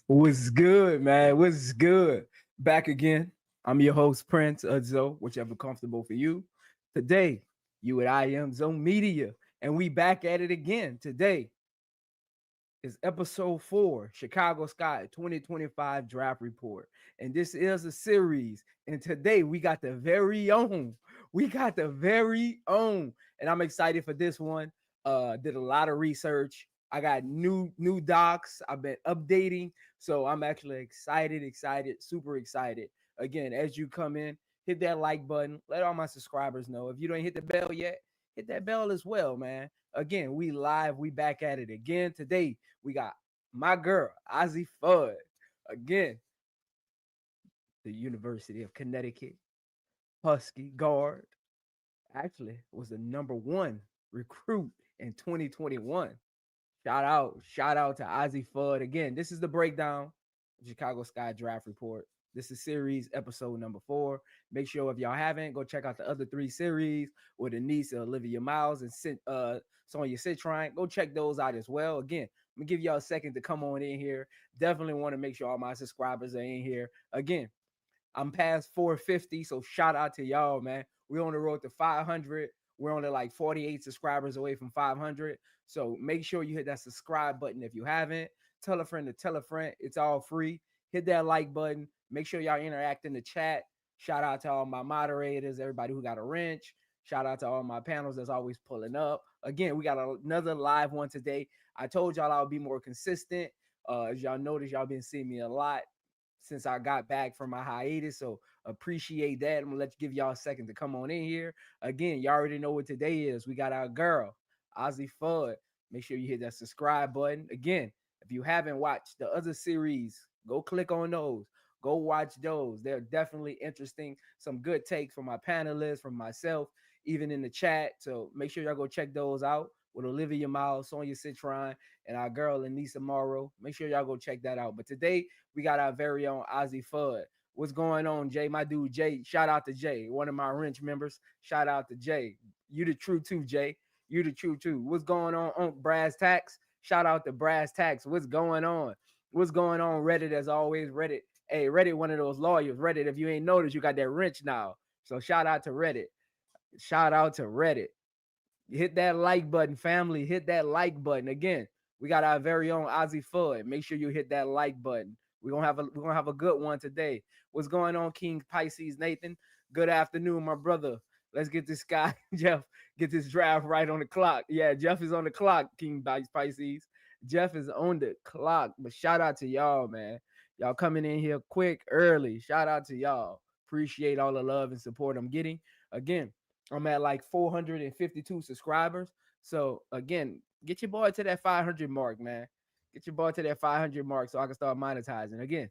What's good, man? What's good? Back again. I'm your host, Prince Zo, whichever comfortable for you. Today, you and I am Zone Media, and we back at it again. Today is episode 4, Chicago Sky 2025 Draft Report. And this is a series. And today we got the very own. We got the very own. And I'm excited for this one. Did a lot of research. I got new docs. I've been updating. So I'm actually excited, super excited. Again, as you come in, hit that like button. Let all my subscribers know. If you don't hit the bell yet, hit that bell as well, man. Again, we live. We back at it again today. We got my girl, Azzi Fudd. Again, the University of Connecticut, Husky guard. Actually, was the number one recruit in 2021. Shout out to Azzi Fudd. Again, this is the breakdown of Chicago Sky Draft Report. This is series episode number 4. Make sure if y'all haven't, go check out the other 3 series with Denise, Olivia Miles, and Sonya Citrine. Go check those out as well. Again, I'm gonna give y'all a second to come on in here. Definitely want to make sure all my subscribers are in here. Again, I'm past 450, so shout out to y'all, man. We on the road to 500. We're only like 48 subscribers away from 500. So make sure you hit that subscribe button if you haven't. Tell a friend to tell a friend. It's all free. Hit that like button. Make sure y'all interact in the chat. Shout out to all my moderators, everybody who got a wrench. Shout out to all my panels that's always pulling up. Again, we got another live one today. I told y'all I'll be more consistent. As y'all notice, y'all been seeing me a lot since I got back from my hiatus. So appreciate that. I'm gonna give y'all a second to come on in here. Again, y'all already know what today is. We got our girl, Azzi Fudd. Make sure you hit that subscribe button. Again, if you haven't watched the other series, go click on those. Go watch those. They're definitely interesting. Some good takes from my panelists, from myself, even in the chat. So make sure y'all go check those out with Olivia Miles, Sonya Citrine, and our girl Anissa Morrow. Make sure y'all go check that out. But today we got our very own Azzi Fudd. What's going on, Jay? My dude Jay. Shout out to Jay, one of my wrench members. Shout out to Jay. You the true too, Jay. You the true too. What's going on Brass Tax? Shout out to Brass Tax. What's going on? What's going on, Reddit? As always, Reddit. Hey, Reddit, one of those lawyers. Reddit, if you ain't noticed, you got that wrench now. So shout out to Reddit. Shout out to Reddit. Hit that like button, family. Hit that like button. Again, we got our very own Azzi Fudd. Make sure you hit that like button. We're gonna have a good one today. What's going on, King Pisces Nathan? Good afternoon, my brother. Let's get this guy, Jeff, get this draft right on the clock. Yeah, Jeff is on the clock, King Pisces. Jeff is on the clock. But shout out to y'all, man. Y'all coming in here quick, early. Shout out to y'all. Appreciate all the love and support I'm getting. Again, I'm at like 452 subscribers. So again, get your boy to that 500 mark, man. Get your boy to that 500 mark so I can start monetizing. Again,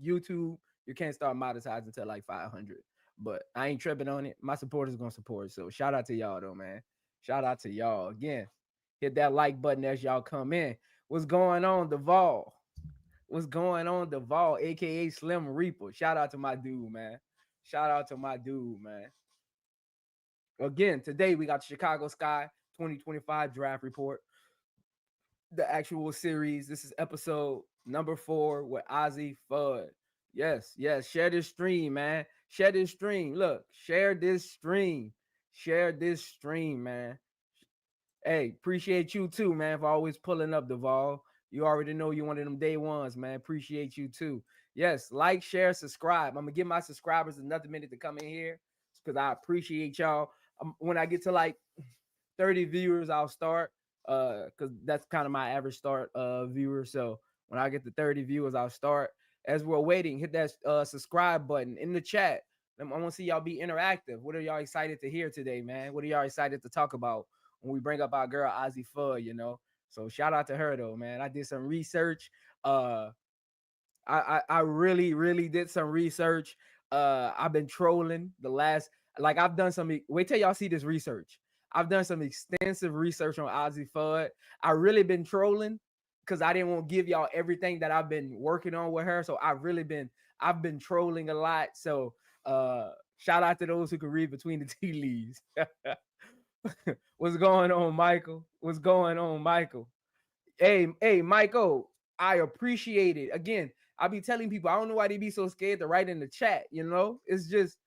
YouTube, you can't start monetizing until like 500. But I ain't tripping on it. My supporters gonna support. So shout out to y'all though, man. Shout out to y'all. Again, hit that like button as y'all come in. What's going on, Duvall? What's going on, Duvall, aka Slim Reaper? Shout out to my dude, man. Shout out to my dude, man. Again, today we got the Chicago Sky 2025 draft report, the actual series. This is episode number 4 with Azzi Fudd. Yes, yes. Share this stream, man. Share this stream. Look, share this stream. Share this stream, man. Hey, appreciate you too, man, for always pulling up, Duvall. You already know you one of them day ones, man. Appreciate you too. Yes, like, share, subscribe. I'm gonna give my subscribers another minute to come in here because I appreciate y'all. When I get to like 30 viewers, I'll start. Because that's kind of my average start viewer. So when I get to 30 viewers, I'll start. As we're waiting, hit that subscribe button in the chat. I want to see y'all be interactive. What are y'all excited to hear today, man? What are y'all excited to talk about when we bring up our girl Azzi Fudd, you know? So shout out to her though, man. I did some research. I really did some research. I've been trolling the last, like I've done some, wait till y'all see this research. I've done some extensive research on Azzi Fudd. I really been trolling because I didn't want to give y'all everything that I've been working on with her. So I've been trolling a lot. So shout out to those who can read between the tea leaves. What's going on, Michael? What's going on, Michael? Hey, Michael. I appreciate it. Again, I be telling people, I don't know why they be so scared to write in the chat. It's just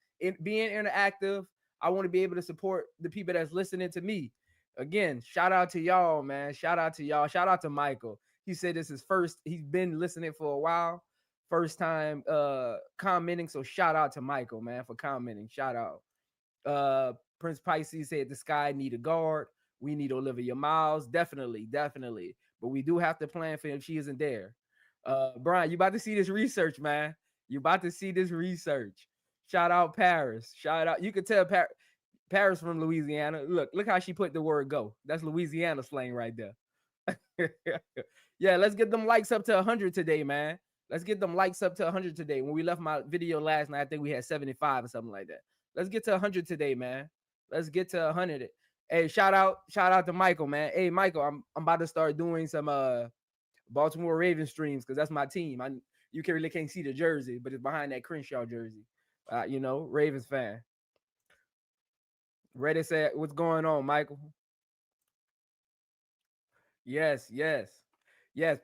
being interactive. I want to be able to support the people that's listening to me. Again, shout out to y'all, man. Shout out to y'all. Shout out to Michael. He said this is first. He's been listening for a while. First time commenting. So shout out to Michael, man, for commenting. Shout out. Prince Pisces said the sky need a guard. We need Olivia Miles. Definitely. But we do have to plan for if she isn't there. Brian, you about to see this research, man. You about to see this research. Shout out Paris. Shout out. You can tell Paris from Louisiana. Look how she put the word go. That's Louisiana slang right there. Yeah, let's get them likes up to 100 today, man. Let's get them likes up to 100 today. When we left my video last night, I think we had 75 or something like that. Let's get to 100 today, man. Let's get to 100. Hey, shout out to Michael, man. Hey, Michael, I'm about to start doing some Baltimore Ravens streams because that's my team. You really can't see the jersey, but it's behind that Crenshaw jersey. Ravens fan. Reddit said, "What's going on, Michael?" Yes.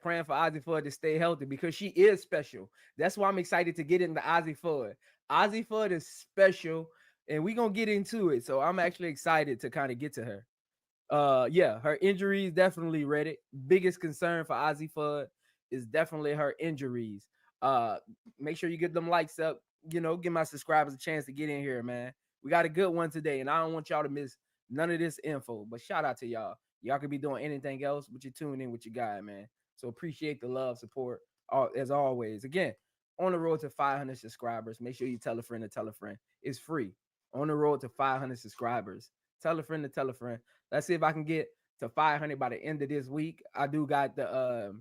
Praying for Azzi Fudd to stay healthy because she is special. That's why I'm excited to get into Azzi Fudd. Azzi Fudd is special, and we're gonna get into it. So I'm actually excited to kind of get to her. Her injuries definitely Reddit. Biggest concern for Azzi Fudd is definitely her injuries. Make sure you get them likes up. Give my subscribers a chance to get in here, man. We got a good one today, and I don't want y'all to miss none of this info. But shout out to y'all. Y'all could be doing anything else, but you tune in with your guy, man. So appreciate the love, support, as always. Again, on the road to 500 subscribers. Make sure you tell a friend to tell a friend. It's free. On the road to 500 subscribers. Tell a friend to tell a friend. Let's see if I can get to 500 by the end of this week. I do got the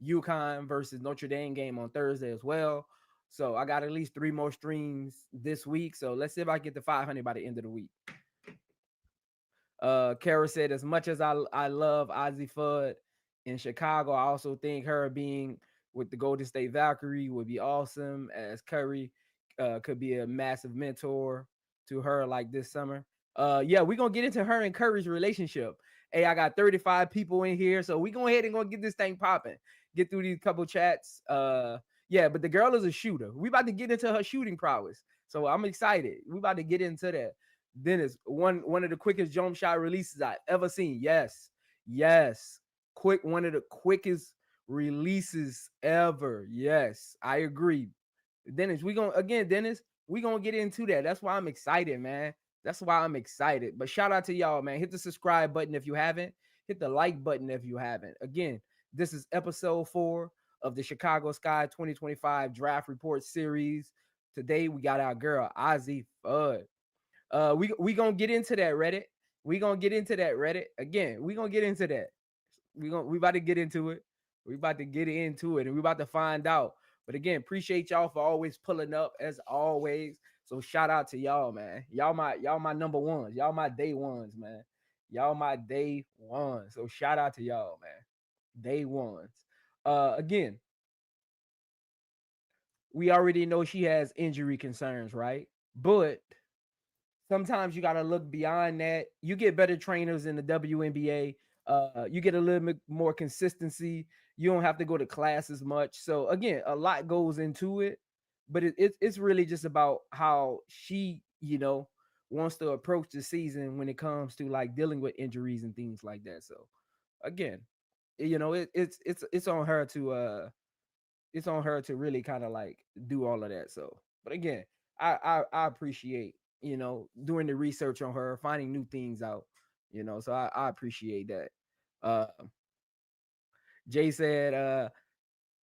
UConn versus Notre Dame game on Thursday as well. So I got at least 3 more streams this week. So let's see if I get to 500 by the end of the week. Kara said, as much as I love Azzi Fudd in Chicago, I also think her being with the Golden State Valkyrie would be awesome, as Curry could be a massive mentor to her like this summer. We're going to get into her and Curry's relationship. Hey, I got 35 people in here, so we go ahead and go get this thing popping. Get through these couple chats. But the girl is a shooter. We about to get into her shooting prowess. So I'm excited. We about to get into that. Dennis, one of the quickest jump shot releases I've ever seen. Yes. One of the quickest releases ever. Yes, I agree. Dennis, we gonna get into that. That's why I'm excited, man. That's why I'm excited. But shout out to y'all, man. Hit the subscribe button if you haven't. Hit the like button if you haven't. Again, this is episode 4 of the Chicago Sky 2025 Draft Report Series. Today we got our girl Azzi Fudd. We gonna get into that, Reddit. We gonna get into that, Reddit. Again, we gonna get into that. We about to get into it. We about to get into it, and we about to find out. But again, appreciate y'all for always pulling up as always. So shout out to y'all, man. Y'all my number ones. Y'all my day ones, man. Y'all my day ones. So shout out to y'all, man. Day ones. Again, we already know she has injury concerns, right? But sometimes you got to look beyond that. You get better trainers in the WNBA. You get a little bit more consistency. You don't have to go to class as much. So again, a lot goes into it, but it's really just about how she, wants to approach the season when it comes to like dealing with injuries and things like that. So again, it's on her to really kind of like do all of that. So, but again, I appreciate doing the research on her, finding new things out, so I appreciate that. Jay said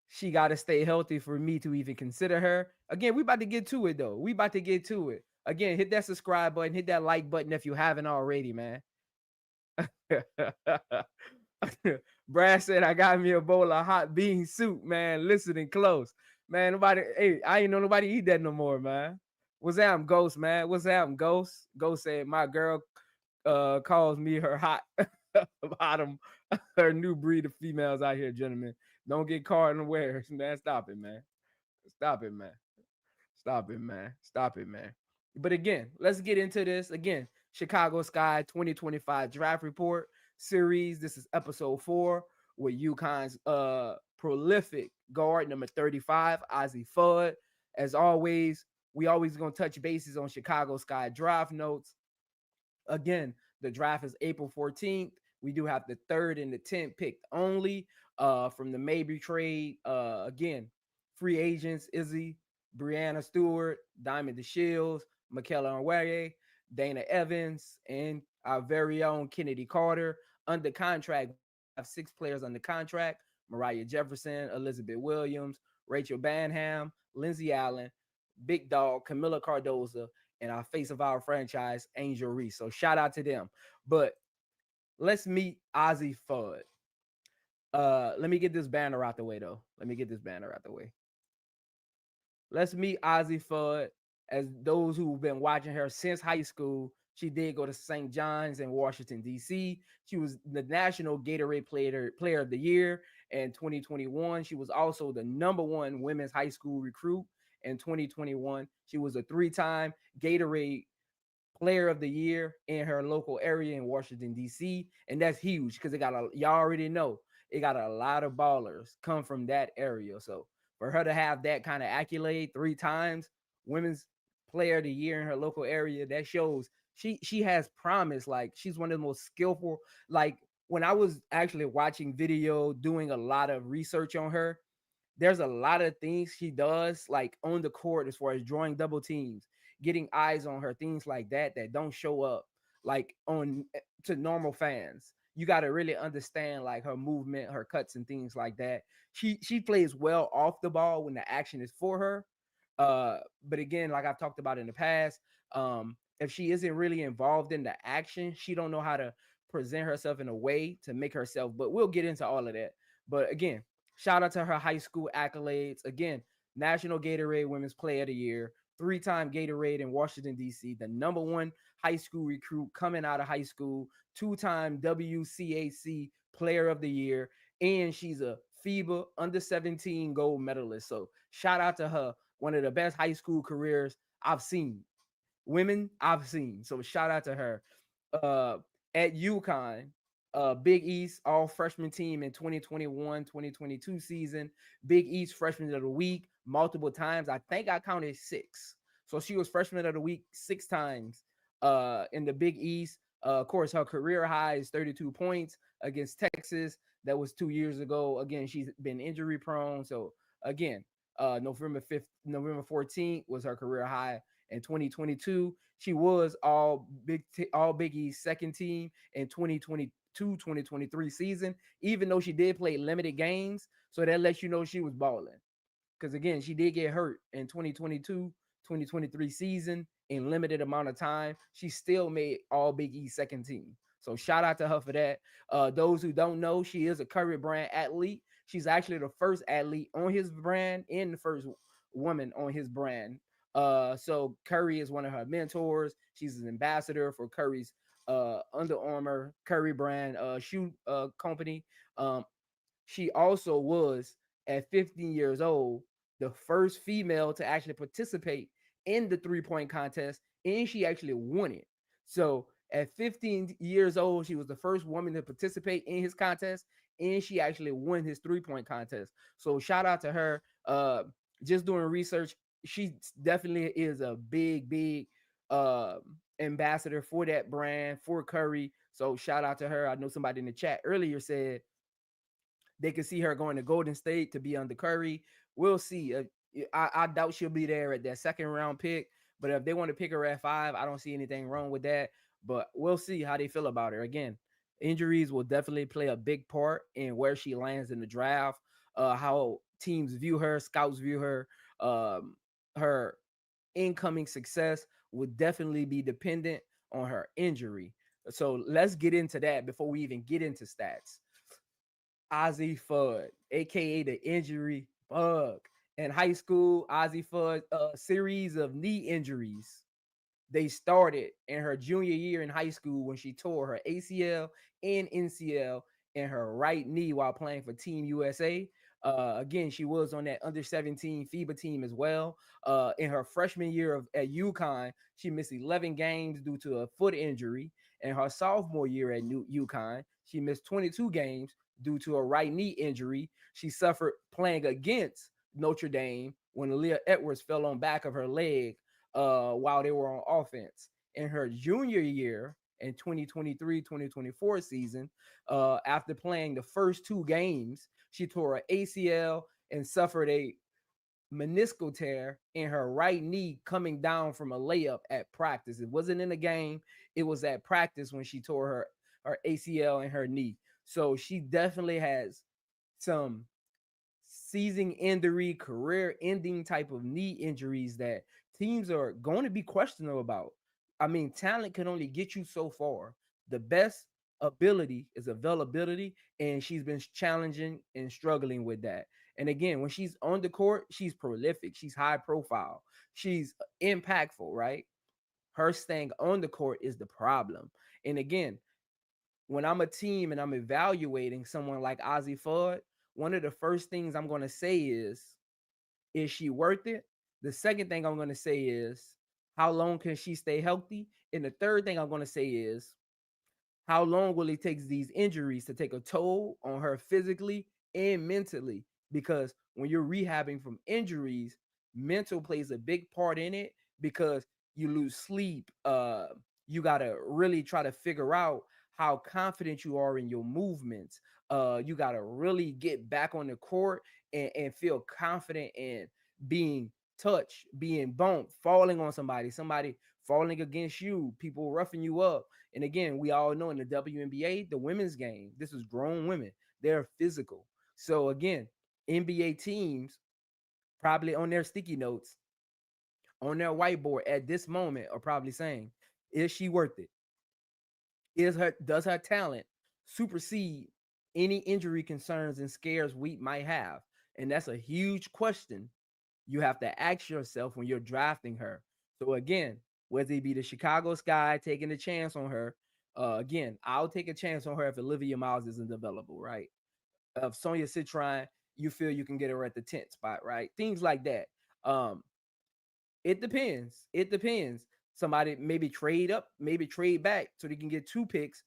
she got to stay healthy for me to even consider her. Again, we about to get to it though. We about to get to it. Again, hit that subscribe button, hit that like button if you haven't already, man. Brad said, I got me a bowl of hot bean soup, man. Listening close. Man, I ain't know nobody eat that no more, man. What's that, Ghost, man? What's that, Ghost? Ghost said, my girl calls me her hot bottom, her new breed of females out here, gentlemen. Don't get caught unawares, man. Stop it, man. But again, let's get into this. Again, Chicago Sky 2025 Draft Report Series. This is episode 4 with UConn's prolific guard number 35, Azzi Fudd. As always, we always gonna touch bases on Chicago Sky draft notes. Again, the draft is April 14th. We do have the third and the 10th picked only from the Mabry trade. Again, free agents Izzy, Brianna Stewart, Diamond DeShields, Michaela Onweye, Dana Evans, and our very own Kennedy Carter. Under contract, we have 6 players under contract: Mariah Jefferson, Elizabeth Williams, Rachel Banham, Lindsey Allen, Big Dog, Camilla Cardoza, and our face of our franchise, Angel Reese. So shout out to them. But let's meet Azzi Fudd. Let me get this banner out the way, though. Let me get this banner out the way. Let's meet Azzi Fudd. As those who've been watching her since high school, she did go to St. John's in Washington, D.C. She was the National Gatorade Player of the Year in 2021. She was also the #1 women's high school recruit in 2021. She was a 3-time Gatorade Player of the Year in her local area in Washington, D.C. And that's huge because y'all already know, it got a lot of ballers come from that area. So for her to have that kind of accolade 3 times, women's player of the year in her local area, that shows she has promise. Like, she's one of the most skillful. Like, when I was actually watching video, doing a lot of research on her, there's a lot of things she does, like on the court, as far as drawing double teams, getting eyes on her, things like that, that don't show up like on to normal fans. You got to really understand like her movement, her cuts, and things like that. She plays well off the ball when the action is for her. But again, like I've talked about in the past, if she isn't really involved in the action, she don't know how to present herself in a way to make herself. But we'll get into all of that. But again, shout out to her high school accolades. Again, National Gatorade Women's Player of the Year, 3-time Gatorade in Washington, D.C., the #1 high school recruit coming out of high school, 2-time WCAC Player of the Year, and she's a FIBA under 17 gold medalist. So shout out to her. One of the best high school careers I've seen. Women I've seen. So shout out to her. Uh, at UConn, Big East all freshman team in 2021-2022 season. Big East freshman of the week multiple times. I think I counted 6. So she was freshman of the week 6 times in the Big East. Of course, her career high is 32 points against Texas. That was 2 years ago. Again, she's been injury prone. So again, November 14th was her career high. In 2022, she was all Big East second team in 2022-2023 season, even though she did play limited games. So that lets you know she was balling. Because again, she did get hurt in 2022-2023 season in limited amount of time. She still made all Big East second team. So shout out to her for that. Those who don't know, she is a Curry brand athlete. She's actually the first athlete on his brand and the first woman on his brand. So Curry is one of her mentors. She's an ambassador for Curry's Under Armour Curry brand shoe company. She also was, at 15 years old, the first female to actually participate in the 3-point contest, and she actually won it. So at 15 years old, she was the first woman to participate in his contest, and she actually won his 3-point contest. So shout out to her. Just doing research, she definitely is a big uh ambassador for that brand, for Curry. So shout out to her. I know somebody in the chat earlier said they could see her going to Golden State to be under Curry. We'll see. I doubt she'll be there at that second round pick, but if they want to pick her at 5, I don't see anything wrong with that. But we'll see how they feel about her. Again, injuries will definitely play a big part in where she lands in the draft, how teams view her, scouts view her. Her incoming success would definitely be dependent on her injury. So let's get into that before we even get into stats. Azzi Fudd, aka the injury bug. In high school, Azzi Fudd, a series of knee injuries. They started in her junior year in high school when she tore her ACL and NCL in her right knee while playing for Team USA. Again, she was on that under 17 FIBA team as well. In her freshman year at UConn, she missed 11 games due to a foot injury. In her sophomore year at UConn, she missed 22 games due to a right knee injury she suffered playing against Notre Dame when Aaliyah Edwards fell on back of her leg while they were on offense. In her junior year in 2023-2024 season, after playing the first two games, she tore her ACL and suffered a meniscal tear in her right knee coming down from a layup at practice. It wasn't in a game, it was at practice when she tore her ACL in her knee. So she definitely has some season injury, career ending type of knee injuries that teams are going to be questionable about. I mean, talent can only get you so far. The best ability is availability, and she's been challenging and struggling with that. And again, when she's on the court, she's prolific, she's high profile, she's impactful, right? Her staying on the court is the problem. And again, when I'm a team and I'm evaluating someone like Azzi Fudd, one of the first things I'm going to say is she worth it? The second thing I'm going to say is, how long can she stay healthy? And the third thing I'm going to say is, how long will it take these injuries to take a toll on her physically and mentally? Because when you're rehabbing from injuries, mental plays a big part in it because you lose sleep. You got to really try to figure out how confident you are in your movements. You got to really get back on the court and feel confident in being touched, being bumped, falling on somebody falling against you, people roughing you up. And again, we all know in the WNBA, the women's game, this is grown women. They're physical. So again, NBA teams probably on their sticky notes, on their whiteboard at this moment are probably saying, is she worth it? Does her talent supersede any injury concerns and scares we might have? And that's a huge question you have to ask yourself when you're drafting her. So again, whether it be the Chicago Sky taking a chance on her, again, I'll take a chance on her if Olivia Miles isn't available, right? If Sonia Citron, you feel you can get her at the 10th spot, right? Things like that. Um, it depends. It depends. Somebody maybe trade up, maybe trade back so they can get two picks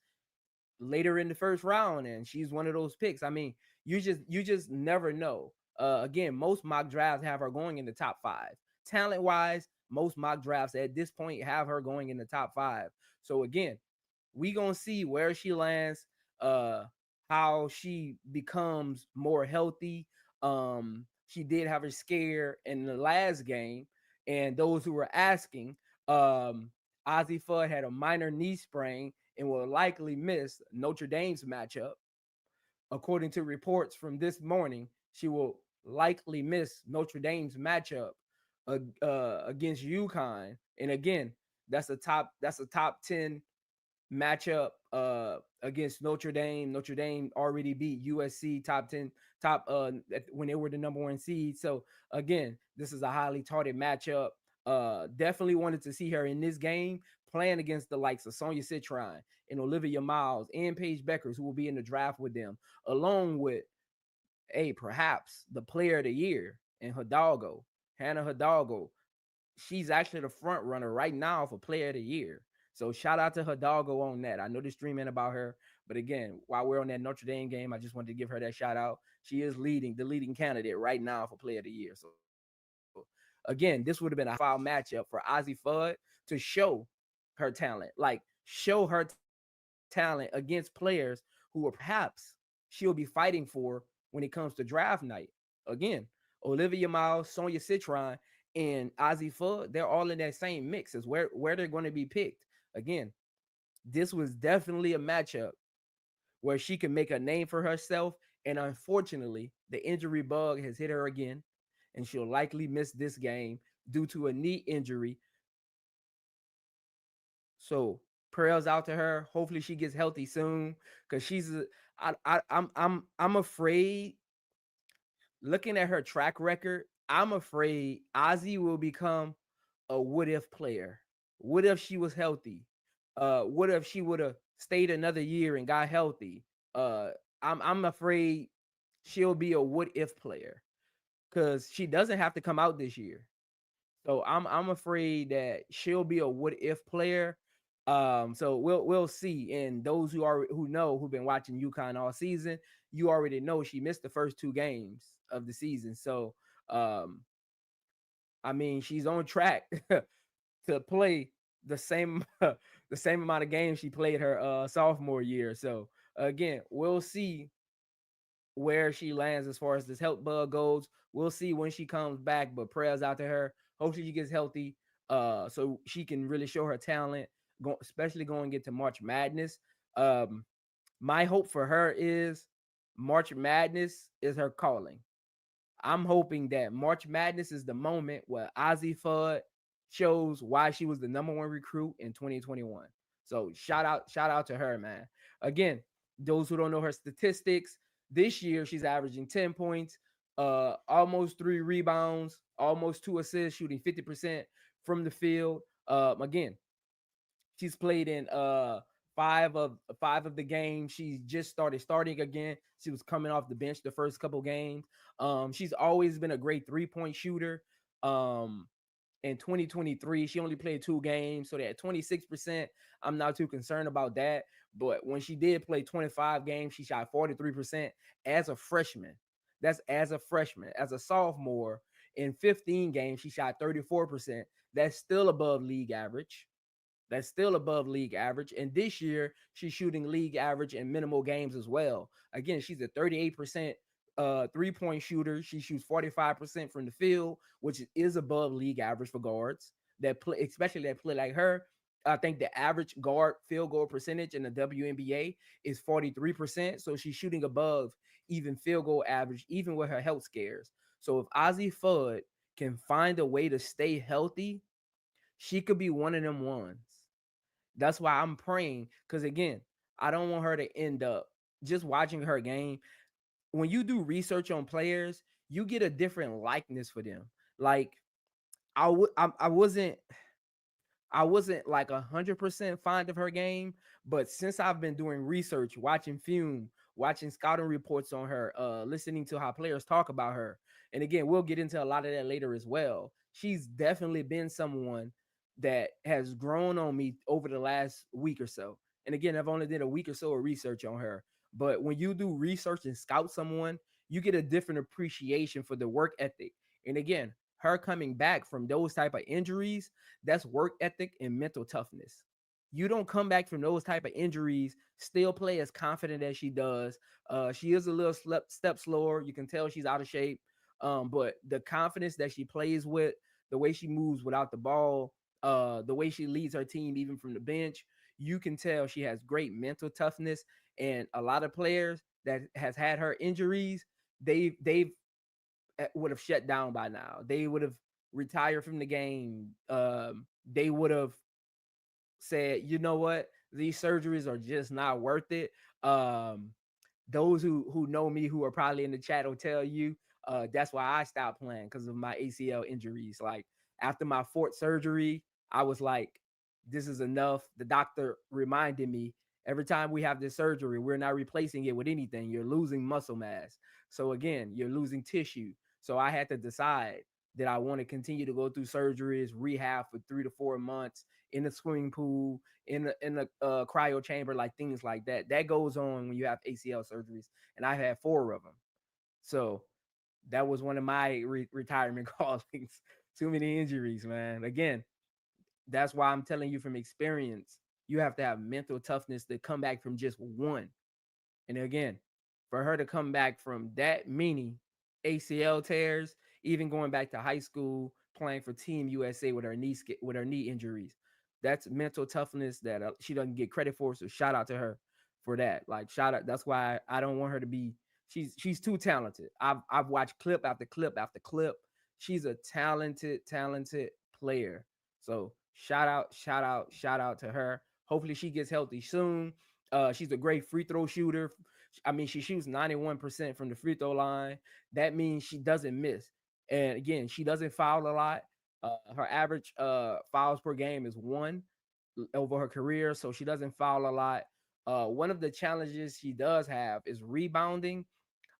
later in the first round, and she's one of those picks. I mean, you just never know. Again, most mock drafts have her going in the top 5. Talent wise, most mock drafts at this point have her going in the top 5. So again, we gonna see where she lands, uh, how she becomes more healthy. She did have a scare in the last game, and those who were asking, Azzi Fudd had a minor knee sprain and will likely miss Notre Dame's matchup. According to reports from this morning, she will likely miss Notre Dame's matchup against UConn. And again, that's a top 10 matchup against Notre Dame. Notre Dame already beat USC top 10 top when they were the number 1 seed. So again, this is a highly touted matchup. Definitely wanted to see her in this game playing against the likes of Sonia Citron and Olivia Miles and Paige Beckers, who will be in the draft with them, along with perhaps the player of the year and Hidalgo, Hannah Hidalgo. She's actually the front runner right now for player of the year. So shout out to Hidalgo on that. I know they're streaming about her, but again, while we're on that Notre Dame game, I just wanted to give her that shout out. She is the leading candidate right now for player of the year. So again, this would have been a high profile matchup for Azzi Fudd to show her talent, like show her talent against players who are perhaps she'll be fighting for when it comes to draft night. Again, Olivia Miles, Sonia Citron, and Azzi Fudd, they're all in that same mix as where they're going to be picked. Again, this was definitely a matchup where she can make a name for herself. And unfortunately, the injury bug has hit her again, and she'll likely miss this game due to a knee injury. So prayers out to her. Hopefully, she gets healthy soon because I'm afraid. Looking at her track record, I'm afraid Ozzy will become a what if player. What if she was healthy? What if she would have stayed another year and got healthy? Uh, I'm afraid she'll be a what if player because she doesn't have to come out this year. So I'm afraid that she'll be a what if player. So we'll see. And those who know who've been watching UConn all season, you already know she missed the first 2 games of the season. So um, I mean, she's on track to play the same the same amount of games she played her sophomore year. So again, we'll see where she lands as far as this health bug goes. We'll see when she comes back, but prayers out to her. Hopefully she gets healthy, so she can really show her talent, especially going into March Madness. Um, my hope for her is March Madness is her calling. I'm hoping that March Madness is the moment where Azzi Fudd shows why she was the #1 recruit in 2021. So shout out to her, man. Again, those who don't know her statistics, this year she's averaging 10 points, almost 3 rebounds, almost 2 assists, shooting 50% from the field. Again, she's played in five of the games. She just started starting again. She was coming off the bench the first couple games. She's always been a great 3-point shooter. Um, in 2023, she only played 2 games, so that 26%. I'm not too concerned about that. But when she did play 25 games, she shot 43% as a freshman. That's as a freshman. As a sophomore, in 15 games, she shot 34%. That's still above league average. That's still above league average. And this year, she's shooting league average in minimal games as well. Again, she's a 38% 3-point shooter. She shoots 45% from the field, which is above league average for guards that play, especially that play like her. I think the average guard field goal percentage in the WNBA is 43%. So she's shooting above even field goal average, even with her health scares. So if Azzi Fudd can find a way to stay healthy, she could be one of them ones. That's why I'm praying. Because again, I don't want her to end up just watching her game. When you do research on players, you get a different likeness for them. Like I wasn't like 100% fond of her game, but since I've been doing research, watching film, watching scouting reports on her, listening to how players talk about her, and again, we'll get into a lot of that later as well. She's definitely been someone that has grown on me over the last week or so. And again, I've only did a week or so of research on her, but when you do research and scout someone, you get a different appreciation for the work ethic. And again, her coming back from those type of injuries, that's work ethic and mental toughness. You don't come back from those type of injuries, still play as confident as she does. She is a little step slower. You can tell she's out of shape. But the confidence that she plays with, the way she moves without the ball, the way she leads her team even from the bench, you can tell she has great mental toughness. And a lot of players that has had her injuries, they've would have shut down by now. They would have retired from the game. They would have said, you know what, these surgeries are just not worth it. Um, those who know me, who are probably in the chat, will tell you that's why I stopped playing because of my ACL injuries. Like after my fourth surgery, I was like, this is enough. The doctor reminded me every time we have this surgery, we're not replacing it with anything. You're losing muscle mass. So again, you're losing tissue. So I had to decide that I want to continue to go through surgeries, rehab for 3 to 4 months in the swimming pool, in the cryo chamber, like things like that. That goes on when you have ACL surgeries, and I had 4 of them. So that was one of my retirement callings. Too many injuries, man. Again, that's why I'm telling you from experience, you have to have mental toughness to come back from just one. And again, for her to come back from that many ACL tears, even going back to high school, playing for Team USA with her knee injuries, that's mental toughness that she doesn't get credit for. So shout out to her for that. Like shout out. That's why I don't want her to be. She's too talented. I've watched clip after clip after clip. She's a talented player. So shout out to her. Hopefully she gets healthy soon. She's a great free throw shooter. I mean, she shoots 91% from the free throw line. That means she doesn't miss. And again, she doesn't foul a lot. Her average fouls per game is 1 over her career, so she doesn't foul a lot. One of the challenges she does have is rebounding.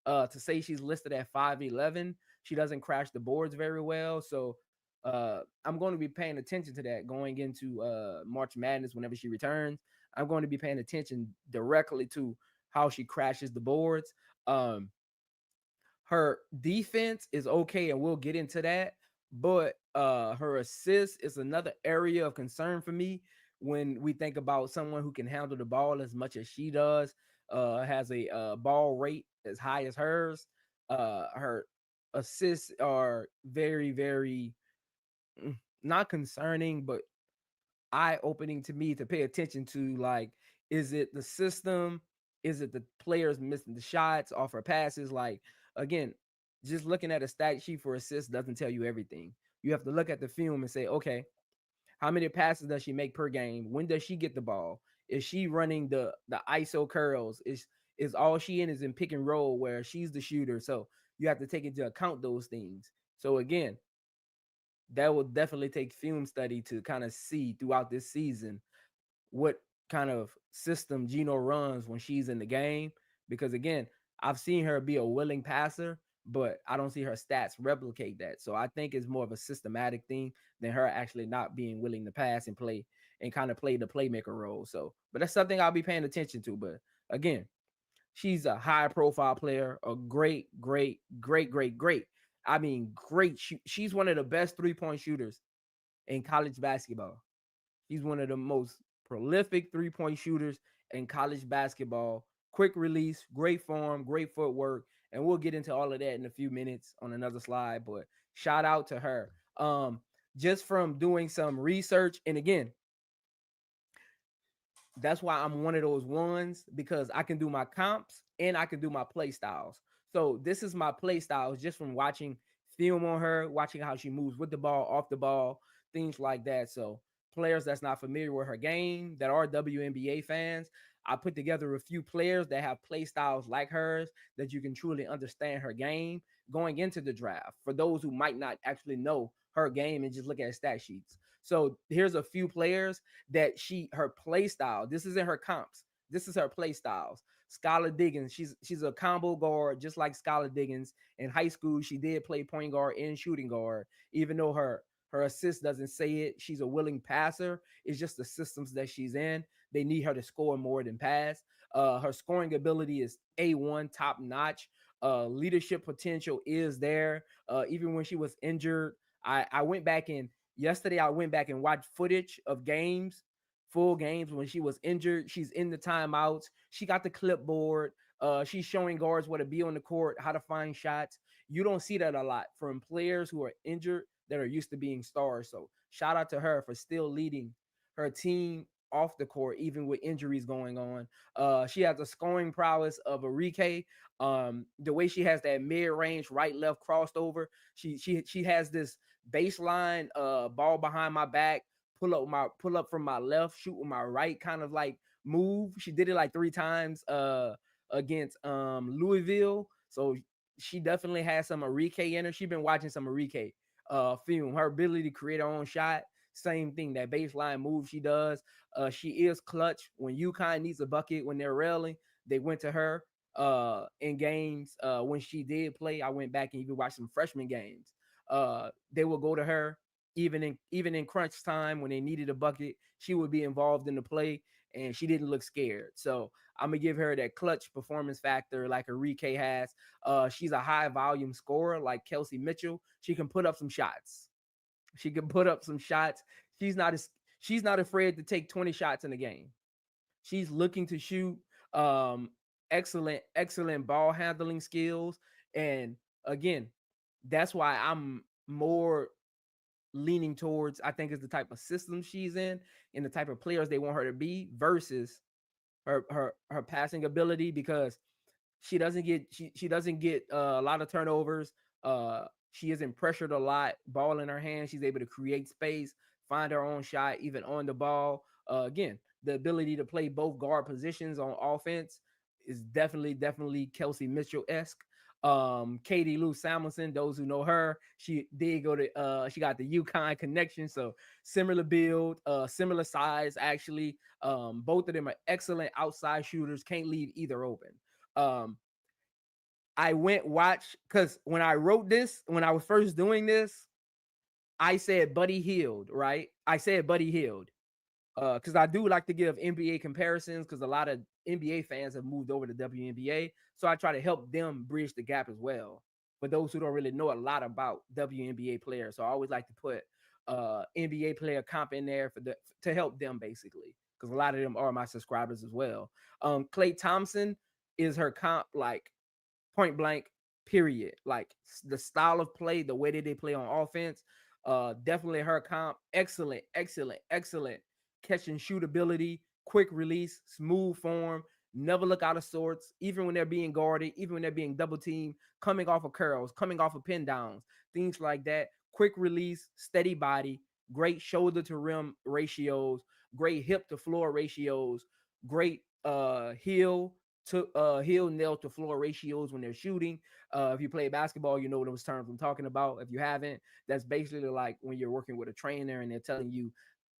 To say she's listed at 5'11", she doesn't crash the boards very well. So I'm going to be paying attention to that going into March Madness whenever she returns. I'm going to be paying attention directly to how she crashes the boards. Um, her defense is okay, and we'll get into that. But her assist is another area of concern for me when we think about someone who can handle the ball as much as she does, has a ball rate as high as hers. Her assists are very, very not concerning, but eye opening to me to pay attention to. Like, is it the system? Is it the players missing the shots off her passes? Like, again, just looking at a stat sheet for assists doesn't tell you everything. You have to look at the film and say, okay, how many passes does she make per game? When does she get the ball? Is she running the ISO curls? Is all she in is in pick and roll where she's the shooter? So you have to take into account those things. So again, that will definitely take film study to kind of see throughout this season what kind of system Gino runs when she's in the game. Because again, I've seen her be a willing passer, but I don't see her stats replicate that. So I think it's more of a systematic thing than her actually not being willing to pass and play and kind of play the playmaker role. So, but that's something I'll be paying attention to. But again, she's a high profile player, a great, great, great, great, great. I mean, great. She's one of the best 3-point shooters in college basketball. He's one of the most prolific 3-point shooters in college basketball. Quick release, great form, great footwork, and we'll get into all of that in a few minutes on another slide. But shout out to her. Just from doing some research, and again, that's why I'm one of those ones, because I can do my comps and I can do my play styles. So this is my play styles just from watching film on her, watching how she moves with the ball, off the ball, things like that. So players that's not familiar with her game, that are WNBA fans, I put together a few players that have play styles like hers that you can truly understand her game going into the draft. For those who might not actually know her game and just look at stat sheets. So here's a few players that her play style. This isn't her comps. This is her play styles. Skylar Diggins, she's a combo guard, just like Skylar Diggins. In high school, she did play point guard and shooting guard, even though her assist doesn't say it. She's a willing passer. It's just the systems that she's in. They need her to score more than pass. Her scoring ability is A1, top notch. Leadership potential is there. Even when she was injured, I went back and yesterday I went back and watched footage of games, full games when she was injured. She's in the timeouts. She got the clipboard. She's showing guards where to be on the court, how to find shots. You don't see that a lot from players who are injured that are used to being stars. So shout out to her for still leading her team off the court, even with injuries going on. She has a scoring prowess of Arike. The way she has that mid-range right left crossed over, she has this baseline ball behind my back, pull up from my left, shoot with my right kind of like move. She did it like 3 times against Louisville. So she definitely has some Arike in her. She's been watching some Arike film. Her ability to create her own shot, same thing. That baseline move she does. She is clutch. When UConn needs a bucket, when they're railing, they went to her in games when she did play. I went back and even watched some freshman games. They will go to her even in crunch time when they needed a bucket. She would be involved in the play, and she didn't look scared. So I'm gonna give her that clutch performance factor like Arike has. She's a high volume scorer like Kelsey Mitchell. She can put up some shots. She can put up some shots. She's not as she's not afraid to take 20 shots in a game. She's looking to shoot. Um, excellent ball handling skills. And again, that's why I'm more leaning towards, I think, is the type of system she's in and the type of players they want her to be versus her passing ability, because she doesn't get a lot of turnovers. She isn't pressured a lot. Ball in her hand, she's able to create space, find her own shot, even on the ball. Again, the ability to play both guard positions on offense is definitely Kelsey Mitchell esque. Katie Lou Samuelson, those who know her, she did go to she got the UConn connection, so similar build, similar size actually. Both of them are excellent outside shooters, can't leave either open. um I went watch, because when I wrote this, when I was first doing this, I said Buddy Hield, right? I said Buddy Hield. Because I do like to give NBA comparisons, because a lot of NBA fans have moved over to WNBA. So I try to help them bridge the gap as well. For those who don't really know a lot about WNBA players, so I always like to put NBA player comp in there to help them basically, because a lot of them are my subscribers as well. Clay Thompson is her comp, like point blank, period. Like the style of play, the way that they play on offense, definitely her comp. Excellent, excellent, excellent catch and shoot ability, quick release, smooth form, never look out of sorts, even when they're being guarded, even when they're being double teamed, coming off of curls, coming off of pin downs, things like that. Quick release, steady body, great shoulder to rim ratios, great hip to floor ratios, great heel nail to floor ratios when they're shooting. If you play basketball, you know those terms I'm talking about. If you haven't, that's basically like when you're working with a trainer and they're telling you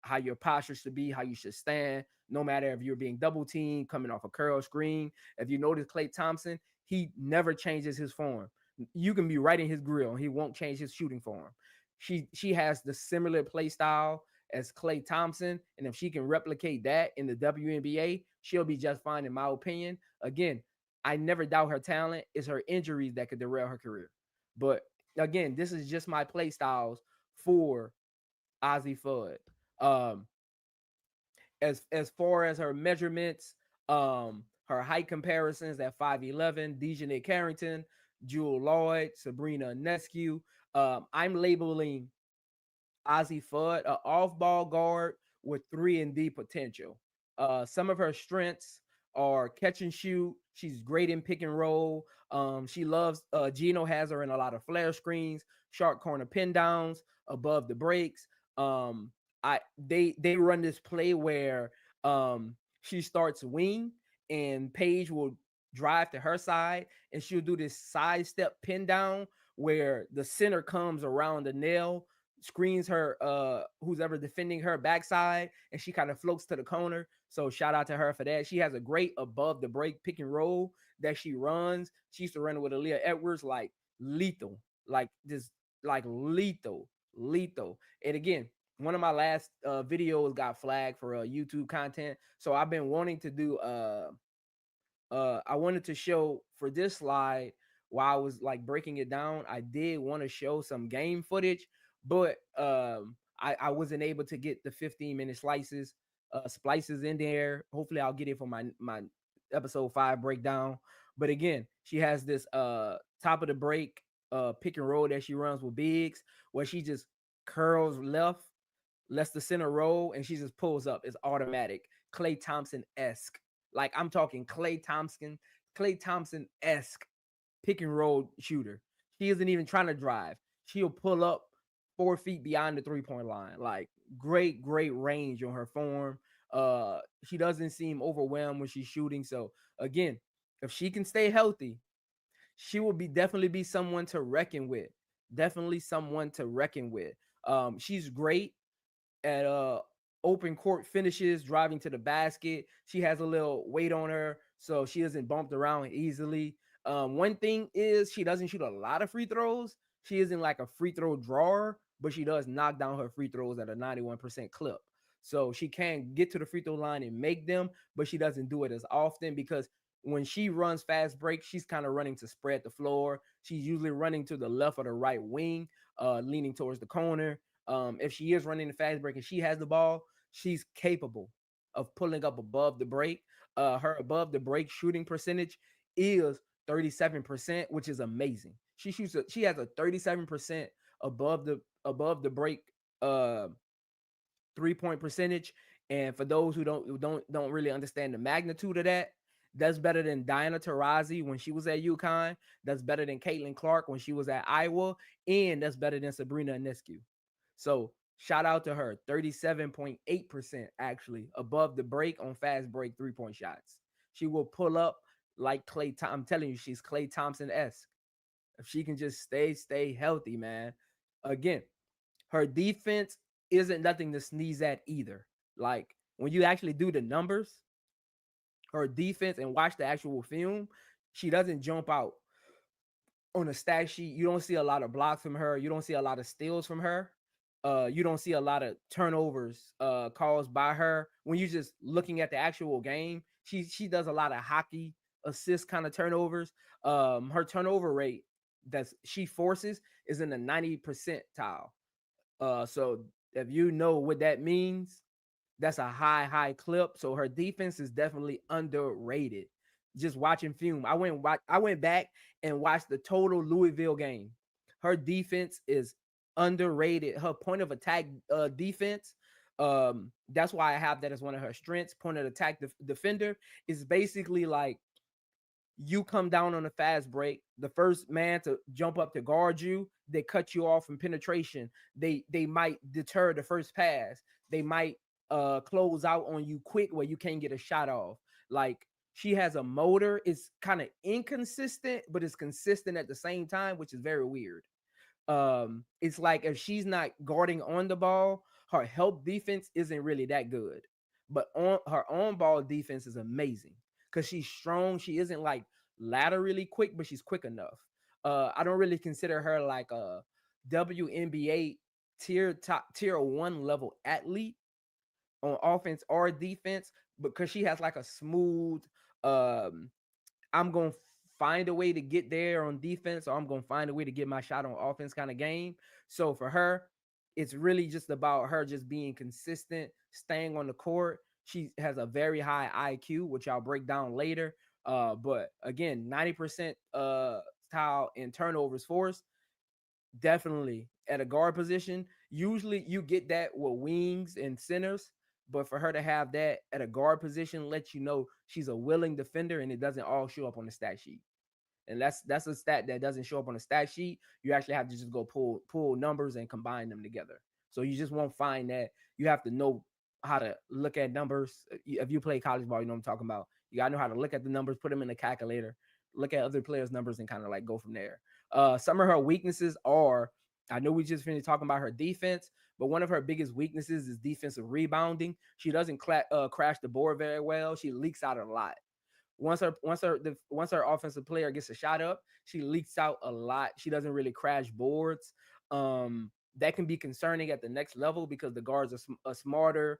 how your posture should be, how you should stand, no matter if you're being double teamed, coming off a curl screen. If you notice Klay Thompson, he never changes his form. You can be right in his grill and he won't change his shooting form. She has the similar play style as Klay Thompson, and if she can replicate that in the WNBA, she'll be just fine in my opinion. Again, I never doubt her talent. It's her injuries that could derail her career. But again, this is just my play styles for Azzi Fudd. Um, as far as her measurements, her height comparisons at 5'11, Dejanay Carrington, Jewel Lloyd, Sabrina Ionescu. I'm labeling Azzi Fudd, an off-ball guard with 3-and-D potential. Some of her strengths are catch and shoot. She's great in pick and roll. She loves Gino has her in a lot of flare screens, sharp corner pin downs, above the breaks. Um, they run this play where she starts wing and Paige will drive to her side and she'll do this side step pin down where the center comes around the nail, screens her who's ever defending her backside, and she kind of floats to the corner. So shout out to her for that. She has a great above the break pick and roll that she runs. She used to run with Aaliyah Edwards, like lethal, like just like lethal. And again, one of my last videos got flagged for YouTube content, so I've been wanting to do I wanted to show for this slide while I was like breaking it down. I did want to show some game footage, but I wasn't able to get the 15-minute splices in there. Hopefully I'll get it for my episode 5 breakdown. But again, she has this top of the break pick and roll that she runs with bigs where she just curls left, lets the center roll, and she just pulls up. It's automatic. Klay Thompson-esque. Like I'm talking Klay Thompson-esque pick and roll shooter. She isn't even trying to drive. She'll pull up 4 feet beyond the 3-point line. Like great range on her form. She doesn't seem overwhelmed when she's shooting. So again, if she can stay healthy, she will definitely be someone to reckon with. Definitely someone to reckon with. She's great at open court finishes, driving to the basket. She has a little weight on her, so she isn't bumped around easily. One thing is she doesn't shoot a lot of free throws. She isn't like a free throw drawer, but she does knock down her free throws at a 91% clip. So she can get to the free throw line and make them, but she doesn't do it as often because when she runs fast break, she's kind of running to spread the floor. She's usually running to the left or the right wing, leaning towards the corner. If she is running the fast break and she has the ball, she's capable of pulling up above the break. Her above the break shooting percentage is 37%, which is amazing. She has a 37% above the break uh 3-point percentage. And for those who don't really understand the magnitude of that, that's better than Diana Taurasi when she was at UConn. That's better than Caitlin Clark when she was at Iowa, and that's better than Sabrina Ionescu. So shout out to her, 37.8% actually above the break on fast break 3-point shots. She will pull up like Klay. I'm telling you, she's Klay Thompson-esque. If she can just stay healthy, man. Again, her defense isn't nothing to sneeze at either. Like when you actually do the numbers, her defense and watch the actual film, she doesn't jump out on a stat sheet. You don't see a lot of blocks from her. You don't see a lot of steals from her. You don't see a lot of turnovers caused by her. When you're just looking at the actual game, she does a lot of hockey assist kind of turnovers. Her turnover rate that she forces is in the 90 percentile. So if you know what that means, that's a high clip. So her defense is definitely underrated. Just watching film, I went back and watched the total Louisville game. Her defense is underrated. Her point of attack defense, that's why I have that as one of her strengths. Point of attack defender is basically like you come down on a fast break, the first man to jump up to guard you, they cut you off from penetration. They might deter the first pass. They might close out on you quick where you can't get a shot off. Like she has a motor. It's kind of inconsistent, but it's consistent at the same time, which is very weird. It's like if she's not guarding on the ball, her help defense isn't really that good. But on her on ball defense is amazing because she's strong. She isn't like laterally quick, but she's quick enough. I don't really consider her like a WNBA tier one level athlete on offense or defense because she has like a smooth um I'm gonna find a way to get there on defense, or I'm gonna find a way to get my shot on offense kind of game. So for her, it's really just about her just being consistent, staying on the court. She has a very high IQ, which I'll break down later. But again, 90% style and turnovers forced, definitely at a guard position. Usually you get that with wings and centers, but for her to have that at a guard position lets you know she's a willing defender and it doesn't all show up on the stat sheet. And that's a stat that doesn't show up on the stat sheet. You actually have to just go pull numbers and combine them together. So you just won't find that. You have to know how to look at numbers. If you play college ball, you know what I'm talking about. You gotta know how to look at the numbers, put them in the calculator, look at other players' numbers, and kind of like go from there. Some of her weaknesses are, I know we just finished talking about her defense, but one of her biggest weaknesses is defensive rebounding. She doesn't crash the board very well. She leaks out a lot. Once her offensive player gets a shot up, she leaks out a lot. She doesn't really crash boards. That can be concerning at the next level because the guards are smarter.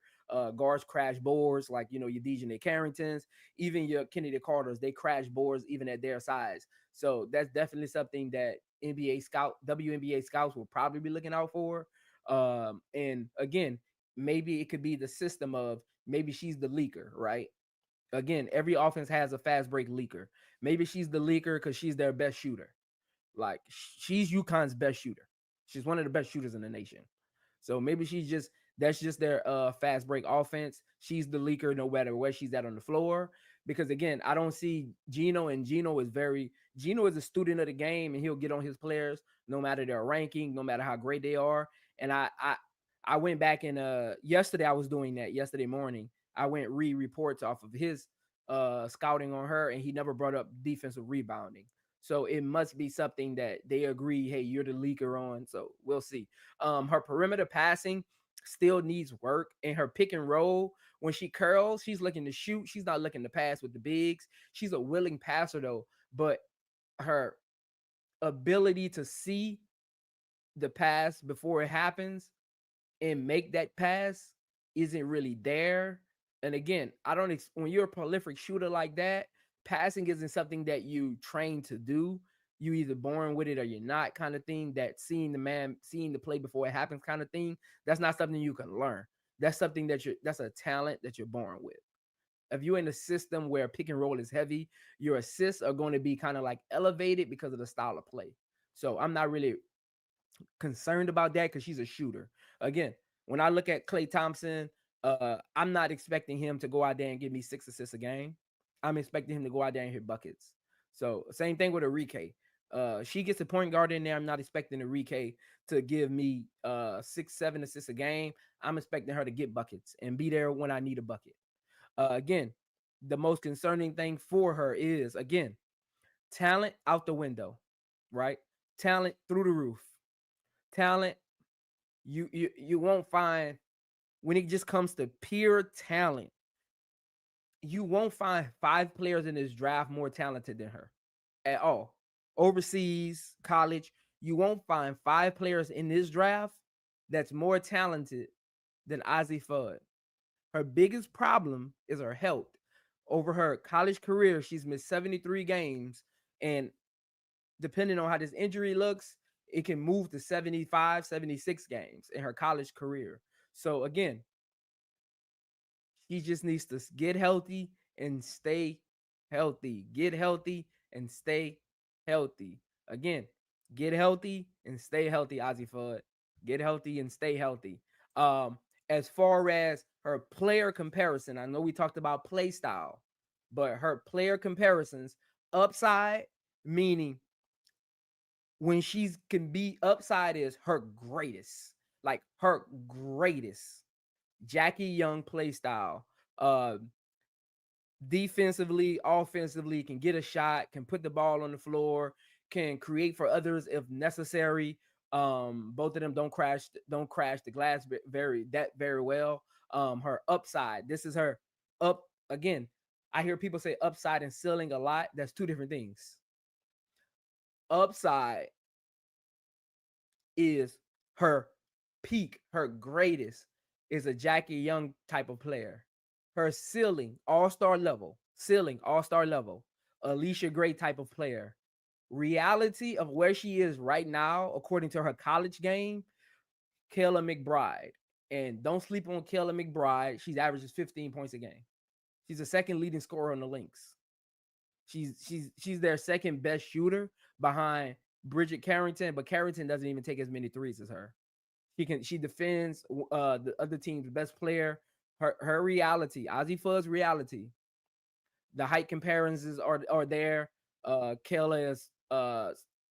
Guards crash boards like your Dejanay Carringtons, even your Kennedy Carters. They crash boards even at their size. So that's definitely something that WNBA scouts will probably be looking out for. And again, maybe it could be the system of maybe she's the leaker, right? Again, every offense has a fast break leaker. Maybe she's the leaker because she's their best shooter. Like she's UConn's best shooter. She's one of the best shooters in the nation. So maybe that's just their fast break offense. She's the leaker no matter where she's at on the floor. Because again, I don't see Gino, and Gino is a student of the game, and he'll get on his players no matter their ranking, no matter how great they are. And I went back and yesterday I was doing that yesterday morning. I went read reports off of his scouting on her, and he never brought up defensive rebounding. So it must be something that they agree, hey, you're the leaker on. So we'll see. Her perimeter passing still needs work, and her pick and roll, when she curls, she's looking to shoot. She's not looking to pass with the bigs. She's a willing passer though, but her ability to see the pass before it happens and make that pass isn't really there. And again, I don't when you're a prolific shooter like that, passing isn't something that you train to do. You either born with it or you're not, kind of thing. That seeing the play before it happens kind of thing, that's not something you can learn. That's something that's a talent that you're born with. If you're in a system where pick and roll is heavy, your assists are going to be kind of like elevated because of the style of play. So I'm not really concerned about that because she's a shooter. Again, when I look at Klay Thompson, I'm not expecting him to go out there and give me 6 assists a game. I'm expecting him to go out there and hit buckets. So same thing with Arike. She gets a point guard in there. I'm not expecting Arike to give me 6-7 assists a game. I'm expecting her to get buckets and be there when I need a bucket. Again, the most concerning thing for her is, again, talent out the window, right? Talent through the roof. Talent, you won't find, when it just comes to pure talent, you won't find 5 players in this draft more talented than her at all. Overseas, college, you won't find 5 players in this draft that's more talented than Azzi Fudd. Her biggest problem is her health. Over her college career, she's missed 73 games. And depending on how this injury looks, it can move to 75, 76 games in her college career. So again, she just needs to get healthy and stay healthy. Get healthy and stay healthy. Again, get healthy and stay healthy, Azzi Fudd. Get healthy and stay healthy. Um, as far as her player comparison, I know we talked about play style, but her player comparisons, upside, meaning when she's can be upside is her greatest, like her greatest. Jackie Young play style. Uh, Defensively, offensively, can get a shot, can put the ball on the floor, can create for others if necessary. Both of them don't crash the glass very well. Her upside. This is her up again. I hear people say upside and ceiling a lot. That's two different things. Upside is her peak, her greatest is a Jackie Young type of player. Her ceiling, all star level, Alicia Gray type of player. Reality of where she is right now, according to her college game, Kayla McBride. And don't sleep on Kayla McBride. She's averages 15 points a game. She's the second leading scorer on the Lynx. She's their second best shooter behind Bridget Carrington, but Carrington doesn't even take as many threes as her. She defends the other team's best player. Her reality, Azzi Fudd's reality. The height comparisons are there. Kayla is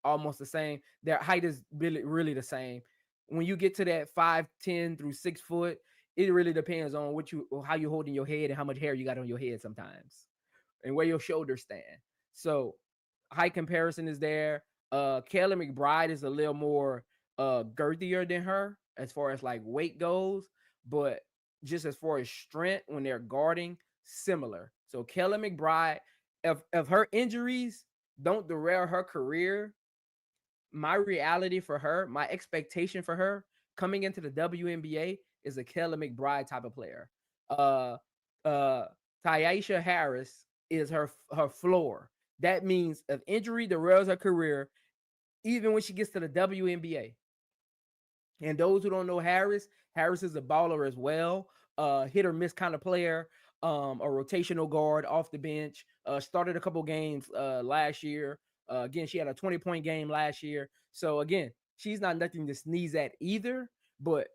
almost the same. Their height is really the same. When you get to that 5'10" through 6 foot, it really depends on how you holding your head and how much hair you got on your head sometimes, and where your shoulders stand. So height comparison is there. Kayla McBride is a little more girthier than her as far as like weight goes, but just as far as strength when they're guarding, similar. So Kayla McBride, if her injuries don't derail her career, my reality for her, my expectation for her coming into the WNBA is a Kayla McBride type of player. Uh, uh, Tyisha Harris is her floor. That means if injury derails her career, even when she gets to the WNBA. And those who don't know Harris is a baller as well. Hit or miss kind of player. A rotational guard off the bench. Started a couple games last year. Again, she had a 20-point game last year. So again, she's not nothing to sneeze at either. But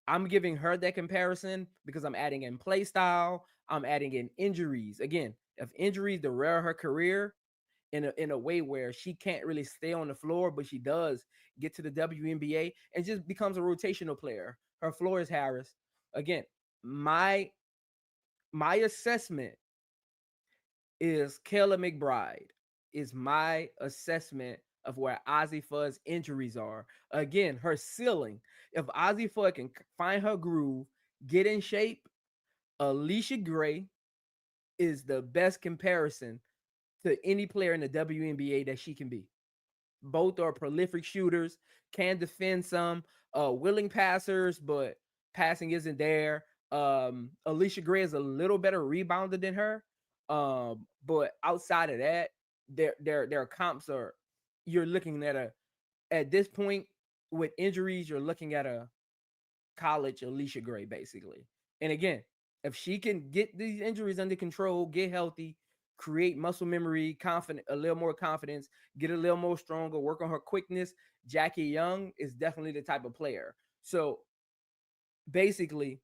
I'm giving her that comparison because I'm adding in play style. I'm adding in injuries. Again, if injuries derail her career, in a way where she can't really stay on the floor, but she does get to the WNBA and just becomes a rotational player. Her floor is Harris. Again, my my assessment is Kayla McBride is my assessment of where Azzi Fudd's injuries are. Again, her ceiling. If Azzi Fudd can find her groove, get in shape, Alicia Gray is the best comparison to any player in the WNBA that she can be. Both are prolific shooters, can defend some, willing passers, but passing isn't there. Alicia Gray is a little better rebounder than her. But outside of that, their comps are you're looking at this point with injuries, you're looking at a college Alicia Gray, basically. And again, if she can get these injuries under control, get healthy, create muscle memory, confident, a little more confidence, get a little more stronger, work on her quickness, Jackie Young is definitely the type of player. So basically,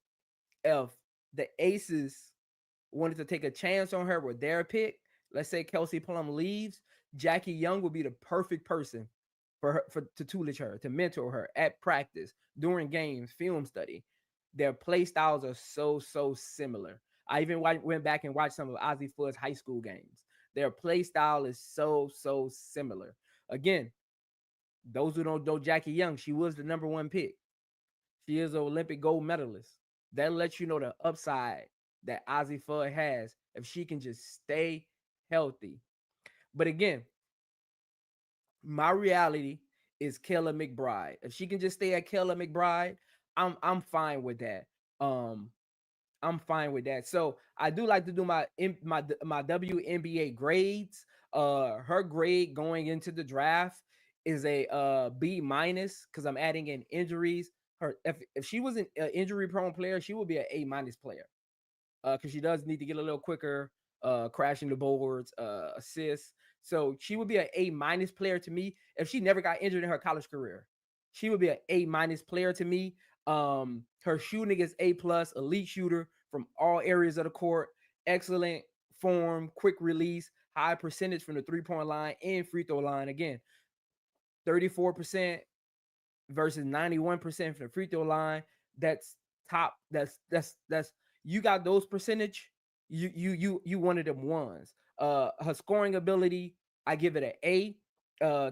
if the Aces wanted to take a chance on her with their pick, let's say Kelsey Plum leaves, Jackie Young would be the perfect person for her to tutelage her, to mentor her at practice, during games, film study. Their play styles are so similar. I even went back and watched some of Azzi Fudd's high school games. Their play style is so similar. Again, those who don't know Jackie Young, she was the number one pick. She is an Olympic gold medalist. That lets you know the upside that Azzi Fudd has if she can just stay healthy. But again, my reality is Kayla McBride. If she can just stay at Kayla McBride, I'm fine with that. Um, I'm fine with that. So I do like to do my WNBA grades. Her grade going into the draft is a B minus because I'm adding in injuries. Her if she was an injury prone player, she would be an A minus player because she does need to get a little quicker, crashing the boards, assists. So she would be an A minus player to me if she never got injured in her college career. She would be an A minus player to me. Her shooting is A plus, elite shooter from all areas of the court, excellent form, quick release, high percentage from the 3-point line and free throw line. Again, 34% versus 91% from the free throw line. That's top. That's you got those percentage. You one of them ones. Her scoring ability, I give it an A.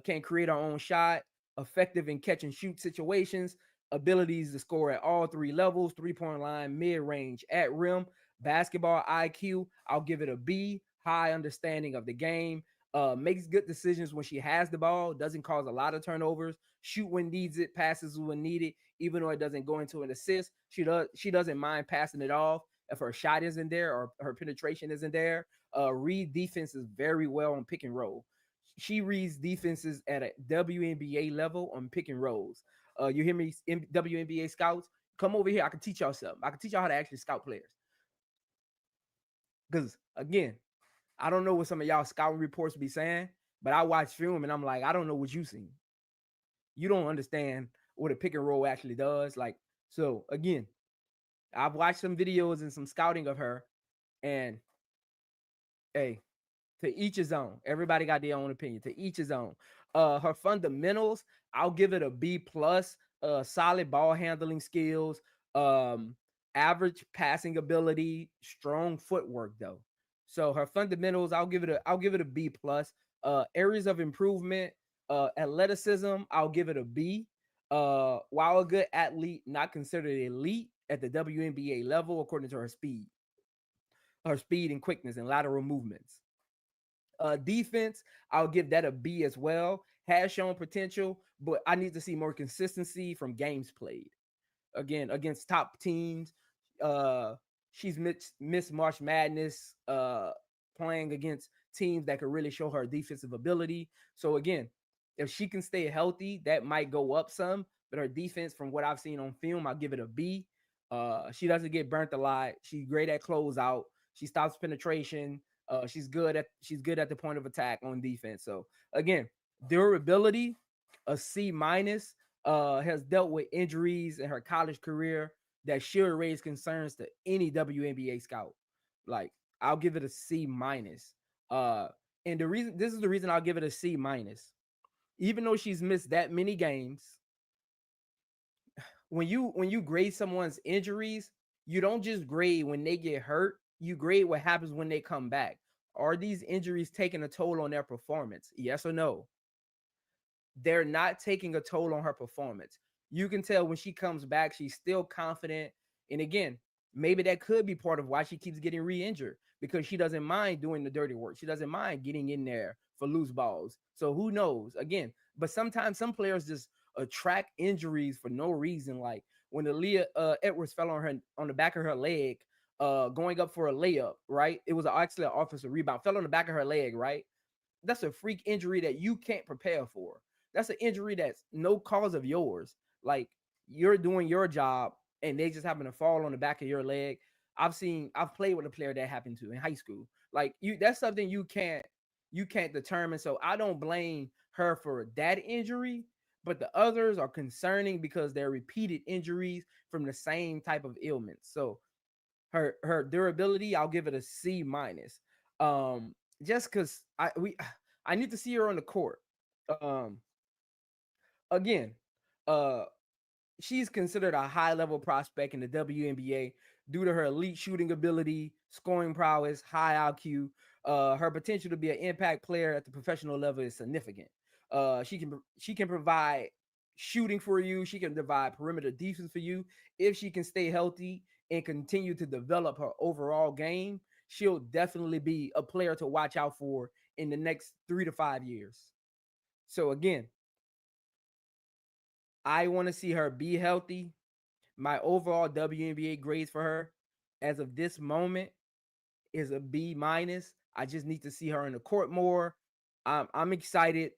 Can create her own shot, effective in catch and shoot situations, abilities to score at all three levels, 3-point line, mid range, at rim, basketball IQ. I'll give it a B. High understanding of the game. Makes good decisions when she has the ball. Doesn't cause a lot of turnovers. Shoot when needs it. Passes when needed. Even though it doesn't go into an assist, she doesn't mind passing it off if her shot isn't there or her penetration isn't there. Read defenses very well on pick and roll. She reads defenses at a WNBA level on pick and rolls. You hear me, WNBA scouts? Come over here. I can teach y'all something. I can teach y'all how to actually scout players. Because again, I don't know what some of y'all scouting reports be saying, but I watch film and I'm like, I don't know what you seen. You don't understand what a pick and roll actually does. Like, so again, I've watched some videos and some scouting of her, and hey, to each his own. Everybody got their own opinion. To each his own. Her fundamentals, I'll give it a B plus. Solid ball handling skills, average passing ability, strong footwork though. So her fundamentals, I'll give it a B plus. Areas of improvement, athleticism, I'll give it a B. While a good athlete, not considered elite at the WNBA level, according to her speed and quickness and lateral movements. Defense, I'll give that a B as well. Has shown potential, but I need to see more consistency from games played. Again, against top teams, uh, she's missed March Madness, playing against teams that could really show her defensive ability. So again, if she can stay healthy, that might go up some. But her defense, from what I've seen on film, I'll give it a B. She doesn't get burnt a lot. She's great at closeout. She stops penetration. She's good at the point of attack on defense. So again, durability, a C minus. Has dealt with injuries in her college career that should raise concerns to any WNBA scout. Like, I'll give it a C minus. And the reason this is the reason I'll give it a C minus. Even though she's missed that many games, when you grade someone's injuries, you don't just grade when they get hurt. You grade what happens when they come back. Are these injuries taking a toll on their performance? Yes or no? They're not taking a toll on her performance. You can tell when she comes back, she's still confident. And again, maybe that could be part of why she keeps getting re-injured because she doesn't mind doing the dirty work. She doesn't mind getting in there for loose balls. So who knows? Again, but sometimes some players just attract injuries for no reason. Like when Aaliyah Edwards fell on the back of her leg, going up for a layup, right? It was actually an offensive rebound, fell on the back of her leg, right? That's a freak injury that you can't prepare for. That's an injury that's no cause of yours. Like you're doing your job and they just happen to fall on the back of your leg. I've played with a player that happened to in high school. Like that's something you can't determine. So I don't blame her for that injury, but the others are concerning because they're repeated injuries from the same type of ailments. So her durability, I'll give it a C minus. Just because I need to see her on the court. Um, again, uh, she's considered a high level prospect in the WNBA due to her elite shooting ability, scoring prowess, high IQ. Her potential to be an impact player at the professional level is significant. She can provide shooting for you. She can provide perimeter defense for you if she can stay healthy and continue to develop her overall game. She'll definitely be a player to watch out for in the next 3 to 5 years. So again, I want to see her be healthy. My overall WNBA grades for her as of this moment, is a B minus. I just need to see her in the court more. I'm excited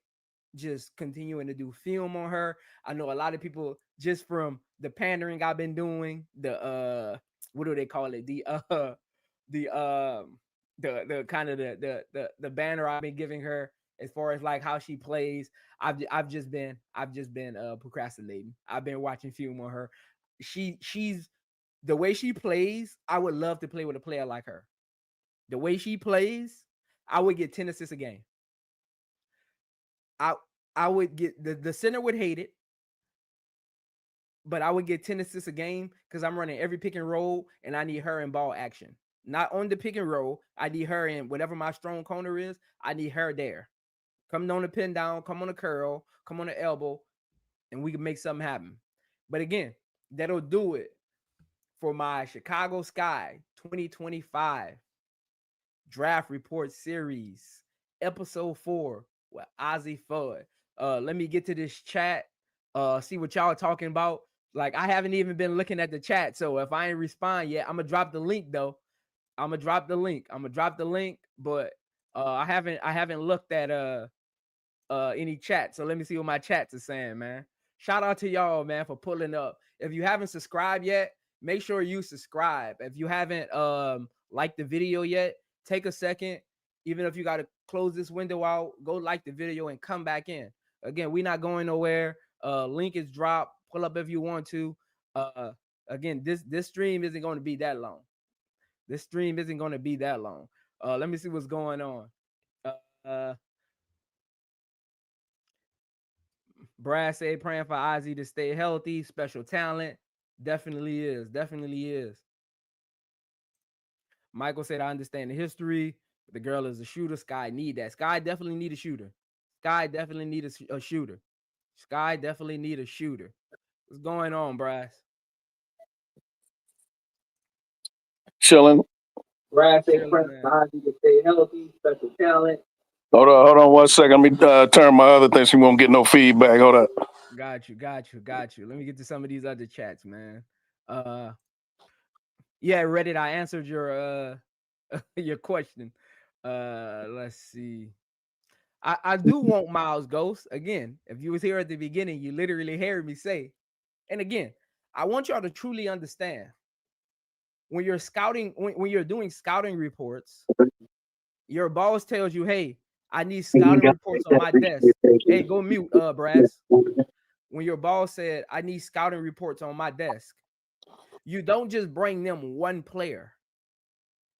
just continuing to do film on her. I know a lot of people just from the pandering I've been doing, the what do they call it? The the kind of the banner I've been giving her as far as like how she plays. I've just been procrastinating. I've been watching film on her. She's the way she plays. I would love to play with a player like her. The way she plays, I would get 10 assists a game. I I would get the center would hate it, but I would get 10 assists a game because I'm running every pick and roll and I need her in ball action. Not on the pick and roll. I need her in whatever my strong corner is. I need her there. Come on the pin down, come on the curl, come on the elbow, and we can make something happen. But again, that'll do it for my Chicago Sky 2025 Draft Report Series, Episode 4 with Azzi Fudd. Let me get to this chat, see what y'all are talking about. Like, I haven't even been looking at the chat, so if I ain't respond yet, I'm gonna drop the link though. I'm gonna drop the link, but I haven't looked at any chat. So let me see what my chats are saying, man. Shout out to y'all, man, for pulling up. If you haven't subscribed yet, make sure you subscribe. If you haven't liked the video yet, take a second. Even if you got to close this window out, go like the video and come back in. Again, we're not going nowhere. Link is dropped. Pull up if you want to. Again, this stream isn't going to be that long. This stream isn't going to be that long. Let me see what's going on. Brad said praying for Ozzy to stay healthy. Special talent. Definitely is. Definitely is. Michael said, I understand the history. The girl is a shooter. Sky need that. Sky definitely need a shooter. Sky definitely need a shooter. Sky definitely need a shooter. What's going on, Bryce? Chilling. Brad said praying for Ozzy to stay healthy. Special talent. Hold on 1 second. Let me turn my other thing so you won't get no feedback. Hold up. Got you. Let me get to some of these other chats, man. Yeah, Reddit, I answered your your question. Let's see. I do want Miles Ghost. Again, if you was here at the beginning, you literally heard me say. And again, I want y'all to truly understand when you're scouting, when you're doing scouting reports, your boss tells you, hey, I need scouting reports on my desk. Hey, go mute, Brass. When your boss said, I need scouting reports on my desk, you don't just bring them one player.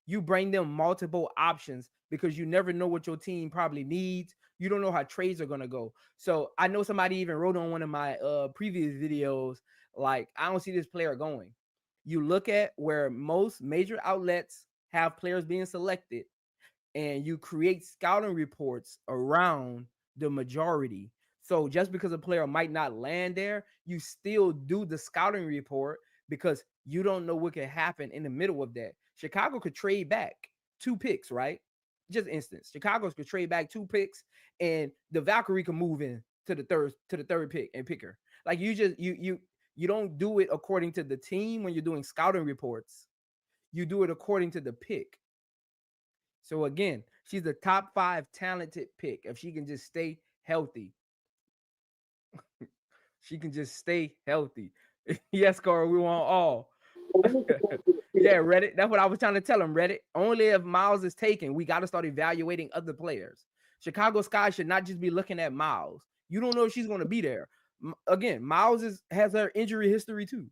You bring them multiple options because you never know what your team probably needs. You don't know how trades are going to go. So I know somebody even wrote on one of my previous videos, like, I don't see this player going. You look at where most major outlets have players being selected and you create scouting reports around the majority. So just because a player might not land there, you still do the scouting report because you don't know what could happen in the middle of that. Chicago could trade back 2 picks, right? Just instance. Chicago could trade back 2 picks and the Valkyrie can move in to the third pick and pick her. Like you don't do it according to the team when you're doing scouting reports. You do it according to the pick. So again, she's the top 5 talented pick if she can just stay healthy. She can just stay healthy. Yes, Carl, we want all. Yeah, Reddit. That's what I was trying to tell him, Reddit. Only if Miles is taken, we got to start evaluating other players. Chicago Sky should not just be looking at Miles. You don't know if she's going to be there. Again, Miles has her injury history too,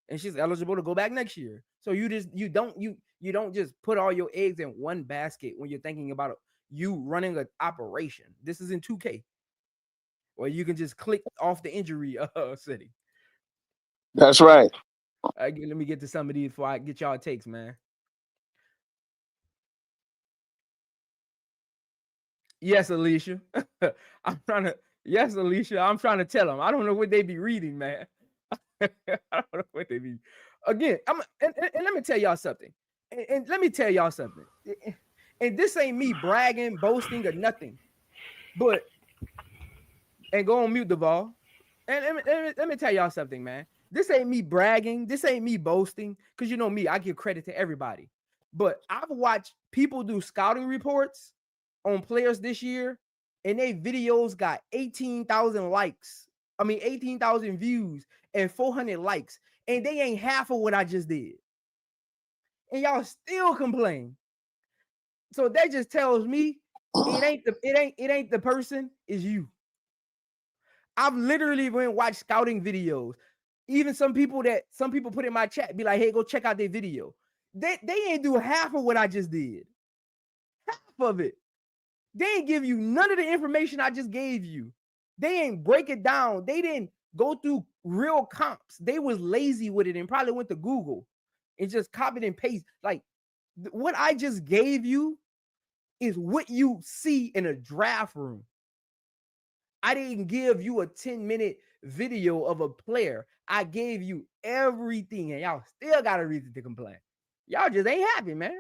and she's eligible to go back next year. So you don't just put all your eggs in one basket when you're thinking about you running an operation. This is in 2K, or you can just click off the injury city. That's right. Let me get to some of these before I get y'all takes, man. Yes, Alicia. Yes, Alicia. I'm trying to tell them. I don't know what they be reading, man. I don't know what they be. Again, and let me tell y'all something. And let me tell y'all something. And this ain't me bragging, boasting, or nothing. But and go on mute, Duvall. And let me tell y'all something, man. This ain't me bragging. This ain't me boasting. Because you know me, I give credit to everybody. But I've watched people do scouting reports on players this year, and their videos got 18,000 likes. 18,000 views and 400 likes. And they ain't half of what I just did. And y'all still complain. So that just tells me it ain't the person, it's you. I've literally went and watched scouting videos. Even some people put in my chat, be like, hey, go check out their video. They ain't do half of what I just did. Half of it. They ain't give you none of the information I just gave you. They ain't break it down. They didn't go through real comps. They was lazy with it and probably went to Google and just copied and paste. Like what I just gave you is what you see in a draft room. I didn't give you a 10-minute video of a player. I gave you everything, and y'all still got a reason to complain. Y'all just ain't happy, man.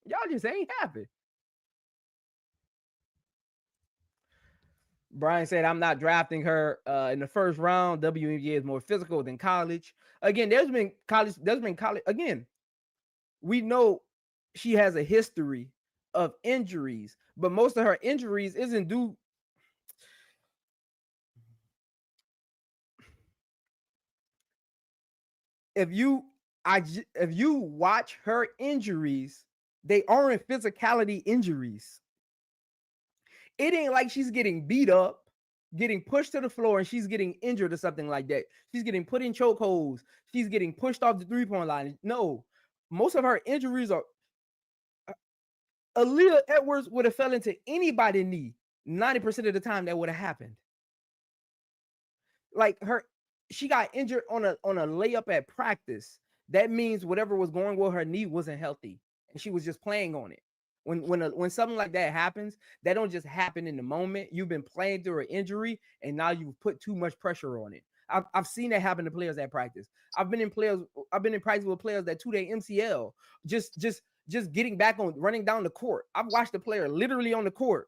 Y'all just ain't happy. Brian said, I'm not drafting her in the first round. WNBA is more physical than college. Again, there's been college. Again, we know she has a history of injuries, but most of her injuries isn't due. If you watch her injuries, they aren't physicality injuries. It ain't like she's getting beat up, getting pushed to the floor, and she's getting injured or something like that. She's getting put in chokeholds. She's getting pushed off the three-point line. No, most of her injuries are. Aaliyah Edwards would have fell into anybody's knee 90% of the time. That would have happened. Like she got injured on a layup at practice. That means whatever was going with her knee wasn't healthy, and she was just playing on it. When something like that happens, that don't just happen in the moment. You've been playing through an injury, and now you've put too much pressure on it. I've seen that happen to players at practice. I've been in practice with players that 2-day MCL, just getting back on, running down the court. I've watched a player literally on the court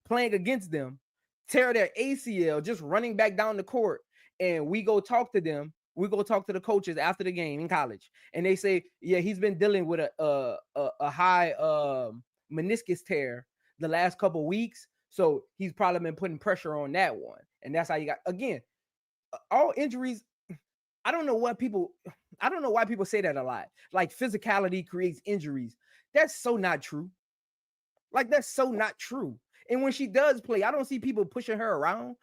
playing against them tear their ACL just running back down the court, and we go talk to them. We go talk to the coaches after the game in college, and they say, yeah, he's been dealing with a high meniscus tear the last couple of weeks, so he's probably been putting pressure on that one, and that's how you got, again, all injuries. I don't know why people say that a lot. Like physicality creates injuries. That's so not true. Like that's so not true. And when she does play, I don't see people pushing her around.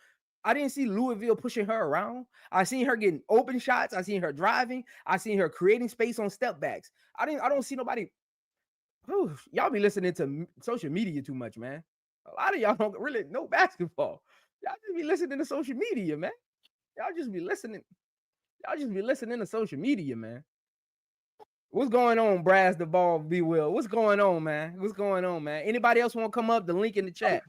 I didn't see Louisville pushing her around. I seen her getting open shots. I seen her driving. I seen her creating space on step backs. I don't see nobody. Whew, y'all be listening to social media too much, man. A lot of y'all don't really know basketball. Y'all just be listening to social media, man. Y'all just be listening to social media, man. What's going on, Brass the Ball Be Will? What's going on, man? Anybody else want to come up? The link in the chat.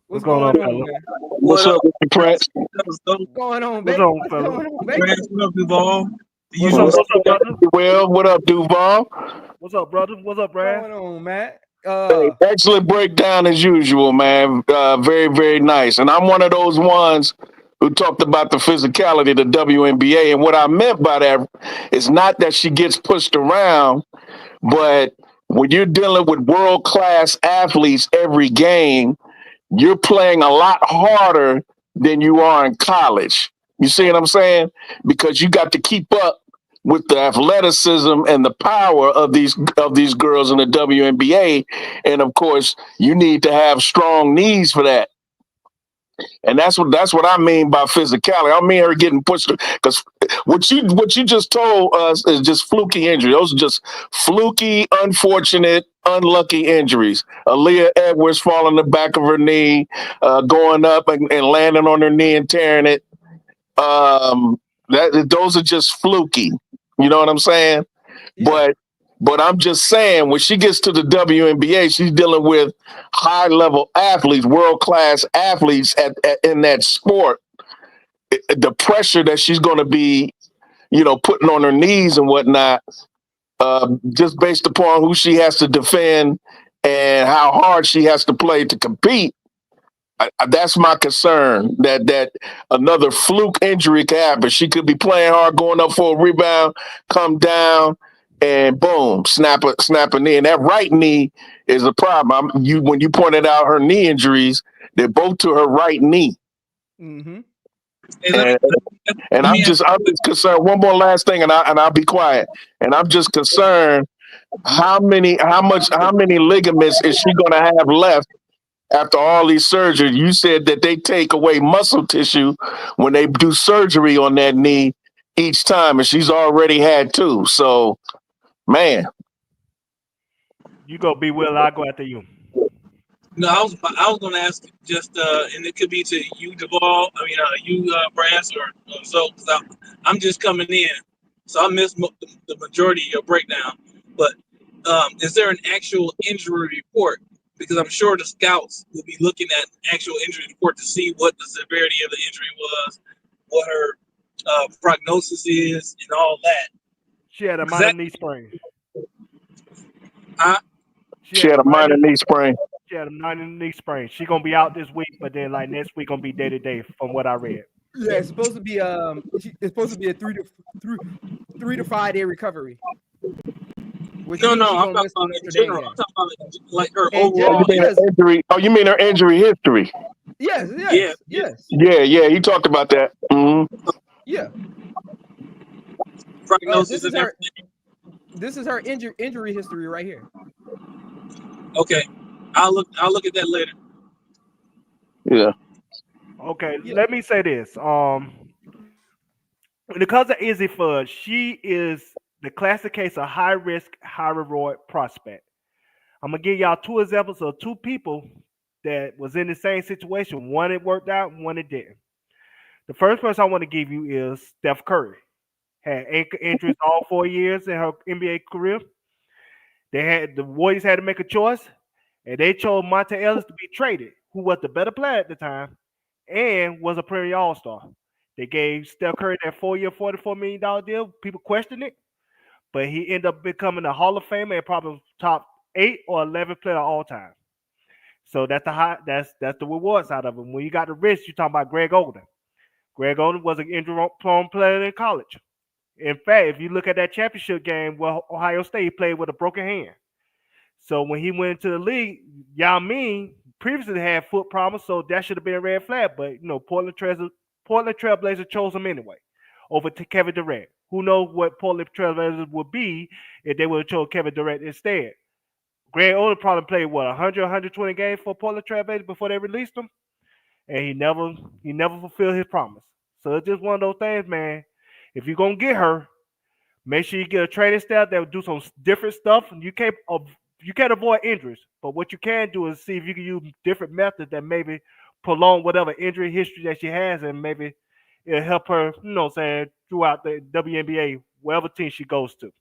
What's going on, man? What's up, Prince? What's going on, baby? What's going on, baby? What up, Duval? What's up, brother? Well, what up, Duval? What's up, brother? What's up, Brad? What's going on, man? Excellent breakdown as usual, man. Very, very nice. And I'm one of those ones who talked about the physicality of the WNBA. And what I meant by that is not that she gets pushed around, but when you're dealing with world-class athletes every game, you're playing a lot harder than you are in college. You see what I'm saying? Because you got to keep up with the athleticism and the power of these girls in the WNBA. And of course, you need to have strong knees for that. And that's what I mean by physicality. I mean her getting pushed, because what you just told us is just fluky injury. Those are just fluky, unfortunate, unlucky injuries. Aaliyah Edwards falling the back of her knee, going up and landing on her knee and tearing it. Those are just fluky. You know what I'm saying? Yeah. But I'm just saying, when she gets to the WNBA, she's dealing with high-level athletes, world-class athletes in that sport. The pressure that she's going to be, putting on her knees and whatnot, just based upon who she has to defend and how hard she has to play to compete, That's my concern. That another fluke injury could happen. She could be playing hard, going up for a rebound, come down, and boom, snap a knee. And that right knee is a problem. When you pointed out her knee injuries, they're both to her right knee. Mm-hmm. Hey, And I'm just concerned. One more last thing, and I'll be quiet. And I'm just concerned how many ligaments is she going to have left after all these surgeries? You said that they take away muscle tissue when they do surgery on that knee each time, and she's already had 2. So, man, You go, be Will. I'll go after you. no, I was going to ask just, and it could be to you, Duvall. I mean, you, Brass, or so. Because I'm just coming in, so I missed the majority of your breakdown. But is there an actual injury report? Because I'm sure the scouts will be looking at an actual injury report to see what the severity of the injury was, what her prognosis is, and all that. She had a minor knee sprain. She had a minor knee sprain. She had a minor knee sprain. She's gonna be out this week, but then like next week gonna be day to day, from what I read. Yeah, it's supposed to be it's supposed to be a 3 to 5 day recovery. No, I'm talking about in general. I'm talking about like her overall injury. Oh, you mean her injury history? Yes. Yeah. He talked about that. Mm-hmm. Yeah. Prognosis this is her injury history right here. Okay, I'll look at that later. Yeah. Okay, let me say this. Because of Azzi Fudd, she is the classic case of high risk, high reward prospect. I'm gonna give y'all 2 examples of 2 people that was in the same situation. One it worked out, one it didn't. The first person I want to give you is Steph Curry. Had ankle injuries all 4 years in her NBA career. The Warriors had to make a choice, and they chose Monte Ellis to be traded, who was the better player at the time and was a perennial All-Star. They gave Steph Curry that 4-year, $44 million deal. People questioned it, but he ended up becoming a Hall of Famer and probably top 8 or 11 player of all time. So that's the reward side of it. When you got the risk, you're talking about Greg Oden. Greg Oden was an injury-prone player in college. In fact, if you look at that championship game where Ohio State played with a broken hand. So when he went into the league, Yao Ming previously had foot problems, so that should have been a red flag. But Portland Trailblazers chose him anyway over to Kevin Durant. Who knows what Portland Trailblazers would be if they would have chose Kevin Durant instead? Greg Oden probably played 100, 120 games for Portland Trailblazers before they released him, and he never fulfilled his promise. So it's just one of those things, man. If you're gonna get her, make sure you get a training staff that will do some different stuff. You can't avoid injuries, but what you can do is see if you can use different methods that maybe prolong whatever injury history that she has, and maybe it'll help her, throughout the WNBA, wherever team she goes to.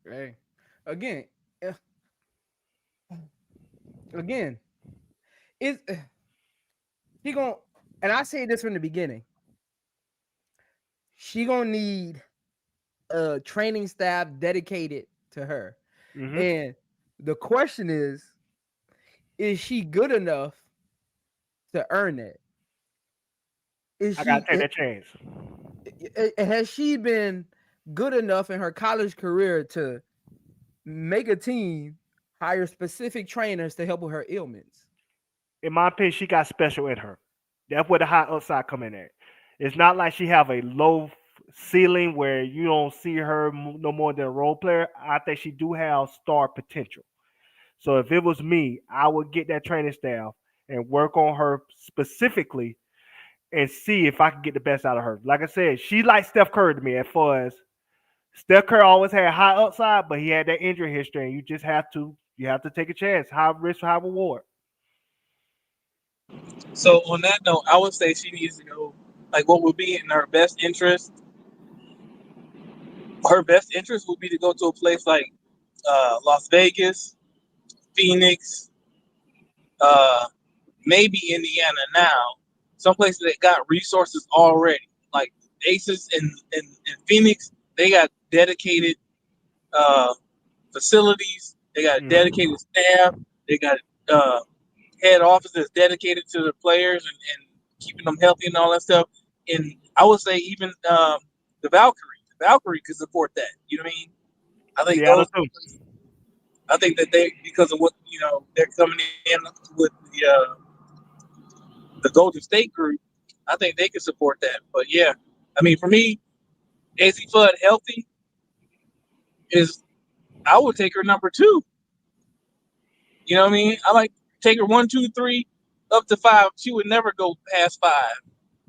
Hey. Again, is he gonna? And I say this from the beginning. She gonna need a training staff dedicated to her, and the question is she good enough to earn it? I gotta take that chance. Has she been good enough in her college career to make a team hire specific trainers to help with her ailments? In my opinion, she got special in her. That's where the high upside come in at. It's not like she have a low ceiling where you don't see her no more than a role player. I think she do have star potential. So if it was me, I would get that training staff and work on her specifically and see if I can get the best out of her. Like I said, she like Steph Curry to me as far as Steph Curry always had high upside, but he had that injury history, and you have to take a chance. High risk, high reward. So on that note, I would say she needs to go, like, what would be in her best interest. Her best interest would be to go to a place like Las Vegas, Phoenix, maybe Indiana now. Some places that got resources already. Like Aces in Phoenix, they got dedicated facilities. They got a dedicated staff. They got head office that's dedicated to the players and keeping them healthy and all that stuff. And I would say even the Valkyrie could support that. You know what I mean? I think Seattle those. too. I think that they, because of what they're coming in with the Golden State group, I think they can support that. But yeah, I mean, for me, Azzi Fudd healthy I would take her number 2. You know what I mean? I like take her 1, 2, 3, up to 5. She would never go past 5.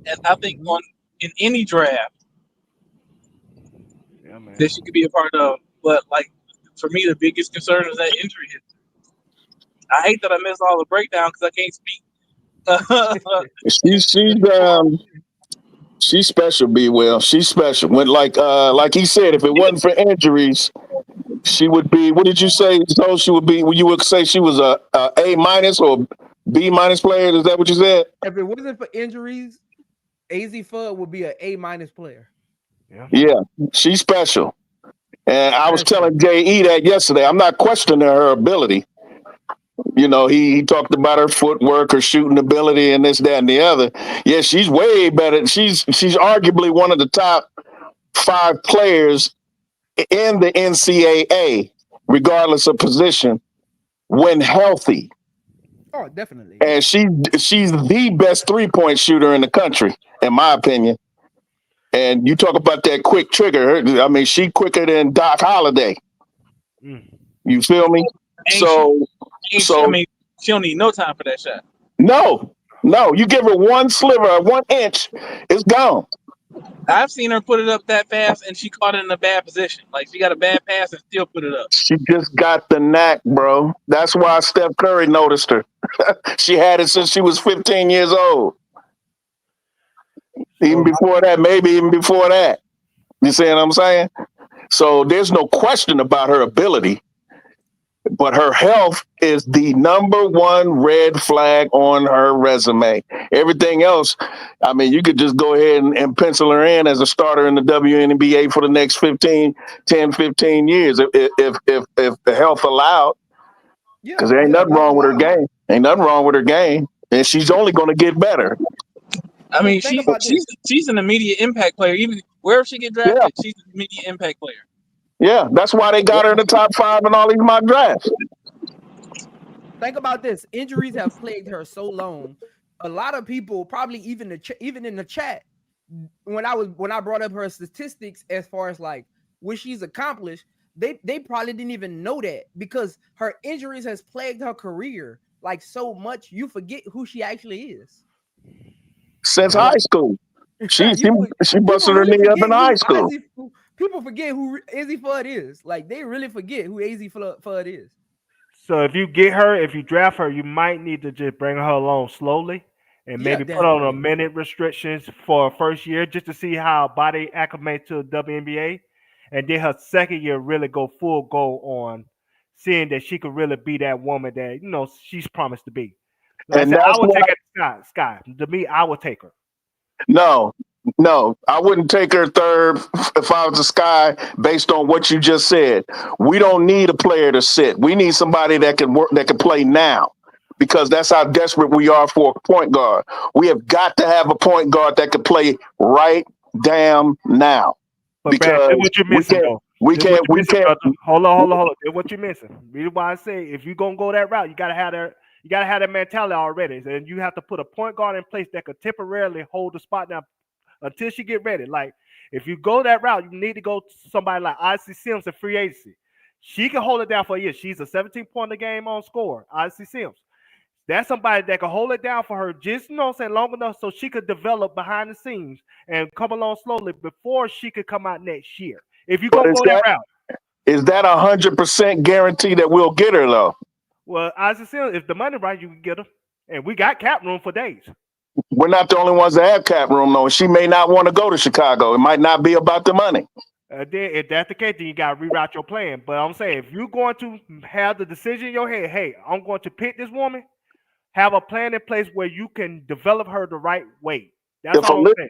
And I think in any draft that she could be a part of. But like for me, the biggest concern is that injury hit. I hate that I missed all the breakdown because I can't speak. She's special, B. Will. She's special. When like he said, if it wasn't for injuries, she would be. What did you say? So she would be. You would say she was a A- or B- player. Is that what you said? If it wasn't for injuries, Azzi Fudd would be an A- player. Yeah, she's special. And I was telling J.E. that yesterday. I'm not questioning her ability. You know, he talked about her footwork, her shooting ability, and this, that, and the other. Yeah, she's way better. She's arguably one of the top 5 players in the NCAA, regardless of position, when healthy. Oh, definitely. And she's the best 3-point shooter in the country, in my opinion. And you talk about that quick trigger. I mean, she quicker than Doc Holliday. You feel me? I mean, she don't need no time for that shot. No. You give her one sliver, 1 inch, it's gone. I've seen her put it up that fast, and she caught it in a bad position. Like she got a bad pass and still put it up. She just got the knack, bro. That's why Steph Curry noticed her. She had it since she was 15 years old. Even before that, maybe even before that. You see what I'm saying? So there's no question about her ability. But her health is the number 1 red flag on her resume. Everything else, I mean, you could just go ahead and pencil her in as a starter in the WNBA for the next 10, 15 years if the health allowed. Because there ain't nothing wrong with her game. Ain't nothing wrong with her game. And she's only going to get better. I mean, she's an immediate impact player. Even wherever she get drafted, she's an immediate impact player. Yeah, that's why they got her in the top 5 in all these mock drafts. Think about this. Injuries have plagued her so long. A lot of people, probably even in the chat, when I brought up her statistics as far as like what she's accomplished, they probably didn't even know that because her injuries has plagued her career like so much you forget who she actually is. Since high school. She busted her knee up in high school. People forget who Azzi Fudd is. Like they really forget who Azzi Fudd is. So if you draft her, you might need to just bring her along slowly and maybe put on a minute restrictions for her first year just to see how body acclimates to the WNBA. And then her second year really go full go on seeing that she could really be that woman that, she's promised to be. Like I said, I would take her Sky. To me, I would take her. No, I wouldn't take her third if I was a Sky based on what you just said. We don't need a player to sit. We need somebody that can work, that can play now, because that's how desperate we are for a point guard. We have got to have a point guard that can play right damn now. But because Brad, what you're missing, we can't. Hold on. That's what you're missing. Reason why I say if you're gonna go that route, you gotta have that mentality already, and you have to put a point guard in place that could temporarily hold the spot now until she get ready. Like if you go that route, you need to go to somebody like Azzi Sims in free agency. She can hold it down for a year. She's a 17-point a game on score. Azzi Sims. That's somebody that can hold it down for her just, long enough so she could develop behind the scenes and come along slowly before she could come out next year. If you go that route. Is that 100% guarantee that we'll get her though? Well, Azzi Sims, if the money right, you can get her. And we got cap room for days. We're not the only ones that have cap room, though. She may not want to go to Chicago. It might not be about the money. Then, if that's the case, then you got to reroute your plan. But I'm saying, if you're going to have the decision in your head, hey, I'm going to pick this woman, have a plan in place where you can develop her the right way. That's all I'm saying.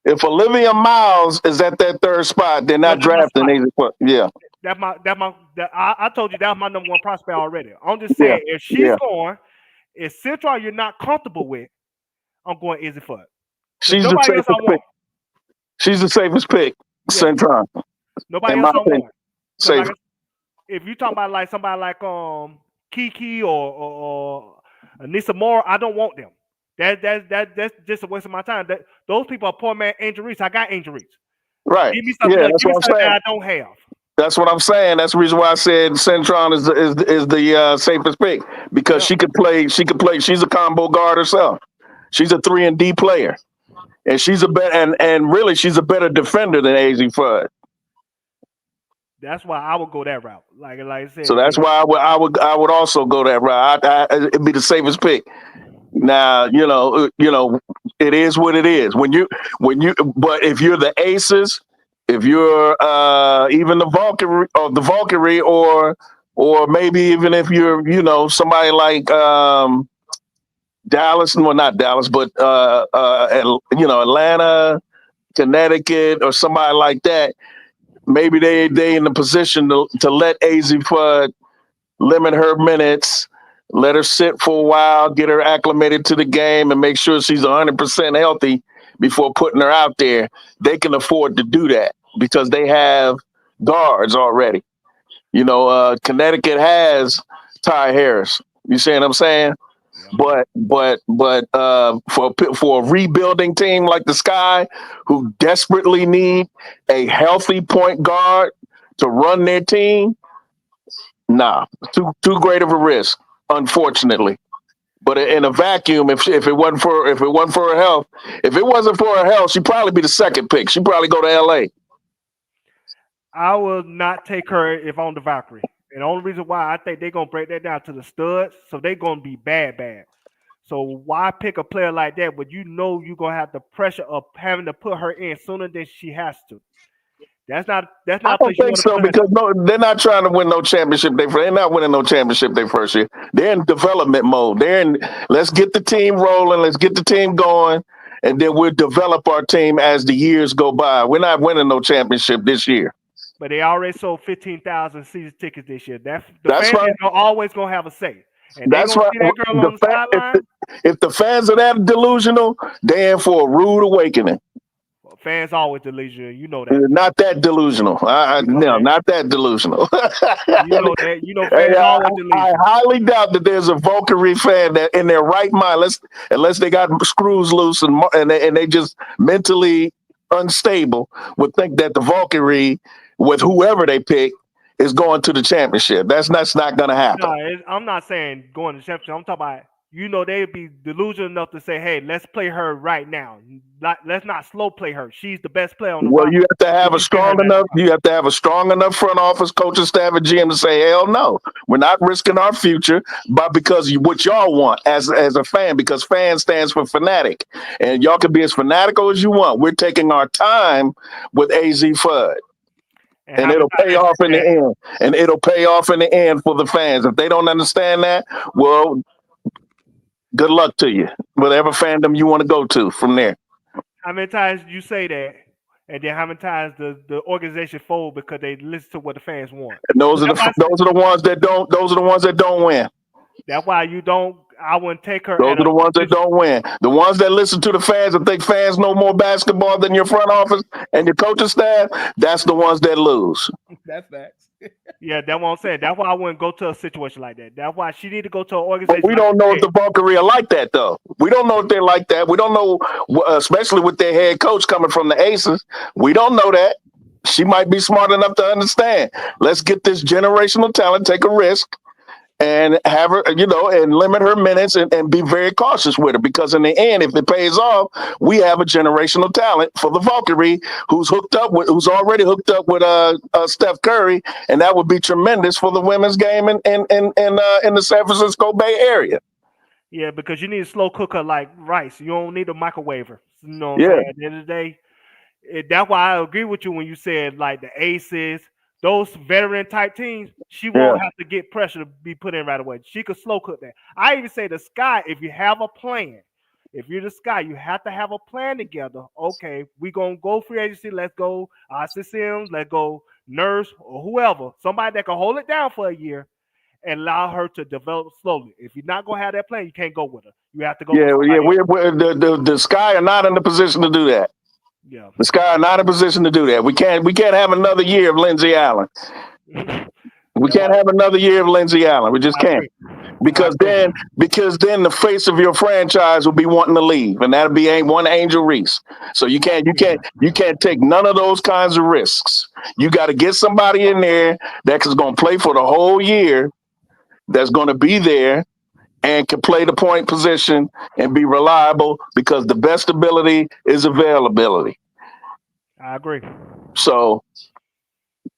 If Olivia Miles is at that third spot, they're not drafting Azzi Fudd. Yeah. I told you that's my number one prospect already. I'm just Yeah, saying if she's yeah. going, if Central you're not comfortable with, I'm going Azzi Fudd. Because She's the nobody else I safest pick. want. She's the safest pick. Yeah. Centron, Nobody in else my I opinion. want. Because Safe. like if you talking about like somebody like Kiki or Anissa Moore, I don't want them. That's just a waste of my time. Those people are poor man injuries. I got injuries. Right. Give me something. Yeah, that's Give me what I'm something saying. that I don't have. That's what I'm saying. That's the reason why I said Centron is the safest pick, because Yeah. she could play. She could play. She's a combo guard herself. She's a 3-and-D player, and she's a better and really she's a better defender than Azzi Fudd. That's why I would go that route. Like I So said, that's why I would also go that route. It'd be the safest pick. Now it is what it is. But if you're the Aces, if you're even the Valkyrie, or maybe even if you're somebody like Dallas, well not Dallas, but Atlanta, Connecticut, or somebody like that, maybe they in the position to let Azzi Fudd limit her minutes, let her sit for a while, get her acclimated to the game, and make sure she's 100% healthy before putting her out there. They can afford to do that because they have guards already. Connecticut has Ty Harris. You see what I'm saying? yeah. But for a rebuilding team like the Sky, who desperately need a healthy point guard to run their team, nah, too great of a risk, unfortunately. But in a vacuum, if it wasn't for her health, she'd probably be the second pick. She'd probably go to L.A. I will not take her if on the Valkyrie. And the only reason why I think they're gonna break that down to the studs, so they're gonna be bad. So why pick a player like that when you know you're gonna have the pressure of having to put her in sooner than she has to? That's not I a don't place you think want to so put her. because they're not trying to win no championship. They're not winning no championship their first year. They're in development mode. Let's get the team rolling. Let's get the team going, and then we'll develop our team as the years go by. We're not winning no championship this year. But they already sold 15,000 season tickets this year. The That's fans right. are always gonna have a say, and they That's gonna right. see that girl on the sideline. If the fans are that delusional, they're in for a rude awakening. Fans always delusional. You know that. Not that delusional. You know No, that. not that delusional. You know that. You know Hey, fans always I delusional. highly doubt that there's a Valkyrie fan that in their right mind, unless they got screws loose and they just mentally unstable, would think that the Valkyrie, with whoever they pick, is going to the championship. That's not going to happen. No, I'm not saying going to championship. I'm talking about they'd be delusional enough to say, "Hey, let's play her right now. Let's not slow play her. She's the best player on the Well, roster." you have to have If a you put her strong in that enough. roster. You have to have a strong enough front office, coaching staff, and GM to say, "Hell no, we're not risking our future." But because what y'all want as a fan, because fan stands for fanatic, and y'all can be as fanatical as you want. We're taking our time with Azzi Fudd, And and how many it'll pay times off in the end. And it'll pay off in the end for the fans. If they don't understand that, well, good luck to you. Whatever fandom you want to go to from there. how many times you say that, and then how many times the organization fold because they listen to what the fans want? And those So are the ones that don't. Those are the ones that don't win. that's why you don't. I wouldn't take her Those at are a the ones that position. don't win. The ones that listen to the fans and think fans know more basketball than your front office and your coaching staff, that's the ones that lose. That's facts. Yeah, that's what I'm saying. That's why I wouldn't go to a situation like that. That's why she need to go to an But organization we like don't you know if said. the Valkyrie are like that, though. We don't know if they're like that. We don't know, especially with their head coach coming from the Aces. We don't know that. She might be smart enough to understand. Let's get this generational talent, take a risk, and have her, and limit her minutes and be very cautious with her, because in the end, if it pays off, we have a generational talent for the Valkyrie who's already hooked up with Steph Curry, and that would be tremendous for the women's game in the San Francisco Bay Area. Yeah, because you need a slow cooker like rice. You don't need a microwaver. You know what I'm Yeah, saying? At the end of the day, that's why I agree with you when you said like the Aces, those veteran type teams, she yeah. won't have to get pressure to be put in right away. She could slow cook that. I even say the Sky, if you have a plan, if you're the Sky, you have to have a plan together. Okay, we're gonna go free agency. Let's go Austin Sims. Let's go nurse, or whoever, somebody that can hold it down for a year and allow her to develop slowly. If you're not gonna have that plan, you can't go with her. You have to go with somebody else. The Sky are not in the position to do that. Yeah. The Sky are not in a position to do that. We can't have another year of Lindsey Allen. We can't have another year of Lindsey Allen. We just can't. Because then the face of your franchise will be wanting to leave, and that'll be one Angel Reese. So you can't take none of those kinds of risks. You got to get somebody in there that's going to play for the whole year, that's going to be there and can play the point position and be reliable, because the best ability is availability. I agree. So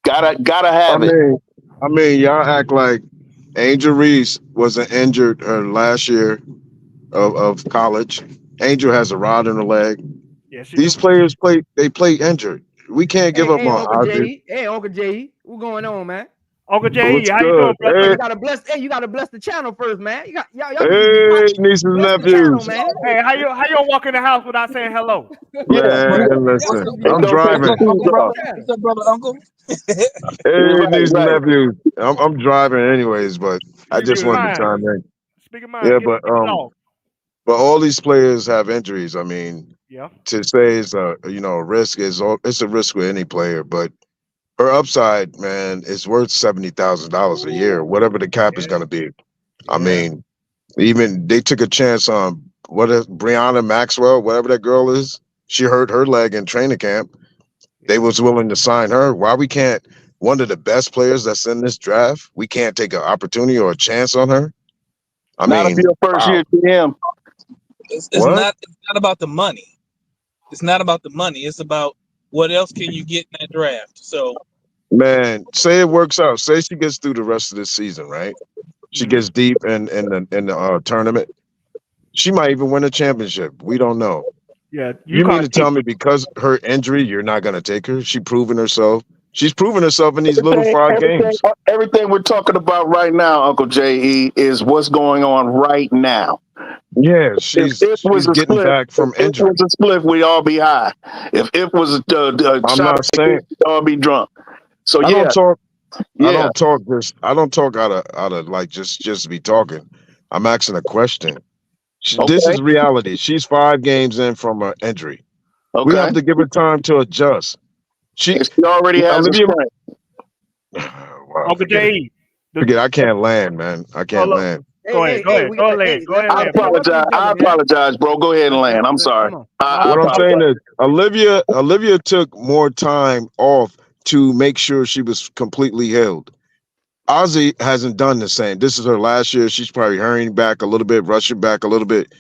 gotta have it. I mean, y'all act like Angel Reese wasn't injured her last year of college. Angel has a rod in her leg. Yes, These players play injured. We can't give up on Azzi. Hey, Uncle J, what's going on, man? Uncle J, What's how you doing, good? brother? You gotta bless the channel first, man. Y'all Hey, nieces and bless the channel, nephews. man. Hey, how you walk in the house without saying hello? Man, listen, I'm driving. What's up, brother, uncle? Hey, nieces and nephews. I'm driving anyways, but I just wanted to chime in. Speak of mine. Yeah, but all these players have injuries. I mean, yeah, to say it's a risk it's a risk with any player, but her upside, man, is worth $70,000 a year, whatever the cap is going to be. I mean, even they took a chance on Brianna Maxwell, whatever that girl is. She hurt her leg in training camp. They was willing to sign her. Why we can't? One of the best players that's in this draft, we can't take an opportunity or a chance on her. I mean, your first year GM. It's not about the money. It's not about the money. It's about what else can you get in that draft. So, man, say it works out. Say she gets through the rest of this season, right? She gets deep in the tournament. She might even win a championship. We don't know. Yeah, you mean to tell me because her injury, you're not going to take her? She's proven herself. She's proven herself in these little 5 games. Everything we're talking about right now, Uncle J.E., is what's going on right now. Yeah, she's getting back from injury. If it was a split, we'd all be high. If it was a I'm not saying we'd all be drunk. So I don't talk out of like just be talking. I'm asking a question. This is reality. She's 5 games in from an injury. Okay. We have to give her time to adjust. She already has a strength. Wow, Uncle J. Forget I can't land, man. I can't land. Go ahead. I apologize, bro. Go ahead and land. I'm sorry. What I'm saying is Olivia took more time off to make sure she was completely healed. Azzi hasn't done the same. This is her last year. She's probably hurrying back a little bit, rushing back a little bit,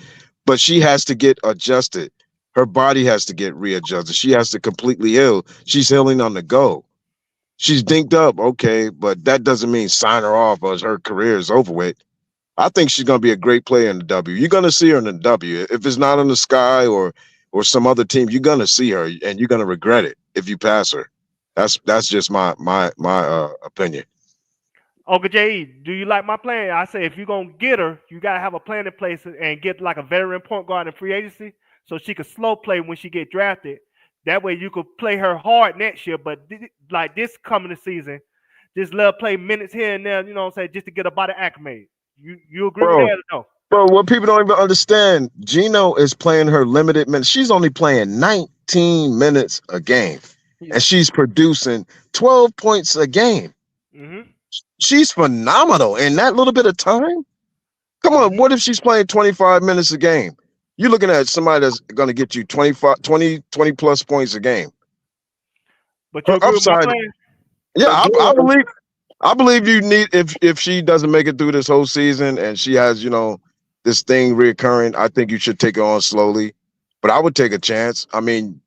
but she has to get adjusted. Her body has to get readjusted. She has to completely heal. She's healing on the go. She's dinked up, okay, but that doesn't mean sign her off as her career is over with. I think she's going to be a great player in the W. You're going to see her in the W. If it's not on the Sky or some other team, you're going to see her, and you're going to regret it if you pass her. That's just my opinion. Uncle J, do you like my plan? I say if you're going to get her, you got to have a plan in place and get like a veteran point guard in free agency so she can slow play when she get drafted. That way you could play her hard next year, but like this coming season, just let her play minutes here and there, you know what I'm saying, just to get her body acclimated. You agree with that or no? Bro, what people don't even understand, Gino is playing her limited minutes. She's only playing 19 minutes a game, and she's producing 12 points a game. Mm-hmm. She's phenomenal in that little bit of time. Come on, what if she's playing 25 minutes a game? You're looking at somebody that's going to get you 20 plus points a game. But you agree with my plan? Yeah, I believe you need if she doesn't make it through this whole season and she has, this thing reoccurring, I think you should take her on slowly. But I would take a chance. I mean,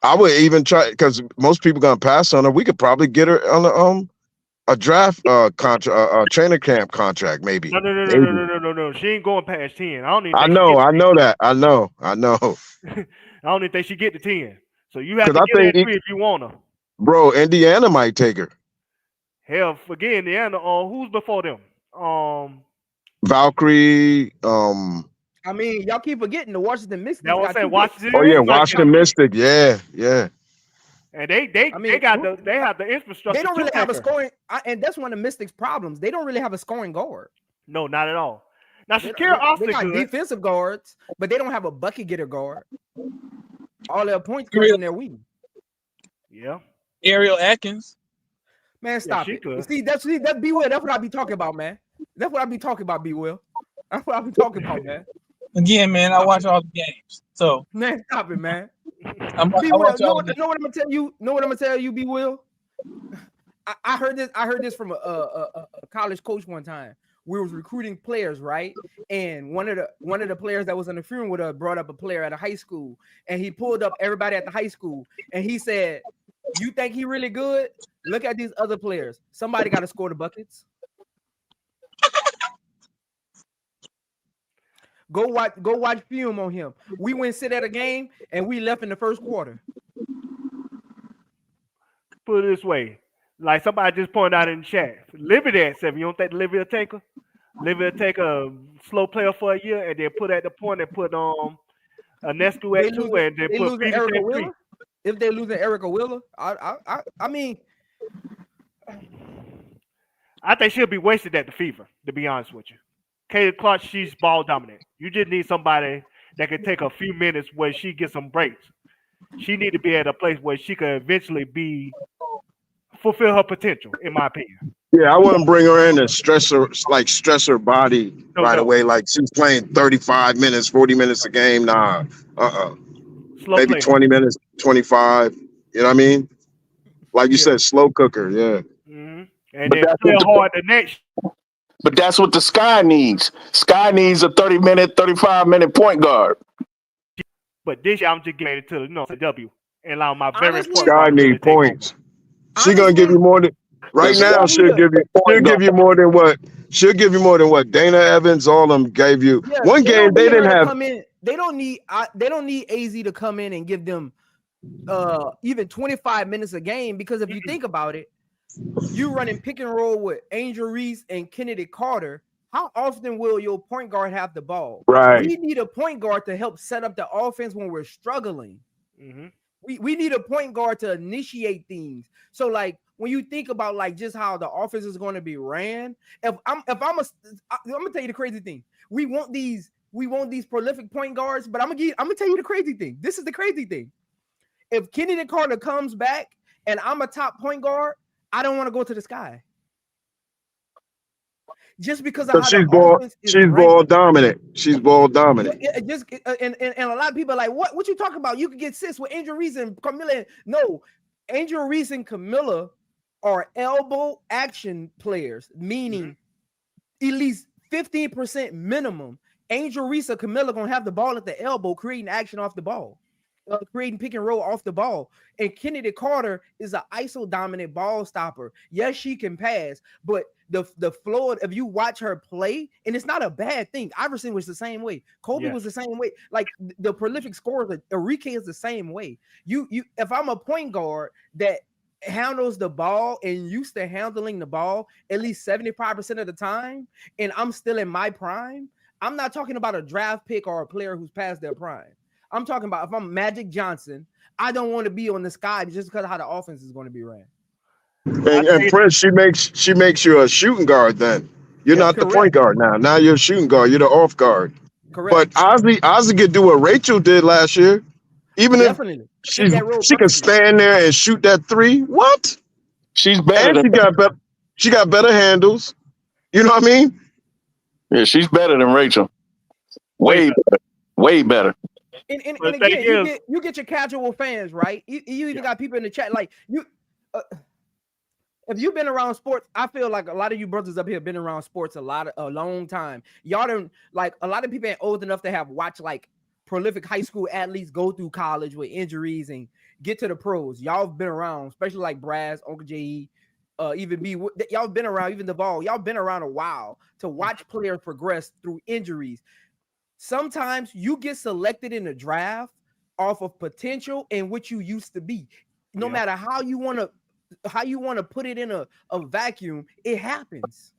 I would even try because most people gonna pass on her. We could probably get her on a draft contract, training camp contract, maybe. No. She ain't going past 10. I don't even. I know that. I know. I don't even think she get to 10. So you have to get her at 3 if you want her. Bro, Indiana might take her. Hell, forget Indiana. Who's before them? Valkyrie. I mean, y'all keep forgetting the Washington Mystics. That was saying Washington. Oh yeah, Washington Mystic. Yeah. And they have the infrastructure. They don't really have a her. scoring, and that's one of the Mystics' problems. They don't really have a scoring guard. No, not at all. Now They Shakira Austin got good. defensive guards, but they don't have a bucket getter guard. All their points come from their wing. Yeah. Ariel Atkins. Man, stop it. See, that's B Will. That's what I be talking about, man. That's what I be talking about, B Will. That's what I be talking about, man. Again, man, I watch all the games. So man, stop it, man. B Will, know what I'm gonna tell you? Know what I'm gonna tell you, B Will? I heard this from a college coach one time. We was recruiting players, right? And one of the players that was in the funeral with us brought up a player at a high school, and he pulled up everybody at the high school, and he said, "You think he really good? Look at these other players. Somebody got to score the buckets." Go watch film on him. We went sit at a game and we left in the first quarter. Put it this way. Like somebody just pointed out in the chat. Livy at 7. You don't think Livy will take her? Livy will take a slow player for a year and then put at the point and put a Nescu at 2 and then put Phoenix at 3. If they losing Erica Wheeler, I mean, I think she'll be wasted at the Fever, to be honest with you. Kayla Clark, she's ball dominant. You just need somebody that can take a few minutes where she gets some breaks. She need to be at a place where she can eventually fulfill her potential, in my opinion. Yeah, I wouldn't bring her in and stress her body away. Like she's playing 35 minutes, 40 minutes a game. Nah, maybe player. 20 minutes, 25. You know what I mean? Like you said, slow cooker. Yeah. Mm-hmm. And then play hard the next. But that's what the Sky needs. Sky needs a 30-minute, 35-minute point guard. But this year I'm just getting it to the W and allow my very important Sky need points. She's gonna give you more than now. She'll give you more than what? She'll give you more than what Dana Evans, all of them gave you. Yeah, one game they didn't have. They don't need AZ to come in and give them even 25 minutes a game, because if you think about it, you running pick and roll with Angel Reese and Kennedy Carter. How often will your point guard have the ball? Right. We need a point guard to help set up the offense when we're struggling. Mm-hmm. We need a point guard to initiate things. So like when you think about like just how the offense is going to be ran, I'm gonna tell you the crazy thing. We want these prolific point guards, but I'm gonna tell you the crazy thing. This is the crazy thing. If Kennedy Carter comes back and I'm a top point guard, I don't want to go to the Sky. Just because of how she's ball dominant. She's ball dominant. And a lot of people are like, what you talking about? You could get sis with Angel Reese and Camilla. No, Angel Reese and Camilla are elbow action players, meaning at least 15% minimum. Angel Reese or Camilla gonna have the ball at the elbow, creating action off the ball. Creating pick and roll off the ball. And Kennedy Carter is an ISO dominant ball stopper. Yes, she can pass, but the floor, if you watch her play, and it's not a bad thing. Iverson was the same way. Kobe was the same way. Like the prolific scorers, Enrique is the same way. You if I'm a point guard that handles the ball and used to handling the ball at least 75% of the time, and I'm still in my prime, I'm not talking about a draft pick or a player who's past their prime. I'm talking about if I'm Magic Johnson, I don't want to be on the Sky just because of how the offense is going to be ran. And Prince, she makes you a shooting guard. Then you're not the point guard now. Now you're a shooting guard. You're the off guard. Correct. But Azzi could do what Rachel did last year. Even if she can stand there and shoot that three. What? She's better. And she got better handles. You know what I mean? Yeah, she's better than Rachel. Way better. And again, you get your casual fans, right? You even got people in the chat like you. If you've been around sports, I feel like a lot of you brothers up here have been around sports a long time. Y'all don't like a lot of people ain't old enough to have watched like prolific high school athletes go through college with injuries and get to the pros. Y'all have been around, especially like Braz, Uncle J.E., even B. Y'all been around, even Duvall. Y'all been around a while to watch players progress through injuries. Sometimes you get selected in the draft off of potential and what you used to be. No matter how you want to put it in a vacuum, it happens.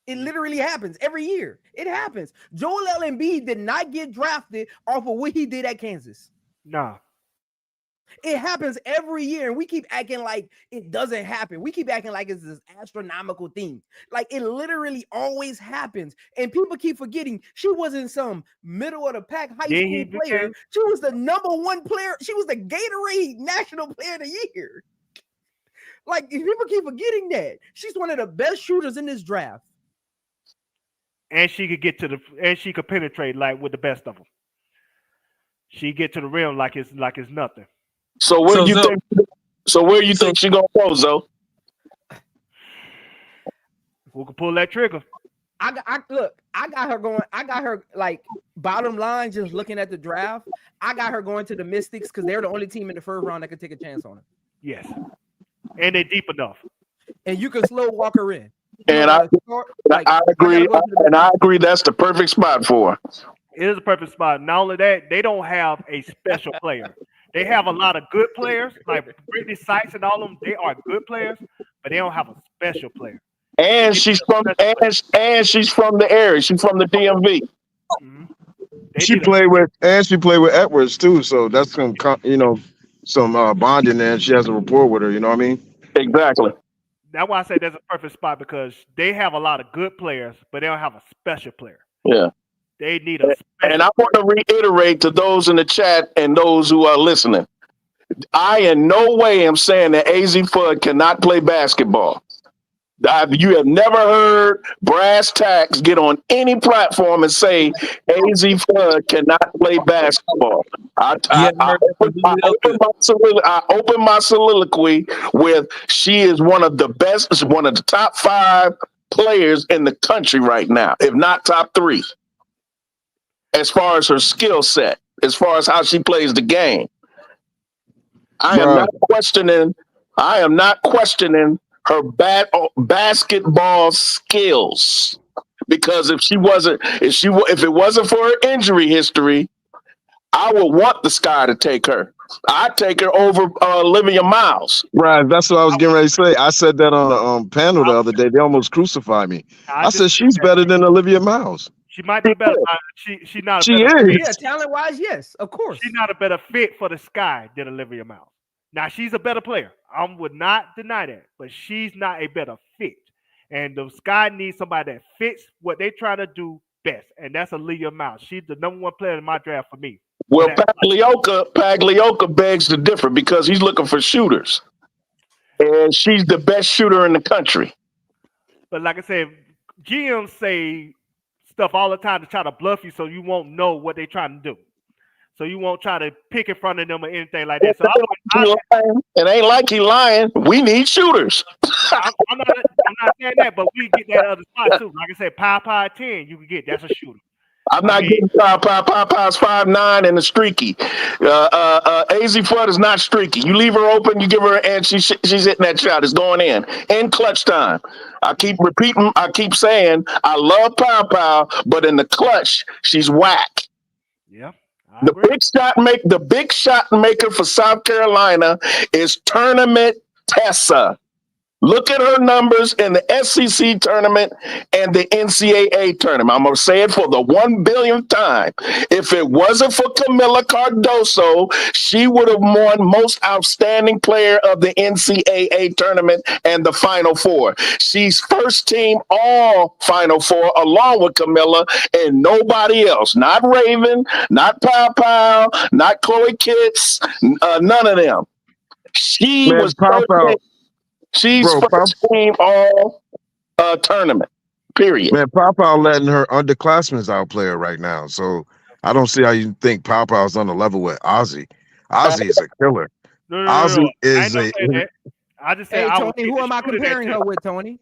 It literally happens every year. It happens. Joel Embiid did not get drafted off of what he did at Kansas. Nah. It happens every year, and we keep acting like it doesn't happen. We keep acting like it's this astronomical thing. Like it literally always happens, and people keep forgetting she wasn't some middle of the pack high school player. She was the #1 player. She was the Gatorade National Player of the Year. Like people keep forgetting that she's one of the best shooters in this draft, and she could penetrate like with the best of them. She get to the rim like it's nothing. So where do you think? So where you think she gonna go, Zoe? Who can pull that trigger? I got her going. I got her like bottom line. Just looking at the draft, I got her going to the Mystics because they're the only team in the first round that can take a chance on her. Yes, and they're deep enough. And you can slow walk her in. And I agree. And I agree. That's the perfect spot for her. It is a perfect spot. Not only that, they don't have a special player. They have a lot of good players, like Brittany Sykes and all of them. They are good players, but they don't have a special player. And she's from the area. She's from the DMV. Mm-hmm. She played with Edwards too, so that's some bonding there. And she has a rapport with her. You know what I mean? Exactly. That's why I say that's a perfect spot because they have a lot of good players, but they don't have a special player. Yeah. They need a special And I want to reiterate to those in the chat and those who are listening. I in no way am saying that Azzi Fudd cannot play basketball. You have never heard brass tacks get on any platform and say Azzi Fudd cannot play basketball. I open my soliloquy with she is one of the best, one of the top 5 players in the country right now, if not top 3. As far as her skill set, as far as how she plays the game, I am not questioning her basketball skills, because if it wasn't for her injury history, I would want the Sky to take her. I'd take her over Olivia Miles. Right, that's what I was getting ready to say. I said that on a panel the other day. They almost crucified me. I said she's better than Olivia Miles. She might be better. She's not. She is. Yeah, talent wise, yes, of course. She's not a better fit for the Sky than Olivia Miles. Now she's a better player. I would not deny that, but she's not a better fit. And the Sky needs somebody that fits what they're trying to do best, and that's Olivia Miles. She's the #1 player in my draft for me. Well, Pagliocca begs to differ because he's looking for shooters, and she's the best shooter in the country. But like I said, GMs say stuff all the time to try to bluff you so you won't know what they're trying to do. So you won't try to pick in front of them or anything like that. So it ain't like he lying. We need shooters. I'm not saying that, but we get that other spot too. Like I said, Pie 10, you can get that's a shooter. I'm not getting Pie's 5'9" and a streaky. Azzi Fudd is not streaky. You leave her open, you give her, and she's hitting that shot. It's going in clutch time. I keep repeating. I keep saying I love Pie, but in the clutch, she's whack. Yeah. The big shot maker for South Carolina is Tournament Tessa. Look at her numbers in the SEC tournament and the NCAA tournament. I'm going to say it for the 1 billionth time. If it wasn't for Camila Cardoso, she would have won Most Outstanding Player of the NCAA tournament and the Final Four. She's first team all Final Four along with Camila and nobody else. Not Raven, not Pow, not Chloe Kitts, none of them. She was first. She's first team all tournament, period. Man, Papa letting her underclassmen outplay her right now. So I don't see how you think Papa's on the level with Azzi. Azzi is a killer. Azzi is a. I just said, hey, Tony, who am I comparing her with, Tony?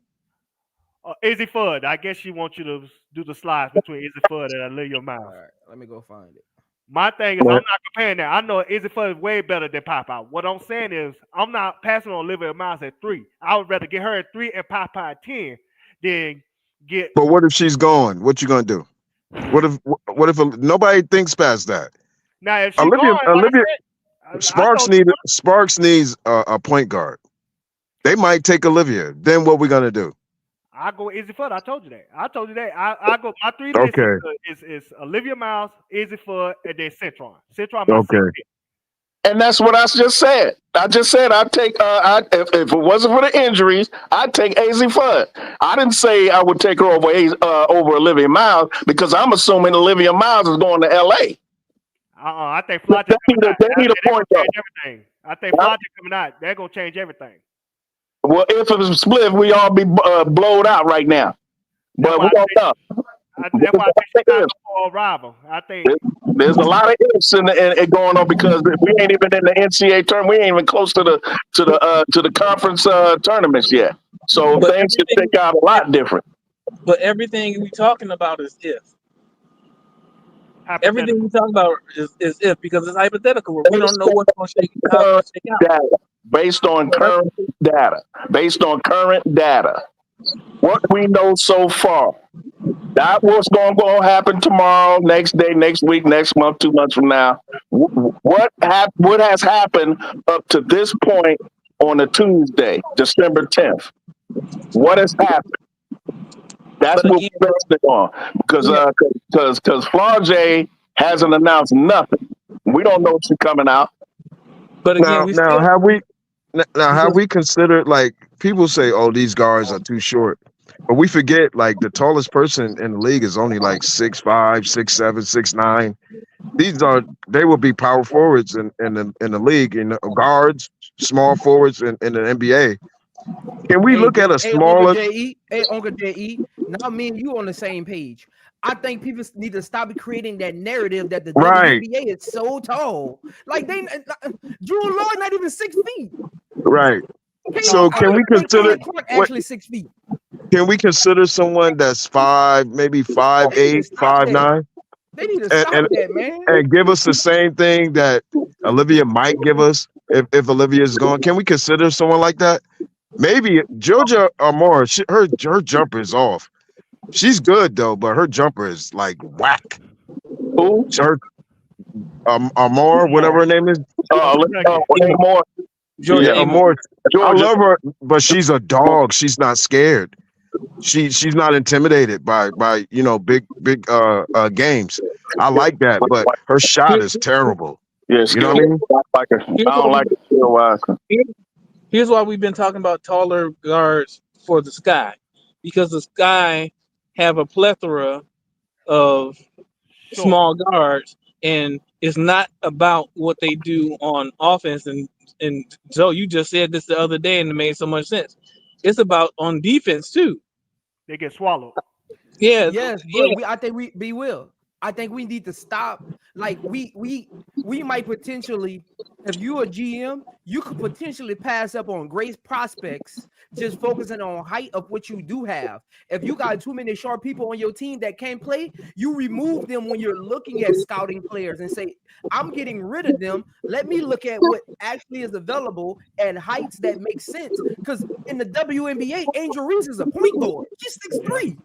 Azzi Fudd. I guess she wants you to do the slides between Azzi Fudd and Olivia Miles. All right, let me go find it. My thing is, I'm not comparing that. I know Azzi Fudd is way better than Papa. What I'm saying is, I'm not passing on Olivia Miles at 3. I would rather get her at 3 and Papa at 10 than get. But what if she's gone? What you gonna do? What if nobody thinks past that? Now, if she's Olivia Sparks needs a point guard. They might take Olivia. Then what we gonna do? I go Azzi Fudd. I told you that. I go my 3 list is Olivia Miles, Azzi Fudd, and then Centron. Okay. And that's what I just said. I just said I'd take if it wasn't for the injuries, I'd take Azzi Fudd. I didn't say I would take her over Olivia Miles because I'm assuming Olivia Miles is going to LA. I think Flocka They coming out. need a They're point gonna guard. change everything. I think Flocka coming out. They're gonna change everything. Well, if it was split, we all be blowed out right now. But we don't know. That's why I think Chicago for a rival. I think there's a lot of ifs in going on because we ain't even in the NCAA tournament. We ain't even close to the conference tournaments yet. So things can take out a lot different. But everything we talking about is if. Everything we talk about is if, because it's hypothetical. We don't know what's going to shake out. Data, based on current data, what we know so far. Not what's going to happen tomorrow, next day, next week, next month, 2 months from now. What has happened up to this point on a Tuesday, December 10th? What has happened? That's what we're basing it on. Because Flaugier hasn't announced nothing. We don't know she's coming out. But again, have we considered, like, people say, oh, these guards are too short. But we forget, like, the tallest person in the league is only like 6'5", 6'7", 6'9". They will be power forwards in the league, and guards, small forwards in the NBA. Can we look at a smaller? Uncle J.E., now me and you on the same page. I think people need to stop creating that narrative that the WNBA is so tall. Like Drew Lloyd not even 6 feet. Right. So can we consider actually 6 feet? Can we consider someone that's 5, maybe 5'8", 5'9"? They need to stop that, man. And give us the same thing that Olivia might give us if Olivia is gone. Can we consider someone like that? Maybe Georgia Amore, her jumper is off. She's good though, but her jumper is like whack. Who? Amore, whatever her name is. Amore. Georgia Amore. I love her, but she's a dog. She's not scared. She's not intimidated by big games. I like that, but her shot is terrible. Yes, you know what I mean? I don't like it. Here's why we've been talking about taller guards for the Sky, because the Sky have a plethora of small guards, and it's not about what they do on offense. And Joe, you just said this the other day, and it made so much sense. It's about on defense too. They get swallowed. Yeah. Yes, but I think we will. I think we need to stop. Like we might potentially, if you're a GM, you could potentially pass up on great prospects just focusing on height of what you do have. If you got too many short people on your team that can't play, you remove them when you're looking at scouting players and say, I'm getting rid of them. Let me look at what actually is available and heights that make sense. Because in the WNBA, Angel Reese is a point guard. She's 6'3".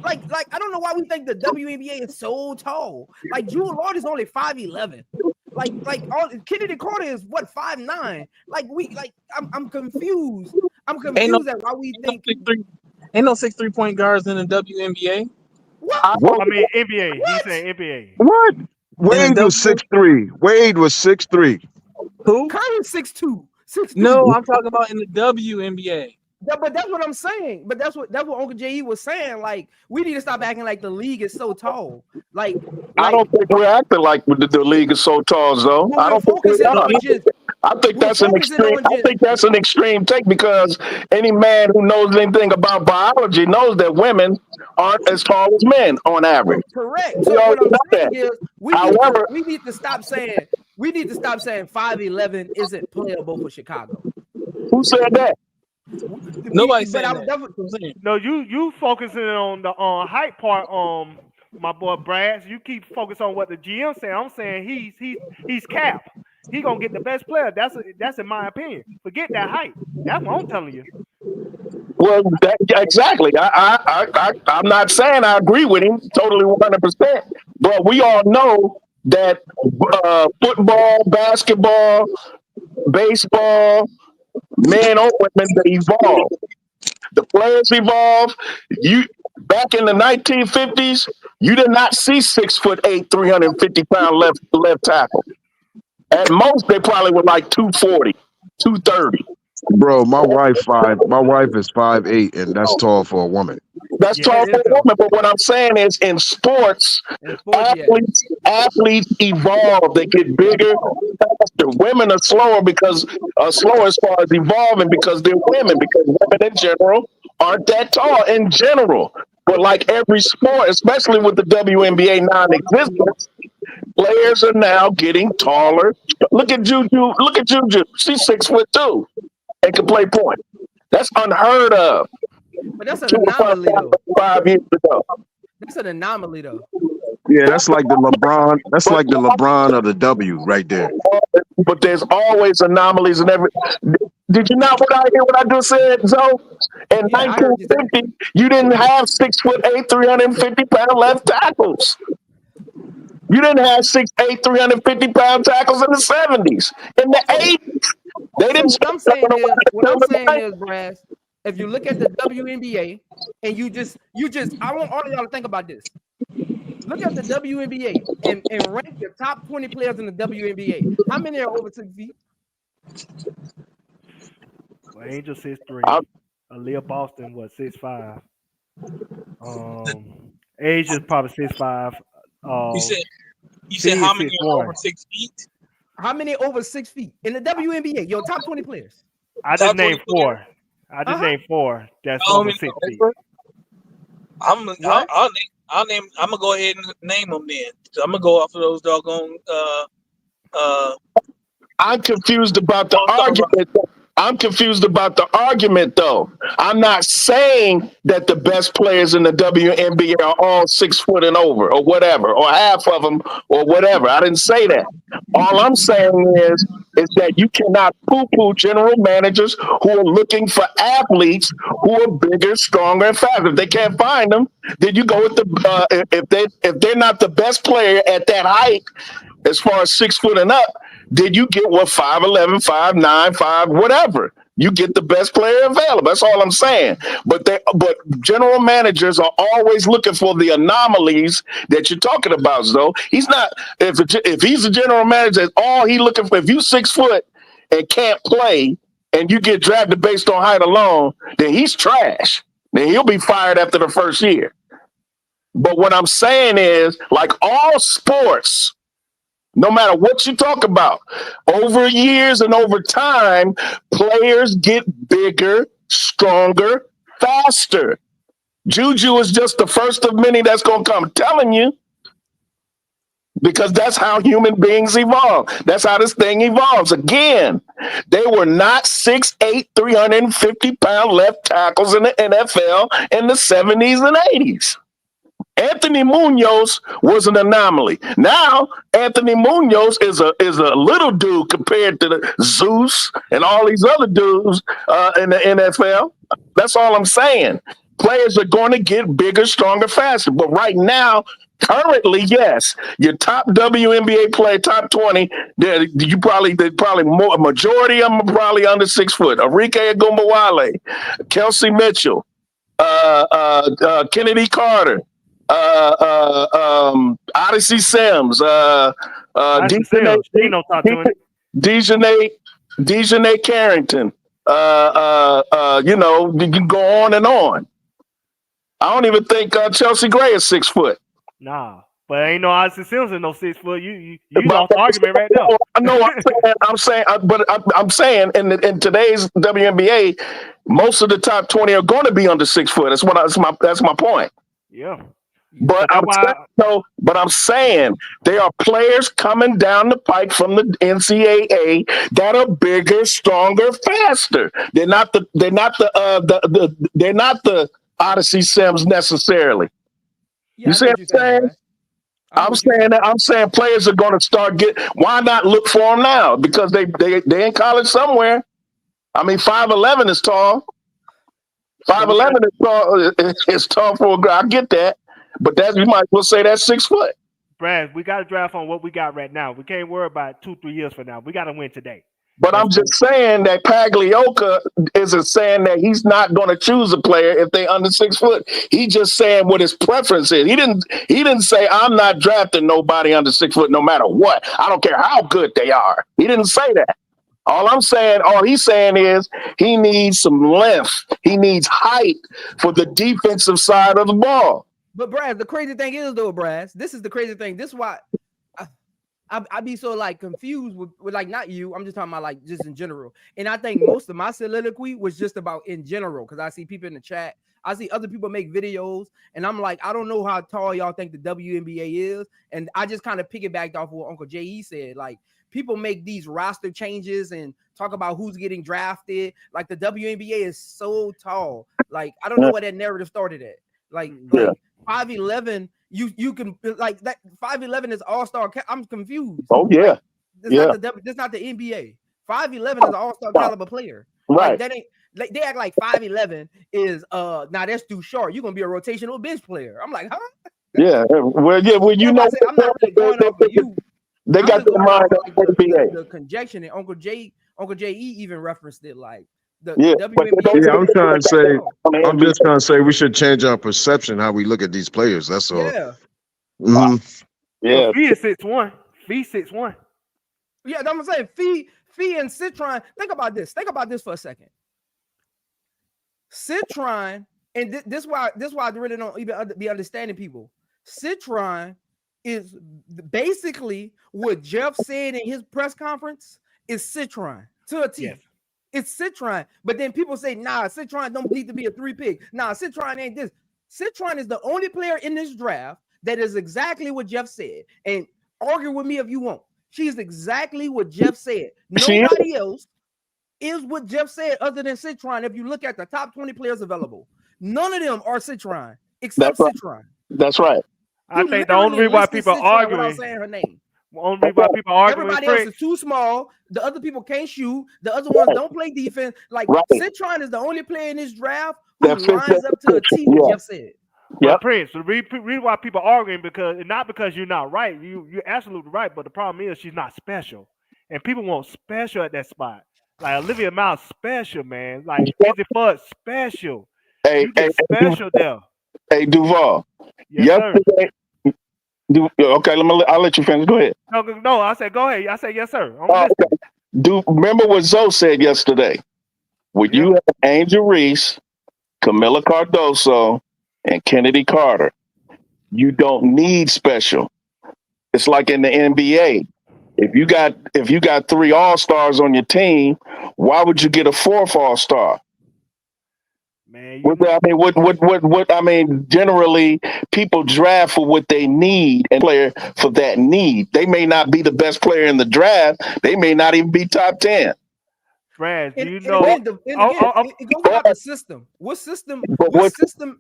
Like I don't know why we think the WNBA is so tall. Like Jewel Lord is only 5'11". Kennedy Carter is what, 5'9". I'm confused. I'm confused at why we think ain't no 6'3" point guards in the WNBA. What? I mean NBA. What? He's saying NBA. What? Wade was 6'3". Wade was 6'3". Who? Kyron's 6'2". 6'2". No, I'm talking about in the WNBA. Yeah, but that's what I'm saying. But that's what Uncle J.E. was saying. Like, we need to stop acting like the league is so tall. Like I don't think we're acting like the league is so tall, though. I don't think we are. I think that's an extreme. I think that's an extreme take, because any man who knows anything about biology knows that women aren't as tall as men on average. Correct. So what I'm saying is, we need to stop saying 5'11" isn't playable for Chicago. Who said that? Nobody said that. No, you focusing on the height part. My boy Brad, you keep focused on what the GM saying. I'm saying he's cap. He gonna get the best player. That's in my opinion. Forget that height. That's what I'm telling you. Well, exactly. I'm not saying I agree with him totally 100%, but we all know that football, basketball, baseball, men or women, they evolve. The players evolve. Back in the 1950s, you did not see 6'8", 350-pound left tackle. At most, they probably were like 240, 230. Bro, my wife is 5'8", and that's tall for a woman. That's Yeah. tall That for is a tall. woman. But what I'm saying is, in sports, In sports, yeah. athletes evolve. They get bigger, faster. Women are slower slower as far as evolving because they're women. Because women in general aren't that tall in general. But like every sport, especially with the WNBA non-existence, players are now getting taller. Look at Juju. Look at Juju. She's 6'2" and can play point. That's unheard of But that's an 25, anomaly, though. 5 years ago. That's an anomaly, though. Yeah, that's like the LeBron. That's like the LeBron of the W right there. But there's always anomalies in every. Did you not hear what I just said, Zoe? In Yeah, I heard you say. 1950, you didn't have 6'8", 350-pound left tackles. You didn't have 6'8", 350-pound tackles in the 70s. In the 80s, they So didn't what start I'm saying talking is, about it. Brass, if you look at the WNBA and you just, I want all of y'all to think about this. Look at the WNBA and rank the top 20 players in the WNBA. How many are over 6 feet? Well, Angel 6'3". I'm- Aaliyah Boston was 6'5". Asia's probably 6'5". You said how many are 6'1". over 6 feet? How many over 6 feet in the WNBA? Your top 20 players. I Top just named 20 players? 4. I just named 4. That's Oh, over man, 6 feet. I'm gonna go ahead and name them then. So I'm gonna go off of those doggone. I'm confused about the argument. I'm confused about the argument, though. I'm not saying that the best players in the WNBA are all 6 foot and over, or whatever, or half of them, or whatever. I didn't say that. All I'm saying is that you cannot poo-poo general managers who are looking for athletes who are bigger, stronger, and faster. If they can't find them, then you go with the if they're not the best player at that height, as far as 6 foot and up, then you get what 5'11", 5'9", 5 whatever. You get the best player available. That's all I'm saying. But general managers are always looking for the anomalies that you're talking about. Though he's not. If he's a general manager, that's all he looking for. If you 6 foot and can't play, and you get drafted based on height alone, then he's trash. Then he'll be fired after the first year. But what I'm saying is, like all sports, no matter what you talk about, over years and over time, players get bigger, stronger, faster. Juju is just the first of many that's going to come. I'm telling you, because that's how human beings evolve. That's how this thing evolves. Again, they were not 6'8", 350-pound left tackles in the NFL in the 70s and 80s. Anthony Munoz was an anomaly. Now Anthony Munoz is a little dude compared to the Zeus and all these other dudes in the NFL. That's all I'm saying. Players are going to get bigger, stronger, faster. But right now, currently, yes, your top WNBA player, top 20, a majority of them are probably under 6 foot. Arike Ogunbowale, Kelsey Mitchell, Kennedy Carter. Odyssey Sims, Dejanay Carrington. You can go on and on. I don't even think Chelsea Gray is 6 foot. Nah, but ain't no Odyssey Sims in no 6 foot. You lost the argument right now. No, I'm saying in today's WNBA, most of the top 20 are going to be under 6 foot. That's my point. Yeah. But I'm saying there are players coming down the pike from the NCAA that are bigger, stronger, faster. They're not the Odyssey Sims necessarily. Yeah, you see what I'm saying? I'm saying players are going to start why not look for them now? Because they in college somewhere. I mean, 5'11" is tall. 5'11" is tall. It's tall for a girl. I get that. But you might as well say that's 6 foot. Brad, we got to draft on what we got right now. We can't worry about 2-3 years from now. We got to win today. But I'm just saying that Pagliuca isn't saying that he's not going to choose a player if they under 6 foot. He just saying what his preference is. He didn't say I'm not drafting nobody under 6 foot no matter what. I don't care how good they are. He didn't say that. All he's saying is he needs some length. He needs height for the defensive side of the ball. But Brad, the crazy thing is though, Brad, this is the crazy thing. This is why I be so like confused with like, not you. I'm just talking about like just in general. And I think most of my soliloquy was just about in general, because I see people in the chat. I see other people make videos, and I'm like, I don't know how tall y'all think the WNBA is. And I just kind of piggybacked off of what Uncle J.E. said. Like, people make these roster changes and talk about who's getting drafted. Like, the WNBA is so tall. Like, I don't know where that narrative started at. Like 5'11", you can like that 5'11" is all-star. I'm confused. Oh yeah, like, this not the NBA. 5'11" is an all-star caliber player. Right. Like, that ain't. Like, they act like 5'11" is now that's too short. You're gonna be a rotational bench player. I'm like, huh? Yeah. Well, you know, I'm not really going off of you. They got the mind of the NBA. The conjecture, and Uncle J.E. even referenced it, like the WNBA. Yeah, I'm trying to say, I'm just trying to say we should change our perception how we look at these players. That's all. Yeah. Mm-hmm. Yeah. Fee is 6'1". Fee 6'1". Yeah, I'm saying Fee and Citron. Think about this. Think about this for a second. Citron, and this why I really don't even be understanding people. Citron is basically what Jeff said in his press conference is Citron to a T. Yes. It's Citron, but then people say, nah, Citron don't need to be a 3 pick. Nah, Citron ain't this. Citron is the only player in this draft that is exactly what Jeff said. And argue with me if you want. She's exactly what Jeff said. Nobody else is what Jeff said other than Citron. If you look at the top 20 players available, none of them are Citron except Citron. That's right. I think the only reason why people are arguing without saying her name. Only why people are arguing. Everybody else is too small. The other people can't shoot. The other ones don't play defense. Like Citron is the only player in this draft who lines up to a T, what Jeff said. Yeah, Prince. The reason why people are arguing not because you're not right. You're absolutely right. But the problem is she's not special, and people want special at that spot. Like Olivia Miles, special, man. Like Azzi Fudd, special. You get special there. Hey, Duval. Yes, sir. Okay, I'll let you finish. Go ahead. No, I said go ahead. I said yes, sir. Remember what Zoe said yesterday? When you have Angel Reese, Camilla Cardoso, and Kennedy Carter, you don't need special. It's like in the NBA. If you got 3 all-stars on your team, why would you get a 4th all-star? Man, generally people draft for what they need and player for that need. They may not be the best player in the draft. They may not even be top 10. Brad, do you it goes about the system. What system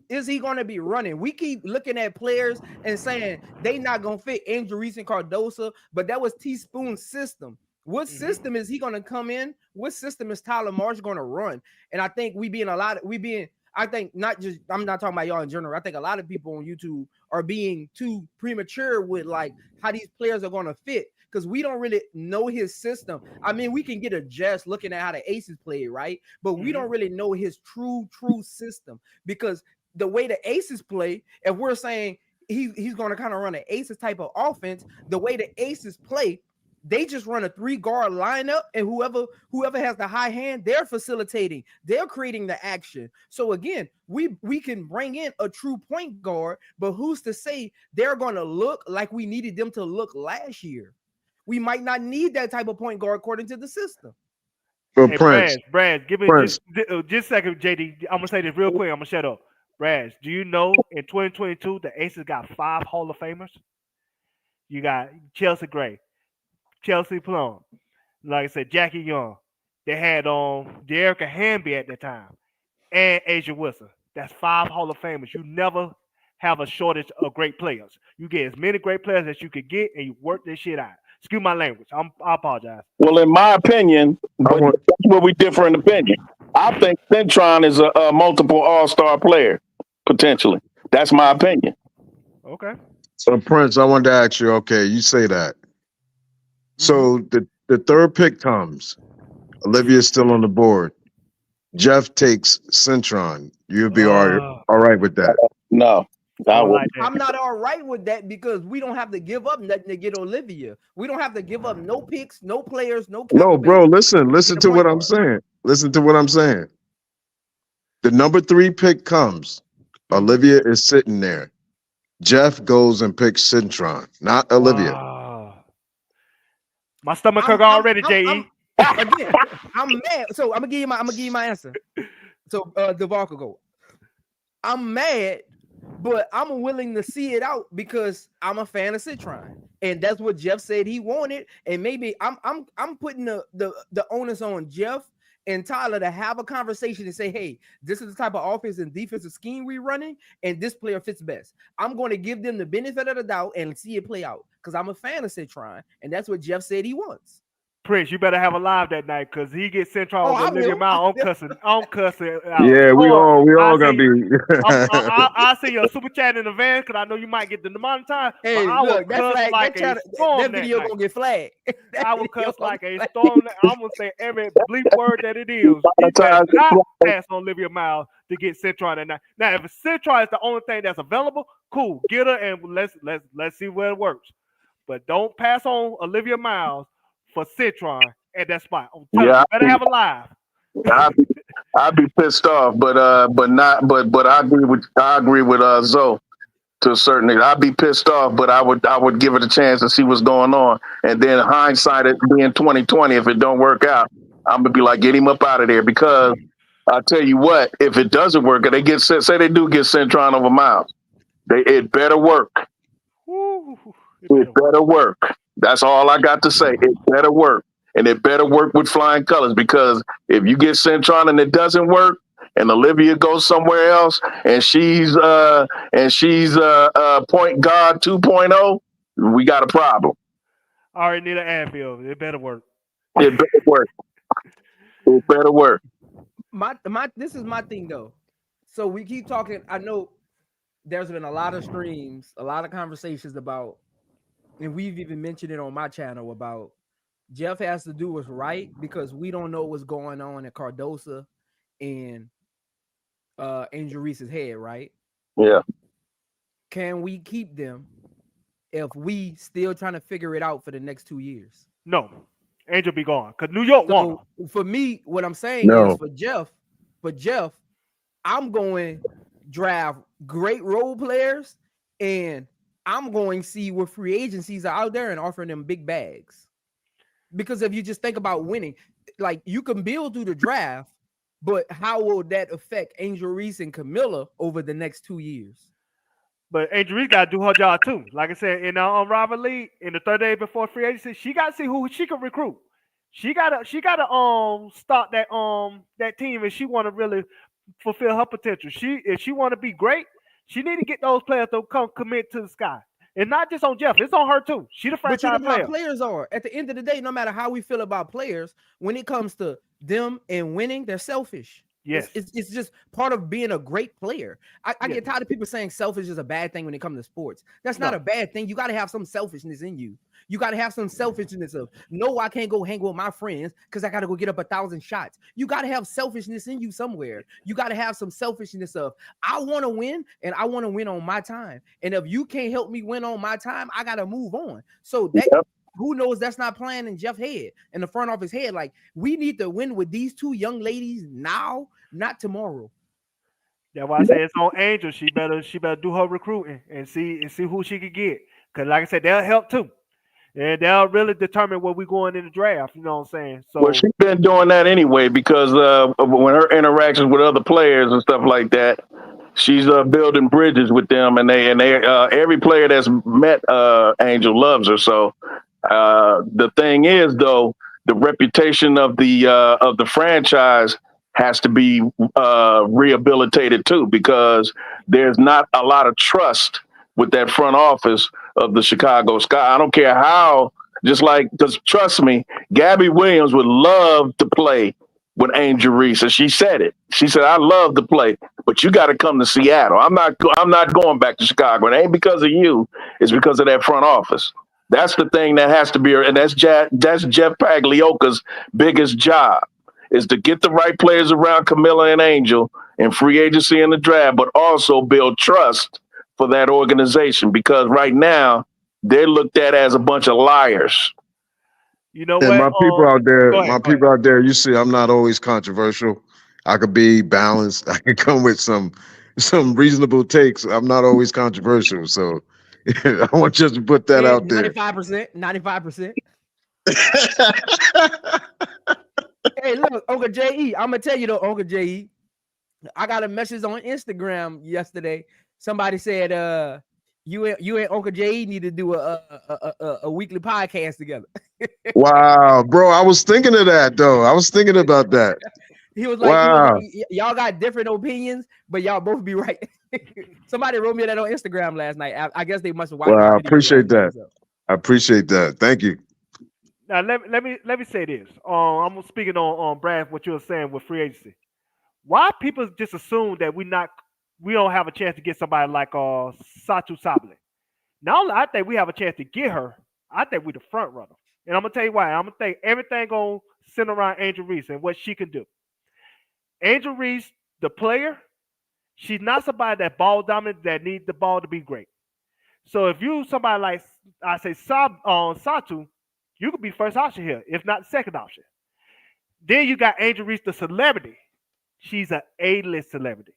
is he going to be running? We keep looking at players and saying they not going to fit Angel Reese and Cardoso, but that was Teaspoon's system. What system is he going to come in? What system is Tyler Marsh going to run? And I think I think not just, I'm not talking about y'all in general. I think a lot of people on YouTube are being too premature with like how these players are going to fit, because we don't really know his system. I mean, we can get a just looking at how the Aces play, right? But we don't really know his true system, because the way the Aces play, if we're saying he's going to kind of run an Aces type of offense, the way the Aces play, they just run a 3-guard lineup, and whoever has the high hand, they're facilitating, they're creating the action. So again, we can bring in a true point guard, but who's to say they're going to look like we needed them to look last year? We might not need that type of point guard according to the system. Hey, Brad, give me just a second, JD. I'm gonna say this real quick. I'm gonna shut up. Brad, do you know in 2022 the Aces got 5 Hall of Famers? You got Chelsea Gray, Chelsea Plum, like I said, Jackie Young. They had De'Erica Hamby at the time, and Asia Wilson. That's 5 Hall of Famers. You never have a shortage of great players. You get as many great players as you could get, and you work this shit out. Excuse my language. I apologize. Well, in my opinion, that's where we differ in opinion. I think Citron is a multiple all-star player, potentially. That's my opinion. Okay. So, Prince, I wanted to ask you, okay, you say that. So the 3rd pick comes. Olivia's still on the board. Jeff takes Centron. You'll be all right with that. No. I don't like that. I'm not all right with that because we don't have to give up nothing to get Olivia. We don't have to give up no picks, no players, no. No, bro. Listen to what I'm saying. Listen to what I'm saying. The number 3 pick comes. Olivia is sitting there. Jeff goes and picks Centron, not Olivia. Wow. My stomach hurt already, JE. Again, I'm mad. So I'm gonna give you my answer. So Deval could go. I'm mad, but I'm willing to see it out because I'm a fan of Citron, and that's what Jeff said he wanted. And maybe I'm putting the onus on Jeff and Tyler to have a conversation and say, hey, this is the type of offense and defensive scheme we're running, and this player fits best. I'm going to give them the benefit of the doubt and see it play out because I'm a fan of Citron, and that's what Jeff said he wants. Prince, you better have a live that night because he gets Centron over Olivia Mile. I'm cussing out. Yeah, we all gonna be. I'll send you a super chat in advance because I know you might get the demonetized. Hey, look, that video gonna get flagged. I will cuss like a storm. I'm gonna say every bleep word that it is. He does not pass on Olivia Mile to get Centron that night. Now, if Centron is the only thing that's available, cool, get her and let's see where it works. But don't pass on Olivia Miles for Citron at that spot. You better have a live. I'd be pissed off, but I agree with Zoe to a certain extent. I'd be pissed off, but I would give it a chance to see what's going on. And then hindsight, it being 2020, if it don't work out, I'm gonna be like, get him up out of there because I tell you what, if it doesn't work, they get say they do get Centron over Miles, it better work. It better work. That's all I got to say. It better work. And it better work with flying colors because if you get Centron and it doesn't work and Olivia goes somewhere else and she's point guard 2.0, we got a problem. All right, need an Anfield. It better work. It better work. It better work. This is my thing though. So we keep talking. I know there's been a lot of streams, a lot of conversations about, and we've even mentioned it on my channel about Jeff has to do what's right because we don't know what's going on at Cardosa and Angel Reese's head, right? Yeah. Can we keep them if we still trying to figure it out for the next 2 years? No. Angel be gone because New York won. For me, what I'm saying is for Jeff, I'm going draft great role players and I'm going to see what free agencies are out there and offering them big bags. Because if you just think about winning, like you can build through the draft, but how will that affect Angel Reese and Camilla over the next 2 years? But Angel Reese got to do her job too. Like I said, in Robert Lee, in the third day before free agency, she got to see who she can recruit. She gotta start that team if she want to really fulfill her potential. If she want to be great, she need to get those players to come commit to the sky. And not just on Jeff, it's on her too. She the franchise player. But you know how players are. At the end of the day, no matter how we feel about players, when it comes to them and winning, they're selfish. Yes. It's just part of being a great player. I get tired of people saying selfish is a bad thing when it comes to sports. That's not a bad thing. You got to have some selfishness in you. You got to have some selfishness of, no, I can't go hang with my friends because I got to go get up 1,000 shots. You got to have selfishness in you somewhere. You got to have some selfishness of, I want to win and I want to win on my time. And if you can't help me win on my time, I got to move on. So that who knows that's not playing in Jeff's head, in the front office head. Like, we need to win with these two young ladies now, not tomorrow. That's why I say it's on Angel. She better do her recruiting and see who she could get. Because like I said, they'll help too. And they'll really determine where we're going in the draft. You know what I'm saying? So, well, she's been doing that anyway because when her interactions with other players and stuff like that, she's building bridges with them, and they every player that's met Angel loves her. So the thing is, though, the reputation of the franchise has to be rehabilitated too, because there's not a lot of trust with that front office of the Chicago Sky. I don't care how, because trust me, Gabby Williams would love to play with Angel Reese. And she said it. She said, I love to play, but you got to come to Seattle. I'm not going back to Chicago. It ain't because of you. It's because of that front office. That's the thing that has to be, and that's Jeff Pagliocca's biggest job. is to get the right players around Camilla and Angel in free agency and the draft, but also build trust for that organization, because right now they're looked at as a bunch of liars. You know And what? my people out there, go ahead. you see, I'm not always controversial. I could be balanced. I can come with some reasonable takes. I'm not always controversial. So I want just to put that out there. 95%, 95%. Hey, look, Uncle J.E., I'm gonna tell you though, Uncle J.E., I got a message on Instagram yesterday. Somebody said, you and Uncle J.E. need to do a weekly podcast together. Wow, bro. I was thinking of that though. I was thinking about that. He was like, Wow. y'all got different opinions, but y'all both be right. Somebody wrote me that on Instagram last night. I guess they must have watched. Well, I appreciate that. I appreciate that. Thank you. Now let me say this. I'm speaking on Brad, what you were saying with free agency. Why people just assume that we don't have a chance to get somebody like Satu Sabali? Not only I think we have a chance to get her, I think we're the front runner. And I'm gonna tell you why. I'm gonna think everything gonna center around Angel Reese and what she can do. Angel Reese, the player, she's not somebody that ball dominant that needs the ball to be great. So if you somebody like I say Satu, you could be first option here, if not the second option. Then you got Angel Reese, the celebrity. She's an A-list celebrity.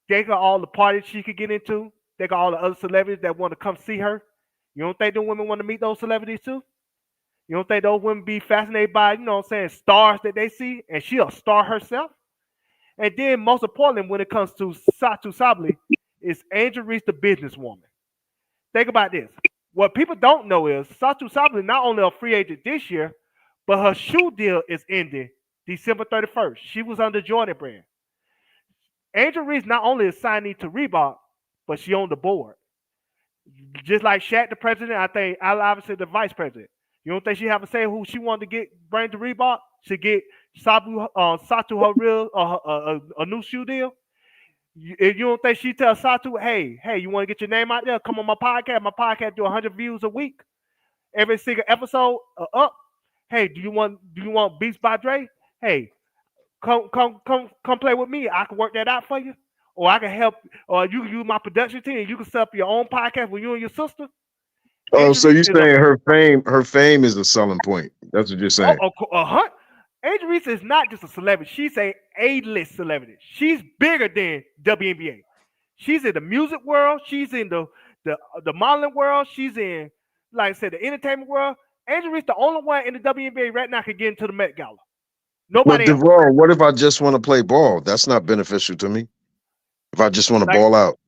Think of all the parties she could get into. Think of all the other celebrities that want to come see her. You don't think the women want to meet those celebrities too? You don't think those women be fascinated by, stars that they see? And she a star herself? And then most importantly, when it comes to Satu Sabali, is Angel Reese the businesswoman. Think about this. What people don't know is Satu Sabali not only a free agent this year, but her shoe deal is ending December 31st. She was under Jordan brand. Angel Reese not only is signing to Reebok, but she on the board. Just like Shaq, the president, I think Al Iverson, the vice president. You don't think she have a say who she wanted to bring to Reebok? She get Satu her real a new shoe deal. You don't think she tell Satu, hey, you want to get your name out there? Come on my podcast. My podcast do 100 views a week, every single episode up. Hey, do you want Beats by Dre? Hey, come play with me. I can work that out for you, or I can help. Or you can use my production team. You can set up your own podcast with you and your sister. Oh, so you're saying her fame is a selling point? That's what you're saying. Angel Reese is not just a celebrity. She's a A-list celebrity. She's bigger than WNBA. She's in the music world. She's in the modeling world. She's in, like I said, the entertainment world. Angel Reese, the only one in the WNBA right now, can get into the Met Gala. Nobody else. DeVar, what if I just want to play ball? That's not beneficial to me. If I just want to ball out.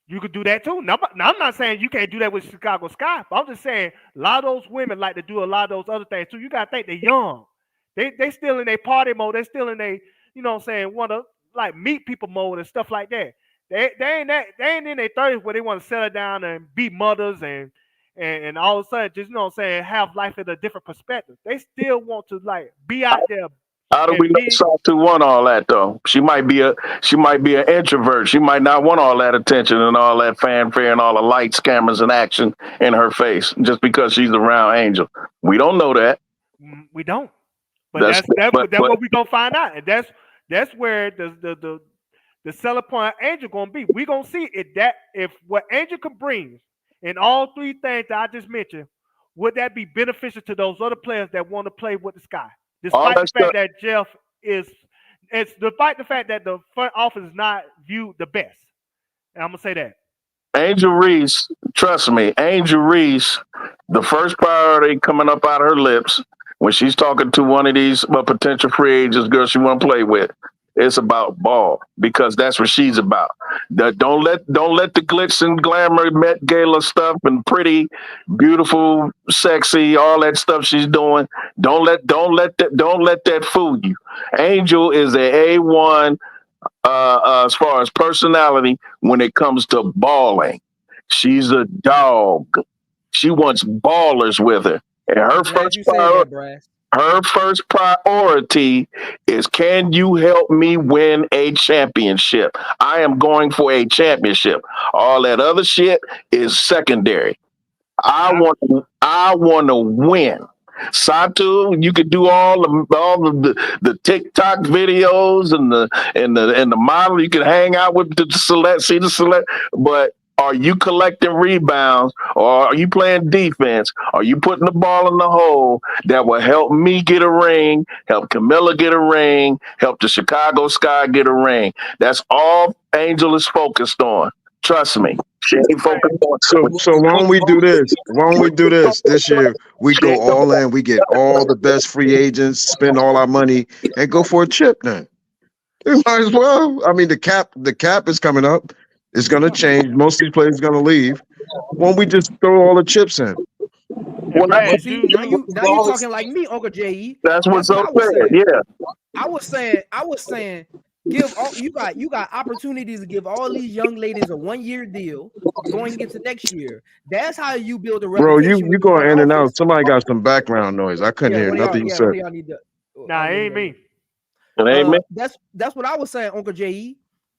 You could do that too. Now, I'm not saying you can't do that with Chicago Sky, but I'm just saying a lot of those women like to do a lot of those other things too. You gotta think they're young. They still in their party mode. They still in their, want to like meet people mode and stuff like that. They ain't in their 30s where they want to settle down and be mothers and all of a sudden just have life in a different perspective. They still want to like be out there. How do we know Satu want all that though? She might be an introvert. She might not want all that attention and all that fanfare and all the lights, cameras, and action in her face just because she's around Angel. We don't know that. We don't. But that's what we're gonna find out. And that's where the selling point of Angel gonna be. We're gonna see if what Angel can bring in all three things that I just mentioned, would that be beneficial to those other players that want to play with the Sky? Despite the fact that despite the fact that the front office is not viewed the best. And I'm gonna say that. Angel Reese, trust me, Angel Reese, the first priority coming up out of her lips when she's talking to one of these potential free agents, girls she want to play with, it's about ball, because that's what she's about. Don't let the glitz and glamour, Met Gala stuff and pretty, beautiful, sexy, all that stuff she's doing. Don't let that fool you. Angel is a A1 as far as personality when it comes to balling. She's a dog. She wants ballers with her. And her first priority is, can you help me win a championship? I am going for a championship. All that other shit is secondary. I want to win. Satu, you could do all the TikTok videos and the model. You can hang out with the select, but are you collecting rebounds, or are you playing defense? Are you putting the ball in the hole that will help me get a ring, help Camilla get a ring, help the Chicago Sky get a ring? That's all Angel is focused on. Trust me. She ain't focused on. So why don't we do this? Why don't we do this year? We go all in. We get all the best free agents, spend all our money, and go for a chip. Then we might as well. I mean, the cap is coming up. It's going to change. Most of these players are going to leave. Why don't we just throw all the chips in? Well, See, now you talking like me, Uncle J.E. That's what I was said. saying. Yeah. I was saying, give all you got opportunities to give all these young ladies a 1-year deal going into next year. That's how you build a Bro, reputation. you going in and out. Somebody got some background noise. I couldn't hear nothing you said. One of y'all need to. Nah, it ain't me. That's what I was saying, Uncle J.E.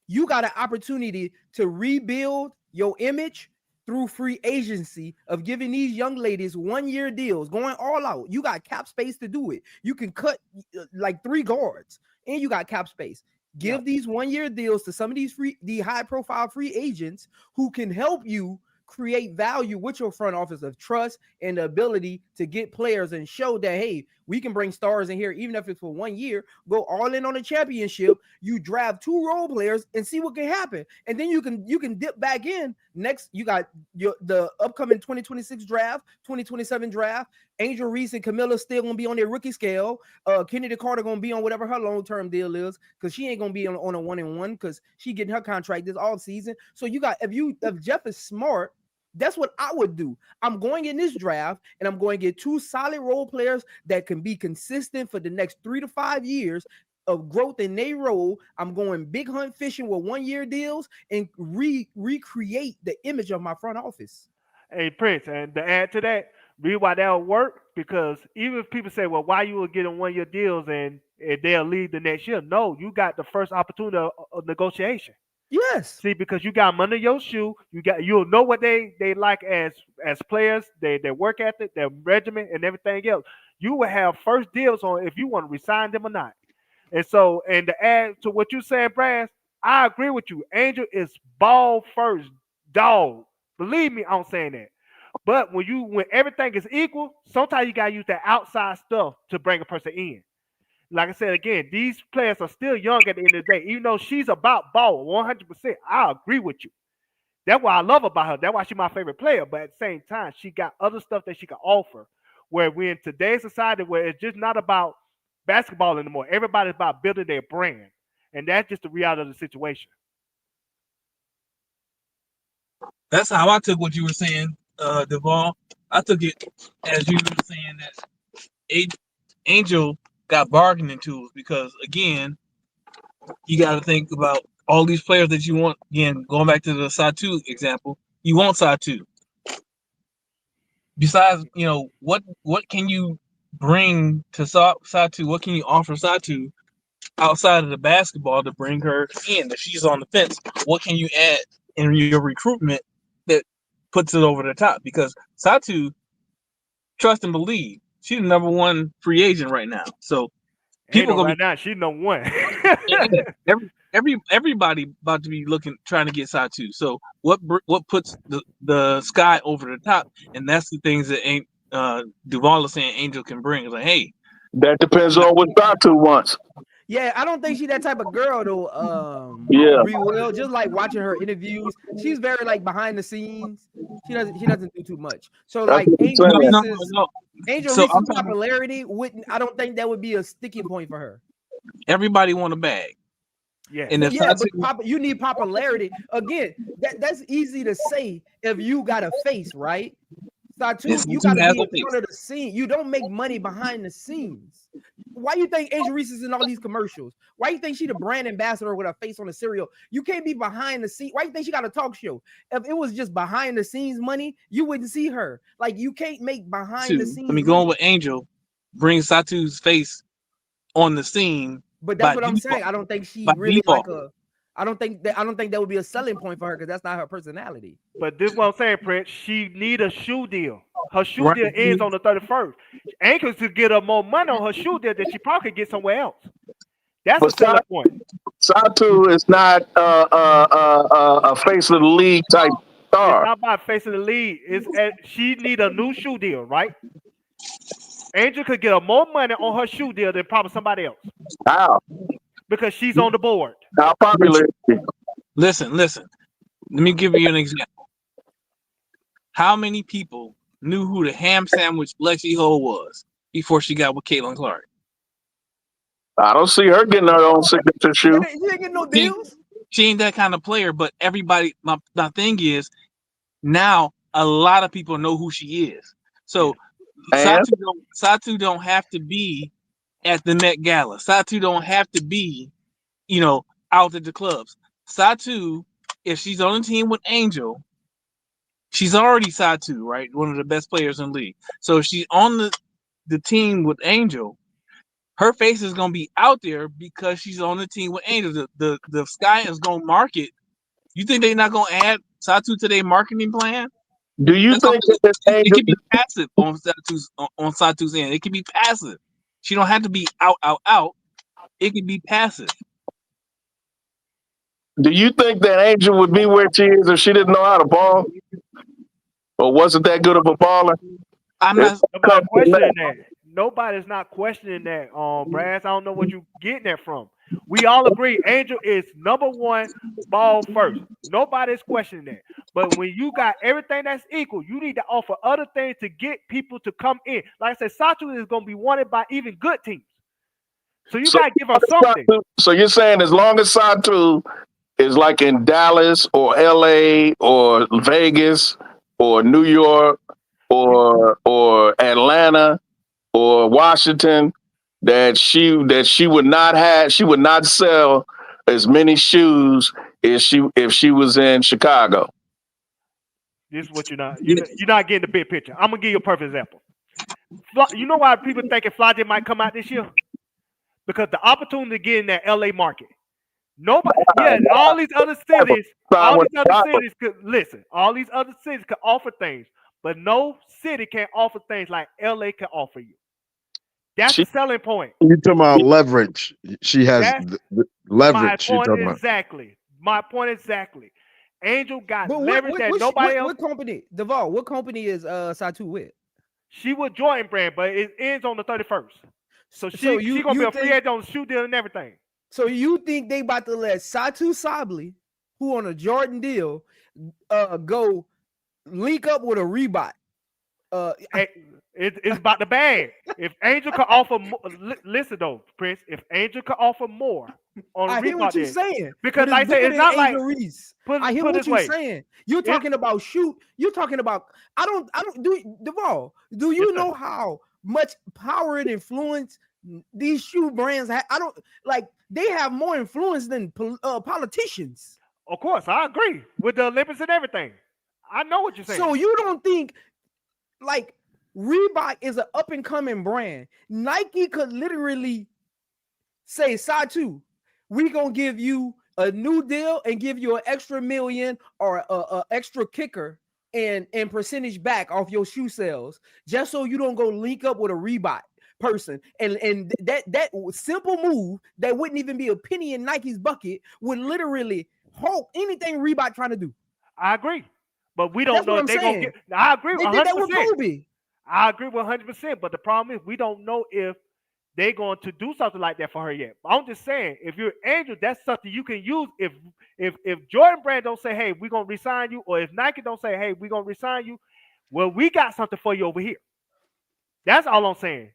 You got an opportunity to rebuild your image through free agency of giving these young ladies 1-year deals, going all out. You got cap space to do it. You can cut like 3 guards, and you got cap space. Give these 1-year deals to some of the high-profile free agents who can help you create value with your front office of trust and the ability to get players and show that, hey, we can bring stars in here, even if it's for 1 year, go all in on a championship. You draft 2 role players and see what can happen. And then you can dip back in. Next, you got the upcoming 2026 draft, 2027 draft. Angel Reese and Camilla still gonna be on their rookie scale. Kennedy Carter gonna be on whatever her long-term deal is, because she ain't gonna be on a 1-and-1 because she getting her contract this all season. So you got, if Jeff is smart, that's what I would do. I'm going in this draft and I'm going to get 2 solid role players that can be consistent for the next 3 to 5 years of growth in their role. I'm going big hunt fishing with 1-year deals and recreate the image of my front office. Hey, Prince, and to add to that, read why that'll work, because even if people say, well, why you will get 1-year deals and they'll leave the next year? No, you got the first opportunity of negotiation. Yes. See, because you got them under your shoe, you'll know what they like as players, their work ethic, their regimen, and everything else. You will have first deals on if you want to resign them or not. And so, and to add to what you said, Brad, I agree with you. Angel is ball first, dog. Believe me, I'm saying that. But when everything is equal, sometimes you gotta use that outside stuff to bring a person in. Like I said again, these players are still young at the end of the day. Even though she's about ball 100%, I agree with you. That's what I love about her. That's why she's my favorite player. But at the same time, she got other stuff that she can offer. Where we're in today's society where it's just not about basketball anymore. Everybody's about building their brand. And that's just the reality of the situation. That's how I took what you were saying, Duvall. I took it as you were saying that Angel got bargaining tools, because again, you got to think about all these players that you want. Again, going back to the Satu example, you want Satu. Besides, what can you bring to Satu? What can you offer Satu outside of the basketball to bring her in? If she's on the fence, what can you add in your recruitment that puts it over the top? Because Satu, trust and believe, she's the number 1 free agent right now. So people right now, she's number 1. everybody about to be trying to get Satu. So what puts the Sky over the top? And that's the things that Duvall is saying Angel can bring. It's like, hey, that depends on what Satu wants. Yeah, I don't think she's that type of girl though. Yeah. Will, just like watching her interviews, she's very like behind the scenes. She doesn't do too much. So like Angel Reese's popularity I don't think that would be a sticking point for her. Everybody want a bag. Yeah. And but you need popularity. Again, that's easy to say if you got a face, right? Satu, you got to be in front of the scene. You don't make money behind the scenes. Why you think Angel Reese is in all these commercials? Why you think she the brand ambassador with her face on the cereal? You can't be behind the scene. Why you think she got a talk show? If it was just behind the scenes money, you wouldn't see her. Like, you can't make behind the scenes. I mean, going with Angel, bring Satu's face on the scene. But that's what I'm saying. I don't think she really default. I don't think that would be a selling point for her, because that's not her personality. But this is what I'm saying, Prince. She need a shoe deal. her shoe Right. deal ends on the 31st. Angel could get her more money on her shoe deal that she probably could get somewhere else. That's But a selling point. Satu is not a face of the league type It's star. not about facing the lead. She need a new shoe deal, right? Angel could get her more money on her shoe deal than probably somebody else How? because she's on the board. How popular is she? Listen. Let me give you an example. How many people knew who the ham sandwich Lexi Ho was before she got with Caitlin Clark? I don't see her getting her own signature shoe. You ain't getting no deals. She ain't that kind of player, but everybody, my thing is, now a lot of people know who she is. So And? Satu don't have to be at the Met Gala. Satu don't have to be, out at the clubs. Satu, if she's on the team with Angel, she's already Satu, right? One of the best players in the league. So if she's on the team with Angel, her face is gonna be out there because she's on the team with Angel. The Sky is gonna market. You think they're not gonna add Satu to their marketing plan? Do you think that It Angel? can be passive on Satu's end. It can be passive. She don't have to be out. It can be passive. Do you think that Angel would be where she is if she didn't know how to ball, or wasn't that good of a baller? I'm not. Nobody's questioning that. Nobody's not questioning that. Brass, I don't know what you getting that from. We all agree Angel is number one, ball first. Nobody's questioning that. But when you got everything that's equal, you need to offer other things to get people to come in. Like I said, Satu is going to be wanted by even good teams. So you got to give her something. So you're saying as long as Satu is like in Dallas or LA or Vegas or New York or Atlanta or Washington, that she would not sell as many shoes if she was in Chicago. This is what you're not getting the big picture. I'm gonna give you a perfect example. You know why people thinking Flagey might come out this year? Because the opportunity to get in that LA market. Nobody, all these other cities could listen. All these other cities could offer things, but no city can offer things like LA can offer you. That's the selling point. You talking about leverage? She has the leverage. My point exactly. My point exactly. Angel got leverage that nobody else. What company, Duval? What company is Satu with? She was Jordan Brand, but it ends on the 31st. So she gonna be a free agent on the shoe deal and everything. So you think they about to let Satu Sabli, who on a Jordan deal, go link up with a Reebok? It's about the bag. If Angel could offer more, listen though, Prince. If Angel could offer more on I hear what you're saying. Because like I say, it's not like Reese. I hear what you're saying. You're talking about shoot. You're talking about. I don't do Duval. Do you know how much power and influence these shoe brands have? I don't like. They have more influence than politicians. Of course, I agree with the Olympics and everything. I know what you're saying. So you don't think like Reebok is an up and coming brand? Nike could literally say, Satu, we gonna give you a new deal and give you an extra $1 million or a extra kicker and percentage back off your shoe sales, just so you don't go link up with a Reebok person. And that simple move that wouldn't even be a penny in Nike's bucket would literally halt anything Reebok trying to do. I agree, but we don't know if they're gonna get. I agree. They did that with Kobe. I agree 100%, but the problem is we don't know if they're going to do something like that for her yet. I'm just saying, if you're Angel, that's something you can use. If Jordan Brand don't say, hey, we're gonna resign you, or if Nike don't say, hey, we're gonna resign you, well, we got something for you over here. That's all I'm saying.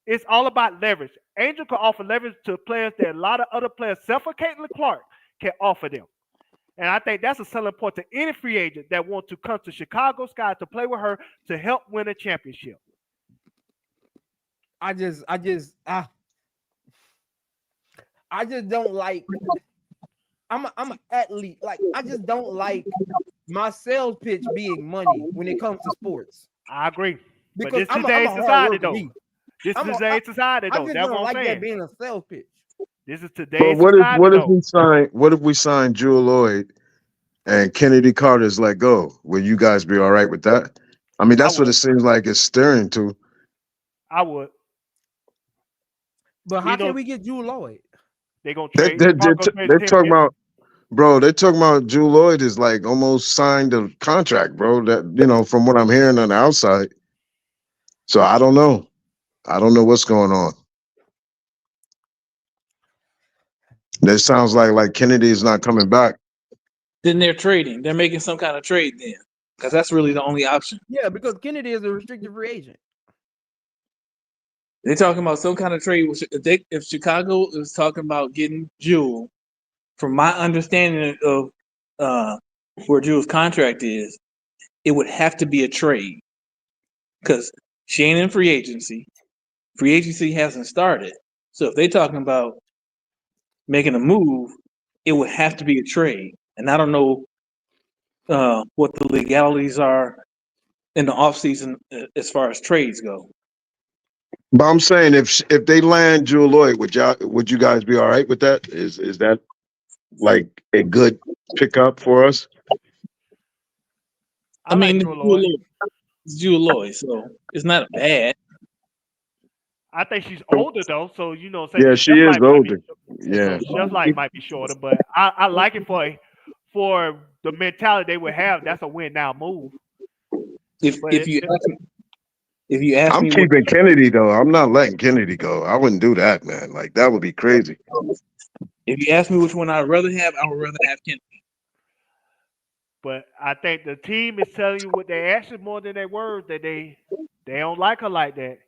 It's all about leverage. Angel can offer leverage to players that a lot of other players, except for Caitlin Clark, can offer them. And I think that's a selling point to any free agent that wants to come to Chicago Sky to play with her to help win a championship. I just don't like. I'm an athlete. Like, I just don't like my sales pitch being money when it comes to sports. I agree. Because but this is today's society, though. This is today's society, though. I just don't like that being a sales pitch. This is today's society, what if we sign Jewel Lloyd and Kennedy Carter's let go? Will you guys be all right with that? I mean, that's what would. it seems like it's steering to. I would. But how You know, can we get Jewel Lloyd? they gonna They, trade. they, Probably they, gonna trade they're 10 talking picks. about, bro. They're talking about Jewel Lloyd is like almost signed a contract, bro. That from what I'm hearing on the outside. So I don't know. I don't know what's going on. That sounds like Kennedy is not coming back. Then they're trading. They're making some kind of trade then, because that's really the only option. Yeah, because Kennedy is a restricted free agent. They're talking about some kind of trade. If Chicago is talking about getting Jewel, from my understanding of where Jewel's contract is, it would have to be a trade because she ain't in free agency. Free agency hasn't started. So if they're talking about making a move, it would have to be a trade. And I don't know what the legalities are in the offseason as far as trades go. But I'm saying if they land Jewel Lloyd, would you guys be all right with that? Is that like a good pickup for us? I mean, like Jewel Lloyd. it's Jewel Lloyd, so it's not bad. I think she's older though, so Yeah, the she shelf is life might older. be, Yeah. so shelf life might be shorter, but I like it for the mentality they would have. That's a win now move. If you ask I'm me, keeping Kennedy though. I'm not letting Kennedy go. I wouldn't do that, man. Like that would be crazy. if you ask me which one I'd rather have, I would rather have Kennedy. But I think the team is telling you with their actions more than their words that they don't like her like that.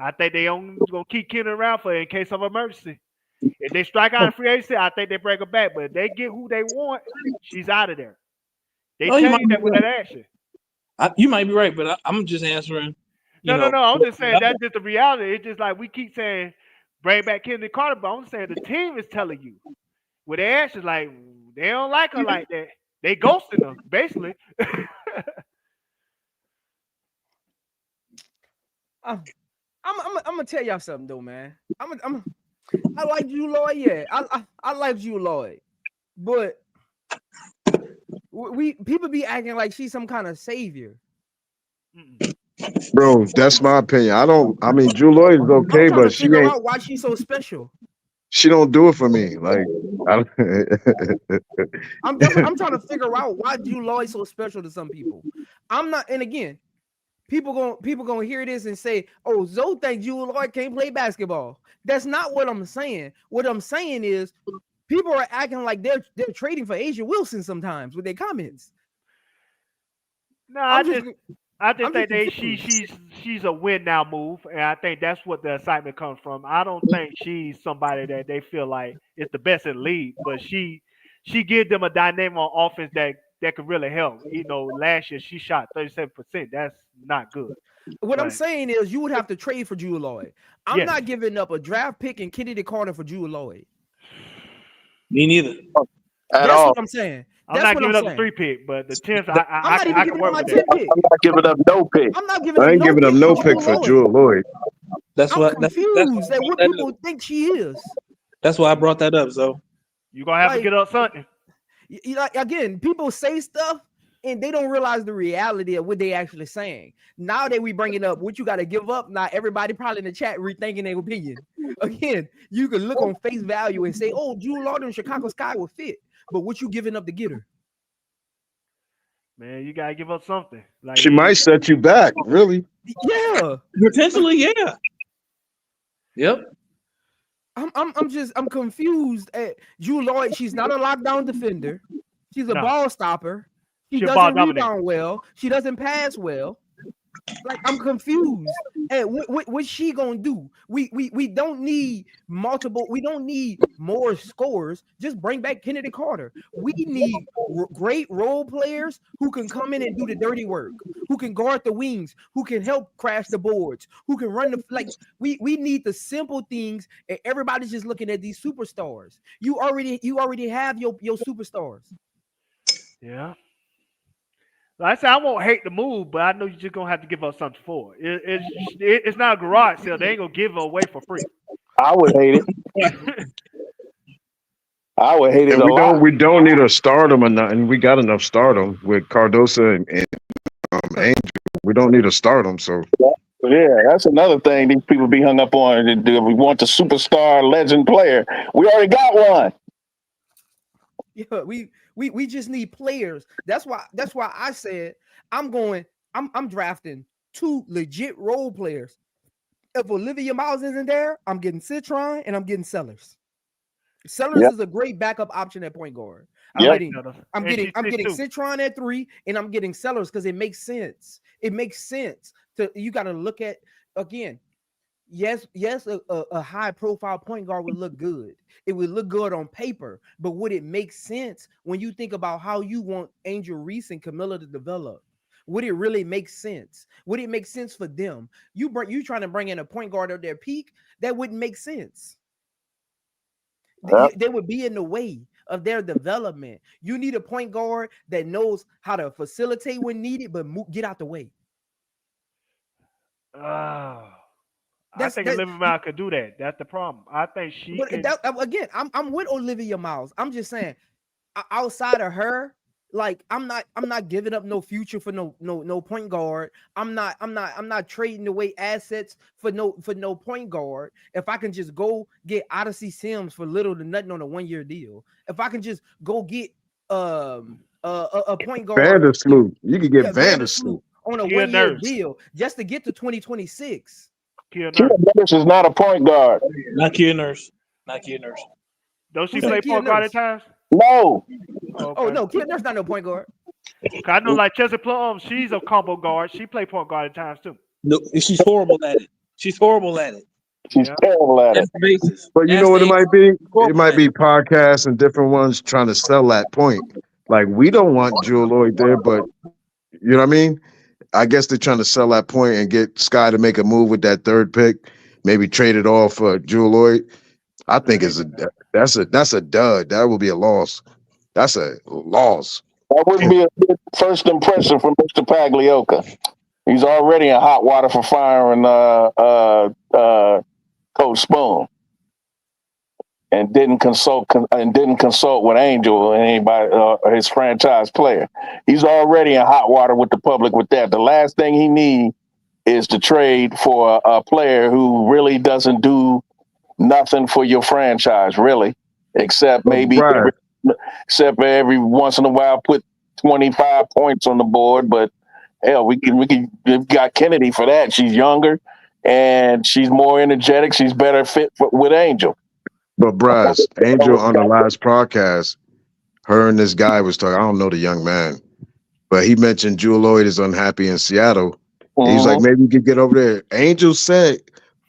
I think they only gonna keep Kennedy around for in case of emergency. If they strike out in free agency, I think they bring her back. But if they get who they want, she's out of there. They tell you that with that action. You might be right, but I'm just answering. No. I'm just saying that's just the reality. It's just like we keep saying, bring back Kennedy Carter, but I'm saying the team is telling you with their actions, like they don't like her like that. They ghosting her, basically. I'm gonna tell y'all something though, man. I like Jewel Lloyd, yeah. I like Jewel Lloyd, but people be acting like she's some kind of savior. Bro, that's my opinion. I mean Jewel Lloyd is okay, I'm trying but to figure out why she's so special. She don't do it for me. Like I'm trying to figure out why Jewel Lloyd so special to some people. I'm not, and again, people gonna hear this and say, "Oh, Zoe thinks Jewel Lloyd can't play basketball." That's not what I'm saying. What I'm saying is, people are acting like they're trading for Asia Wilson sometimes with their comments. No, I just think she's a win now move, and I think that's what the excitement comes from. I don't think she's somebody that they feel like is the best in the league, but she gives them a dynamic on offense that could really help. Last year she shot 37%. That's not good. What I'm saying is you would have to trade for Jewel Lloyd. I'm Yes. not giving up a draft pick and Kennedy Carter for Jewel Lloyd. Me neither. That's all. what I'm saying. I'm not giving up the 3 pick, but the 10th, I'm not even giving up my 10 pick. I'm not giving up no pick. I'm not giving I ain't giving up no pick for Jewel Lloyd. I'm confused at what people think she is. That's why I brought that up. So you're gonna have to get up something. Again, people say stuff and they don't realize the reality of what they actually saying. Now that we bring it up, what you got to give up, now everybody probably in the chat rethinking their opinion. Again, you can look on face value and say, "Oh, Jewel Lloyd and Chicago Sky will fit," but what you giving up to get her? Man, you gotta give up something. Like she might set you back, really. Yeah, potentially, yeah. Yep. I'm confused at Jewel Lloyd. She's not a lockdown defender. She's a ball stopper. She doesn't rebound well. She doesn't pass well. Like, I'm confused. And what's she gonna do? We don't need multiple. We don't need more scores. Just bring back Kennedy Carter. We need great role players who can come in and do the dirty work, who can guard the wings, who can help crash the boards, who can run the We need the simple things, and everybody's just looking at these superstars. You already have your superstars. Yeah. Like I said, I won't hate the move, but I know you're just gonna have to give up something for it. It's not a garage sale. They ain't gonna give it away for free. I would hate it. I would hate it. We don't need a stardom or nothing. We got enough stardom with Cardosa and Angel. We don't need to start them. So Yeah, that's another thing these people be hung up on. We want the superstar legend player. We already got one. Yeah, we just need players. That's why I said I'm drafting 2 legit role players. If Olivia Miles isn't there, I'm getting Citron and I'm getting Sellers. Sellers Yep. is a great backup option at point guard. Yep. I'm getting Citron at 3 and I'm getting Sellers because it makes sense. It makes sense you got to look at again. Yes, a high profile point guard would look good. It would look good on paper, but would it make sense when you think about how you want Angel Reese and Camilla to develop? Would it really make sense? Would it make sense for them? You trying to bring in a point guard at their peak? That wouldn't make sense. Yep. They would be in the way of their development. You need a point guard that knows how to facilitate when needed, but get out the way. I think Olivia Miles could do that. That's the problem. I think she can. Again, I'm with Olivia Miles. I'm just saying, outside of her, like I'm not giving up no future for no point guard. I'm not trading away assets for no point guard. If I can just go get Odyssey Sims for little to nothing on a 1-year deal. If I can just go get a point guard, Vandersloot. You could get Vandersloot on a 1-year deal just to get to 2026. Kia Nurse is not a point guard. Not Kia Nurse. Don't she play point guard at times? No. Okay. Oh no, Kia Nurse not no point guard. I know, like Chelsea Plum, she's a combo guard. She play point guard at times too. No, she's horrible at it. She's terrible at it. That's the basis. But you know what it might be? It might be podcasts and different ones trying to sell that point. Like, we don't want Jewel Lloyd there, but you know what I mean? I guess they're trying to sell that point and get Sky to make a move with that 3rd pick, maybe trade it off for Jewel Lloyd. I think that's a dud. That would be a loss. That's a loss. That wouldn't be a good first impression from Mr. Pagliocca. He's already in hot water for firing Coach Spoon, and didn't consult with Angel or anybody or his franchise player. He's already in hot water with the public with that. The last thing he needs is to trade for a player who really doesn't do nothing for your franchise, really, except maybe every once in a while put 25 points on the board. But hell, we've got Kennedy for that. She's younger and she's more energetic. She's better fit with Angel. But Bryce, Angel on the last podcast, her and this guy was talking. I don't know the young man, but he mentioned Jewel Lloyd is unhappy in Seattle. Mm-hmm. He's like, maybe we could get over there. Angel said,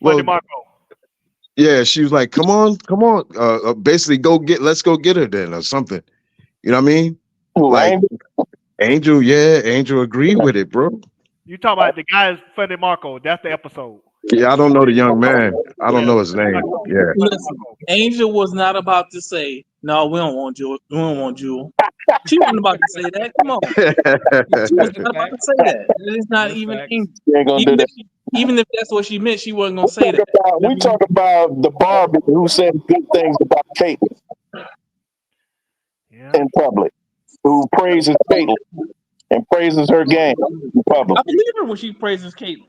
well, yeah, she was like, come on. Basically, let's go get her then or something. You know what I mean? Like Angel agreed with it, bro. You talking about the guy is Funny Marco. That's the episode. Yeah, I don't know the young man. I don't know his name. Yeah. Listen, Angel was not about to say, no, we don't want Jewel. We don't want Jewel. She wasn't about to say that. Come on. She was not about to say that. It's not even even if that's what she meant, she wasn't going to say that. We talk about the Barbie who said good things about Caitlyn in public, who praises Caitlyn and praises her game in public. I believe her when she praises Caitlyn.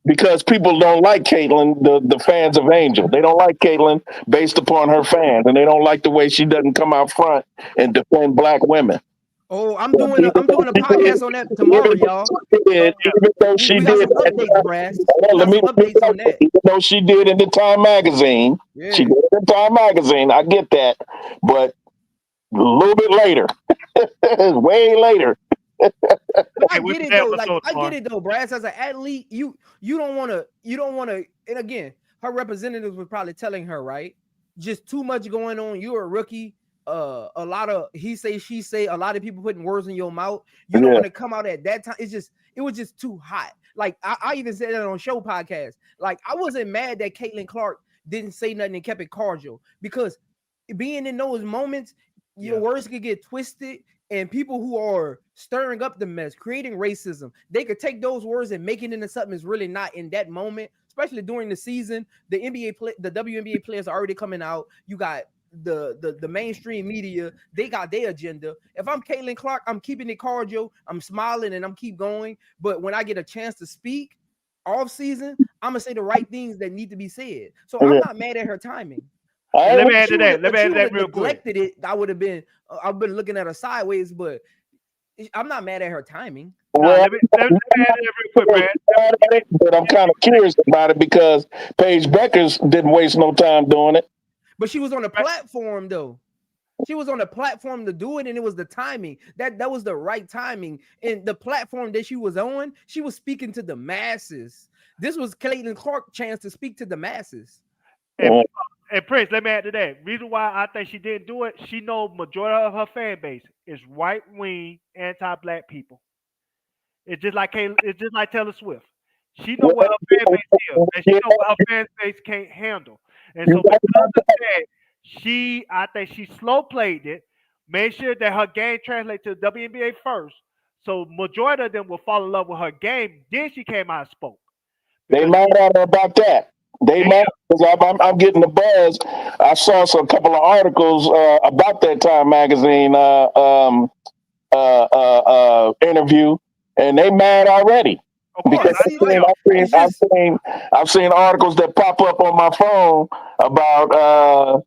Because people don't like Caitlyn, the fans of Angel. They don't like Caitlyn based upon her fans, and they don't like the way she doesn't come out front and defend black women. Oh, I'm doing a podcast on that tomorrow, y'all. Even though she did, even though she did in the Time magazine, she did in the Time magazine. I get that, but a little bit later, way later. I get it though. I get it though, Brass. As an athlete, you don't want to. And again, her representatives were probably telling her, right? Just too much going on. You're a rookie. A lot of he say, she say. A lot of people putting words in your mouth. You don't want to come out at that time. It was just too hot. Like I even said that on show podcast. Like I wasn't mad that Caitlin Clark didn't say nothing and kept it cordial, because being in those moments, your words could get twisted. And people who are stirring up the mess, creating racism, they could take those words and make it into something that's really not in that moment, especially during the season. The WNBA players are already coming out. You got the mainstream media, they got their agenda. If I'm Caitlin Clark, I'm keeping it cordial, I'm smiling and I'm keep going. But when I get a chance to speak off season, I'm gonna say the right things that need to be said. So I'm not mad at her timing. And let me add She to that. Let me add to would that have real quick. neglected it. I would have been. I've been looking at her sideways, but I'm not mad at her timing. No, let me add to that real quick, man. But I'm kind of curious about it because Paige Beckers didn't waste no time doing it. But she was on a platform though. She was on a platform to do it, and it was the timing. That was the right timing. And the platform that she was on, she was speaking to the masses. This was Caitlin Clark's chance to speak to the masses. And Prince, let me add to that. Reason why I think she didn't do it, she knows majority of her fan base is right wing, anti-black people. It's just like Taylor Swift. She know what her fan base is, and she know what her fan base can't handle. And so because of that, I think she slow played it, made sure that her game translates to the WNBA first. So majority of them will fall in love with her game. Then she came out and spoke. They mad at her about that. They mad because I'm getting the buzz. I saw a couple of articles about that Time magazine interview, and they mad already. Because I've seen articles that pop up on my phone about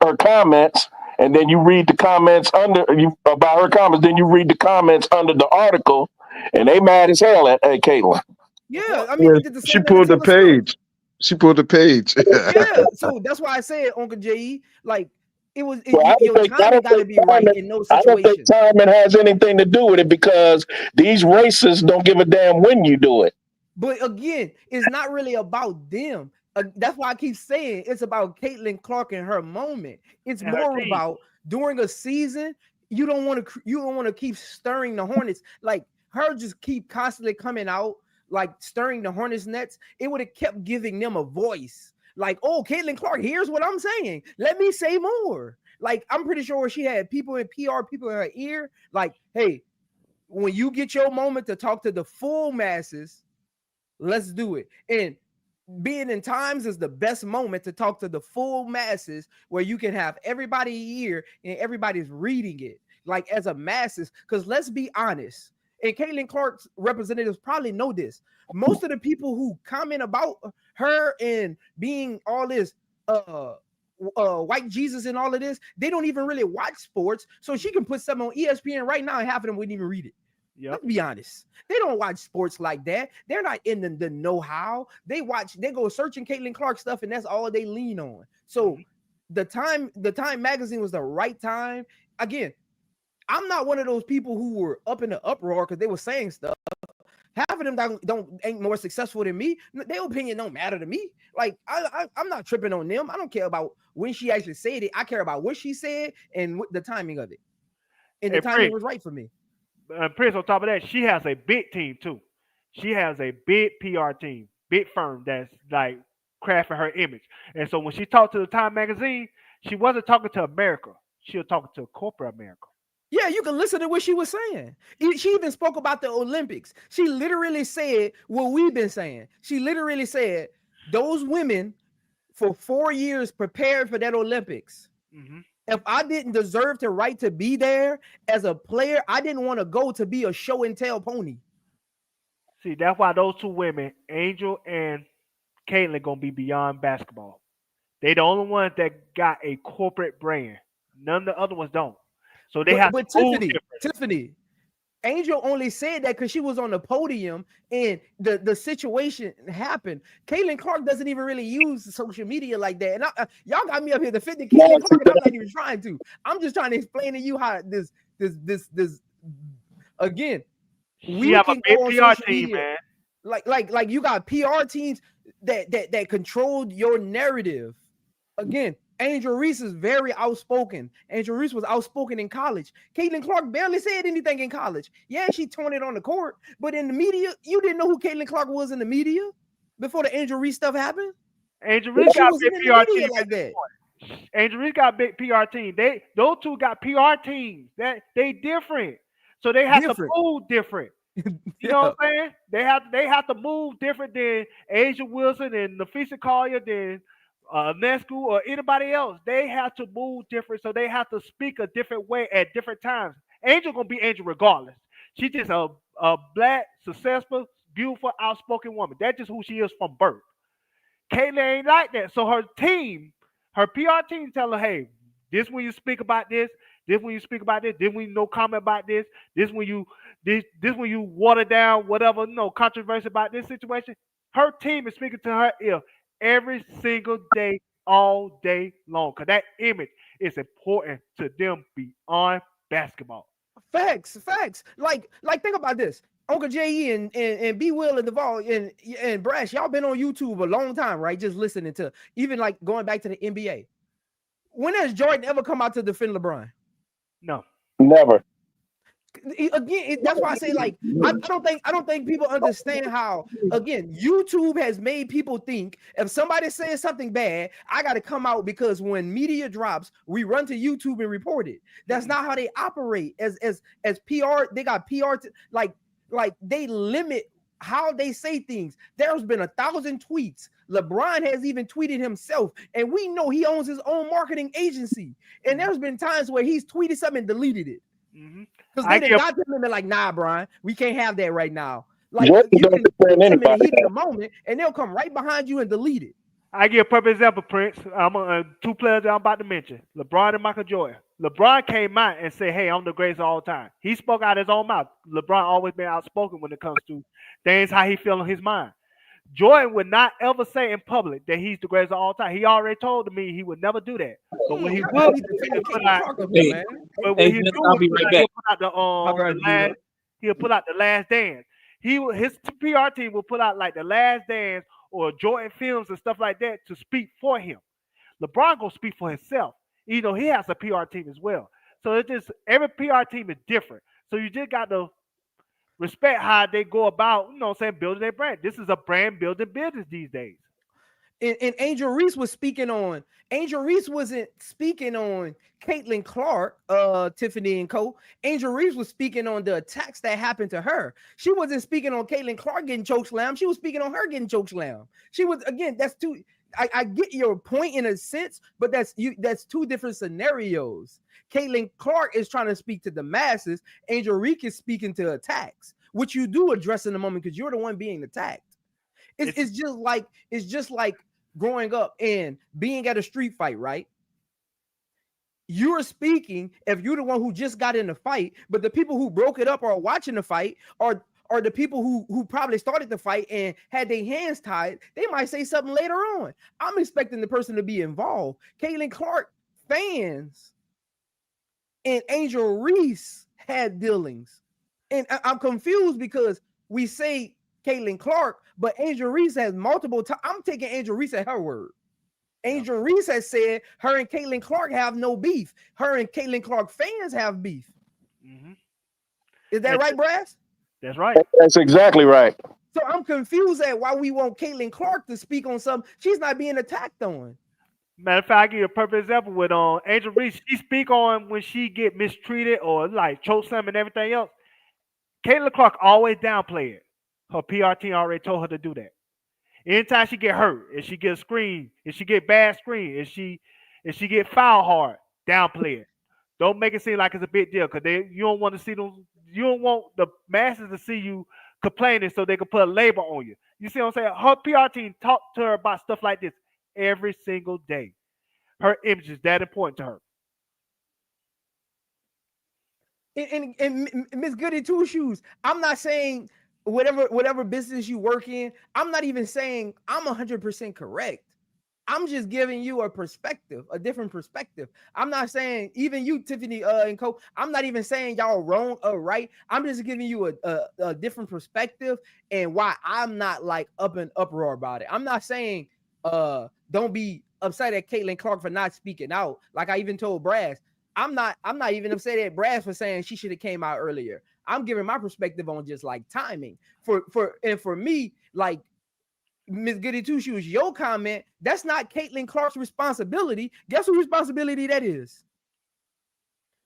her comments, and then you read the comments about her comments. Then you read the comments under the article, and they mad as hell at Caitlin. Yeah, I mean, she pulled the page. She pulled the page. Yeah, so that's why I said, Uncle J.E., like your timing got to be right in those situations. I don't think timing has anything to do with it because these racists don't give a damn when you do it. But again, it's not really about them. That's why I keep saying it's about Caitlin Clark and her moment. It's more about during a season. You don't want to keep stirring the hornets. Like her just keep constantly coming out, like stirring the hornets' nets. It would have kept giving them a voice. Like, oh, Caitlin Clark, here's what I'm saying. Let me say more. Like, I'm pretty sure she had people in PR, people in her ear. Like, hey, when you get your moment to talk to the full masses, let's do it. And being in Times is the best moment to talk to the full masses where you can have everybody here and everybody's reading it, like as a masses. Because let's be honest, and Caitlin Clark's representatives probably know this. Most of the people who comment about her and being all this white Jesus and all of this, they don't even really watch sports. So she can put something on ESPN right now and half of them wouldn't even read it. Yep. Let's be honest. They don't watch sports like that. They're not in the know-how. They go searching Caitlin Clark stuff, and that's all they lean on. So the Time magazine was the right time. Again, I'm not one of those people who were up in the uproar because they were saying stuff. Half of them ain't more successful than me. Their opinion don't matter to me. Like I'm not tripping on them. I don't care about when she actually said it. I care about what she said and the timing of it. And the timing was right for me. Prince, on top of that, she has a big team too. She has a big PR team, big firm that's like crafting her image. And so when she talked to the Time magazine, she wasn't talking to America. She was talking to corporate America. Yeah, you can listen to what she was saying. She even spoke about the Olympics. She literally said what we've been saying. She literally said those women for 4 years prepared for that Olympics. Mm-hmm. If I didn't deserve the right to be there as a player, I didn't want to go to be a show and tell pony. See, that's why those two women, Angel and Caitlin, gonna be beyond basketball. They the only ones that got a corporate brand. None of the other ones don't. So they have. But Tiffany, Angel only said that because she was on the podium and the situation happened. Caitlin Clark doesn't even really use social media like that. And y'all got me up here defending Caitlin Clark, and I'm not even trying to. I'm just trying to explain to you how this again. We have a big PR team, man. Like you got PR teams that controlled your narrative. Again, Angel Reese is very outspoken. Angel Reese was outspoken in college. Caitlin Clark barely said anything in college. Yeah, she torn it on the court, but in the media, you didn't know who Caitlin Clark was in the media before the Angel Reese stuff happened. Angel Reese got a big PR team like that. Angel Reese got a big PR team. Those two got PR teams. That they different, so they have to move different. You know what I'm saying? They have to move different than Asia Wilson and Nafisa Collier than Nescu or anybody else, they have to move different, so they have to speak a different way at different times. Angel gonna be Angel regardless. She's just a black, successful, beautiful, outspoken woman. That's just who she is from birth. Caitlyn ain't like that. So her team, her PR team tell her, hey, this when you speak about this when you speak about this when you no comment about this when you this when you water down whatever controversy about this situation. Her team is speaking to her ear every single day, all day long. Cause that image is important to them beyond basketball. Facts. Like think about this. Uncle J.E. and B Will and Duvall and Brash, y'all been on YouTube a long time, right? Just listening to even like going back to the NBA. When has Jordan ever come out to defend LeBron? No. Never. Again, that's why I say like I don't think people understand how again YouTube has made people think if somebody says something bad, I got to come out because when media drops, we run to YouTube and report it. That's not how they operate as PR. They got PR like they limit how they say things. There's been 1,000 tweets. LeBron has even tweeted himself, and we know he owns his own marketing agency. And there's been times where he's tweeted something and deleted it. Because they got them and they're like, nah, Brian, we can't have that right now. Like you can defend them in the heat of the moment, and they'll come right behind you and delete it. I give a perfect example, Prince. I'm two players that I'm about to mention, LeBron and Michael Jordan. LeBron came out and said, hey, I'm the greatest of all time. He spoke out his own mouth. LeBron always been outspoken when it comes to things, how he feel in his mind. Jordan would not ever say in public that he's the greatest of all time. He already told me he would never do that. But when he will, he'll put out the last dance. His PR team will put out like the last dance or Jordan films and stuff like that to speak for him. LeBron gonna speak for himself. You know, he has a PR team as well. So it's just every PR team is different. So you just got to respect how they go about, building their brand. This is a brand building business these days. And Angel Reese was speaking on. Angel Reese wasn't speaking on Caitlin Clark, Tiffany and Co. Angel Reese was speaking on the attacks that happened to her. She wasn't speaking on Caitlin Clark getting chokeslammed. She was speaking on her getting chokeslammed. She was that's too. I get your point in a sense, but that's two different scenarios. Caitlin Clark is trying to speak to the masses. Angel Reese is speaking to attacks, which you do address in the moment because you're the one being attacked. It's just like growing up and being at a street fight, right? You're speaking if you're the one who just got in the fight, but the people who broke it up or are watching the fight are the people who probably started the fight and had their hands tied. They might say something later on. I'm expecting the person to be involved. Caitlin Clark fans and Angel Reese had dealings. And I'm confused because we say Caitlin Clark, but Angel Reese has multiple times. I'm taking Angel Reese at her word. Angel Reese has said her and Caitlin Clark have no beef. Her and Caitlin Clark fans have beef. Is that right, Brass? That's right. That's exactly right. So I'm confused at why we want Caitlin Clark to speak on something she's not being attacked on. Matter of fact, I give you a perfect example with Angel Reese. She speak on when she get mistreated or like chokeslam and everything else. Caitlin Clark always downplay it. Her PR team already told her to do that. Anytime she get hurt, if she get screened, if she get bad screen, if she get foul hard, downplay it. Don't make it seem like it's a big deal because you don't want to see them. You don't want the masses to see you complaining so they can put a label on you. You see what I'm saying? Her PR team talk to her about stuff like this every single day. Her image is that important to her. And Miss Goody Two Shoes, I'm not saying whatever business you work in, I'm not even saying I'm 100% correct. I'm just giving you a perspective, a different perspective. I'm not saying even you, Tiffany and Co. I'm not even saying y'all wrong or right. I'm just giving you a different perspective and why I'm not like up in uproar about it. I'm not saying don't be upset at Caitlin Clark for not speaking out. Like I even told Brass, I'm not even upset at Brass for saying she should have came out earlier. I'm giving my perspective on just like timing for me, like Miss Goody Two Shoes, your comment, that's not Caitlin Clark's responsibility. Guess whose responsibility that is?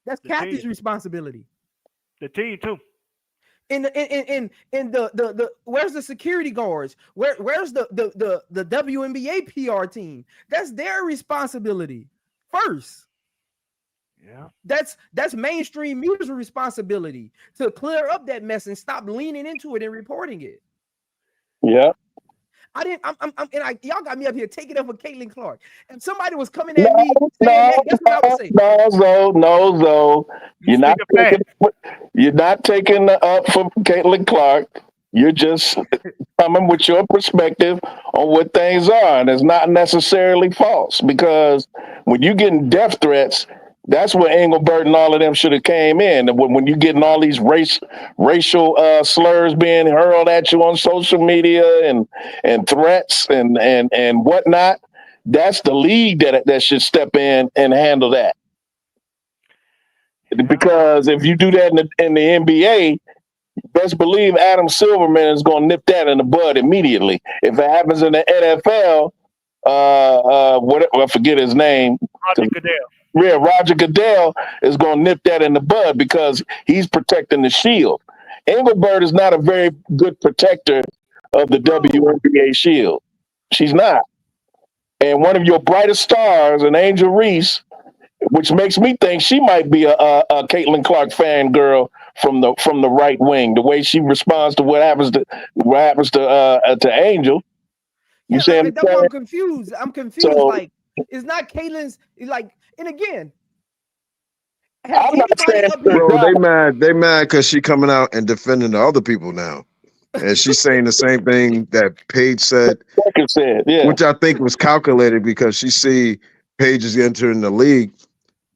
That's Kathy's responsibility. The team too. in the where's the security guards? Where's the WNBA PR team? That's their responsibility first. Yeah, that's mainstream media's responsibility to clear up that mess and stop leaning into it and reporting it. Yeah. Y'all got me up here taking up for Caitlin Clark. And somebody was coming at me saying that, guess what I would say? No. You're not taking up for Caitlin Clark. You're just coming with your perspective on what things are, and it's not necessarily false, because when you're getting death threats, that's where Engelbert and all of them should have came in. And when you're getting all these racial slurs being hurled at you on social media and threats and whatnot, that's the league that should step in and handle that. Yeah. Because if you do that in the NBA, best believe Adam Silverman is going to nip that in the bud immediately. If it happens in the NFL, I forget his name. Roger Goodell. Yeah, Roger Goodell is going to nip that in the bud because he's protecting the shield. Engelbert is not a very good protector of the WNBA shield. She's not. And one of your brightest stars, an Angel Reese, which makes me think she might be a Caitlin Clark fangirl from the right wing. The way she responds to what happens to Angel. You yeah, that's why I'm confused. So, like, it's not Caitlin's. Like, and again, I'm not saying, bro, they mad because she coming out and defending the other people now, and she's saying the same thing that Paige said, yeah. Which I think was calculated because she see Paige is entering the league,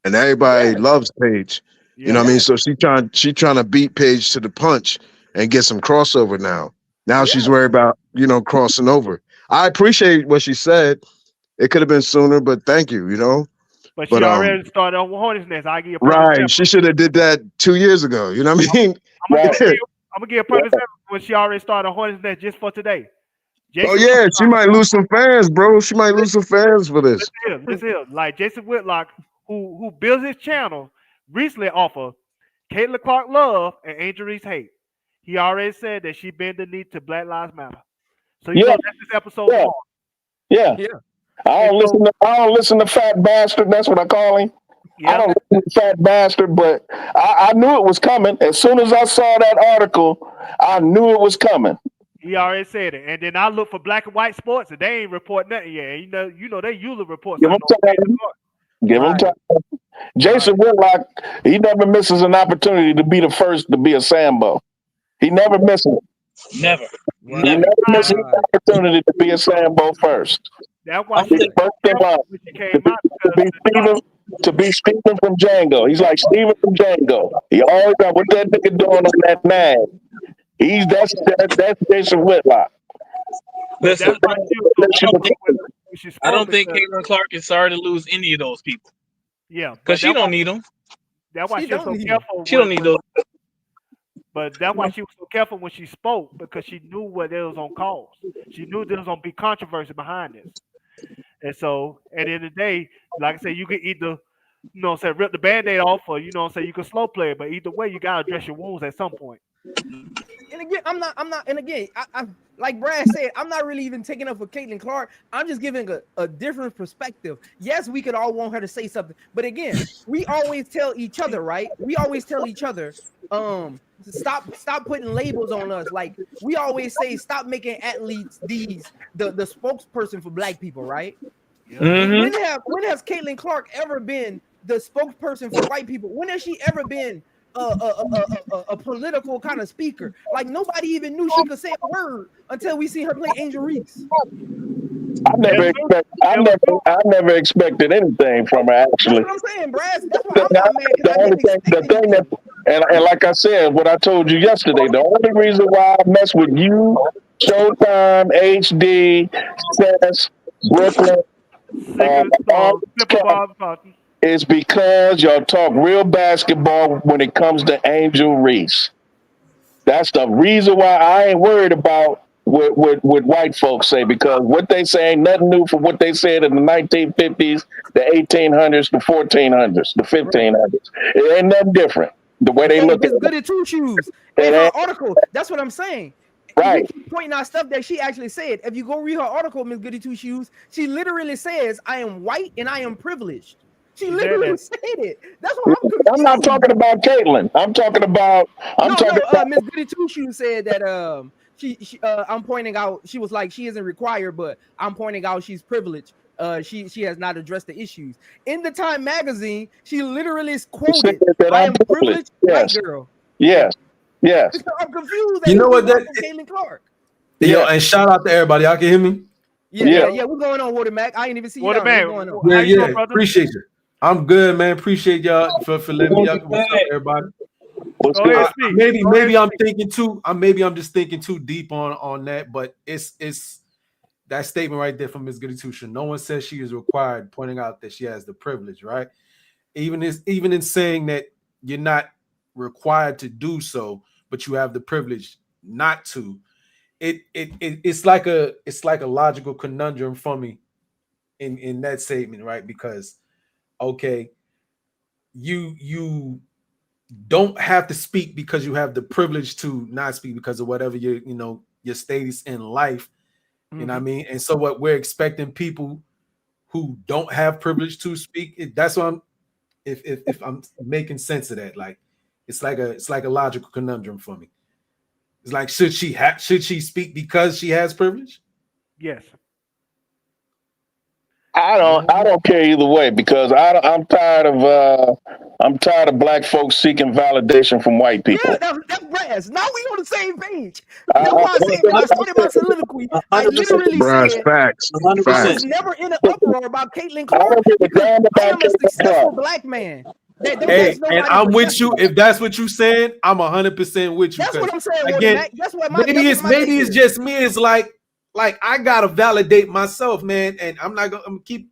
and everybody loves Paige. You know what I mean? So she trying to beat Paige to the punch and get some crossover now. Now she's worried about crossing over. I appreciate what she said. It could have been sooner, but thank you. But she already started on Hornets Nest. I give you a right. She should have did that 2 years ago. You know what I mean? I'm gonna give a perfect example when she already started on Hornets Nest just for today. Jason she might lose some fans, bro. She might lose some fans for this. Listen, like Jason Whitlock, who builds his channel, recently offered Caitlin Clark love and Angel Reese hate. He already said that she bent the knee to Black Lives Matter. So you know that's this episode tomorrow. Yeah. I don't listen to Fat Bastard. That's what I call him. Yeah. I don't listen to Fat Bastard, but I knew it was coming. As soon as I saw that article, I knew it was coming. He already said it. And then I look for Black and White Sports, and they ain't report nothing yet. You know they usually report something. Give them time. Jason Whitlock, he never misses an opportunity to be the first to be a Sambo. He never misses it. Never. He never misses an opportunity to be a Sambo first. That's why she came out. To be Steven from Django. He's like Steven from Django. He always got what that nigga doing on that nag. That's Jason Whitlock. Listen, I don't think Caitlin Clark is sorry to lose any of those people. Yeah, because she don't need them. That's why she was so careful. She don't need those. But that's why she was so careful when she spoke, because she knew what it was on cause. She knew there was gonna be controversy behind this. And so at the end of the day, like I said, you could either, rip the Band-Aid off, or you can slow play it. But either way, you gotta address your wounds at some point. And again, I'm not, and again, I like Brad said, I'm not really even taking up for Caitlin Clark. I'm just giving a different perspective. Yes, we could all want her to say something, but again, we always tell each other, right? We always tell each other, stop putting labels on us. Like we always say, stop making athletes the spokesperson for Black people, right? Mm-hmm. When has Caitlin Clark ever been the spokesperson for white people? When has she ever been a political kind of speaker? Like nobody even knew she could say a word until we see her play Angel Reese. I never expected anything from her. Actually, that's what I'm saying, Brad. That's why I'm not mad. And like I said, what I told you yesterday, the only reason why I mess with you, Showtime, HD, Sess, Brooklyn, is because y'all talk real basketball when it comes to Angel Reese. That's the reason why I ain't worried about what white folks say, because what they say ain't nothing new from what they said in the 1950s, the 1800s, the 1400s, the 1500s. It ain't nothing different. The way they look Miss at Goody Two Shoes it in her ain't article. That's what I'm saying. right. You keep pointing out stuff that she actually said. If you go read her article, Miss Goody Two Shoes, she literally says, "I am white and I am privileged." She literally said it. That's why I'm confused. I'm not talking about Caitlyn. I'm talking about. Miss Goody Two Shoes said that I'm pointing out, she was like, she isn't required, but I'm pointing out she's privileged. She has not addressed the issues. In the Time magazine, she literally quoted, "I am privileged white girl." Yes. Yes. So I'm confused. You know what? Caitlin Clark. Yo, and shout out to everybody. Y'all can hear me? Yeah. What's going on, Water Mac? I ain't even see you. What's going on? Yeah. Appreciate you. I'm good, man. Appreciate y'all for letting me up. What's up, everybody? Maybe I'm thinking too. Maybe I'm just thinking too deep on that. But it's that statement right there from Ms. Goody Two-Shoes. No one says she is required, pointing out that she has the privilege, right? Even in saying that you're not required to do so, but you have the privilege not to. It's like a logical conundrum for me in that statement, right? Because okay, you don't have to speak because you have the privilege to not speak because of whatever your status in life. You know what I mean? And so what we're expecting people who don't have privilege to speak, that's what I'm if I'm making sense of that. Like it's like a logical conundrum for me. It's like should she speak because she has privilege? Yes. I don't care either way because I'm tired of black folks seeking validation from white people. Yeah, that's brass. Now we on the same page. That's why I said when I started my soliloquy, I literally said facts. I was never in an uproar about Caitlin Clark because I am a successful black man. Hey, and I'm with you. If that's what you're saying, I'm 100% with you. That's what I'm saying. Again, that's what maybe it's just me. It's like I gotta validate myself, man, and I'm keep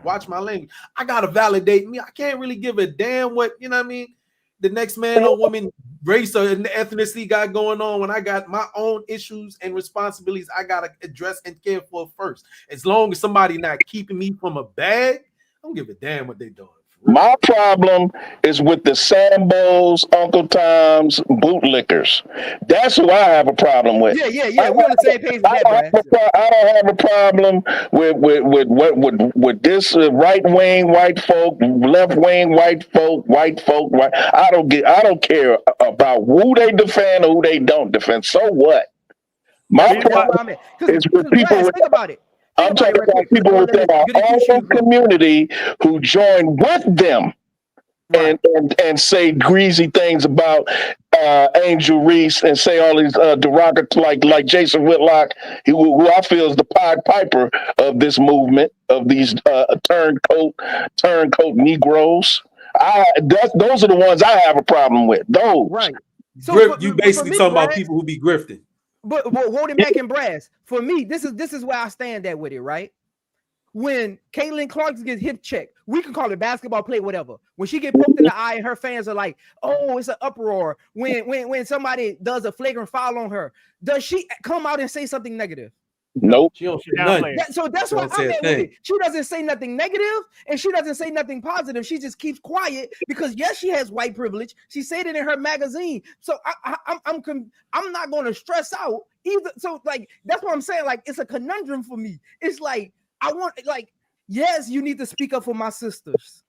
watch my language. I gotta validate me. I can't really give a damn what you know what I mean. The next man or woman, race or ethnicity got going on when I got my own issues and responsibilities I gotta address and care for first. As long as somebody not keeping me from a bag, I don't give a damn what they doing. My problem is with the Sambos, Uncle Tom's, bootlickers. That's who I have a problem with. Yeah. We're on the same page with that, I don't have a problem with this right wing white folk, left wing white folk. I don't care about who they defend or who they don't defend. So what? My problem is with people. Think about it. I'm talking about people within our own community who join with them and say greasy things about Angel Reese and say all these derogatory like Jason Whitlock, who I feel is the Pied Piper of this movement of these turncoat Negroes. Those are the ones I have a problem with. Those right. So you basically talking about people who be grifting. But holding back in brass, for me, this is where I stand at with it, right? When Caitlin Clark gets hip checked, we can call it basketball play, whatever. When she get poked in the eye and her fans are like, "Oh, it's an uproar." When somebody does a flagrant foul on her, does she come out and say something negative? Nope. She don't say nothing. So that's why I'm at with it. She doesn't say nothing negative and she doesn't say nothing positive. She just keeps quiet because yes, she has white privilege. She said it in her magazine. So I'm not going to stress out either. So like that's what I'm saying. Like it's a conundrum for me. It's like I want yes, you need to speak up for my sisters.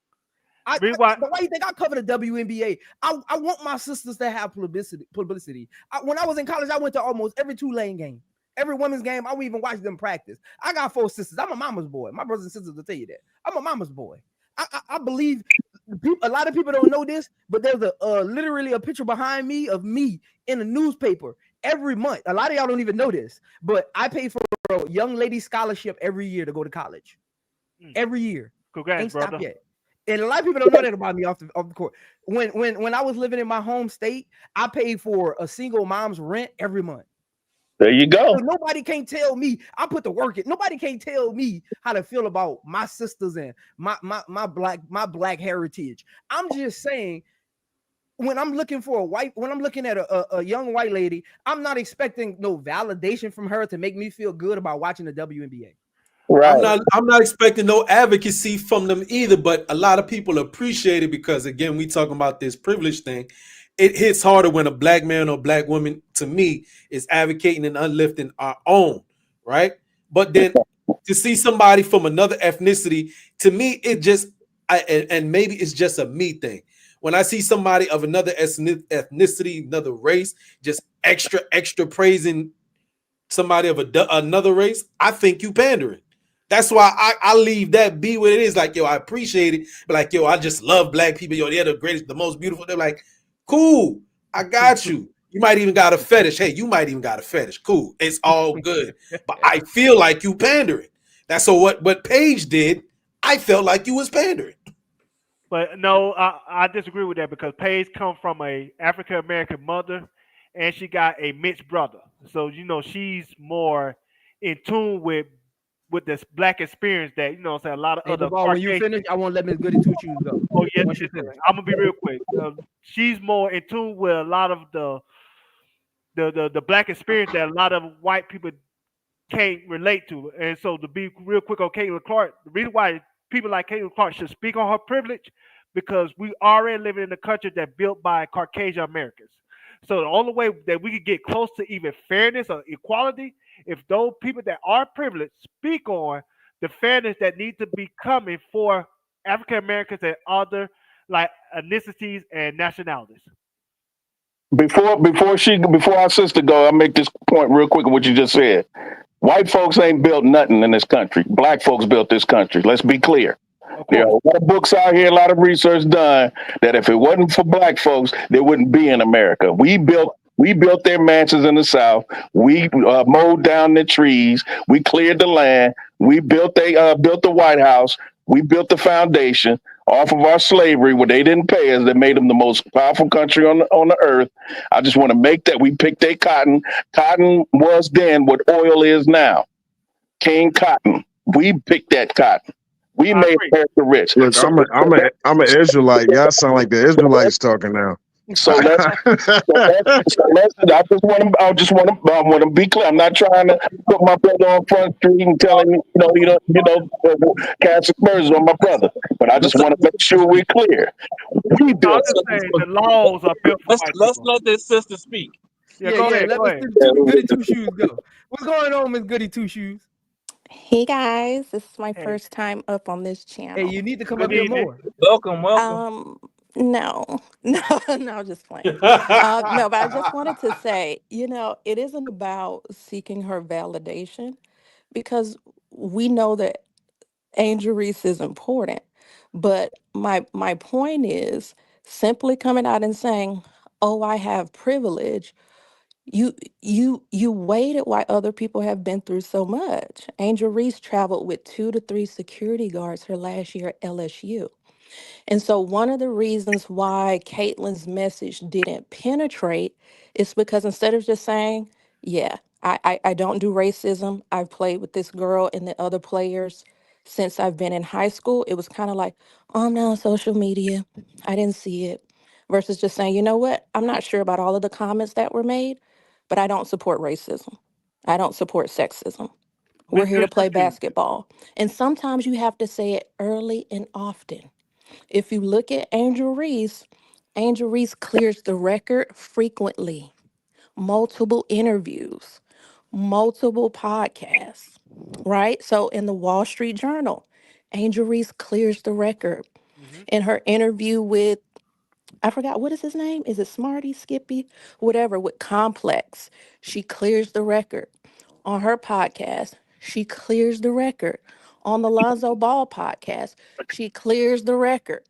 Why do you think I cover the WNBA? I want my sisters to have publicity. When I was in college, I went to almost every Tulane game. Every women's game, I would even watch them practice. I got 4 sisters. I'm a mama's boy. My brothers and sisters will tell you that. I'm a mama's boy. I believe a lot of people don't know this, but there's literally a picture behind me of me in a newspaper every month. A lot of y'all don't even know this, but I pay for a young lady scholarship every year to go to college. Every year. Congrats, Ain't brother. stopped yet. And a lot of people don't know that about me off the court. When I was living in my home state, I paid for a single mom's rent every month. There you go. So nobody can tell me. I put the work in. Nobody can tell me how to feel about my sisters and my black heritage. I'm just saying, when I'm looking at a young white lady, I'm not expecting no validation from her to make me feel good about watching the WNBA. Right. I'm not expecting no advocacy from them either, but a lot of people appreciate it because again, we talking about this privilege thing. It hits harder when a black man or black woman, to me, is advocating and uplifting our own, right? But then to see somebody from another ethnicity, to me, it just and maybe it's just a me thing. When I see somebody of another ethnicity, another race, just extra praising somebody of another race, I think you pandering. That's why I leave that be what it is. Like, yo, I appreciate it. But like, yo, I just love black people. Yo, they're the greatest, the most beautiful. They're like, cool, I got you. You might even got a fetish. Hey, you might even got a fetish. Cool. It's all good. But I feel like you pandering. That's so what Paige did. I felt like you was pandering. But no, I disagree with that because Paige come from a African American mother, and she got a mixed brother. So she's more in tune with this black experience that what I'm saying a lot of Hey, other Duval, when you Caucasian. finish, I won't let Miss Goody Two Shoes go. Oh yeah, Once you finish. I'm gonna be real quick. She's more in tune with a lot of the black experience that a lot of white people can't relate to. And so to be real quick on Caitlin Clark, the reason why people like Caitlin Clark should speak on her privilege because we already living in a country that's built by Caucasian Americans. So the only way that we could get close to even fairness or equality, if those people that are privileged speak on the fairness that needs to be coming for African Americans and other like ethnicities and nationalities. Before our sister go, I'll make this point real quick of what you just said. White folks ain't built nothing in this country. Black folks built this country. Let's be clear. Of There are course. a lot of books out here, a lot of research done that if it wasn't for black folks, they wouldn't be in America. We built their mansions in the South. We mowed down the trees. We cleared the land. We built the White House. We built the foundation off of our slavery, where they didn't pay us. That made them the most powerful country on the earth. I just want to make that we picked their cotton. Cotton was then what oil is now. King Cotton. We picked that cotton. We I made agree. America rich. Look, I'm an Israelite. Y'all sound like the Israelites talking now. So let's. I want to be clear. I'm not trying to put my brother on Front Street and tell him, cast aspersions on my brother. But I just want to make sure we're clear. We No, I'm built. just saying the laws are built for white Let's people. let this sister speak. Yeah, go ahead. Let Go Miss ahead. Goody Two Shoes go. What's going on, Miss Goody Two Shoes? Hey guys, this is my Hey, first time up on this Hey, you channel. need to come good up here evening. more. Welcome. Um, no, no, no, just playing. No, but I just wanted to say, it isn't about seeking her validation because we know that Angel Reese is important. But my point is simply coming out and saying, "Oh, I have privilege." You waited while other people have been through so much. Angel Reese traveled with 2 to 3 security guards her last year at LSU. And so one of the reasons why Caitlin's message didn't penetrate is because instead of just saying, yeah, I don't do racism. I've played with this girl and the other players since I've been in high school. It was kind of like, oh, I'm not on social media. I didn't see it. Versus just saying, you know what? I'm not sure about all of the comments that were made, but I don't support racism. I don't support sexism. We're Miss here to Good play Shoes. basketball. And sometimes you have to say it early and often. If you look at Angel Reese clears the record frequently, multiple interviews, multiple podcasts, right? So in the Wall Street Journal, Angel Reese clears the record. Hmm. In her interview with, I forgot, what is his name? Is it Smarty, Skippy? Whatever, with Complex, she clears the record. On her podcast, she clears the record. On the Lonzo Ball podcast, she clears the record,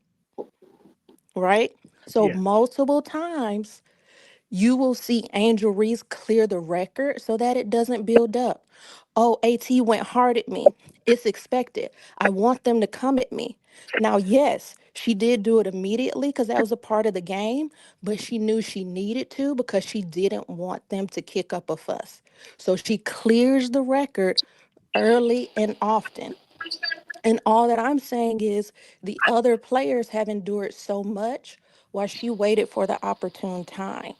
right? So Yes. multiple times you will see Angel Reese clear the record so that it doesn't build up. Oh, AT went hard at me. It's expected. I want them to come at me. Now, yes, she did do it immediately because that was a part of the game, but she knew she needed to because she didn't want them to kick up a fuss. So she clears the record early and often. And all that I'm saying is the other players have endured so much while she waited for the opportune time.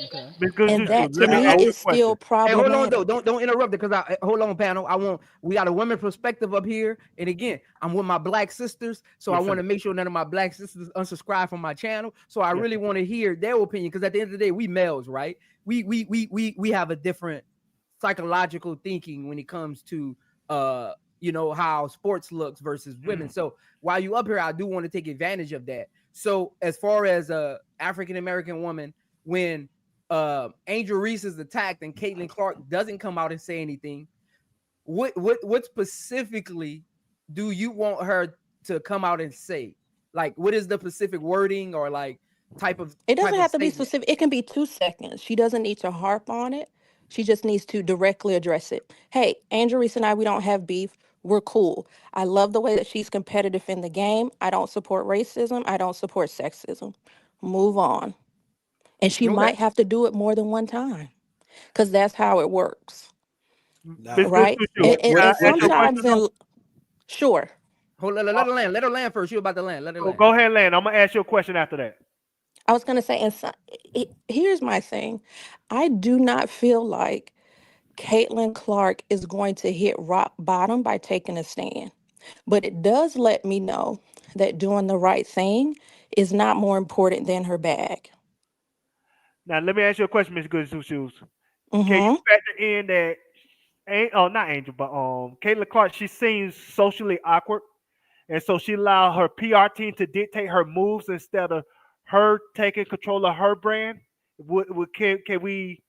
Okay. Miss Good And Juju, that to let me me ask you a is still question. Hey, hold on though. problematic. Don't interrupt it because hold on, panel. We got a women perspective up here. And again, I'm with my black sisters. So I Yes, want sir. to make sure none of my black sisters unsubscribe from my channel. So I Yes, really sir. want to hear their opinion. Because at the end of the day, we males, right? We have a different psychological thinking when it comes to how sports looks versus women. So while you up here, I do want to take advantage of that. So as far as a African American woman, when Angel Reese is attacked and Caitlin Clark doesn't come out and say anything, what specifically do you want her to come out and say? Like, what is the specific wording or like type of It doesn't have to be statement? specific. It can be 2 seconds. She doesn't need to harp on it. She just needs to directly address it. Hey, Angel Reese and I, we don't have beef. We're cool. I love the way that she's competitive in the game. I don't support racism. I don't support sexism. Move on. And she Okay. might have to do it more than one time because that's how it works. Miss Now, Good Right? Juju, What And, can what I and what ask you a sometimes question though? sure. hold let her land. Let her land first. She about to land. Let her land. Go ahead, Land. I'm gonna ask you a question after that. I was going to say, and so, here's my thing. I do not feel like Caitlin Clark is going to hit rock bottom by taking a stand. But it does let me know that doing the right thing is not more important than her bag. Now let me ask you a question, Miss Good Juju. Can you Mm-hmm. factor in that? Not Angel, but Caitlin Clark. She seems socially awkward, and so she allowed her PR team to dictate her moves instead of her taking control of her brand. Can we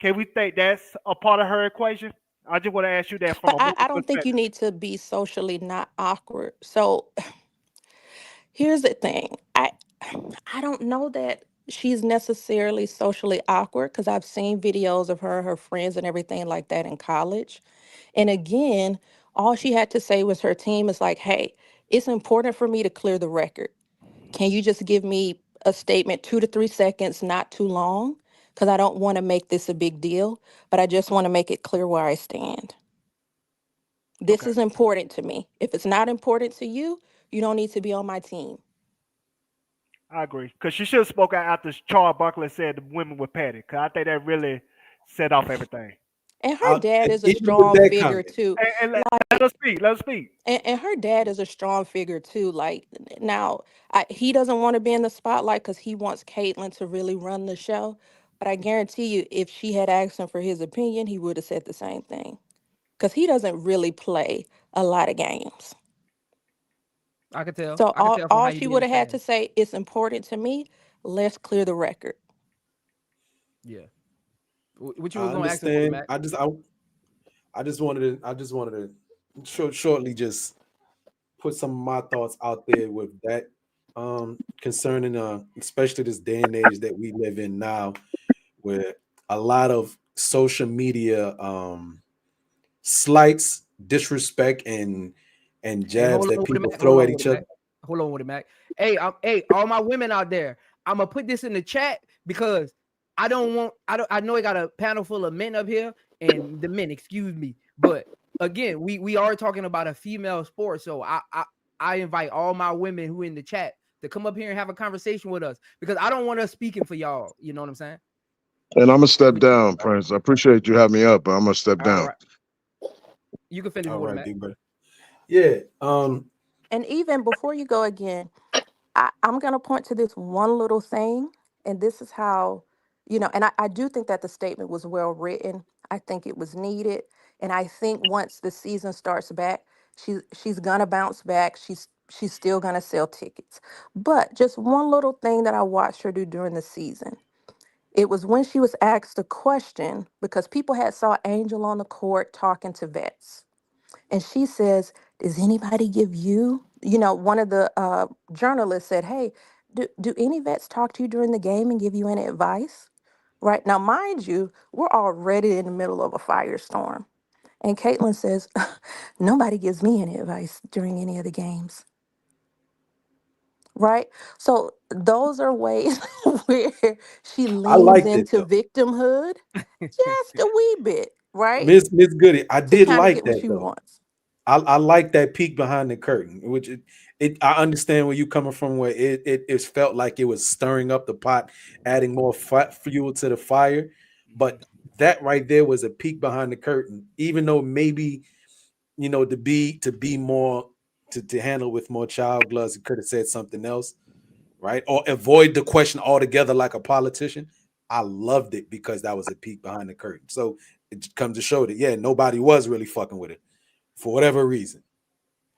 think that's a part of her equation? I just want to ask you that from But a I movie don't think you perspective. need to be socially not awkward. So here's the thing. I don't know that she's necessarily socially awkward because I've seen videos of her, her friends, and everything like that in college. And again, all she had to say was her team is like, hey, it's important for me to clear the record. Can you just give me a statement, 2 to 3 seconds, not too long? Because I don't want to make this a big deal, but I just want to make it clear where I stand. This Okay, is important to me. If it's not important to you, you don't need to be on my team. I agree. Because she should have spoke out after Charles Barkley said the women were petty. Because I think that really set off everything. And her dad and is a even with strong that figure comment, too. And let Like, us speak. Let us speak. and her dad is a strong figure too. Like now, he doesn't want to be in the spotlight because he wants Caitlyn to really run the show. But I guarantee you, if she had asked him for his opinion, he would have said the same thing. Because he doesn't really play a lot of games. I could tell. So I could tell from how all you she being would have had to explaining. say, it's important to me. Let's clear the record. Yeah. What you I was gonna ask him, Woody understand. Mac? I just wanted to shortly just put some of my thoughts out there with that concerning especially this day and age that we live in now, where a lot of social media slights, disrespect, and Hey, jabs that Woody people Mac. throw at each other. Hold on, Woody Mac. Hey, all my women out there. I'm gonna put this in the chat because I know I got a panel full of men up here and the men, excuse me. But again, we are talking about a female sport. So I invite all my women who in the chat to come up here and have a conversation with us because I don't want us speaking for y'all. You know what I'm saying? And I'm gonna step But down, Prince. I appreciate you having me up, but I'm gonna step all down. right, you can finish, All Woody right, Mac. big brother. Yeah. And even before you go again, I'm going to point to this one little thing. And this is how, and I do think that the statement was well written. I think it was needed. And I think once the season starts back, she's going to bounce back. She's still going to sell tickets. But just one little thing that I watched her do during the season. It was when she was asked a question because people had saw Angel on the court talking to vets. And she says, does anybody give you, one of the journalists said, hey, do any vets talk to you during the game and give you any advice? Right now, mind you, we're already in the middle of a firestorm. And Caitlin says, nobody gives me any advice during any of the games. Right. So those are ways where she I leans liked it into though. victimhood just a wee bit, right? Miss Goody, I To did kind of like get what that she though. wants. I like that peek behind the curtain, which I understand where you coming from, where it felt like it was stirring up the pot, adding more fuel to the fire. But that right there was a peek behind the curtain, even though maybe, you know, to be more to handle with more child gloves, it could have said something else, right? Or avoid the question altogether like a politician. I loved it because that was a peek behind the curtain. So it comes to show that, yeah, nobody was really fucking with it for whatever reason.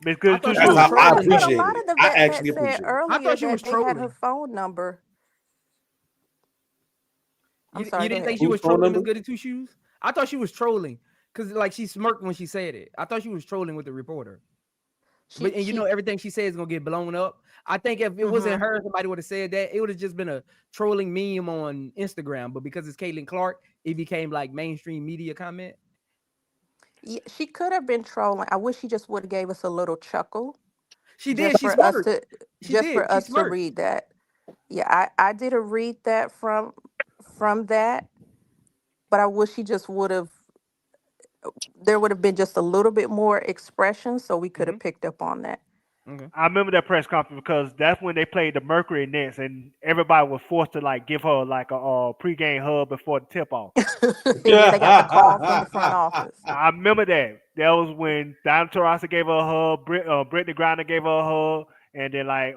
Miss Good thought Two she was That's how Shoes. I trolling, But a though. appreciate lot it. of the I vet actually said appreciate it. earlier thought she that was they had her trolling. phone number. I'm You sorry, go didn't think ahead. she Whose was phone trolling Miss number? Goody Two Shoes? I thought she was trolling because like she smirked when she said it. I thought she was trolling with the reporter. But and you know She everything she says is gonna get blown up. I think if it wasn't her, somebody would have said that. It would have just been a trolling meme on Instagram. But because it's Caitlin Clark, it became like mainstream media comment. she could have been trolling. I wish she just would have gave us a little chuckle She did. just She for us smirked. to She did. She smirked. read that. Yeah, I didn't read that from that, but I wish she just would have there would have been just a little bit more expression so we could have picked up on that. Okay. I remember that press conference because that's when they played the Mercury Nets, and everybody was forced to like give her like a pregame hug before the tip off. Yeah, they got the call from the front office. I remember that. That was when Diana Taurasi gave her a hug, Brittany Griner gave her a hug, and then like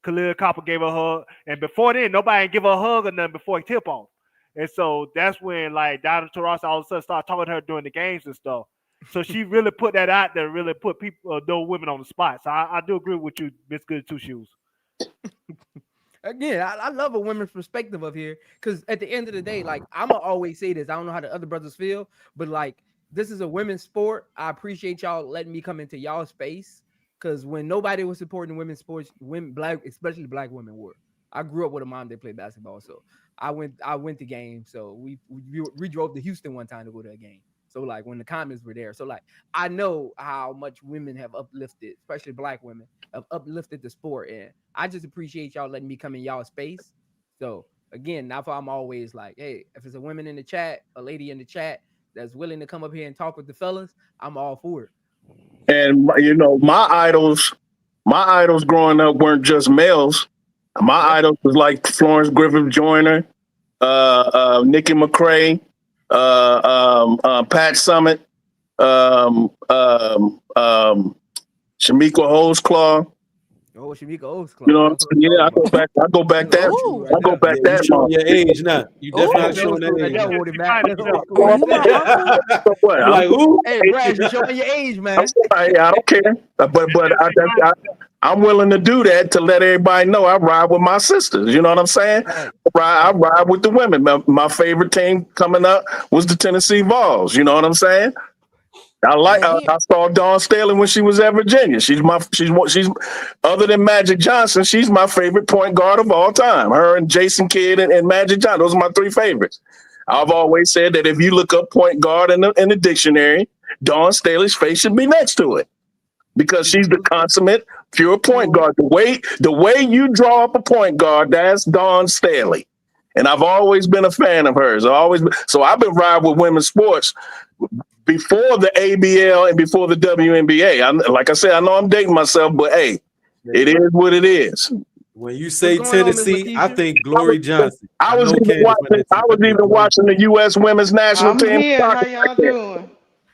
Khalil Copper gave her a hug. And before then, nobody ain't give her a hug or nothing before tip off. And so that's when like Diana Taurasi all of a sudden started talking to her during the games and stuff. So she really put that out there, really put people, those women on the spot. So I do agree with you, Miss Good Two Shoes. Again, I love a women's perspective of here because at the end of the day, like I'ma always say this. I don't know how the other brothers feel, but like this is a women's sport. I appreciate y'all letting me come into y'all space because when nobody was supporting women's sports, women, black, especially black women were. I grew up with a mom that played basketball, so I went to games. So we drove to Houston one time to go to a game. So like when the comments were there, so like I know how much women have uplifted, especially black women, have uplifted the sport, and I just appreciate y'all letting me come in y'all space. So again, that's why I'm always like, hey, if it's a woman in the chat, a lady in the chat that's willing to come up here and talk with the fellas, I'm all for it. And you know, my idols growing up weren't just males. My Yeah. idols was like Florence Griffith Joyner, Nikki McCrae, Pat Summitt, Shamika Holesclaw. Oh, Shamika Oaks You Club. know what I I'm was saying? Yeah, talking about. I go back That's that old school Ooh, right I go there. back Yeah, you that long. showing your age now. You definitely Oh, not that's old showing school that right age. there, Now. Woody Mac. That's old school are right you my there. uncle? So what? You're like, who? Hey, Brad, you showing your age, man. I don't care. I'm willing to do that to let everybody know I ride with my sisters. You know what I'm saying? Right. I ride with the women. My favorite team coming up was the Tennessee Vols. You know what I'm saying? But here, I saw Dawn Staley when she was at Virginia. She's other than Magic Johnson, she's my favorite point guard of all time. Her and Jason Kidd and Magic Johnson. Those are my three favorites. I've always said that if you look up point guard in the dictionary, Dawn Staley's face should be next to it because she's the consummate pure point guard. The way you draw up a point guard, that's Dawn Staley. And I've always been a fan of hers. So I've been riding with women's sports before the ABL and before the WNBA. Like I said, I know I'm dating myself, but hey, it is what it is. When you What's say going on, Miss Tennessee, I Lakeisha? think Glory Johnson. I I was know even Candace went watching. that team. I think Glory The U.S. women's national I'm team. here. How y'all doing?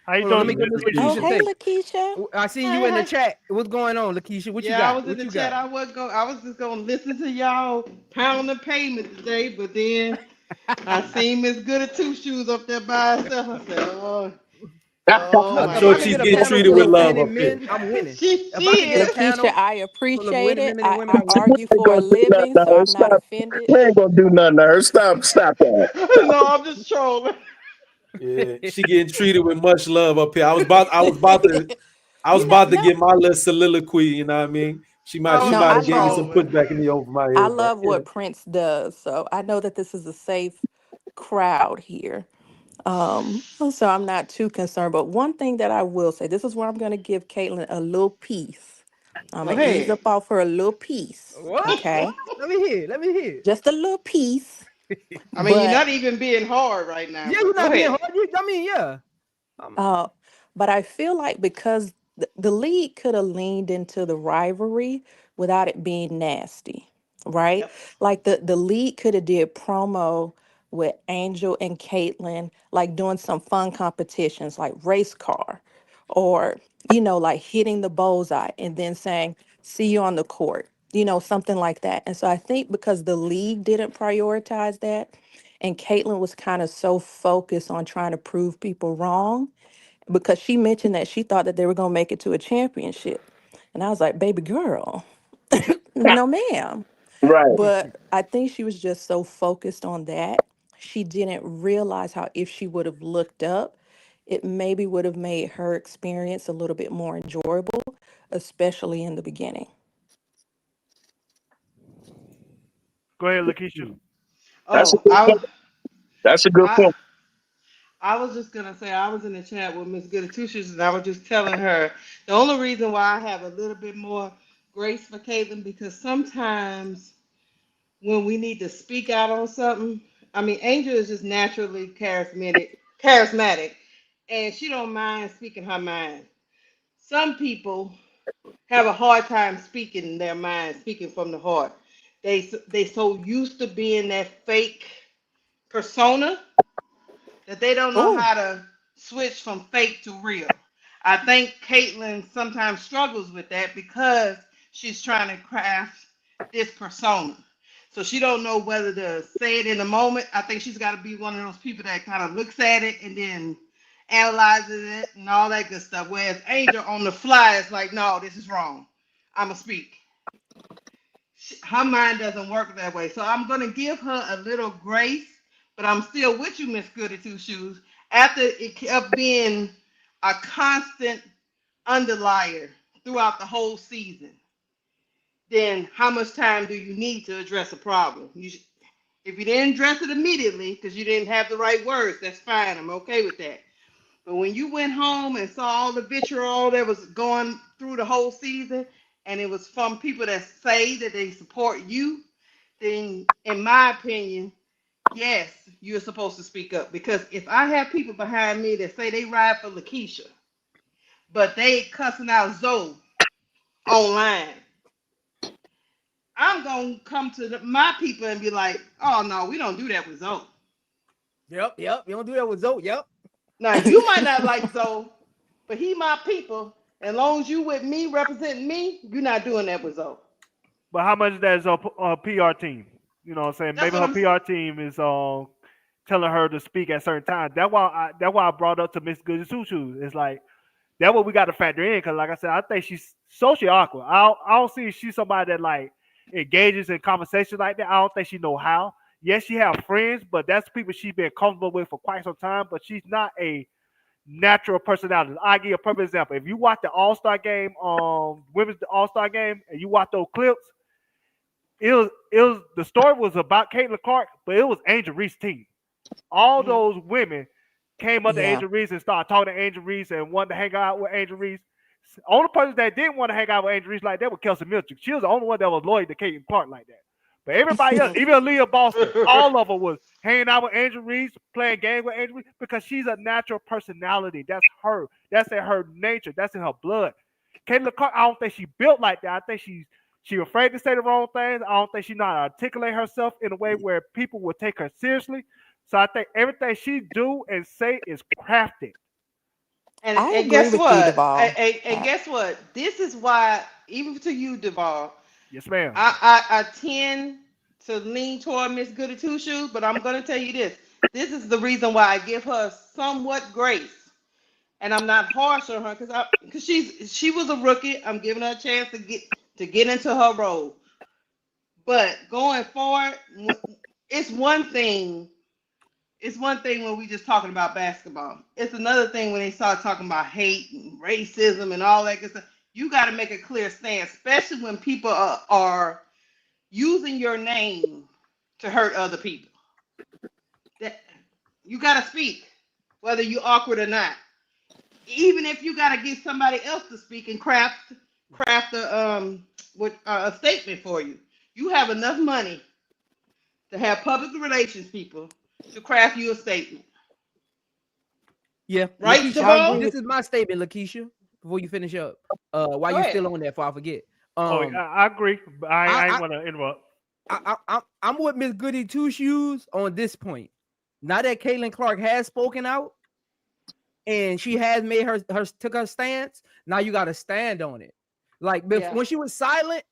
How you Hold on, let doing, me get Miss Miss oh, Lakeisha Lakeisha? hey, take. Lakeisha. I seen you Hey, in the hey. chat. What's going on, Lakeisha? What you Yeah, I got? was in What the you chat. got? I was just gonna listen to y'all pound the pavement today, but then I seen Miss Goody Two Shoes up there by herself. I said, oh Look, I'm if my sure I can she's get a goodness. getting panel treated full with of love men up and there. men, I'm winning. she If I can get a is. Lakeisha, panel I full of appreciate it. women and women, I I'm winning. argue for a living, so I'm not offended. We ain't gonna do nothing to her. Stop that. No, I'm just trolling. Yeah, she getting treated with much love up here. I was You know, about to no, get my little soliloquy, you know what I mean? She I might was she no, might just have gave me some trolling. pushback in the over my I head, but love you what Prince does, so I know that this is a safe crowd here. So I'm not too concerned. But one thing that I will say, this is where I'm going to give Caitlin a little piece. I'm Go going to ease ahead. up off her a little piece, What? What? okay? Let me hear. Let me hear. Just a little piece. I mean, you're But not even being hard right now, Yeah, you're but go not being ahead. hard. I mean, yeah. I'm, uh, But I feel like because the league could have leaned into the rivalry without it being nasty, right? Yep. Like the league could have did promo with Angel and Caitlyn, like doing some fun competitions like race car or, like hitting the bullseye and then saying, see you on the court, something like that. And so I think because the league didn't prioritize that and Caitlyn was kind of so focused on trying to prove people wrong, because she mentioned that she thought that they were going to make it to a championship. And I was like, baby girl, no, ma'am. Right. But I think she was just so focused on that. She didn't realize how, if she would have looked up, it maybe would have made her experience a little bit more enjoyable, especially in the beginning. Go ahead, Lakeisha. That's a Oh, good point. That's a good I point. I was just gonna say I was in the chat with Miss Goody Two Shoes, and I was just telling her the only reason why I have a little bit more grace for Caitlin, because sometimes when we need to speak out on something, I mean, Angel is just naturally charismatic, and she don't mind speaking her mind. Some people have a hard time speaking their mind, speaking from the heart. They so used to being that fake persona that they don't know Oh, how to switch from fake to real. I think Caitlyn sometimes struggles with that because she's trying to craft this persona. So she don't know whether to say it in the moment. I think she's got to be one of those people that kind of looks at it and then analyzes it and all that good stuff. Whereas Angel on the fly is like, no, this is wrong. I'ma speak. Her mind doesn't work that way. So I'm gonna give her a little grace, but I'm still with you, Miss Goody Two Shoes. After it kept being a constant underlier throughout the whole season, then how much time do you need to address a problem? If you didn't address it immediately because you didn't have the right words, that's fine. I'm okay with that. But when you went home and saw all the vitriol that was going through the whole season, and it was from people that say that they support you, then in my opinion, yes, you're supposed to speak up. Because if I have people behind me that say they ride for Lakeisha, but they cussing out Zoe online, I'm gonna come to my people and be like, "Oh no, we don't do that with Zoe." Yep. You don't do that with Zoe. Yep. Now you might not like Zoe, but he my people. As long as you with me representing me, you're not doing that with Zoe. But how much of that is a PR team? You know what I'm saying? That's Maybe what her I'm. PR team is telling her to speak at certain times. That's why I brought up to Miss Goody Two Shoes. It's like that's what we got to factor in because, like I said, I think she's socially awkward. I don't see she's somebody that like engages in conversations like that. I don't think she know how. Yes, she have friends, but that's people she's been comfortable with for quite some time. But she's not a natural personality. I give you a perfect example. If you watch the All Star game, women's All Star game, and you watch those clips, it was the story was about Caitlin Clark, but it was Angel Reese's team. All Mhm. those women came up to yeah. Angel Reese and started talking to Angel Reese and wanted to hang out with Angel Reese. Only person that didn't want to hang out with Angel Reese like that was Kelsey Mitchell. She was the only one that was loyal to Caitlin Clark like that. But everybody else, Mhm. even Leah Boston, all of them was hanging out with Angel Reese, playing games with Angel Reese because she's a natural personality. That's her. That's in her nature. That's in her blood. Caitlin Clark, I don't think she built like that. I think she afraid to say the wrong things. I don't think she know how to articulate herself in a way where people will take her seriously. So I think everything she do and say is crafted. And I and agree guess with you, what? Duvall. And guess what? This is why, even to you, Duval, Yes, ma'am. I tend to lean toward Miss Goody Two Shoes, but I'm gonna tell you this. This is the reason why I give her somewhat grace, and I'm not harsh on her because she was a rookie. I'm giving her a chance to get into her role. But going forward, it's one thing. It's one thing when we just talking about basketball. It's another thing when they start talking about hate and racism and all that good stuff. You got to make a clear stand, especially when people are using your name to hurt other people. That you got to speak, whether you're awkward or not. Even if you got to get somebody else to speak and craft a statement for you. You have enough money to have public relations people to craft you a statement. Yeah, Right, Lakeisha, Javon? this is my statement, Lakeisha. Before you finish up, while Go you ahead. still on that, before I forget. Oh, I agree. But I ain't want to interrupt. I'm with Miss Goody Two Shoes on this point. Now that Caitlin Clark has spoken out and she has made her took her stance, now you got to stand on it. Like when she was silent,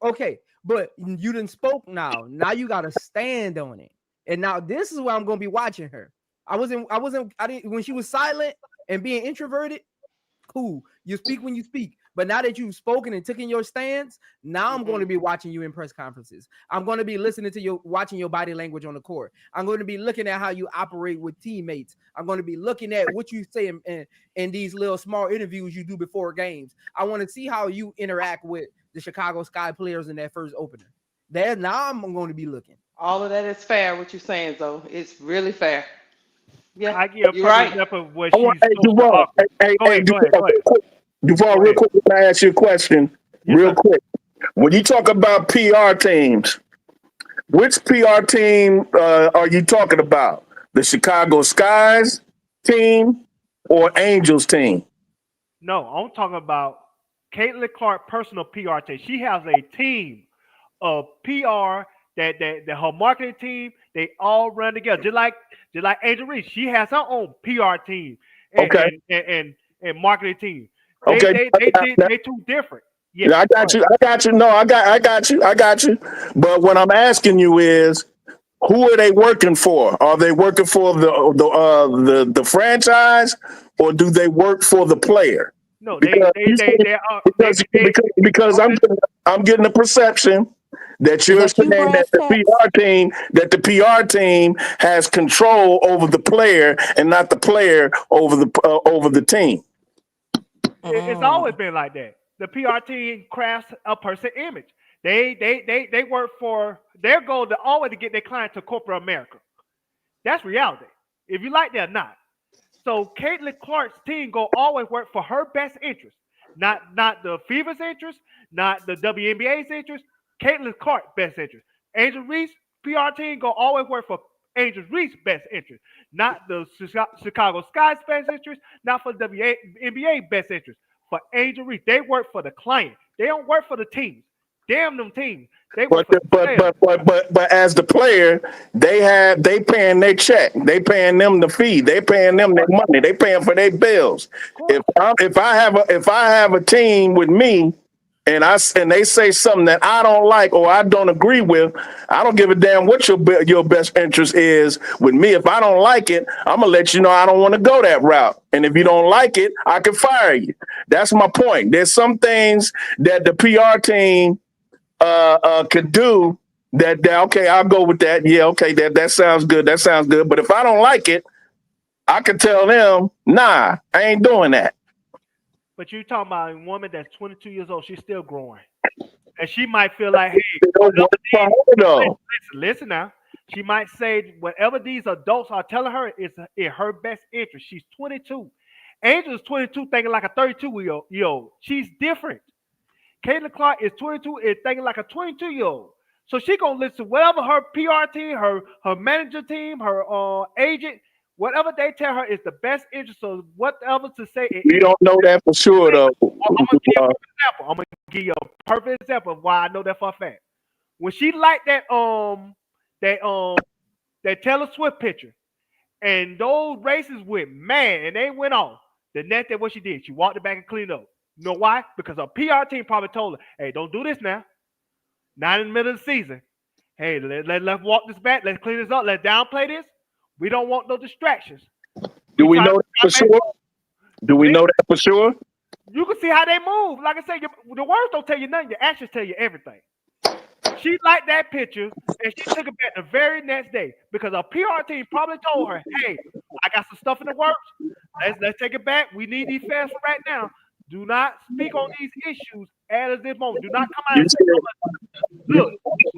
okay, but you didn't spoke now. Now you got to stand on it. And now this is where I'm gonna be watching her. I didn't when she was silent and being introverted. Cool, you speak when you speak, but now that you've spoken and taken your stance, now I'm going to be watching you in press conferences. I'm going to be listening to watching your body language on the court. I'm going to be looking at how you operate with teammates. I'm going to be looking at what you say in these little small interviews you do before games. I want to see how you interact with the Chicago Sky players in that first opener. Now I'm going to be looking. All of that is fair. What you're saying, though, it's really fair. Yeah, I give a you're right. example of what I want, she's hey, Duval, Duval, real quick, can I ask you a question? Yes, Real sir. quick. When you talk about PR teams, which PR team are you talking about? The Chicago Skies team or Angels team? No, I'm talking about Caitlin Clark personal PR team. She has a team of PR that her marketing team, they all run together. Just like Angel Reese, she has her own PR team and marketing team. They two different. Yeah, I got you. No, I got you. But what I'm asking you is, who are they working for? Are they working for the franchise, or do they work for the player? No, because I'm getting the perception that you're saying that the PR team has control over the player and not the player over the team. It's always been like that. The PR team crafts a person image. They work for their goal to always to get their client to corporate America. That's reality. If you like that or not. So Caitlin Clark's team go always work for her best interest, not the Fever's interest, not the WNBA's interest. Caitlin Clark's best interest. Angel Reese PR team go always work for Angel Reese's best interest, not the Chicago Sky's best interest, not for WNBA best interest. For Angel Reese, they work for the client. They don't work for the teams. Damn them teams. They work for the but as the player, they paying their check. They paying them the fee. They paying them their money. They paying for their bills. If I have a team with me and they say something that I don't like or I don't agree with, I don't give a damn what your best interest is with me. If I don't like it, I'm gonna let you know I don't want to go that route. And if you don't like it, I can fire you. That's my point. There's some things that the PR team could do that okay, I'll go with that. Yeah, okay, that sounds good. That sounds good. But if I don't like it, I can tell them, nah, I ain't doing that. But you're talking about a woman that's 22 years old. She's still growing. And she might feel like, hey, listen now. She might say whatever these adults are telling her is in her best interest. She's 22. Angel's 22 thinking like a 32-year-old. She's different. Caitlin Clark is 22 and thinking like a 22-year-old. So she going to listen to whatever her PR team, her manager team, her agent, whatever they tell her is the best interest of whatever to say. You don't know that for sure, though. I'm going to give you a perfect example of why I know that for a fact. When she liked that Taylor Swift picture, and those races went mad, and they went off. The next day, what she did, she walked it back and cleaned up. You know why? Because her PR team probably told her, hey, don't do this now. Not in the middle of the season. Hey, let's walk this back. Let's clean this up. Let's downplay this. We don't want no distractions. Do we know that for sure? Do we know that for sure? You can see how they move. Like I said, the words don't tell you nothing. Your actions tell you everything. She liked that picture, and she took it back the very next day because her PR team probably told her, hey, I got some stuff in the works. Let's take it back. We need these fans right now. Do not speak on these issues at this moment. Do not come out and say, look.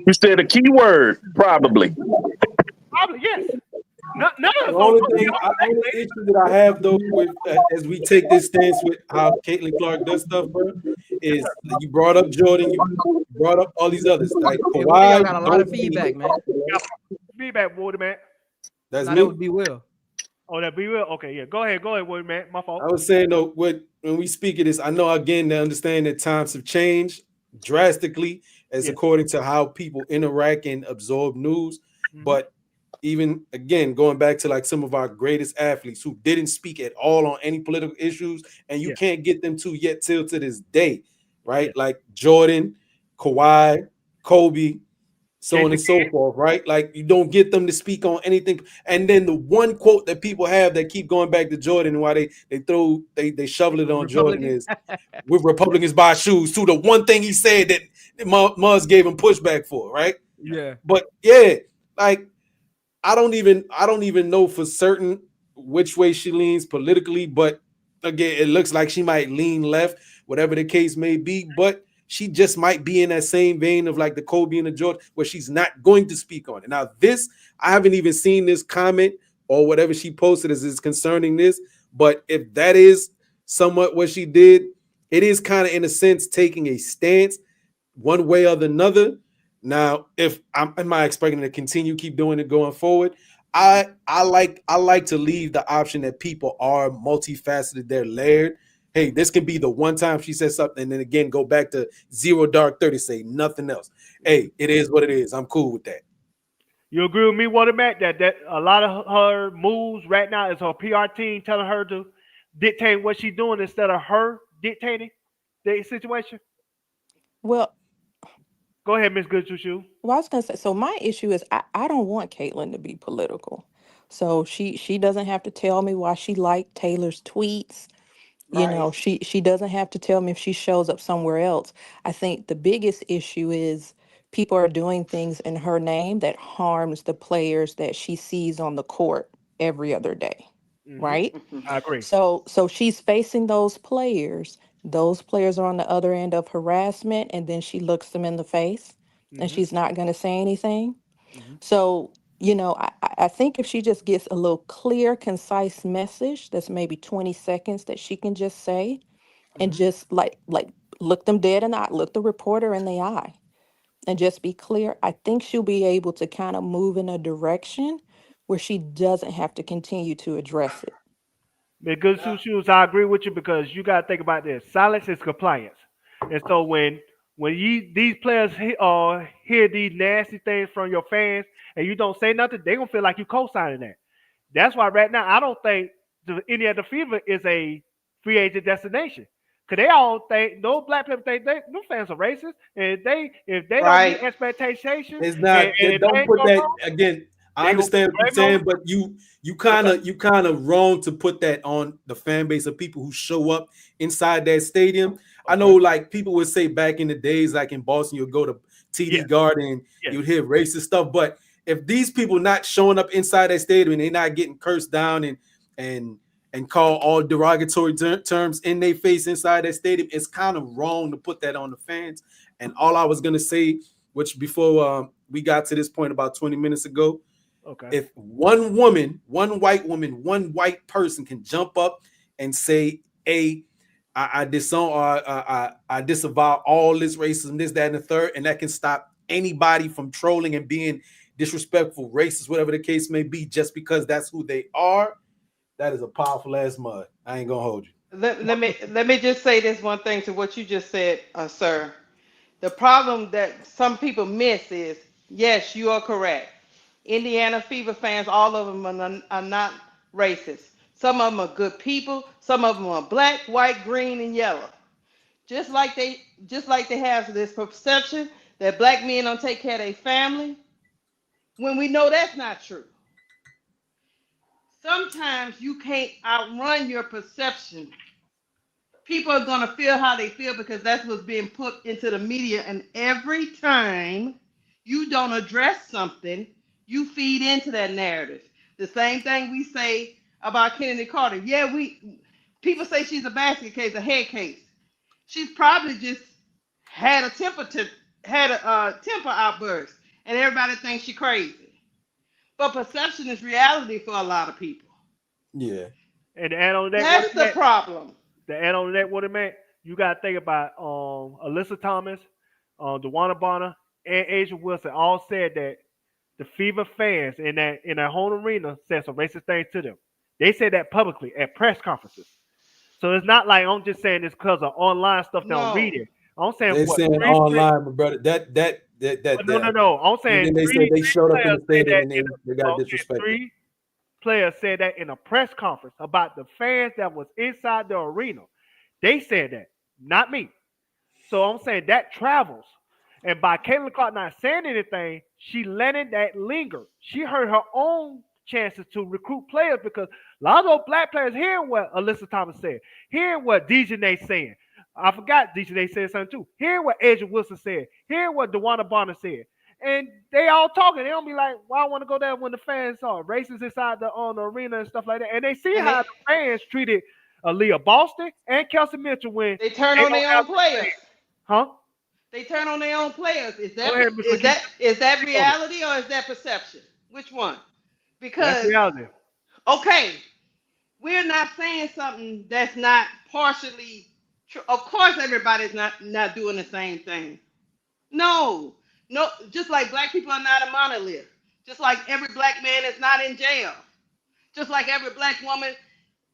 You said a key word, probably. Probably, yes. The only issue that I have though with as we take this stance with how Caitlin Clark does stuff, bro, is you brought up Jordan, you brought up all these others. Like Kawhi, got a lot of feedback, man. Feedback, Woody, man. That's me. me. That would be Will. Oh, that be real. Okay, yeah. Go ahead, Woody man. My fault. I was saying though, when we speak of this, I know again to understand that times have changed drastically as Yeah. according to how people interact and absorb news. Mhm. But even again, going back to like some of our greatest athletes who didn't speak at all on any political issues, and you Yeah. can't get them to yet till to this day, Yeah. right? Like Jordan, Kawhi, Kobe, so on Jason and so Kidd, forth, right? Like you don't get them to speak on anything. And then the one quote that people have that keep going back to Jordan and why they shovel it on Jordan Republican. is we're Republicans buy shoes to the one thing he said that Muzz gave him pushback for, right? Yeah. But yeah, like I don't even know for certain which way she leans politically, but again, it looks like she might lean left, whatever the case may be. But she just might be in that same vein of like the Kobe and the Jordan, where she's not going to speak on it. Now, this I haven't even seen this comment or whatever she posted as is concerning this. But if that is somewhat what she did, it is kind of in a sense taking a stance one way or the other. Now, if I'm am I expecting to continue keep doing it going forward? I like to leave the option that people are multifaceted, they're layered. Hey, this can be the one time she says something, and then again go back to zero dark 30, say nothing else. Hey, it is what it is. I'm cool with that. You agree with me, Water Matt, that a lot of her moves right now is her PR team telling her to dictate what she's doing instead of her dictating the situation? Well, Go ahead, Miss Good Shushu. I was gonna say, so my issue is I don't want Caitlyn to be political. So she doesn't have to tell me why she liked Taylor's tweets. You Right. know, she doesn't have to tell me if she shows up somewhere else. I think the biggest issue is people are doing things in her name that harms the players that she sees on the court every other day. Hmm. Right? Mhm. I agree. So she's facing those players. Those players are on the other end of harassment, and then she looks them in the face and Hmm. she's not going to say anything. Hmm. So, I think if she just gets a little clear, concise message that's maybe 20 seconds that she can just say and Hmm. just like look them dead in the eye, look the reporter in the eye and just be clear, I think she'll be able to kind of move in a direction where she doesn't have to continue to address it. Miss Good Shushu, I agree with you because you got to think about this. Silence is compliance. And so when these players hear these nasty things from your fans and you don't say nothing, they're going to feel like you co-signing that. That's why right now I don't think any of the Fever is a free agent destination. Cause they all think those black people think them fans are racist, and if they don't meet Right. expectations It's and not that if they don't ain't put go that wrong, again. I they gonna understand what you're blame it on saying, them. but you Okay. kind of wrong to put that on the fan base of people who show up inside that stadium. I know Okay. like people would say back in the days, like in Boston, you'll go to TD Yes. Garden, Yes. you'd hear racist stuff. But if these people not showing up inside that stadium and they're not getting cursed down and and call all derogatory terms in their face inside that stadium, it's kind of wrong to put that on the fans. And all I was gonna say, which before we got to this point about 20 minutes ago, Okay. if one woman, one white woman, one white person can jump up and say, "Hey, I disown or I disavow all this racism, this, that, and the third," and that can stop anybody from trolling and being disrespectful, racist, whatever the case may be, just because that's who they are. That is a powerful ass mud. I ain't gonna hold you. Let me just say this one thing to what you just said, sir. The problem that some people miss is, yes, you are correct. Indiana Fever fans, all of them are not racist. Some of them are good people. Some of them are black, white, green, and yellow. Just like they have this perception that black men don't take care of their family, when we know that's not true. Sometimes you can't outrun your perception. People are going to feel how they feel because that's what's being put into the media. And every time you don't address something, you feed into that narrative. The same thing we say about Kennedy Carter. Yeah, people say she's a basket case, a head case. She's probably just had a temper outburst, and everybody thinks she's crazy. But perception is reality for a lot of people. Yeah. And to add on that, what That's it the meant, problem. you got to think about Alyssa Thomas, DeWanna Bonner, and Asia Wilson all said that the Fever fans in that home arena said some racist things to them. They say that publicly at press conferences. So it's not like I'm just saying this because of online stuff that I'm No. reading. I'm saying They what saying online, my brother. No. I'm saying And then they said they showed up in players the say stadium that and they got disrespected. 3 players said that in a press conference about the fans that was inside the arena. They said that, not me. So I'm saying that travels. And by Caitlin Clark not saying anything, she letting that linger. She hurt her own chances to recruit players because a lot of those black players hearing what Alyssa Thomas said, hearing what Dejanay saying. I forgot Dejanay said something too. Hearing what Adrian Wilson said, hearing what DeWanna Bonner said. And they all talking. They don't be like, well, I want to go there when the fans are racist inside the arena and stuff like that. And they see And how the fans treated Aaliyah Boston and Kelsey Mitchell when they turn they on don't their have own players. Huh? They turn on their own players. Is Go ahead, Ms. McKee. that reality or is that perception? Which one? That's Because reality. okay, we're not saying something that's not partially true. Of course, everybody's not doing the same thing. No, just like black people are not a monolith. Just like every black man is not in jail. Just like every black woman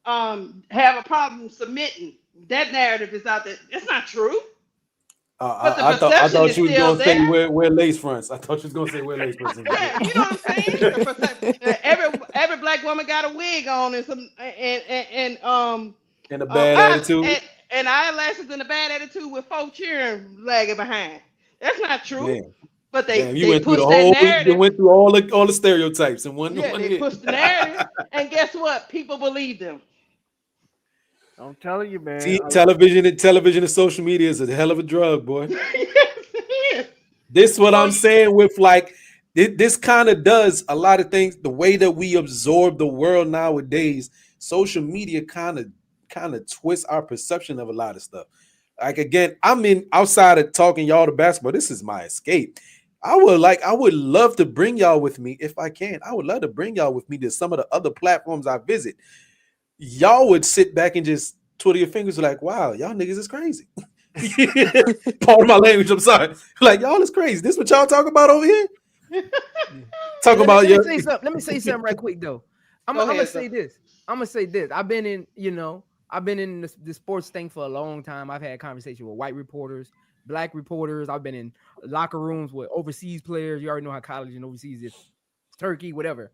have a problem submitting. That narrative is out there. It's not true. But the I perception thought is you was still gonna say there. wear lace fronts. I thought you was gonna say wear lace fronts. Yeah, you know what I'm saying? The perception. Every black woman got a wig on and some and And a bad attitude. and eyelashes and a bad attitude with folk cheering lagging behind. That's not true. Damn. But Damn, you they went through push the that whole. narrative. You went through all the stereotypes in one. Yeah, one they hit. push the narrative, and guess what? People believe them. I'm telling you, man. See, television and social media is a hell of a drug, boy. This is what I'm saying with like this kind of does a lot of things. The way that we absorb the world nowadays, social media kind of twists our perception of a lot of stuff. Like again, I'm in outside of talking y'all to basketball. This is my escape. I would love to bring y'all with me if I can. I would love to bring y'all with me to some of the other platforms I visit. Y'all would sit back and just twiddle your fingers like, wow, y'all niggas is crazy. Pardon my language, I'm sorry. Like, y'all is crazy. This what y'all talk about over here? Talk about your. Let me say something right quick though. I'm gonna say this. I've been in, the sports thing for a long time. I've had conversations with white reporters, black reporters. I've been in locker rooms with overseas players. You already know how college and overseas is, Turkey, whatever.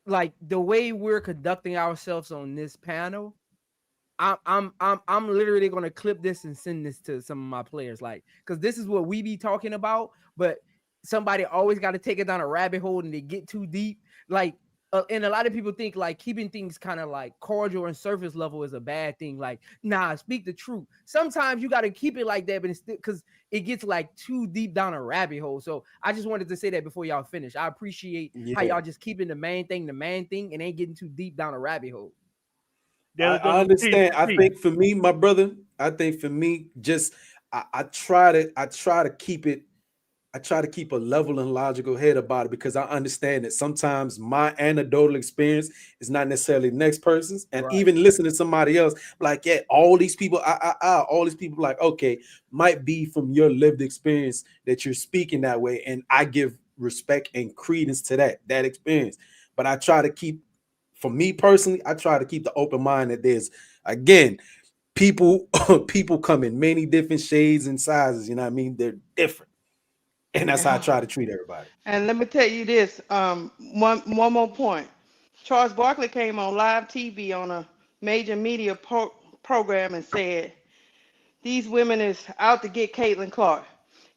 Like the way we're conducting ourselves on this panel, I'm literally gonna clip this and send this to some of my players, like, because this is what we be talking about, but somebody always got to take it down a rabbit hole and they get too deep, like. And a lot of people think like keeping things kind of like cordial and surface level is a bad thing. Like, nah, speak the truth. Sometimes you got to keep it like that, but it's because it gets like too deep down a rabbit hole. So I just wanted to say that before y'all finish. I appreciate how y'all just keeping the main thing, and ain't getting too deep down a rabbit hole. I understand. I think for me, my brother, just I try to keep it. I try to keep a level and logical head about it because I understand that sometimes my anecdotal experience is not necessarily the next person's. And even listening to somebody else, like, yeah, all these people, all these people like, okay, might be from your lived experience that you're speaking that way. And I give respect and credence to that experience. But I try to keep, for me personally, I try to keep the open mind that there's, again, people come in many different shades and sizes. You know what I mean? They're different. And that's how I try to treat everybody. And let me tell you this, one more point. Charles Barkley came on live TV on a major media program and said, these women is out to get Caitlin Clark.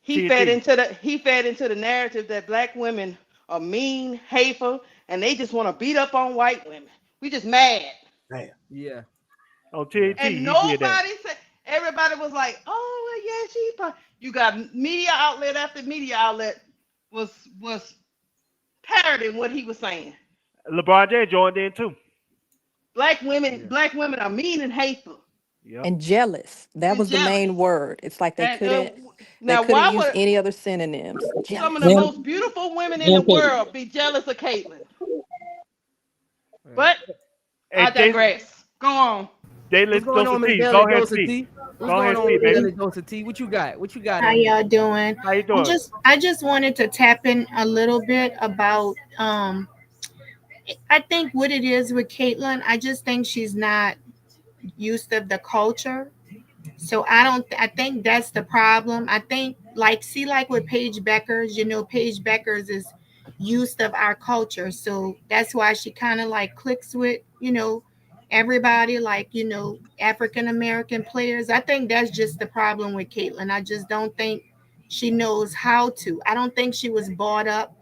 He fed into the narrative that black women are mean, hateful, and they just want to beat up on white women. We just mad. Man. Yeah. Oh, TNT, and nobody said, everybody was like, oh, yeah, she. You got media outlet after media outlet was parroting what he was saying. LeBron James joined in too. Black women are mean and hateful. Yep. And jealous. That was the main word. It's like they couldn't use any other synonyms. Some of the most beautiful women in the world be jealous of Caitlin. But I digress. Go on. What's going on, Miss Daily Dose of Tea? What's going on, Daily Dose of Tea? What you got? How y'all doing? How you doing? I just wanted to tap in a little bit about I think what it is with Caitlin, I just think she's not used to the culture. So I think that's the problem. I think like with Paige Beckers, Paige Beckers is used of our culture. So that's why she kind of like clicks with, everybody, like, African American players. I think that's just the problem with Caitlin. I just don't think she knows how to. I don't think she was brought up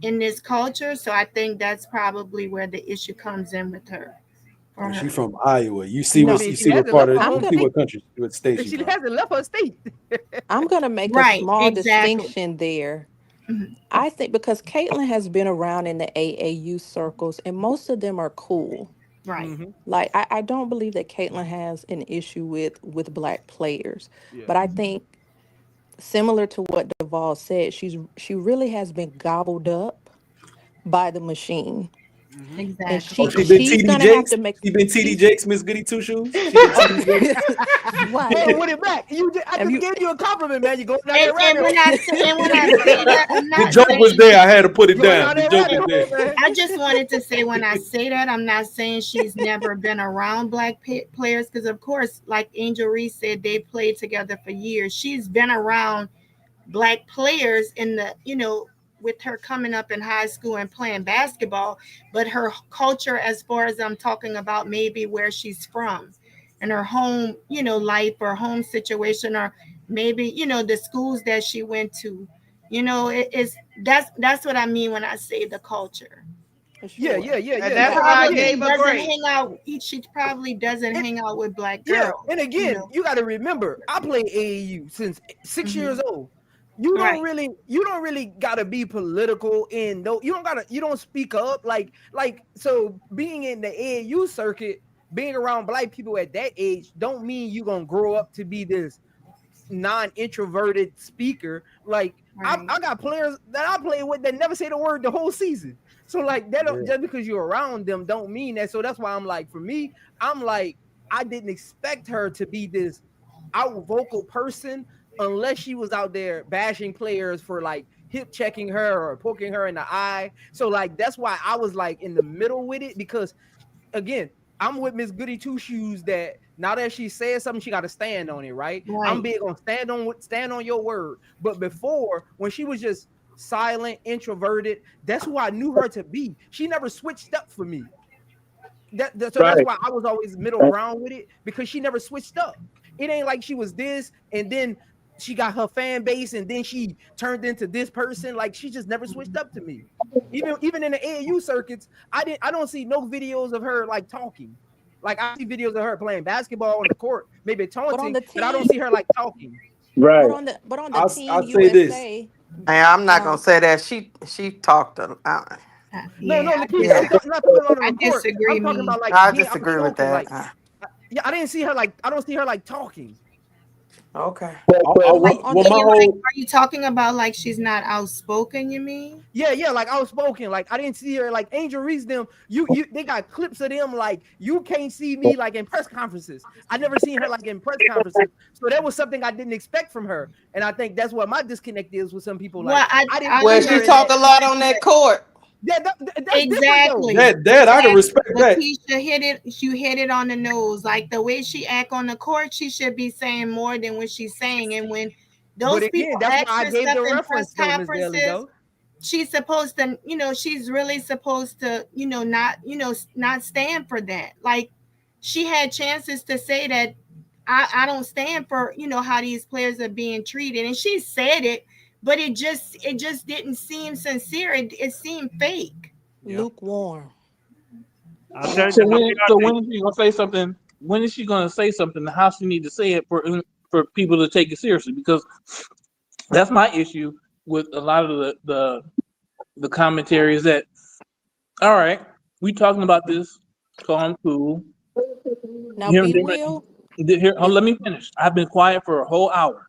in this culture. So I think that's probably where the issue comes in with her. Oh, she's from Iowa. You see I what mean, you she see what hasn't part left of her I'm home you gonna see state. what country, what state she's She from. hasn't left her state. I'm gonna make a Right, small exactly. distinction there. Mhm. I think because Caitlin has been around in the AAU circles, and most of them are cool. Right. Hmm. Like I don't believe that Caitlin has an issue with black players, Yeah. but I think similar to what Duvall said, she really has been gobbled up by the machine, Hmm. and Exactly. Oh, she she been she's TD gonna have Jakes. to make She been TD she's Jakes, Miss Goody Two Shoes. She been TD Jakes. Hey, right. with it back. I Have just you? gave you a compliment, man. You going down And that rabbit hole. when I say that, I'm The not joke was saying. there. I had to put it Going down. down The that joke rabbit was there. hole, man. I just wanted to say when I say that, I'm not saying she's never been around black players, because of course, like Angel Reese said, they played together for years. She's been around black players in the, with her coming up in high school and playing basketball, but her culture, as far as I'm talking about, maybe where she's from and her home, life or home situation, or maybe, the schools that she went to, it's that's what I mean when I say the culture. Yeah, Sure. yeah, yeah, And yeah. that's No, But I why I get it. Probably gave a doesn't grade. hang out. She probably doesn't it. hang out with black Yeah, girls. and again, you got to remember, I played AAU since 6 years Mhm. old. You don't really gotta be political in no. You don't speak up like so. Being in the AAU circuit, being around black people at that age, don't mean you gonna grow up to be this non-introverted speaker. Like Right. I got players that I play with that never say the word the whole season. So like that don't, Yeah. just because you're around them don't mean that. So that's why I'm like, for me, I'm like, I didn't expect her to be this out vocal person unless she was out there bashing players for like hip checking her or poking her in the eye. So like that's why I was like in the middle with it, because again, I'm with Miss Goody Two Shoes that now that she says something, she got to stand on it, right? I'm Right. big on stand on your word. But before, when she was just silent, introverted, that's who I knew her to be. She never switched up for me. So that's Right. why I was always middle ground with it, because she never switched up. It ain't like she was this and then she got her fan base and then she turned into this person. Like she just never switched up to me. Even in the AAU circuits, I don't see no videos of her like talking. Like I see videos of her playing basketball on the court, maybe but on taunting, the but I don't team, see her like talking. Right. but on the team I'll say this. USA, Hey, I'm not gonna um, say that she talked. No, Yeah, no, Lakeisha, Yeah, I'm not talking on the I report. I'm disagree, talking me. about like I being disagree with outspoken. that. Like, yeah, I didn't see her like I don't see her like talking. Okay. Like You on the My mean like, whole are you talking about like she's not outspoken? You mean? yeah, like outspoken. Like I didn't see her like Angel Reese them. They got clips of them like you can't see me like in press conferences. I never seen her like in press conferences. So that was something I didn't expect from her. And I think that's what my disconnect is with some people. Like Well, I didn't I Well, see she her in understand talk that. a lot on that court. Yeah, that's different though. exactly. that I can Exactly. respect that. Lakeisha hit it. You hit it on the nose. Like the way she act on the court, she should be saying more than what she's saying. And when But those people again, that's why ask I her gave stuff the in press reference though, Miss Daly conferences, though. she's supposed to, she's really supposed to, not stand for that. Like she had chances to say that I don't stand for, how these players are being treated. And she said it, but it just didn't seem sincere. It seemed fake. Yeah. lukewarm. I'll tell you. So I'll when be so honest. when is she gonna say something? When is she gonna say something? How she need to say it for people to take it seriously? Because that's my issue with a lot of the commentary is that all right, we talking about this, calm, cool. Now, Here, be real. let me finish. I've been quiet for a whole hour.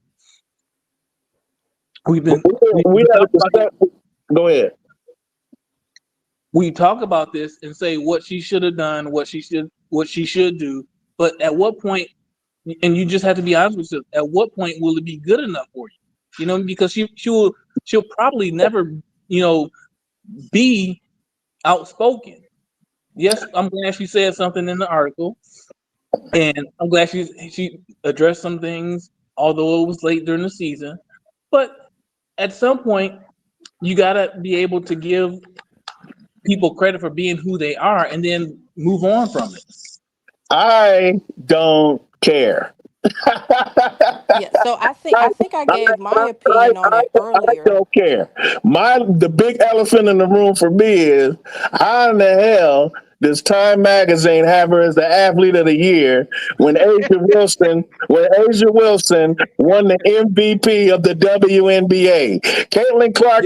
We've been We we had a talk about this. discussion. Go ahead. We talk about this and say what she should have done, what she should do. But at what point? And you just have to be honest with yourself. At what point will it be good enough for you? Because she'll probably never, be outspoken. Yes, I'm glad she said something in the article, and I'm glad she addressed some things, although it was late during the season. But at some point, you gotta be able to give people credit for being who they are, and then move on from it. I don't care. Yeah, so I think I gave my opinion on it I earlier. don't care. The big elephant in the room for me is how in the hell does Time Magazine have her as the athlete of the year when Asia Wilson won the MVP of the WNBA? Yeah, yeah, yeah. Caitlin Clark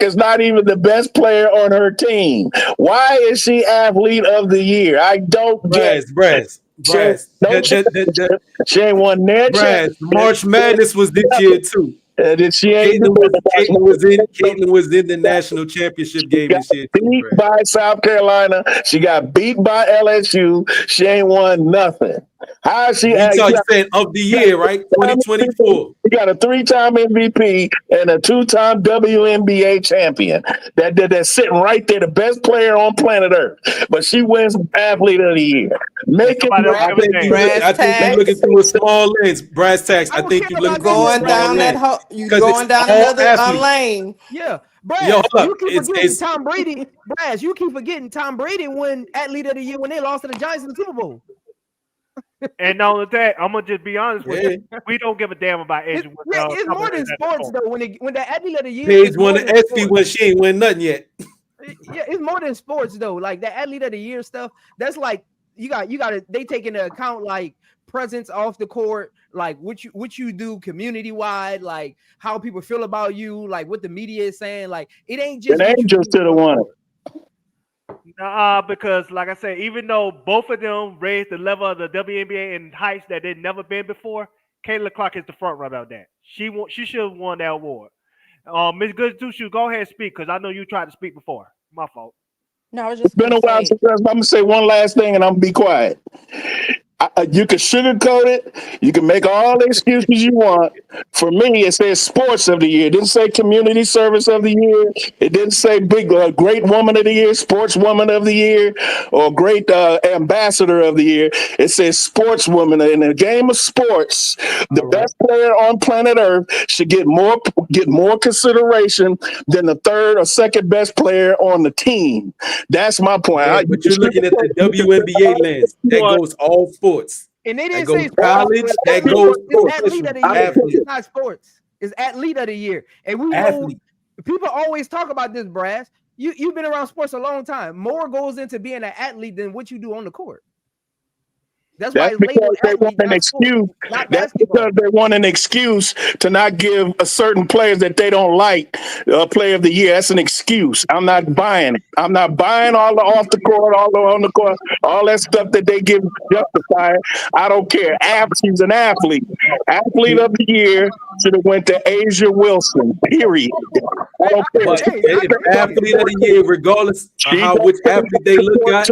is not even the best player on her team. Why is she athlete of the year? I don't get it. She ain't no championship. She ain't won their championship. March Madness was this year too. She ain't Caitlin was in the national championship game got this year too, beat Brad. by South Carolina. She got beat by LSU. She ain't won nothing. How is she? You saying of the year, right? 2024. She got a 3-time MVP and a 2-time WNBA champion. That's sitting right there, the best player on planet Earth. But she wins athlete of the year. Make it. I think you're looking through a small lens. Brass tacks. I think you're looking going down that hole. You going down another lane. Yeah, Brad, Yo, hold you up. keep forgetting Tom Brady. Brad, you keep forgetting Tom Brady won athlete of the year when they lost to the Giants in the Super Bowl. And not only that, I'm gonna just be honest with you. We don't give a damn about Asia. It's more than sports though. When the athlete of the year, Paige won the ESPY when she ain't win nothing yet. Yeah, it's more than sports though. Like the athlete of the year stuff. That's like you got to. They take into account like presence off the court, like what you do community wide, like how people feel about you, like what the media is saying. Like it ain't just. It ain't just to the one. Because like I said, even though both of them raised the level of the WNBA in heights that they'd never been before, Caitlin Clark is the front runner of that. She should have won that award. Ms. Goodtushu, go ahead and speak because I know you tried to speak before. My fault. No, I was just It's been a while since I'm gonna say one last thing and I'm gonna be quiet. You can sugarcoat it. You can make all the excuses you want. For me, it says sports of the year. It didn't say community service of the year. It didn't say great woman of the year, sportswoman of the year, or great ambassador of the year. It says sportswoman. In the game of sports, the best player on planet Earth should get more consideration than the third or second best player on the team. That's my point. Yeah, but you're looking at the WNBA lens. That goes all sports. And they didn't that say goes college. That goes it's athlete of the year. It's not sports. It's athlete of the year. And we know people always talk about this, Brass. You've been around sports a long time. More goes into being an athlete than what you do on the court. That's why because they want an excuse. That's because they want an excuse to not give a certain players that they don't like player of the year. That's an excuse. I'm not buying it. I'm not buying all the off the court, all the on the court, all that stuff that they give justified. I don't care. She's an athlete. Athlete of the year should have went to Asia Wilson. Period. I don't care. But athlete of the year, regardless of which athlete they look at.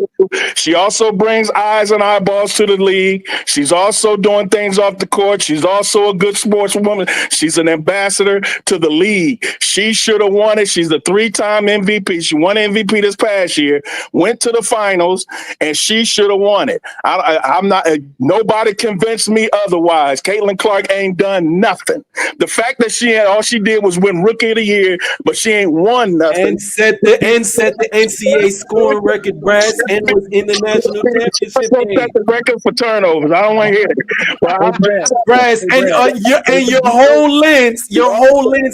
She also brings eyes and eyeballs to the league. She's also doing things off the court. She's also a good sportswoman. She's an ambassador to the league. She should have won it. She's a 3-time MVP. She won MVP this past year, went to the finals, and she should have won it. I'm not. Nobody convinced me otherwise. Caitlin Clark ain't done nothing. The fact that all she did was win Rookie of the Year, but she ain't won nothing. And set the NCAA scoring record, Brad, and was in the national championship game. Set the record for turnovers. I don't want to hear it. Brad, and your whole lens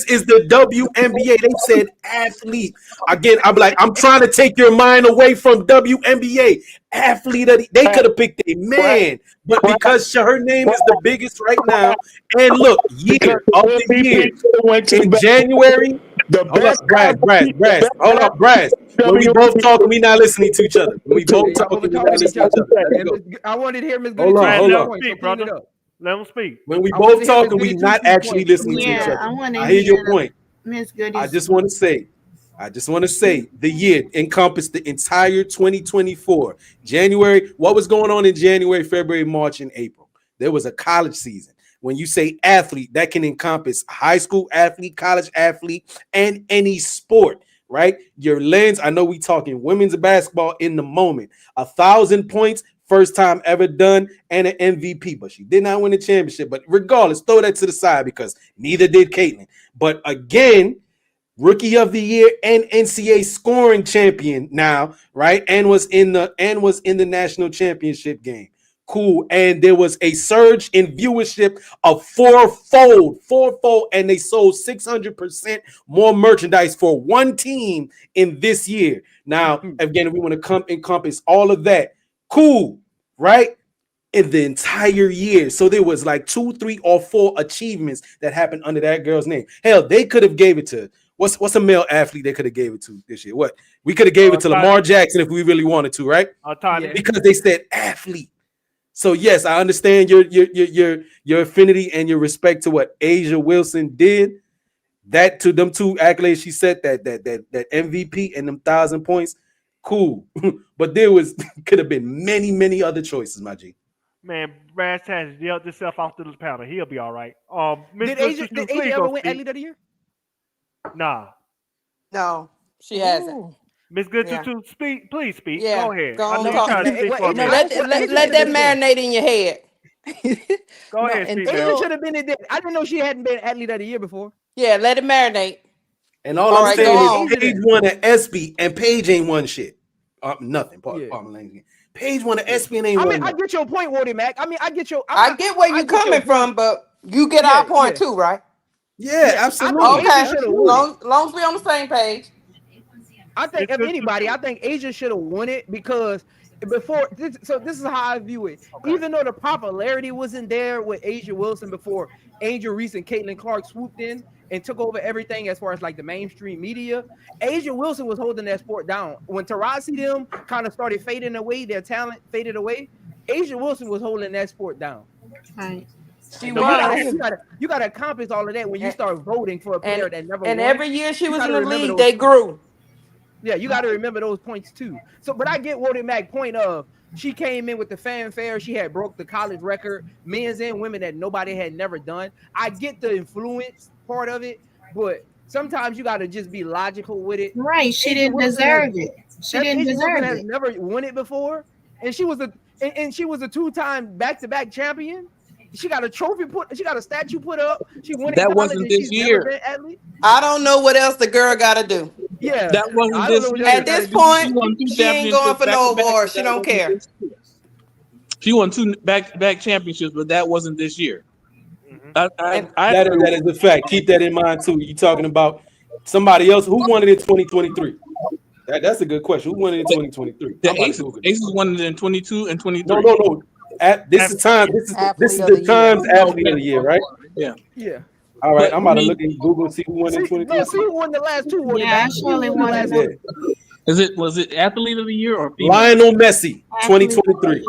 is the WNBA. They said athlete. Again, I'm trying to take your mind away from WNBA. Athlete, they could have picked a man, but because her name is the biggest right now, and look, year of the year in January. The best Brad. Hold up, Brad. When we both talking, we not listening to each other. When we both talking, we not listening to each other. I wanted to hear Ms. Hold on. Let him speak, brother. Let him speak. When we both talking, we not actually listening to each other. I hear your point. Miss Goody. I just want to say the year encompassed the entire 2024. January, what was going on in January, February, March, and April? There was a college season. When you say athlete, that can encompass high school athlete, college athlete, and any sport. right? Your lens, I know we talking women's basketball in the moment. 1,000 points, first time ever done, and an MVP, but she did not win the championship. But regardless, throw that to the side because neither did Caitlin. But again, Rookie of the Year and NCAA scoring champion now, right? And was in the national championship game. Cool. And there was a surge in viewership of fourfold, and they sold 600% more merchandise for one team in this year. Now, again, we want to encompass all of that. Cool, right? In the entire year. So there was like 2, 3, or 4 achievements that happened under that girl's name. Hell, they could have gave it to what's a male athlete they could have gave it to this year? What? We could have gave it to Lamar Jackson if we really wanted to, right? Because they said athlete. So yes, I understand your affinity and your respect to what A'ja Wilson did. That to them 2 accolades she said that MVP and them 1,000 points, cool. But there could have been many other choices, my G. Man, Brass has yelled himself off the panel. He'll be all right. Did A'ja ever win Athlete of the Year? Nah. No, she hasn't. Miss Good to speak. Please speak. Yeah. Go ahead. Go on, I know talk. you're trying to speak for a minute. Let that marinate in your head. Go ahead, Steve. A'ja should have been in there. I didn't know she hadn't been Athlete of the Year before. Yeah, let it marinate. And all I'm saying is Paige won an ESPY and Paige ain't won shit. Nothing. Paige won an ESPY and ain't won. I get your point, Woody Mac. I mean, I get your. I get where you're coming from, but you get our point too, right? Yeah, absolutely. Okay, long as we on the same page. I think if anybody, I think A'ja should have won it because before. So this is how I view it. Okay. Even though the popularity wasn't there with A'ja Wilson before Angel Reese and Caitlin Clark swooped in and took over everything as far as like the mainstream media, A'ja Wilson was holding that sport down. When Taurasi them kind of started fading away, their talent faded away, A'ja Wilson was holding that sport down. Right. You gotta accomplish all of that when you start voting for a player that never won. And every year she was in the league, they grew. Yeah, you got to remember those points too. So, but I get Woody Mac's point of she came in with the fanfare. She had broke the college record, men's and women that nobody had never done. I get the influence part of it, but sometimes you got to just be logical with it. Right? She didn't deserve it. She didn't deserve it. Has never won it before, and she was a 2-time back-to-back champion. She got a trophy she got a statue put up. She won it. That wasn't this year. I don't know what else the girl got to do. Yeah, that wasn't this year. At this point, she ain't going for no award. She don't care. She won 2 back-to-back championships, but that wasn't this year. That is a fact. Keep that in mind too. You talking about somebody else who won it in 2023? That's a good question. Who won it in 2023? The Aces won it in 22 and 23. No. This is the Times Athlete of the Year, right? Yeah. All right, I'm about to look at Google and see who won in 2023. No, see who won the last 2. Yeah, I surely won it. Was it Athlete of the Year or female? Lionel Messi, 2023.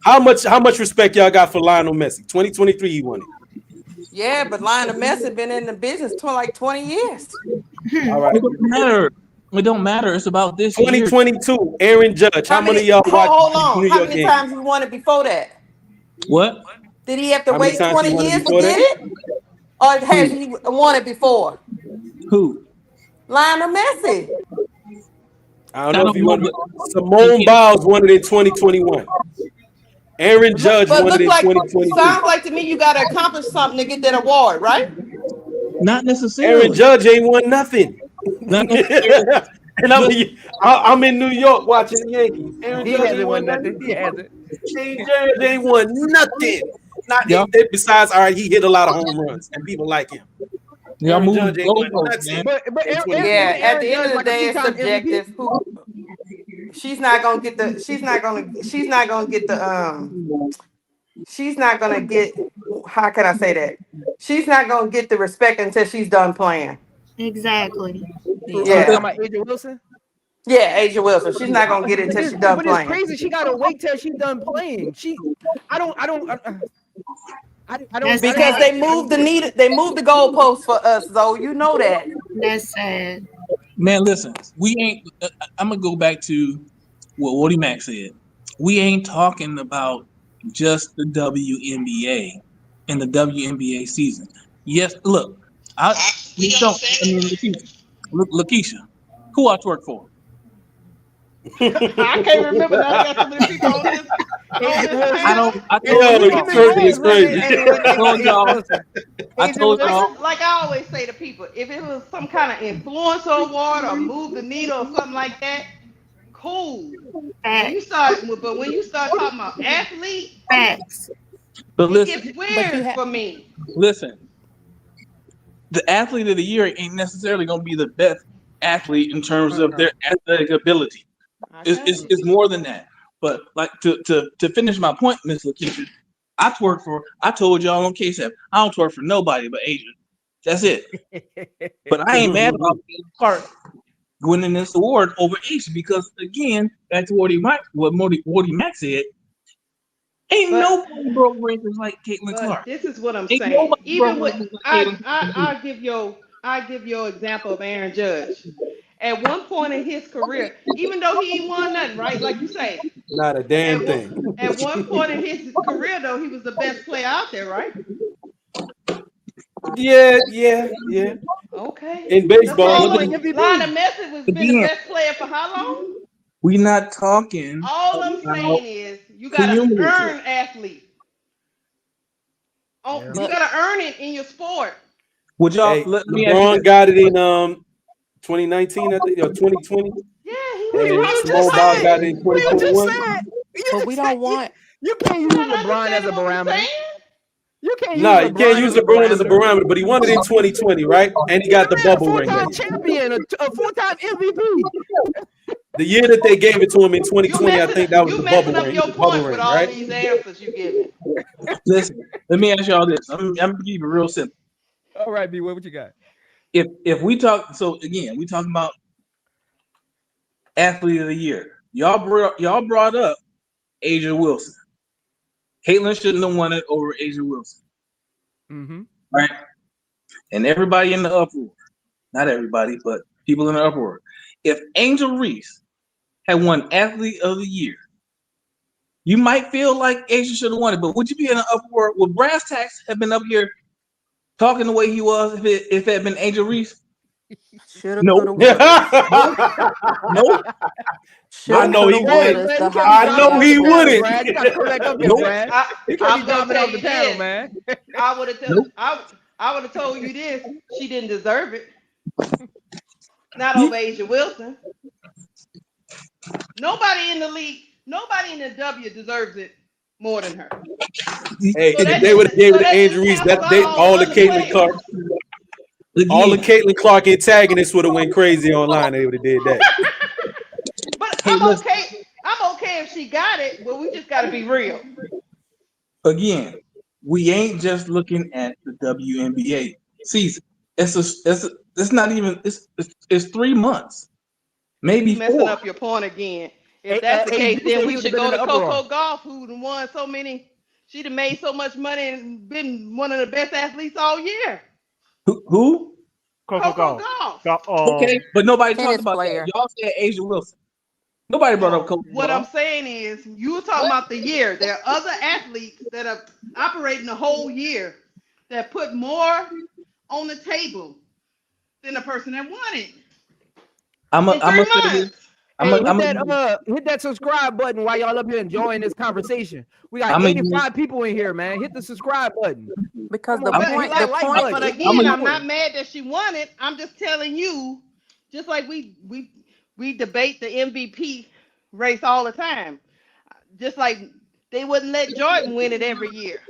How much respect y'all got for Lionel Messi? 2023, he won it. Yeah, but Lionel Messi been in the business for like 20 years. All right. It don't matter. It's about this 2022, year. Aaron Judge. How many of y'all watched? Hold on. New How York many game? times he won it before that? What? Did he have to wait many times 20 he won it years to before get it? Or has he won it before? Who? Lionel Messi. I don't know if you won it. Simone Biles won it in 2021. Aaron Judge won it in 2022. Sounds like to me you got to accomplish something to get that award, right? Not necessarily. Aaron Judge ain't won nothing. And I'm in New York watching the Yankees. Aaron Judge ain't won nothing. He hasn't. Aaron Judge ain't won nothing. Besides, all right, he hit a lot of home runs and people like him. Yeah, Aaron Judge ain't won nothing. At the end of the day, it's subjective. She's not gonna get the. How can I say that? She's not gonna get the respect until she's done playing. Exactly. Yeah. About A'ja Wilson? Yeah, A'ja Wilson. She's not gonna get it until she's done playing. But it's crazy. She gotta wait till she's done playing. I don't. Because they moved the goalposts for us, though. You know that. That's sad. Man, listen. We ain't. I'm gonna go back to what Woody Mac said. We ain't talking about just the WNBA and the WNBA season. Yes, look. Lakeisha, Who I twerk for? I can't remember now. I got so many people on this. I don't. I Yo, told the y'all. twerking is crazy. I told y'all. I told y'all. Like I always say to people, if it was some kind of influencer award or move the needle or something like that, cool. When you start talking about athlete, Facts. But it listen, gets weird for me. listen. The athlete of the year ain't necessarily going to be the best athlete in terms of their athletic ability. It's more than that. But like to finish my point, Miss Lakeisha, I told y'all on KSF, I don't twerk for nobody but Asia. That's it. But I ain't mad about Clark winning this award over Asia because, again, back to what Morty Mac said, ain't nobody broke records like Caitlin Clark. This is what I'm Ain't saying. nobody Even broke with records like Caitlin I give you example of Aaron Judge. At one point in his career, even though he ain't won nothing, right? Like you say, Not a damn thing. At one point in his career, though, he was the best player out there, right? Yeah. Okay. In baseball, Lionel Messi was been the best player for how long? We not talking. All I'm saying is you gotta earn athlete. Oh, you gotta earn it in your sport. Would y'all hey, let me LeBron got it in 2019, I think, or 2020. Yeah, he And Simone Biles got it in 2021. But we don't want. You can't use LeBron as a barometer. You can't use No, you LeBron can't use LeBron as a barometer, but he won it in 2020, right? And he got the bubble ring. Full-time champion, a full-time MVP. The year that they gave it to him in 2020, I think that was the bubble ring. Your point with all these answers you giving. Listen, let me ask y'all this. I'm gonna keep it real simple. All right, B, what you got? If we talk, so again, we talking about athlete of the year. Y'all brought up Asia Wilson. Caitlin shouldn't have won it over Asia Wilson. Mm-hmm. Right? And everybody in the uproar, not everybody, but people in the uproar. If Angel Reese had won athlete of the year, you might feel like Asia should have won it, but would you be in an uproar? Would Brass Tacks have been up here talking the way he was if it had been Angel Reese? Shoulda, Nope. coulda, woulda. Nope. I know he wouldn't. Is the I know he wouldn't. Brad, you gotta come back up here, Brad. You can't be dropping off the panel, man. I would have told you this. She didn't deserve it. Not over Asia Wilson. Nobody in the league, nobody in the W deserves it more than her. Hey, if they would have gave it to Angel Reese, all the Caitlin Clark. All the Caitlin Clark antagonists would have went crazy online. They would have did that. But I'm okay. I'm okay if she got it, but we just got to be real. Again, we ain't just looking at the WNBA season. It's not even. It's 3 months, maybe You're messing 4. up your point again. If that's the case, then we should go to Coco Gauff, who won so many. She'd have made so much money and been one of the best athletes all year. Who? Coco Gauff. Okay, but nobody talked tennis about player. that. Y'all said Asia Wilson. Nobody brought up Coco What Gauff. I'm saying is, you were talking about the year. There are other athletes that are operating the whole year that put more on the table than the person that won it. I'm in 3 months. Hit that subscribe button while y'all up here enjoying this conversation. We got 85 people in here, man. Hit the subscribe button. Because But again, I'm not mad that she won it. I'm just telling you, just like we debate the MVP race all the time. Just like they wouldn't let Jordan win it every year.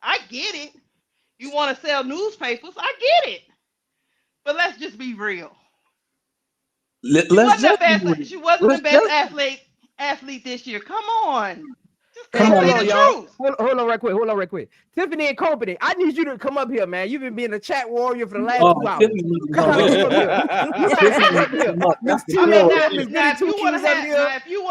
I get it. You want to sell newspapers? I get it. But let's just be real. She wasn't the best athlete this year. Come on. Hold on right quick. Tiffany and Company, I need you to come up here, man. You've been being a chat warrior for the last 2 hours. Come on up here. Miss T if you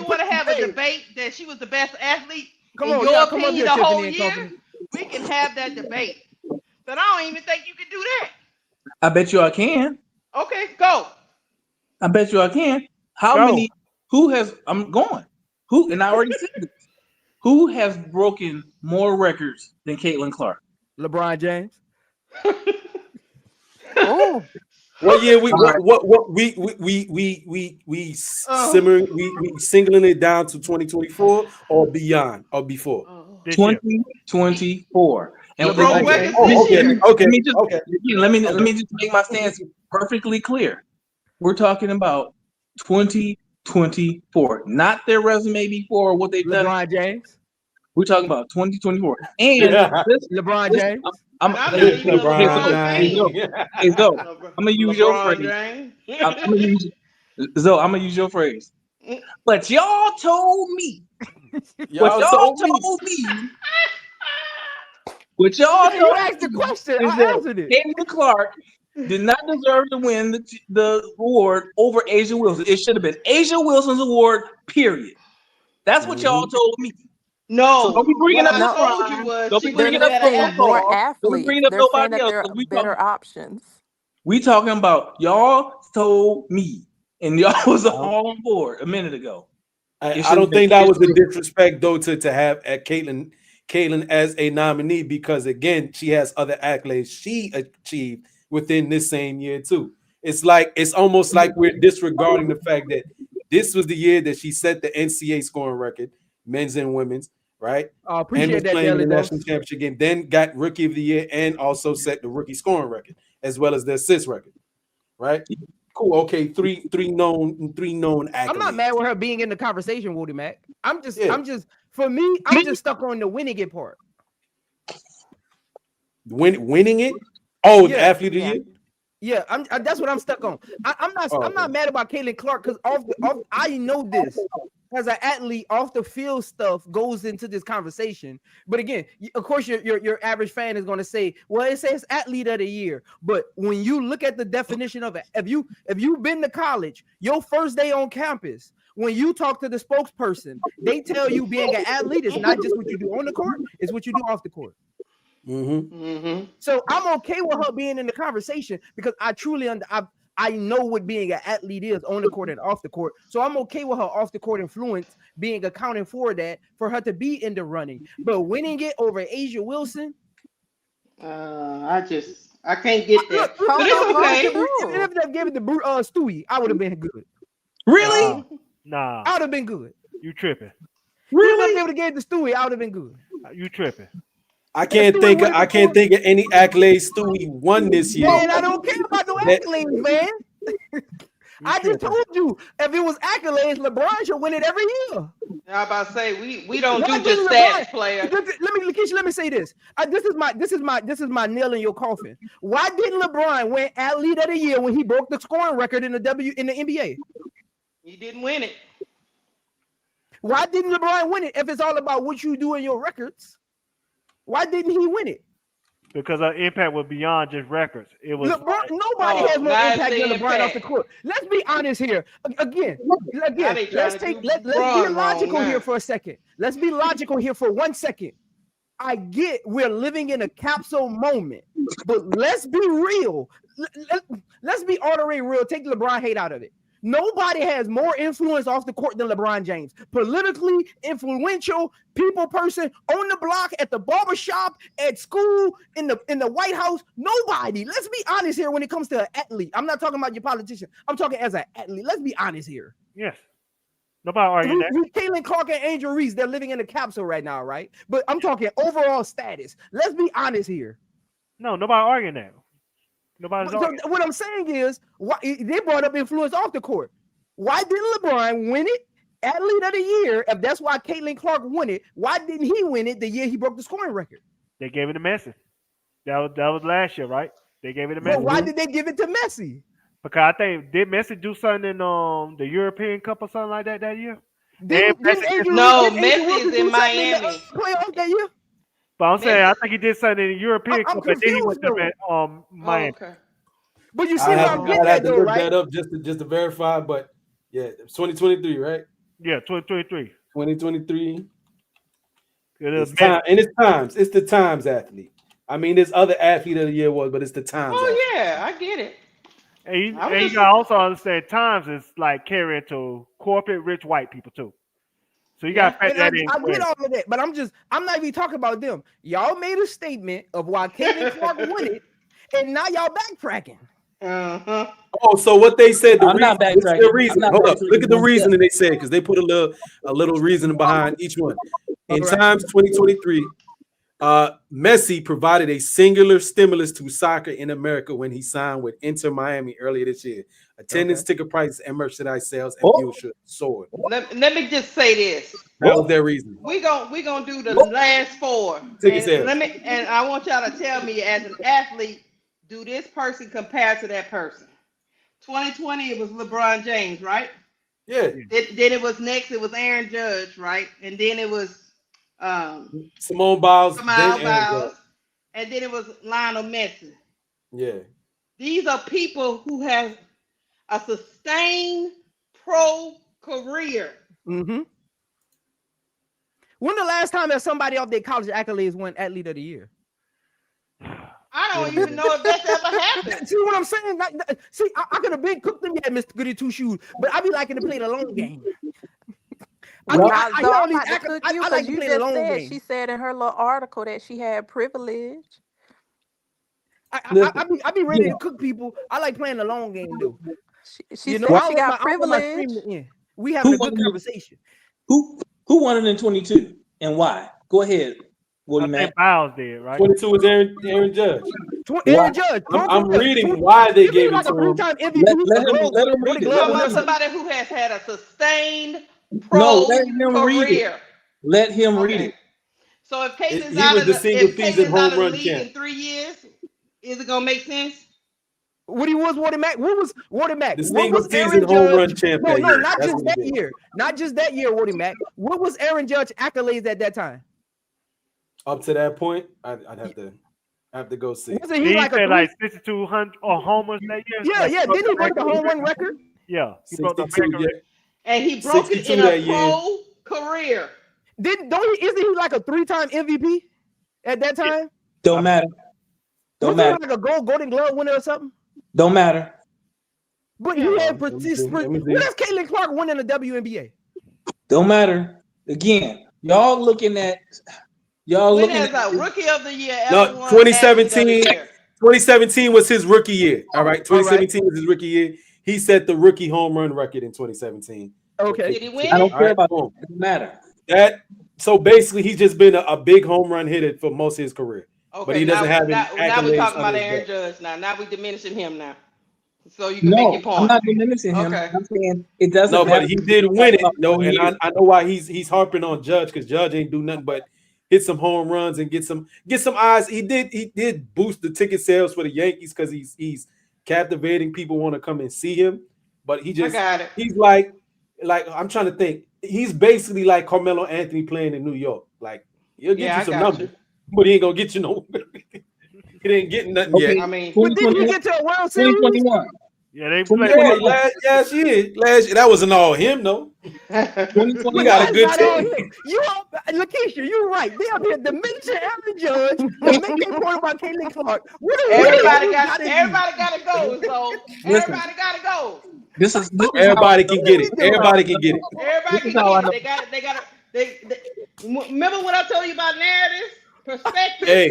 want to have a debate that she was the best athlete, in your opinion, the whole year, we can have that debate. But I don't even think you can do that. I bet you I can. Okay, go. I bet you I can. I'm going. And I already said this. Who has broken more records than Caitlin Clark? LeBron James. Oh. What year we All right. what simmering we singling it down to 2024 or beyond or before? This year. 2024. And LeBron let record me- this okay, year. okay, let me just okay. let me just make my stance perfectly clear. We're talking about 2024, not their resume before or what they've done. LeBron James. We're talking about 2024. And LeBron James. I'm And I believe in LeBron James. Zoe, I'm gonna use your LeBron phrase. James. I'm gonna use Zoe, I'm gonna use your phrase. But y'all told me. What y'all told me. What y'all You told asked the question. is I that answered it. Caitlin Clark did not deserve to win the award over Asia Wilson. It should have been Asia Wilson's award, period. That's what y'all told me. No, So don't be bringing what up I told you LeBron. was Don't she be was They're bringing the up better listing more athlete. Don't be athletes. bringing up They're saying nobody that else. there 'Cause are better options. we talking about y'all told me, and y'all was all on board a minute ago. I don't think that was a disrespect though to have at Caitlin as a nominee, because again she has other accolades she achieved within this same year too. It's almost like we're disregarding the fact that this was the year that she set the NCAA scoring record, men's and women's, right? I And appreciate was that, playing in Daily the national Dose. championship game. Then got rookie of the year and also set the rookie scoring record as well as the assist record, right? Cool. Okay, three known accolades. I'm not mad with her being in the conversation, Woody Mac. I'm just for me, Me? I'm just stuck on the winning it part. Winning it. Oh, the Yeah. athlete of the year. Yeah, that's what I'm stuck on. I'm not mad about Caitlin Clark because I know this as an athlete, off the field stuff goes into this conversation. But again, of course, your average fan is going to say, "Well, it says athlete of the year." But when you look at the definition of it, if you've been to college, your first day on campus, when you talk to the spokesperson, they tell you being an athlete is not just what you do on the court; it's what you do off the court. So I'm okay with her being in the conversation because I truly I know what being an athlete is on the court and off the court. So I'm okay with her off the court influence being accounting for that, for her to be in the running. But winning it over Asia Wilson, I can't get that. But it's okay. If they gave it to Stewie, I would have been good. Really? Nah. I would have been good. You tripping. Really? If they would have gave it to Stewie, I would have been good. You tripping. I can't think of any accolades Stewie won this year. Man, I don't care about no accolades, man. I just told you, if it was accolades, LeBron should win it every year. I about to say we don't do just stats, player. Let me say this. This is my nail in your coffin. Why didn't LeBron win athlete of the year when he broke the scoring record in the NBA? He didn't win it. Why didn't LeBron win it if it's all about what you do in your records? Why didn't he win it? Because our impact was beyond just records. It was LeBron, nobody has more impact than LeBron off the court. Let's be honest here. Again, let's be logical here for a second. Let's be logical here for 1 second. I get we're living in a capsule moment, but let's be real. Let's be ordinary real. Take the LeBron hate out of it. Nobody has more influence off the court than LeBron James. Politically influential, people person, on the block, at the barbershop, at school, in the White House. Nobody. Let's be honest here when it comes to an athlete. I'm not talking about your politician. I'm talking as an athlete. Let's be honest here. Yes. Nobody arguing that. Caitlin Clark and Angel Reese, they're living in a capsule right now, right? But I'm talking overall status. Let's be honest here. No, nobody arguing that. Nobody's arguing. So what I'm saying is, they brought up influence off the court. Why didn't LeBron win it? Athlete of the year, if that's why Caitlin Clark won it, why didn't he win it the year he broke the scoring record? They gave it to Messi. That was last year, right? They gave it to Messi. But why did they give it to Messi? Because I think, did Messi do something in the European Cup or something like that year? Messi is in Miami. Playoff that year? But I'm saying, I think he did something in the European Cup, and then he went to Miami. Okay. But you see what I'm getting at, though, look right? that up just to verify, but yeah, it's 2023, right? Yeah, 2023. 2023. It's times. It's the Times athlete. I mean, there's other athlete of the year awards, but it's the Times. Oh athlete. yeah, I get it. And you gotta also understand, Times is like carrying to corporate rich white people too. So you gotta factor that in. I get all of that, but I'm not even talking about them. Y'all made a statement of why Caitlin Clark won it, and now y'all backtracking. Oh, so what they said? I'm not backtracking. The reason. I'm not Hold up. backtracking Look at the one reason step. that they said because they put a little reasoning behind each one. In times 2023, Messi provided a singular stimulus to soccer in America when he signed with Inter Miami earlier this year. Attendance, ticket prices, and merchandise sales and viewership soared. Let me just say this. That was their reason. We gonna do the last four. Ticket sales. And I want y'all to tell me as an athlete, do this person compare to that person? 2020, it was LeBron James, right? Yeah. Then it was Aaron Judge, right? And then it was Simone Biles, and then it was Lionel Messi. Yeah. These are people who have a sustained pro career. Mm-hmm. When the last time that somebody off their college accolades won Athlete of the Year? I don't even know if that's ever happened. See what I'm saying? I could have been cooked them yet, Mr. Goody Two Shoes, but I be liking to play the long game. I like to play the long game. She said in her little article that she had privilege. I be ready to cook people. I like playing the long game though. She said she got privilege. We having a good conversation. Who won it in 22 and why? Go ahead. I think Biles did, right? 22 was Aaron Judge. Aaron Judge. I'm reading why they gave it to him. Let him read it. Somebody who has had a sustained pro career. Let him read it. So if Caitlin's out of the league in 3 years, is it gonna make sense? What was Wardy Mack? What was Wardy Mack? The single season home run champion. No, not just that year. Not just that year, Wardy Mack. What was Aaron Judge accolades at that time? Up to that point, I'd have to go see. Wasn't he like 6,200 or homers that year? Yeah. Didn't he break the home run record? Yeah, he broke the record. And he broke it in a pro career. Isn't he like a 3-time MVP at that time? Don't matter. Don't matter. Like a Golden Glove winner or something? Don't matter. But he had participants. What if Caitlin Clark won in the WNBA? Don't matter. Again, y'all looking at a rookie of the year. No, 2017. 2017 was his rookie year. All right, 2017 was his rookie year. He set the rookie home run record in 2017. Okay. Did he win? I don't care about that. It doesn't matter. So basically, he's just been a big home run hitter for most of his career. Okay, but he doesn't have any accolades. Now we're talking about Aaron Judge. Now we're diminishing him now. So you can make your point. I'm not diminishing him. Okay. I'm saying it doesn't. No, but he did win it. No, and I know why he's harping on Judge because Judge ain't do nothing but hit some home runs and get some eyes. He did boost the ticket sales for the Yankees because he's captivating. People want to come and see him, but he's like I'm trying to think. He's basically like Carmelo Anthony playing in New York. Like he'll get you some numbers, but he ain't gonna get you no. He ain't getting nothing yet. I mean, but did you get to a World Series? 2021. Yeah, they last year. That wasn't all him though. We got a good team. Lakeisha, you're right. They up here diminishing Aaron Judge and making a point about Caitlin Clark. Everybody got to go. So everybody got to go. This is everybody can get it. Everybody can get it. Everybody can get it. They got it. Remember what I told you about narrative perspective? Hey,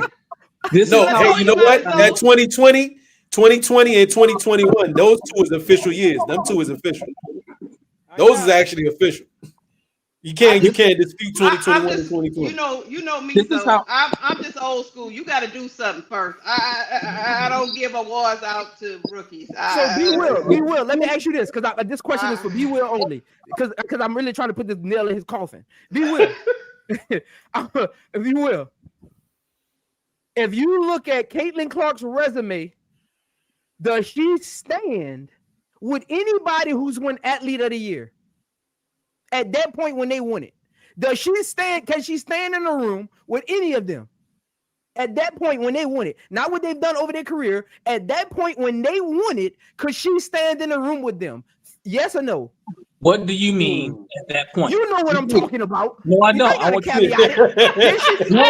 you know what? That 2020 and 2021, those two is official years. Them two is official. Those is actually official. You can't dispute 2021 and 2020. You know me. So I'm just old school. You got to do something first. I don't give awards out to rookies. So B Will. Let me ask you this, because this question is for B Will only, because I'm really trying to put this nail in his coffin. B Will, B Will. If you look at Caitlin Clark's resume, does she stand with anybody who's won Athlete of the Year? At that point when they won it, does she stand? Can she stand in a room with any of them? At that point when they won it, not what they've done over their career. At that point when they won it, could she stand in a room with them? Yes or no? What do you mean at that point? You know what I'm talking about. No, I don't. I want to caveat it. No.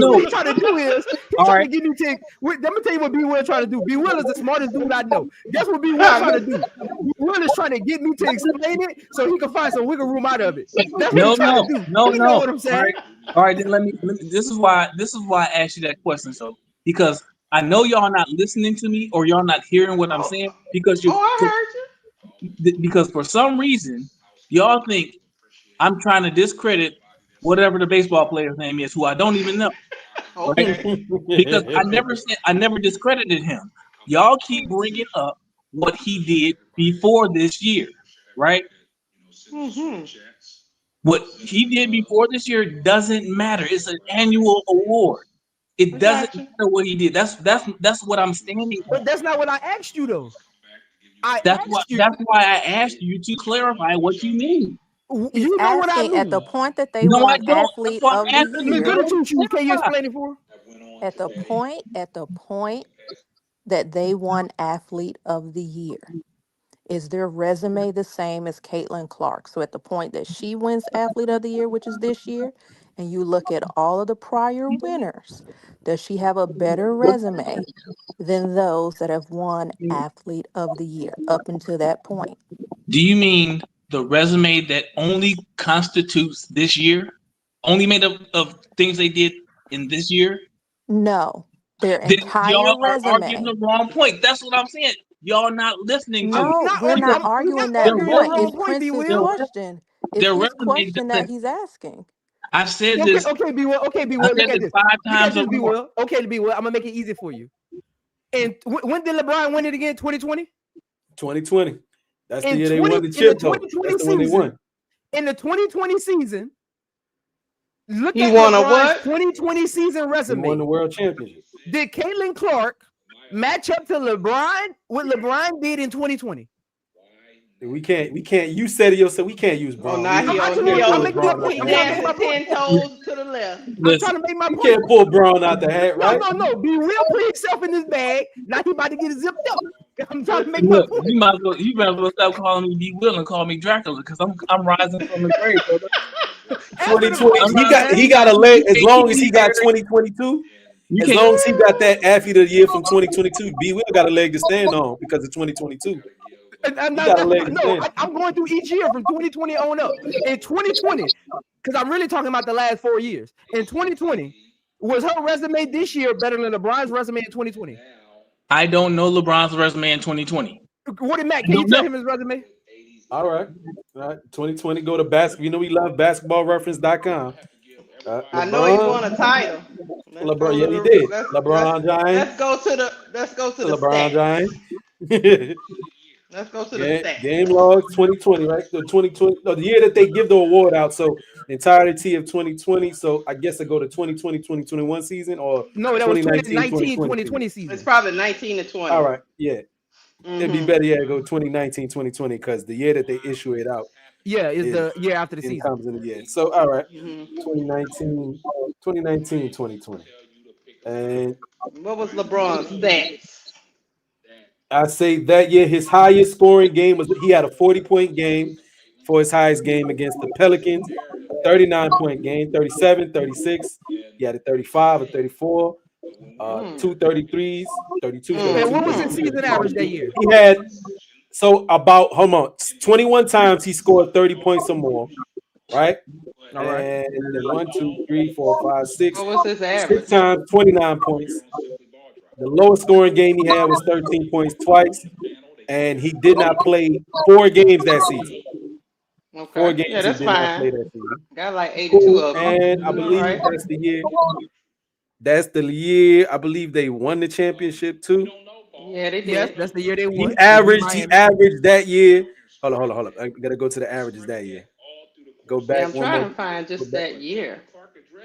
What he's trying to do is he's trying to give me take. Let me tell you what B Will trying to do. B Will is the smartest dude I know. Guess what B Will trying to do? B Will is trying to get me to explain it so he can find some wiggle room out of it. That's what he's trying to do. No. You know what I'm saying? All right, then let me. This is why I asked you that question. So because I know y'all not listening to me or y'all not hearing what I'm saying because I heard because for some reason y'all think I'm trying to discredit whatever the baseball player's name is who I don't even know. you. Right? Okay. Because I never discredited him. Y'all keep bringing up what he did before this year, right? Mm-hmm. What he did before this year doesn't matter. It's an annual award. It I doesn't got you. matter what he did. That's what I'm standing on. But that's not what I asked you though. I asked you. That's why I asked you to clarify what you mean. He's You know what I asking at the mean. point that they No, I won don't. That's athlete why of I'm the asking you. Miss year, Gooditude, can you Clarify. explain it for her? at the point that they won athlete of the year. Is their resume the same as Caitlin Clark? So at the point that she wins athlete of the year, which is this year, and you look at all of the prior winners, does she have a better resume than those that have won athlete of the year up until that point? Do you mean the resume that only constitutes this year? Only made up of things they did in this year? No, their Then y'all entire are arguing resume. the wrong point. That's what I'm saying. Y'all not listening to I'm me. No, not we're not we're arguing not Their that arguing the point. resume, wrong It's point, B Prince's their, Will. question. It's their his resume question that doesn't. he's asking. I've said Okay, this. okay, B Will. Okay, B I Will. Look said at this this. 5 times or B more. Will. Okay, B Will. I'm gonna make it easy for you. And when did LeBron win it again? 2020? 2020. That's the In year they won the 2020 chip, though. That's the one they season. won. In the 2020 season, look He at won a LeBron's what? 2020 season They won the resume. world championship. Did Caitlin Clark match up to LeBron? What LeBron did in 2020? We can't. You said it yourself. We can't use Oh, Braun. now We I'm pull making my Braun out point. he the I'm trying to hat. make dancing my point. 10 toes to the left. I'm trying Listen, to make my You point. can't pull Braun out the hat, right? No. Be real, put himself in this bag. Now he about to get it zipped up. I'm trying to make my look, point. you might as well stop calling me D. Will and call me Dracula because I'm rising from the grave, brother. Answer the 2020. I'm question, rising. He man. got a You leg as can't keep long as me he got buried. 2022. You As can't. long as he got that athlete of the year from 2022, B Will got a leg to stand on because of 2022. I'm He not, got a leg to no, stand. I'm going through each year from 2020 on up. In 2020, because I'm really talking about the last 4 years. In 2020, was her resume this year better than LeBron's resume in 2020? I don't know LeBron's resume in 2020. What did Matt? I Can you don't tell know. him his resume? All right. 2020, go to basketball. You know we love basketballreference.com. I know he won LeBron. a title. Let's go LeBron, to yeah, he did. the LeBron James. let's go to the LeBron stats. James. Let's go to the stats. Game logs 2020, right? The 2020, no, the year that they give the award out. So the entirety of 2020. So I guess I go to 2020, 2021 season or No, that was 2019, 2019, 2020 2020 season. It's season. probably 19 to 20. All right, yeah. It'd be better, yeah, to go 2019, 2020, because the year that they issue it out Yeah, is is the year after the season. comes in the year. So all right, 2019, 2020. And What was LeBron's stats? I say that year his highest scoring game was he had a 40-point game for his highest game against the Pelicans, a 39-point game, 37, 36. He had a 35, a 34, 2 33s, 32, And 32, what was his 32, season 32. average that year? He had hold on, 21 times he scored 30 points or more, right? All right. And then 1, 2, 3, 4, 5, 6. What was his 6 average? times 29 points. The lowest scoring game he had was 13 points twice, and he did not play 4 games that season. 4 Okay. games Yeah, he that's did not play fine. that season. Got like 82 of them. And I All believe right. that's the year. That's the year I believe they won the championship too. Yeah, they Yes, did. that's the year they He won. averaged Miami. that year. Hold on. I gotta go to the averages that year. Go Yeah, back I'm one trying more. to find just that year.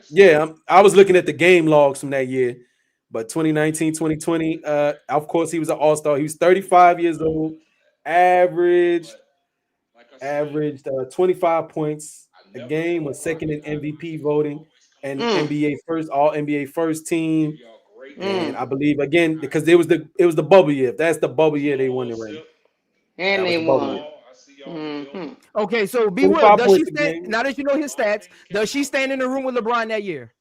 Yeah, I was looking at the game logs from that year. But 2019, 2020, of course, he was an all-star. He was 35 years old, averaged 25 points a game, was second in MVP voting, and NBA first, all NBA first team. And I believe again, because it was the bubble year. If that's the bubble year, they won the ring. And That was they the bubble won. year. Okay, so B Will, 25 does she points a stand? game. Now that you know his stats, does she stand in the room with LeBron that year?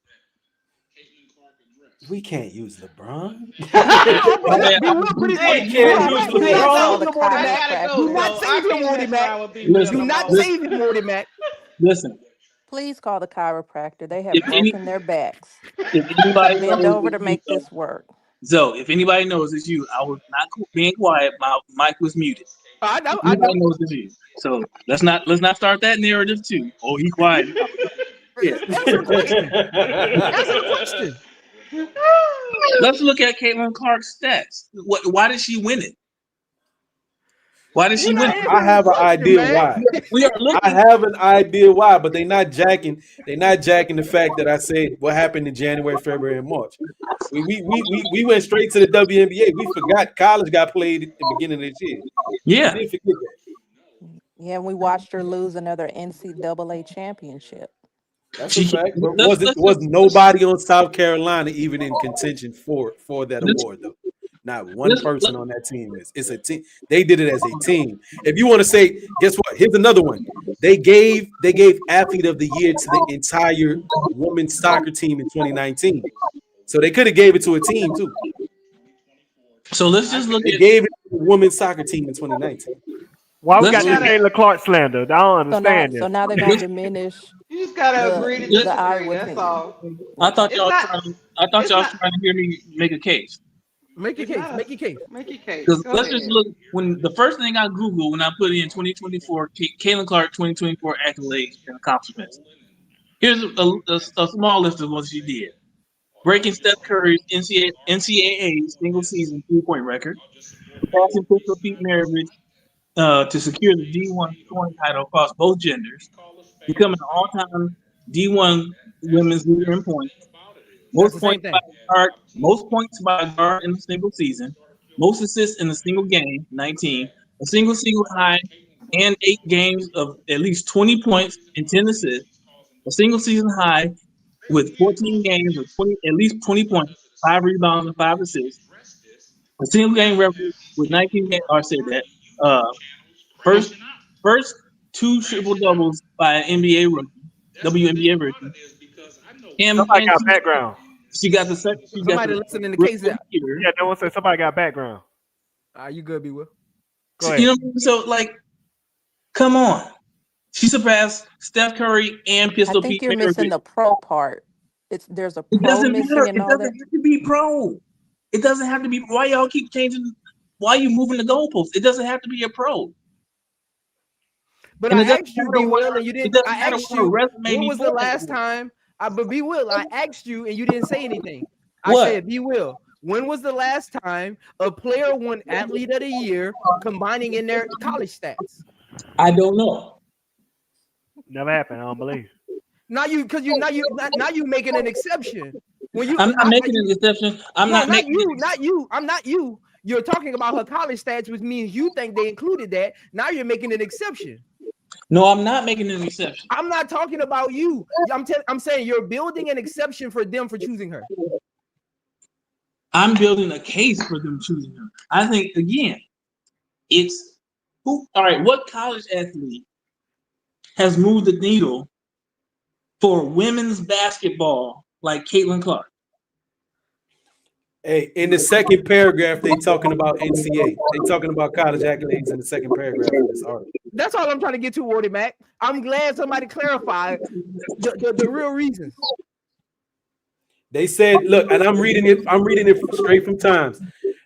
We can't use LeBron. B Will, put it. Hey, Do not use do not LeBron. save him, Morty I Mac. gotta Do go, not Zoe. I save him, can't Morty mess Mac. around with B Will Do no not more. save him, Morty Mac. Listen. Please call the chiropractor. They have If broken their backs. anybody Bend knows over to make this work. So if anybody knows it's you, I was not being quiet. My mic was muted. I know. Anybody knows it's you. So let's not start that narrative too. Oh, he quiet. Yeah. Answer the question. Answer the question. Let's look at Caitlin Clark's stats. Why did she win it? Why did she win it? I have an idea why. We are looking. I have an idea why, but they're not jacking the fact that I said what happened in January, February, and March. We went straight to the WNBA. We forgot college got played at the beginning of this year. Yeah. We didn't forget that. Yeah, we watched her lose another NCAA championship. That's a fact. But wasn't nobody on South Carolina even in contention for that award though. Not one person on that team is. It's a team. They did it as a team. If you want to say, guess what? Here's another one. They gave athlete of the year to the entire women's soccer team in 2019. So they could have gave it to a team too. So let's just look at gave it to the women's soccer team in 2019. Why we got this Caitlin Clark slander? I don't understand this. So now they're going to diminish. You just gotta agree to disagree. That's all. I thought y'all was trying to hear me make a case. Make your case. Make your case. Make your case. Let's just look. When the first thing I Googled when I put in 2024, Caitlin Clark 2024 accolades and accomplishments. Here's a small list of what she did: breaking Steph Curry's NCAA single season 3-point record, passing Pistol Pete Maravich to secure the D1 scoring title across both genders, becoming an all-time D1 women's leader in points. Most points by a guard in a single season, most assists in a single game, 19, a single high and 8 games of at least 20 points and 10 assists, a single season high with 14 games of at least 20 points, 5 rebounds and 5 assists, a single game record with 19 games. I said that. First 2 triple doubles by an WNBA rookie. Somebody got background. She got the second. Somebody listening to the case. Yeah, no one said somebody got background. You good, B. Will? Go ahead. You know, so like, come on. She surpassed Steph Curry and Pistol Pete. I think you're missing the pro part. There's a pro missing and all that. It doesn't have to be pro. It doesn't have to be. Why y'all keep changing? Why you moving the goalposts? It doesn't have to be a pro. But I asked you, B. Will, and you didn't. I asked you, when was the last time? But B. Will, I asked you, and you didn't say anything. I said, B. Will, when was the last time a player won Athlete of the Year combining in their college stats? I don't know. Never happened. I don't believe. Now you making an exception. I'm not making an exception. I'm not you. You're talking about her college stats, which means you think they included that. Now you're making an exception. No, I'm not making an exception. I'm not talking about you. I'm saying you're building an exception for them for choosing her. I'm building a case for them choosing her. I think, again, it's who. All right, what college athlete has moved the needle for women's basketball like Caitlin Clark? Hey, in the second paragraph, they talking about NCAA. They talking about college accolades in the second paragraph of this article. That's all I'm trying to get to, Wardy Mac. I'm glad somebody clarified the real reasons. They said, look, and I'm reading it straight from Times.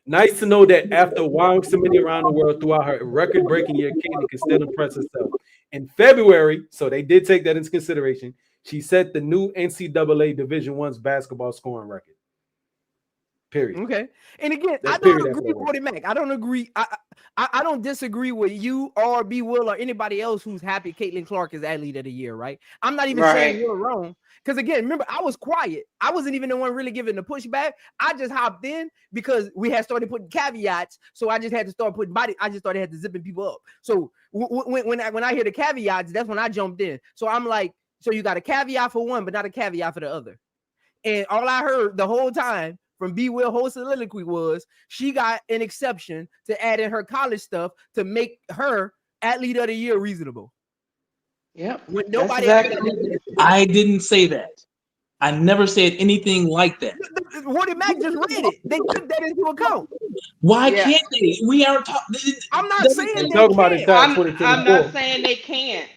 Nice to know that after wilding so many around the world throughout her record-breaking year, Caitlin can still impress herself. In February, so they did take that into consideration, she set the new NCAA Division I's basketball scoring record. Period. Okay. And again, I don't agree with Wardy Mac. I don't agree. I don't disagree with you or B. Will or anybody else who's happy Caitlin Clark is Athlete of the Year, right? I'm not even saying you're wrong. Because again, remember, I was quiet. I wasn't even the one really giving the pushback. I just hopped in because we had started putting caveats. So I just had to start putting had to zipping people up. So when I hear the caveats, that's when I jumped in. So I'm like, so you got a caveat for one, but not a caveat for the other. And all I heard the whole time from B. Will whole soliloquy was she got an exception to add in her college stuff to make her Athlete of the Year reasonable. Yep. When nobody I didn't say that. I never said anything like that. Wardy Mac just read it. They took that into account. Why can't they? We are talking. I'm not saying they talking about it. I'm not saying they can't.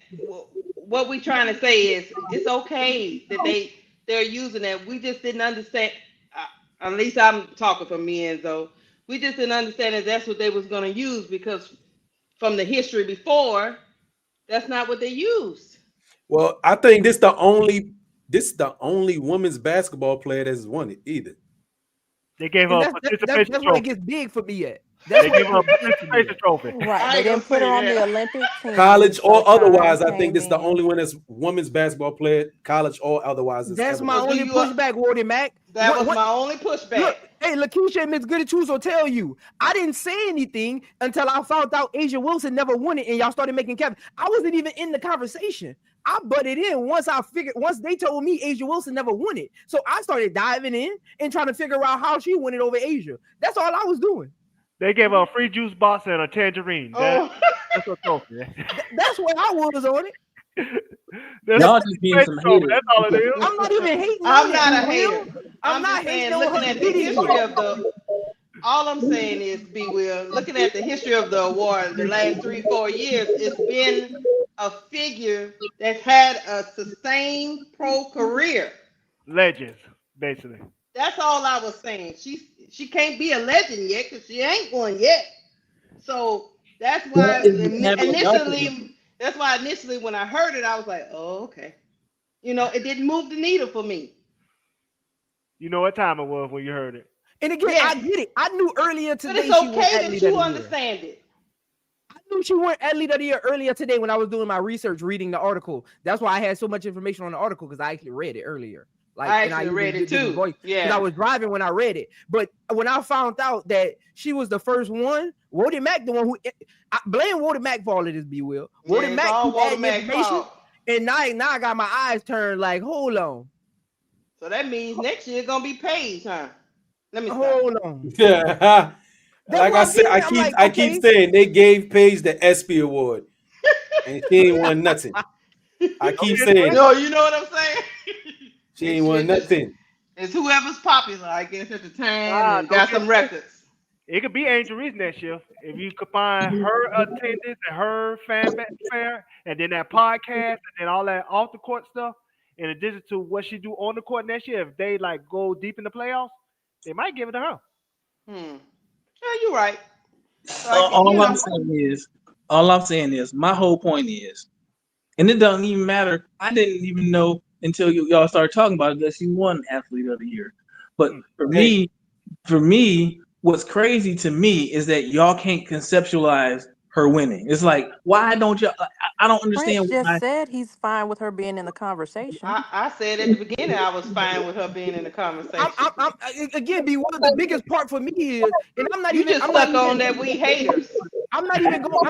What we trying to say is it's okay that they're using it. We just didn't understand. At least I'm talking for me and Zoe. We just didn't understand that that's what they was gonna use because from the history before, that's not what they used. Well, I think this the only women's basketball player that's won it either. They gave And her a participation that's where it trophy. gets big for me at. They That's gave her a where it gets big for me participation at. trophy. Right. I They ain't gonna didn't put her say on the that. Olympic team. College so or time otherwise, I came think this is the in. only one that's women's basketball player, college or otherwise. That's That's ever my won. So do only you? pushback, Wardy Mac. That was What? my only pushback. Look, hey, Lakeisha and Miss Goody Twos will tell you. I didn't say anything until I found out Asia Wilson never won it, and y'all started making Kevin. I wasn't even in the conversation. I butted in once they told me Asia Wilson never won it. So I started diving in and trying to figure out how she won it over Asia. That's all I was doing. They gave her a free juice box and a tangerine. Oh. That's a trophy. That's what I was on it. That's Y'all a just being some participation trophy. haters. That's all it is. I'm not even hating I'm on not it, a B. hater. Will. I'm not just saying, hating on looking her at the getting history it. of the. All I'm saying is, B. Will, looking at the history of the award, the last 3-4 years, it's been a figure that's had a sustained pro career. Legends, basically. That's all I was saying. She can't be a legend yet because she ain't one yet. So that's why initially when I heard it, I was like, oh, okay. You know, it didn't move the needle for me. You know what time it was when you heard it. And again, Yes. I get it. I knew earlier But today it's she won okay that athlete of you the year. understand it. I knew she won athlete of the year earlier today when I was doing my research, reading the article. That's why I had so much information on the article because I actually read it earlier. Like, I and actually even read it did different too. voice, Yeah. because I was driving when I read it. But when I found out that she was the first one, Wody Mack, the one who I blame Wody Mack for all of this, B. Will. Wody Mack all keep adding Walter Mack's information, fault. and now I got my eyes turned. Like, hold on, So that means next year gonna be Paige, huh? Let me stop. hold on. Yeah. That's Like what I I'm said, getting I at. I'm keep like, I okay. keep saying they gave Paige the ESPY award, and she ain't won nothing. I keep saying No, you know what I'm saying? she ain't won nothing. It's whoever's popular, I guess, at the time and don't got get some records. It could be Angel Reese next year if you combine her attendance and her fanfare, and then that podcast, and then all that off the court stuff, in addition to what she do on the court next year. If they like go deep in the playoffs, they might give it to her. Yeah, you're right. So All I'm saying is, my whole point is, and it doesn't even matter. I didn't even know until y'all started talking about it that she won Athlete of the Year. But for me, what's crazy to me is that y'all can't conceptualize her winning. It's like, why don't y'all? I don't understand Prince just why. said he's fine with her being in the conversation. I said at the beginning I was fine with her being in the conversation. Again, B. Will, the biggest part for me is, and I'm not You even. just I'm stuck not on even, that we haters. I'm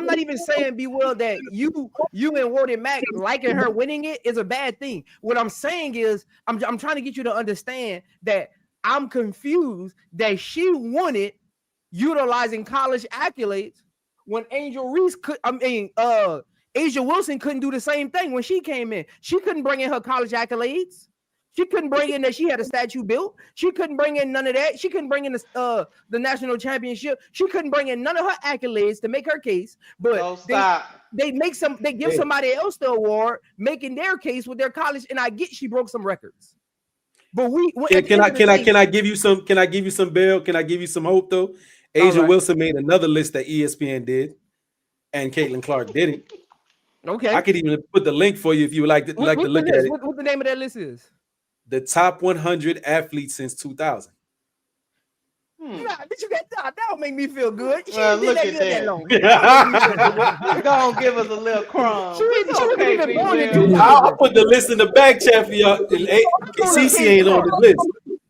not even saying, B. Will, that you and Wody Mack liking her winning it is a bad thing. What I'm saying is, I'm trying to get you to understand that I'm confused that she won it utilizing college accolades when Angel Reese Asia Wilson couldn't do the same thing when she came in. She couldn't bring in her college accolades. She couldn't bring in that she had a statue built. She couldn't bring in none of that. She couldn't bring in the national championship. She couldn't bring in none of her accolades to make her case. But they give somebody else the award, making their case with their college. And I get she broke some records. But Can I give you some bail? Can I give you some hope though? Asia Wilson made another list that ESPN did, and Caitlin Clark didn't. Okay, I could even put the link for you if you would like to look at it. What the name of that list is? The top 100 athletes since 2000. That'll make me feel good. She Well, didn't look that at good that that. long. Go on, give us a little crumb. She wasn't even born in 2000. I'll put the list in the back chat for y'all. CC ain't on the list.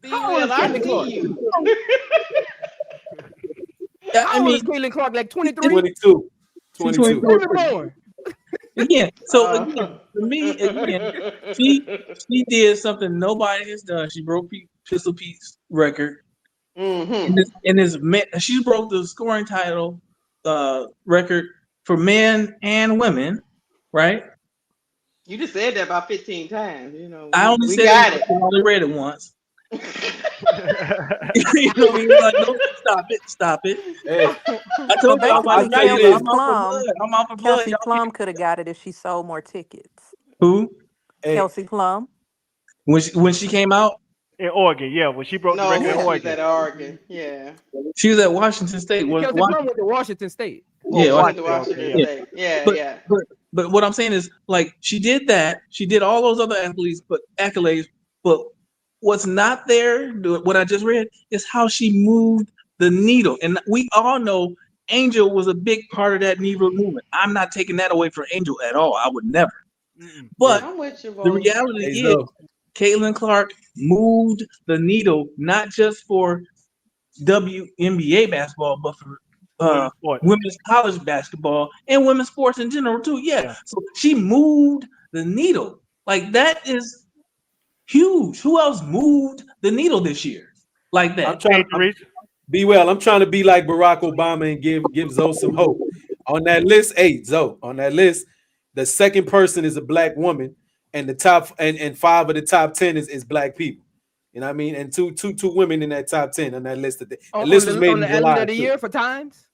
How old is Caitlin Clark? How old is Caitlin Clark? Like 23? 22. 22. Again, so again, for me, again, she did something nobody has done. She broke Pistol Pete's record. Mm-hmm. She broke the scoring title record for men and women, right? You just said that about 15 times. You know, I only said got it. I only read it once. You know what I mean? Like, no, stop it. Hey, I told you I'm off of blood. Kelsey Plum could have got it if she sold more tickets. Who? Kelsey Plum. When she came out? In Oregon, yeah, when she broke the No, record in when she was Oregon. at Oregon. Yeah. She was at Washington State. Kelsey Plum went to Washington State. Yeah, She went to Washington, Washington okay, State. Yeah, but, yeah. but what I'm saying is, like, she did that. She did all those other accolades. But what's not there, what I just read, is how she moved the needle. And we all know Angel was a big part of that needle movement. I'm not taking that away from Angel at all. I would never. But I'm with you, the reality is, Caitlin Clark moved the needle not just for WNBA basketball, but for women's college basketball and women's sports in general too. Yeah. So she moved the needle. Like, that is huge. Who else moved the needle this year like that? I'm trying to be well. I'm trying to be like Barack Obama and give Zoe some hope. On that list, Zoe, on that list, the second person is a black woman, and the top and 5 of the top 10 is black people. You know what I mean? And two women in that top 10 on that list. The list was made on in the July of the year for Times.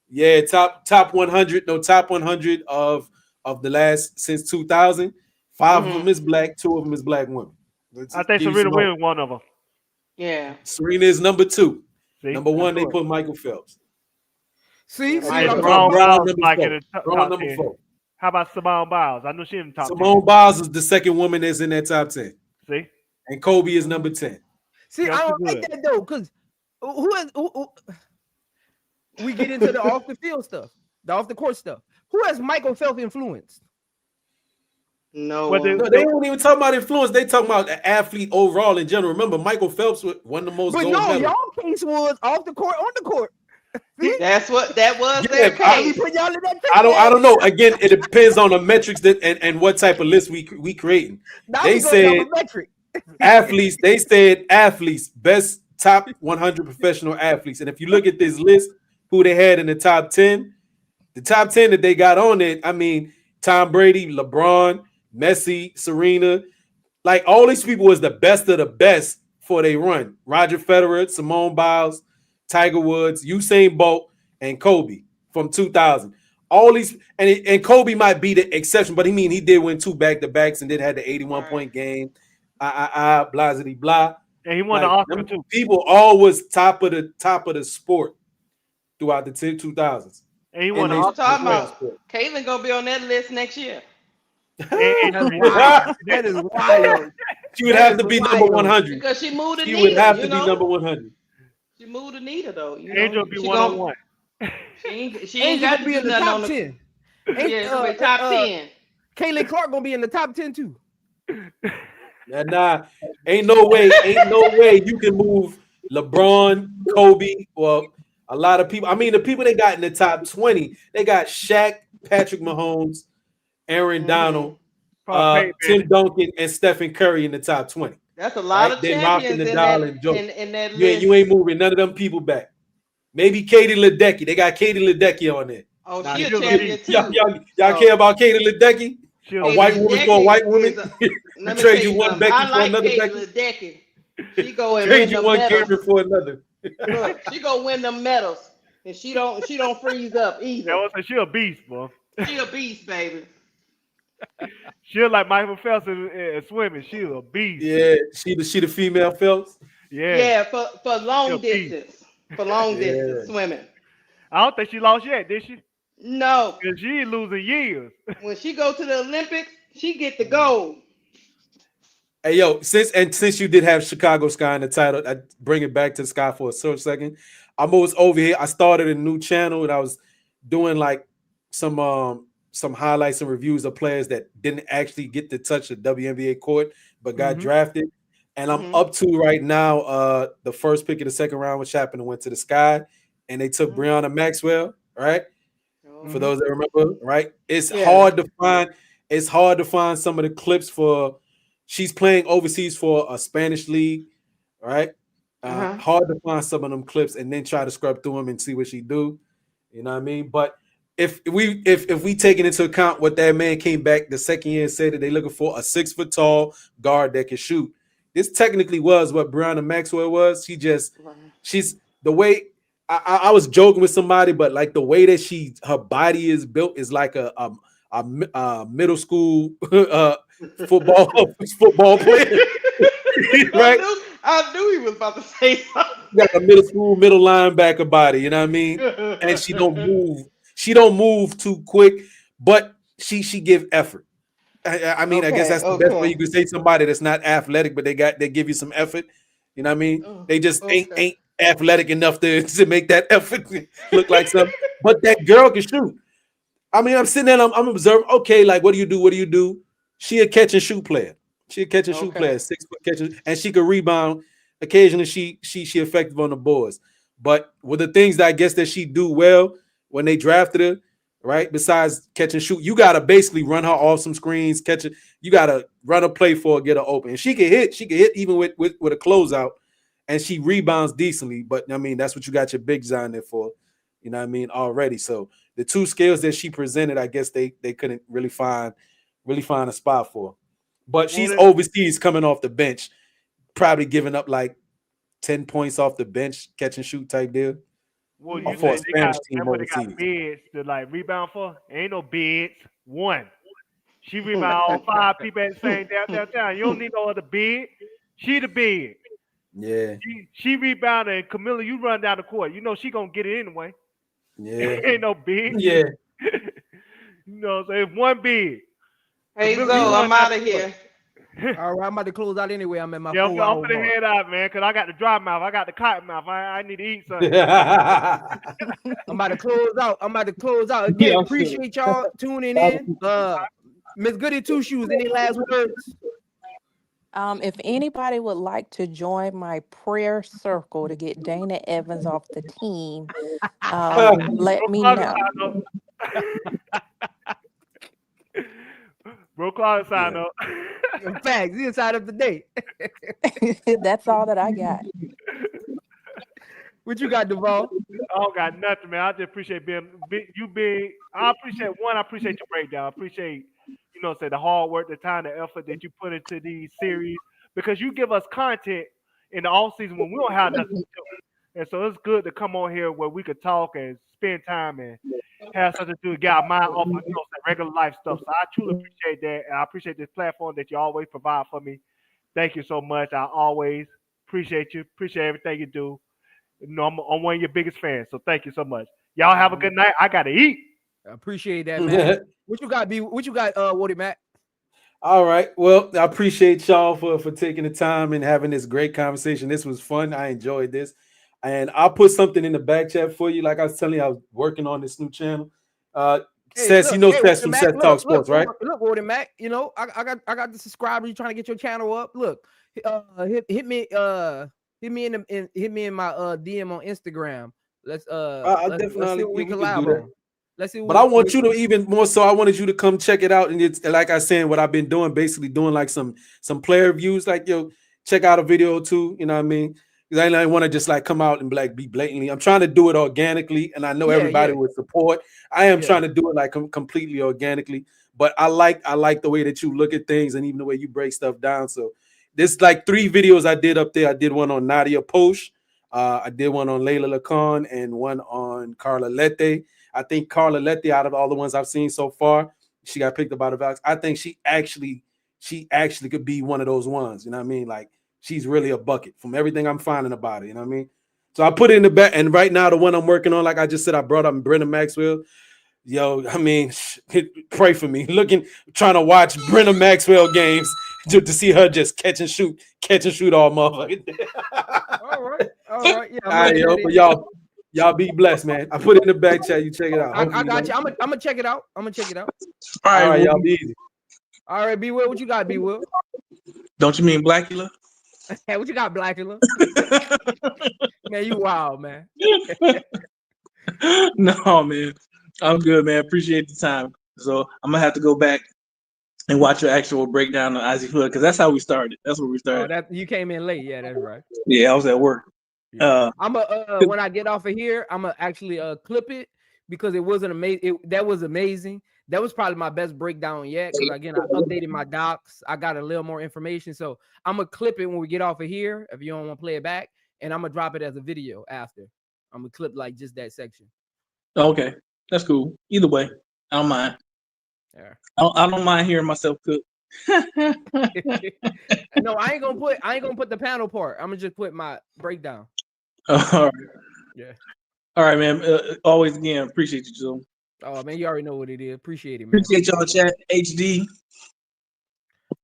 Yeah, top 100. No, top 100 of the last since 2000. 5 of them is black. 2 of them is black women. I think Serena Williams one of them. Yeah, Serena is number 2. See? Number 1, they put Michael Phelps. See, Brown number 4. How about Simone Biles? I know she's in the top 10. Simone Biles is the second woman that's in that top 10. See? And Kobe is number 10. See, I don't like that though, because we get into the off the field stuff, the off the court stuff. Who has Michael Phelps influenced? No, they don't even talk about influence. They talk about the athlete overall in general. Remember, Michael Phelps was one of the most But gold no, medals. y'all case was off the court, on the court. That's what that was. Their case. I don't know. Again, it depends on the metrics that and what type of list we creating. They said athletes. They said athletes, best top 100 professional athletes. And if you look at this list, who they had in the top 10, the top 10 that they got on it. I mean, Tom Brady, LeBron, Messi, Serena, like all these people was the best of the best for they run. Roger Federer, Simone Biles, Tiger Woods, Usain Bolt, and Kobe from 2000. All these, and Kobe might be the exception, but he did win 2 back-to-backs and then had the 81-point game. Blah, blah, blah. And he won the Oscar too. People always top of the sport throughout the 2000s. And he won the Oscar. Talking about Caitlin gonna be on that list next year. That is wild. She would have to be number 100 because she moved the needle. She would have to be number 100. She moved the needle though. Angel be 101. She ain't got to be in the top 10. Yeah, top 10. Caitlin Clark gonna be in the top 10 too. Nah, ain't no way you can move LeBron, Kobe, well, a lot of people. I mean, the people they got in the top 20, they got Shaq, Patrick Mahomes, Aaron Donald, Tim Duncan, and Stephen Curry in the top 20. That's a lot of champions in that list. You ain't moving none of them people back. Maybe Katie Ledecky. They got Katie Ledecky on there. Oh, she's a champion too. Y'all care about Katie Ledecky? A white woman for a white woman? Trade you one Becky for another Becky. She go and trade you one Cameron for another. Look, she go win them medals, and she don't freeze up either. She a beast, boy. She a beast, baby. She's like Michael Phelps in swimming. She's a beast. Yeah, she the female Phelps. Yeah, for long distance. For long distance swimming. I don't think she lost yet, did she? No. Because she ain't losing years. When she go to the Olympics, she get the gold. Hey, yo, since you did have Chicago Sky in the title, I bring it back to the Sky for a short second. I'm always over here. I started a new channel and I was doing like some highlights and reviews of players that didn't actually get to touch the WNBA court but got drafted. And I'm up to right now the first pick of the second round, which happened and went to the Sky, and they took Breonna Maxwell, right? For those that remember, right? It's hard to find. It's hard to find some of the clips for. She's playing overseas for a Spanish league, right? Hard to find some of them clips and then try to scrub through them and see what she do. You know what I mean? But if we take it into account what that man came back the second year and said that they're looking for a 6 foot tall guard that can shoot. This technically was what Breonna Maxwell was. She's the way I was joking with somebody, but like the way that her body is built is like a middle school football player. Right? I knew he was about to say something. Got a middle linebacker body, you know what I mean? And she don't move. She don't move too quick, but she give effort. I mean, I guess Okay, that's the best way you okay. could say somebody that's not athletic, but they give you some effort. You know what I mean? Oh, They just okay. ain't athletic enough to make that effort look like something. But that girl can shoot. I mean, I'm sitting there, I'm observing. Okay, like what do you do? What do you do? She a catch and shoot player. She a catch and shoot Okay. player, 6 foot catcher, and she could rebound. Occasionally, she effective on the boards. But with the things that I guess that she do well when they drafted her, right? Besides catch and shoot, you gotta basically run her off some screens, catch it. You gotta run a play for her, get her open. And she can hit. She can hit even with a closeout, and she rebounds decently. But I mean, that's what you got your bigs on there for. You know what I mean already. So the two skills that she presented, I guess they couldn't really find a spot for. But she's overseas coming off the bench, probably giving up like 10 points off the bench, catch and shoot type deal. Well, Or you for say a Spanish team they overseas. got beds to like rebound for? Ain't no beds. One. She rebound all 5 people at the same down. You don't need no other bed. She the bed. Yeah. She rebounded, and Camilla, you run down the court. You know she gonna get it anyway. Yeah. Ain't no bed. Yeah. You know, so it's one bed. Hey, Camilla, Zo, you run I'm down out the of court. here. All right, I'm about to close out anyway. I'm at my Yeah, 4 I'm hour gonna mark. head out, man, because I got the dry mouth. I got the cotton mouth. I need to eat something. I'm about to close out. Again, Yeah, appreciate y'all tuning in. Miss Goody Two Shoes, any last words? If anybody would like to join my prayer circle to get Dana Evans off the team, let me know. Bro, Claude sign up. In fact, he's inside up to date. That's all that I got. What you got, Duval? I don't got nothing, man. I just appreciate you being. I appreciate your breakdown. I appreciate, say the hard work, the time, the effort that you put into these series, because you give us content in the off season when we don't have nothing to do. And so it's good to come on here where we could talk and spend time and have something to do, get our mind off of regular life stuff. So I truly appreciate that, and I appreciate this platform that you always provide for me. Thank you so much. I always appreciate you. Appreciate everything you do. I'm one of your biggest fans, so thank you so much. Y'all have a good night. I gotta eat. I appreciate that, man. What you got, B? What you got, Woody Mac? All right. Well, I appreciate y'all for taking the time and having this great conversation. This was fun. I enjoyed this. And I'll put something in the back chat for you. Like I was telling you, I was working on this new channel. Seth from Seth Talk Sports, right? Look, Woody Mac, I got the subscribers. You trying to get your channel up. Look, hit me in my DM on Instagram. Let's see what we collab on. Let's see. But I want you to even more so. I wanted you to come check it out. And it's like I said, what I've been doing, basically doing like some player reviews. Like, check out a video or two. You know what I mean? Because I don't want to just like come out and be blatantly. I'm trying to do it organically, and I know everybody would support. I am trying to do it like completely organically. But I like the way that you look at things and even the way you break stuff down. So there's like 3 videos I did up there. I did one on Nadia Posh. I did one on Layla Lacan and one on Carla Lette. I think Carla Lette, out of all the ones I've seen so far, she got picked up by the Valks. I think she actually could be one of those ones. You know what I mean? Like, she's really a bucket from everything I'm finding about it. You know what I mean? So I put it in the back. And right now, the one I'm working on, like I just said, I brought up Brenda Maxwell. Yo, I mean, pray for me. Trying to watch Brenda Maxwell games to see her just catch and shoot all motherfuckers. All right. Yeah, all right, but y'all be blessed, man. I put it in the back chat. You check it out. I got you. I'm gonna check it out. All right, y'all be easy. All right, B Will, what you got, B Will? Don't you mean Blackula? Hey, what you got, Blackula? Man, you wild, man. No, man. I'm good, man. Appreciate the time. So I'm gonna have to go back and watch your actual breakdown on Azzi Fudd, because that's how we started. That's where we started. You came in late. Yeah, that's right. Yeah, I was at work. I'm when I get off of here, I'm gonna actually clip it because it wasn't amazing. That was amazing. That was probably my best breakdown yet. Because again, I updated my docs. I got a little more information, so I'm gonna clip it when we get off of here. If you don't want to play it back, and I'm gonna drop it as a video after. I'm gonna clip like just that section. Okay, that's cool. Either way, I don't mind. Yeah. I don't mind hearing myself cook. No, I ain't gonna put the panel part. I'm gonna just put my breakdown. All right. Yeah. All right, man. Always again, appreciate you, Joe. Oh man, you already know what it is. Appreciate it, man. Appreciate y'all, chat HD.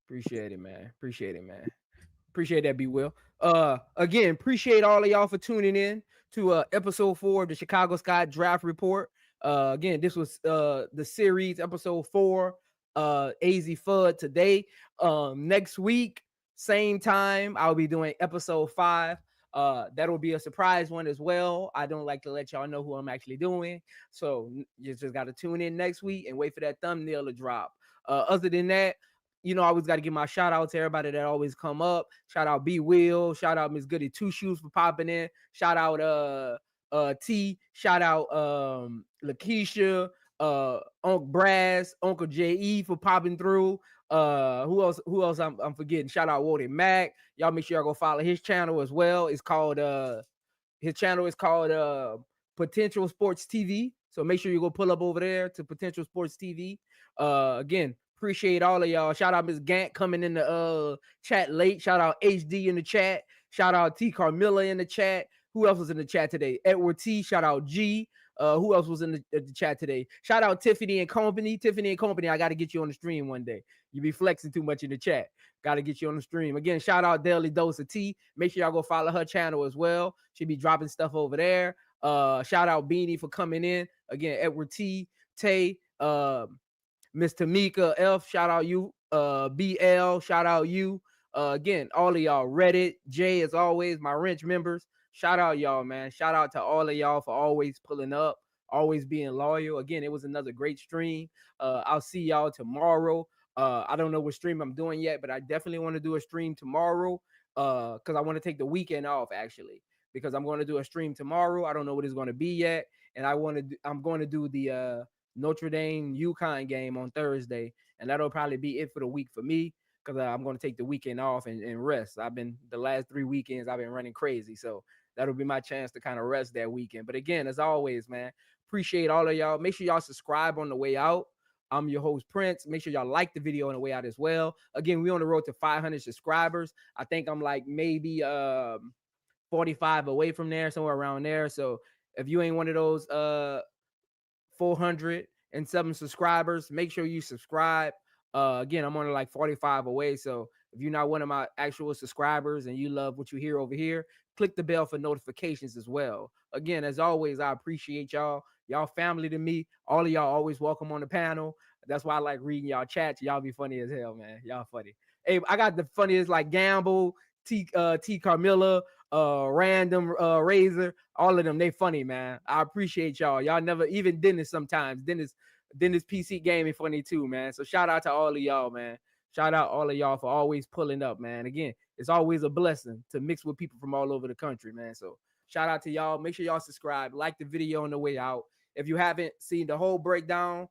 Appreciate it, man. Appreciate it, man. Appreciate that, B Will. Again, appreciate all of y'all for tuning in to episode 4 of the Chicago Sky Draft Report. Again, this was the series episode 4. Azzi Fudd today. Next week, same time, I'll be doing episode 5. That'll be a surprise one as well. I don't like to let y'all know who I'm actually doing, so you just got to tune in next week and wait for that thumbnail to drop. Other than that, you know, I always got to give my shout out to everybody that always come up. Shout out B Will, shout out Miss Goody Two Shoes for popping in. Shout out T, shout out Lakeisha, Uncle Brass, Uncle J.E. for popping through. Who else I'm forgetting? Shout out Wody Mac. Y'all make sure y'all go follow his channel as well. It's called his channel is called Potential Sports TV. So make sure you go pull up over there to Potential Sports TV. Again, appreciate all of y'all. Shout out Miss Gant coming in the chat late. Shout out HD in the chat. Shout out T Carmilla in the chat. Who else was in the chat today? Edward T. Shout out G. Who else was in the chat today? Shout out Tiffany and Company. Tiffany and Company, I got to get you on the stream one day. You be flexing too much in the chat. Got to get you on the stream. Again, shout out Daily Dose of Tea. Make sure y'all go follow her channel as well. She be dropping stuff over there. Shout out Beanie for coming in. Again, Edward T. Tay. Miss Tamika F. Shout out you. BL. Shout out you. Again, all of y'all. Reddit. Jay, as always, my wrench members. Shout out y'all, man. Shout out to all of y'all for always pulling up, always being loyal. Again, it was another great stream. I'll see y'all tomorrow. I don't know what stream I'm doing yet, but I definitely want to do a stream tomorrow because I want to take the weekend off, actually, because I'm going to do a stream tomorrow. I don't know what it's going to be yet, and I'm going to do the Notre Dame UConn game on Thursday, and that'll probably be it for the week for me because I'm going to take the weekend off and rest. The last 3 weekends I've been running crazy, so that'll be my chance to kind of rest that weekend. But again, as always, man, appreciate all of y'all. Make sure y'all subscribe on the way out. I'm your host, Prince. Make sure y'all like the video on the way out as well. Again, we're on the road to 500 subscribers. I think I'm like maybe 45 away from there, somewhere around there. So if you ain't one of those 407 subscribers, make sure you subscribe. Again, I'm only like 45 away. So if you're not one of my actual subscribers and you love what you hear over here, click the bell for notifications as well. Again, as always, I appreciate y'all. Y'all family to me. All of y'all always welcome on the panel. That's why I like reading y'all chats. Y'all be funny as hell, man. Y'all funny. Hey, I got the funniest like Gamble, T Carmilla, Random Razor. All of them, they funny, man. I appreciate y'all. Y'all never, even Dennis sometimes. Dennis PC Gaming funny too, man. So shout out to all of y'all, man. Shout out all of y'all for always pulling up, man. Again, it's always a blessing to mix with people from all over the country, man. So shout out to y'all. Make sure y'all subscribe, like the video on the way out. If you haven't seen the whole breakdown,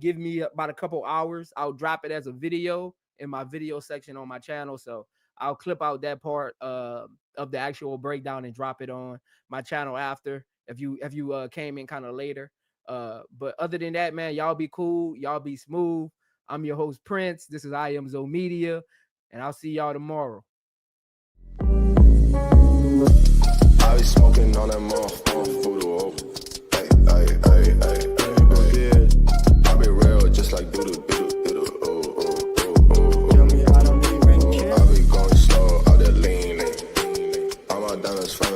give me about a couple hours. I'll drop it as a video in my video section on my channel. So I'll clip out that part of the actual breakdown and drop it on my channel after if you came in kind of later. But other than that, man, y'all be cool. Y'all be smooth. I'm your host, Prince. This is I Am Zo Media, and I'll see y'all tomorrow. I be smoking on that motherfucking voodoo. I be real just like doodle. Tell me I don't even care. I be going slow, out there leaning. All my diamonds from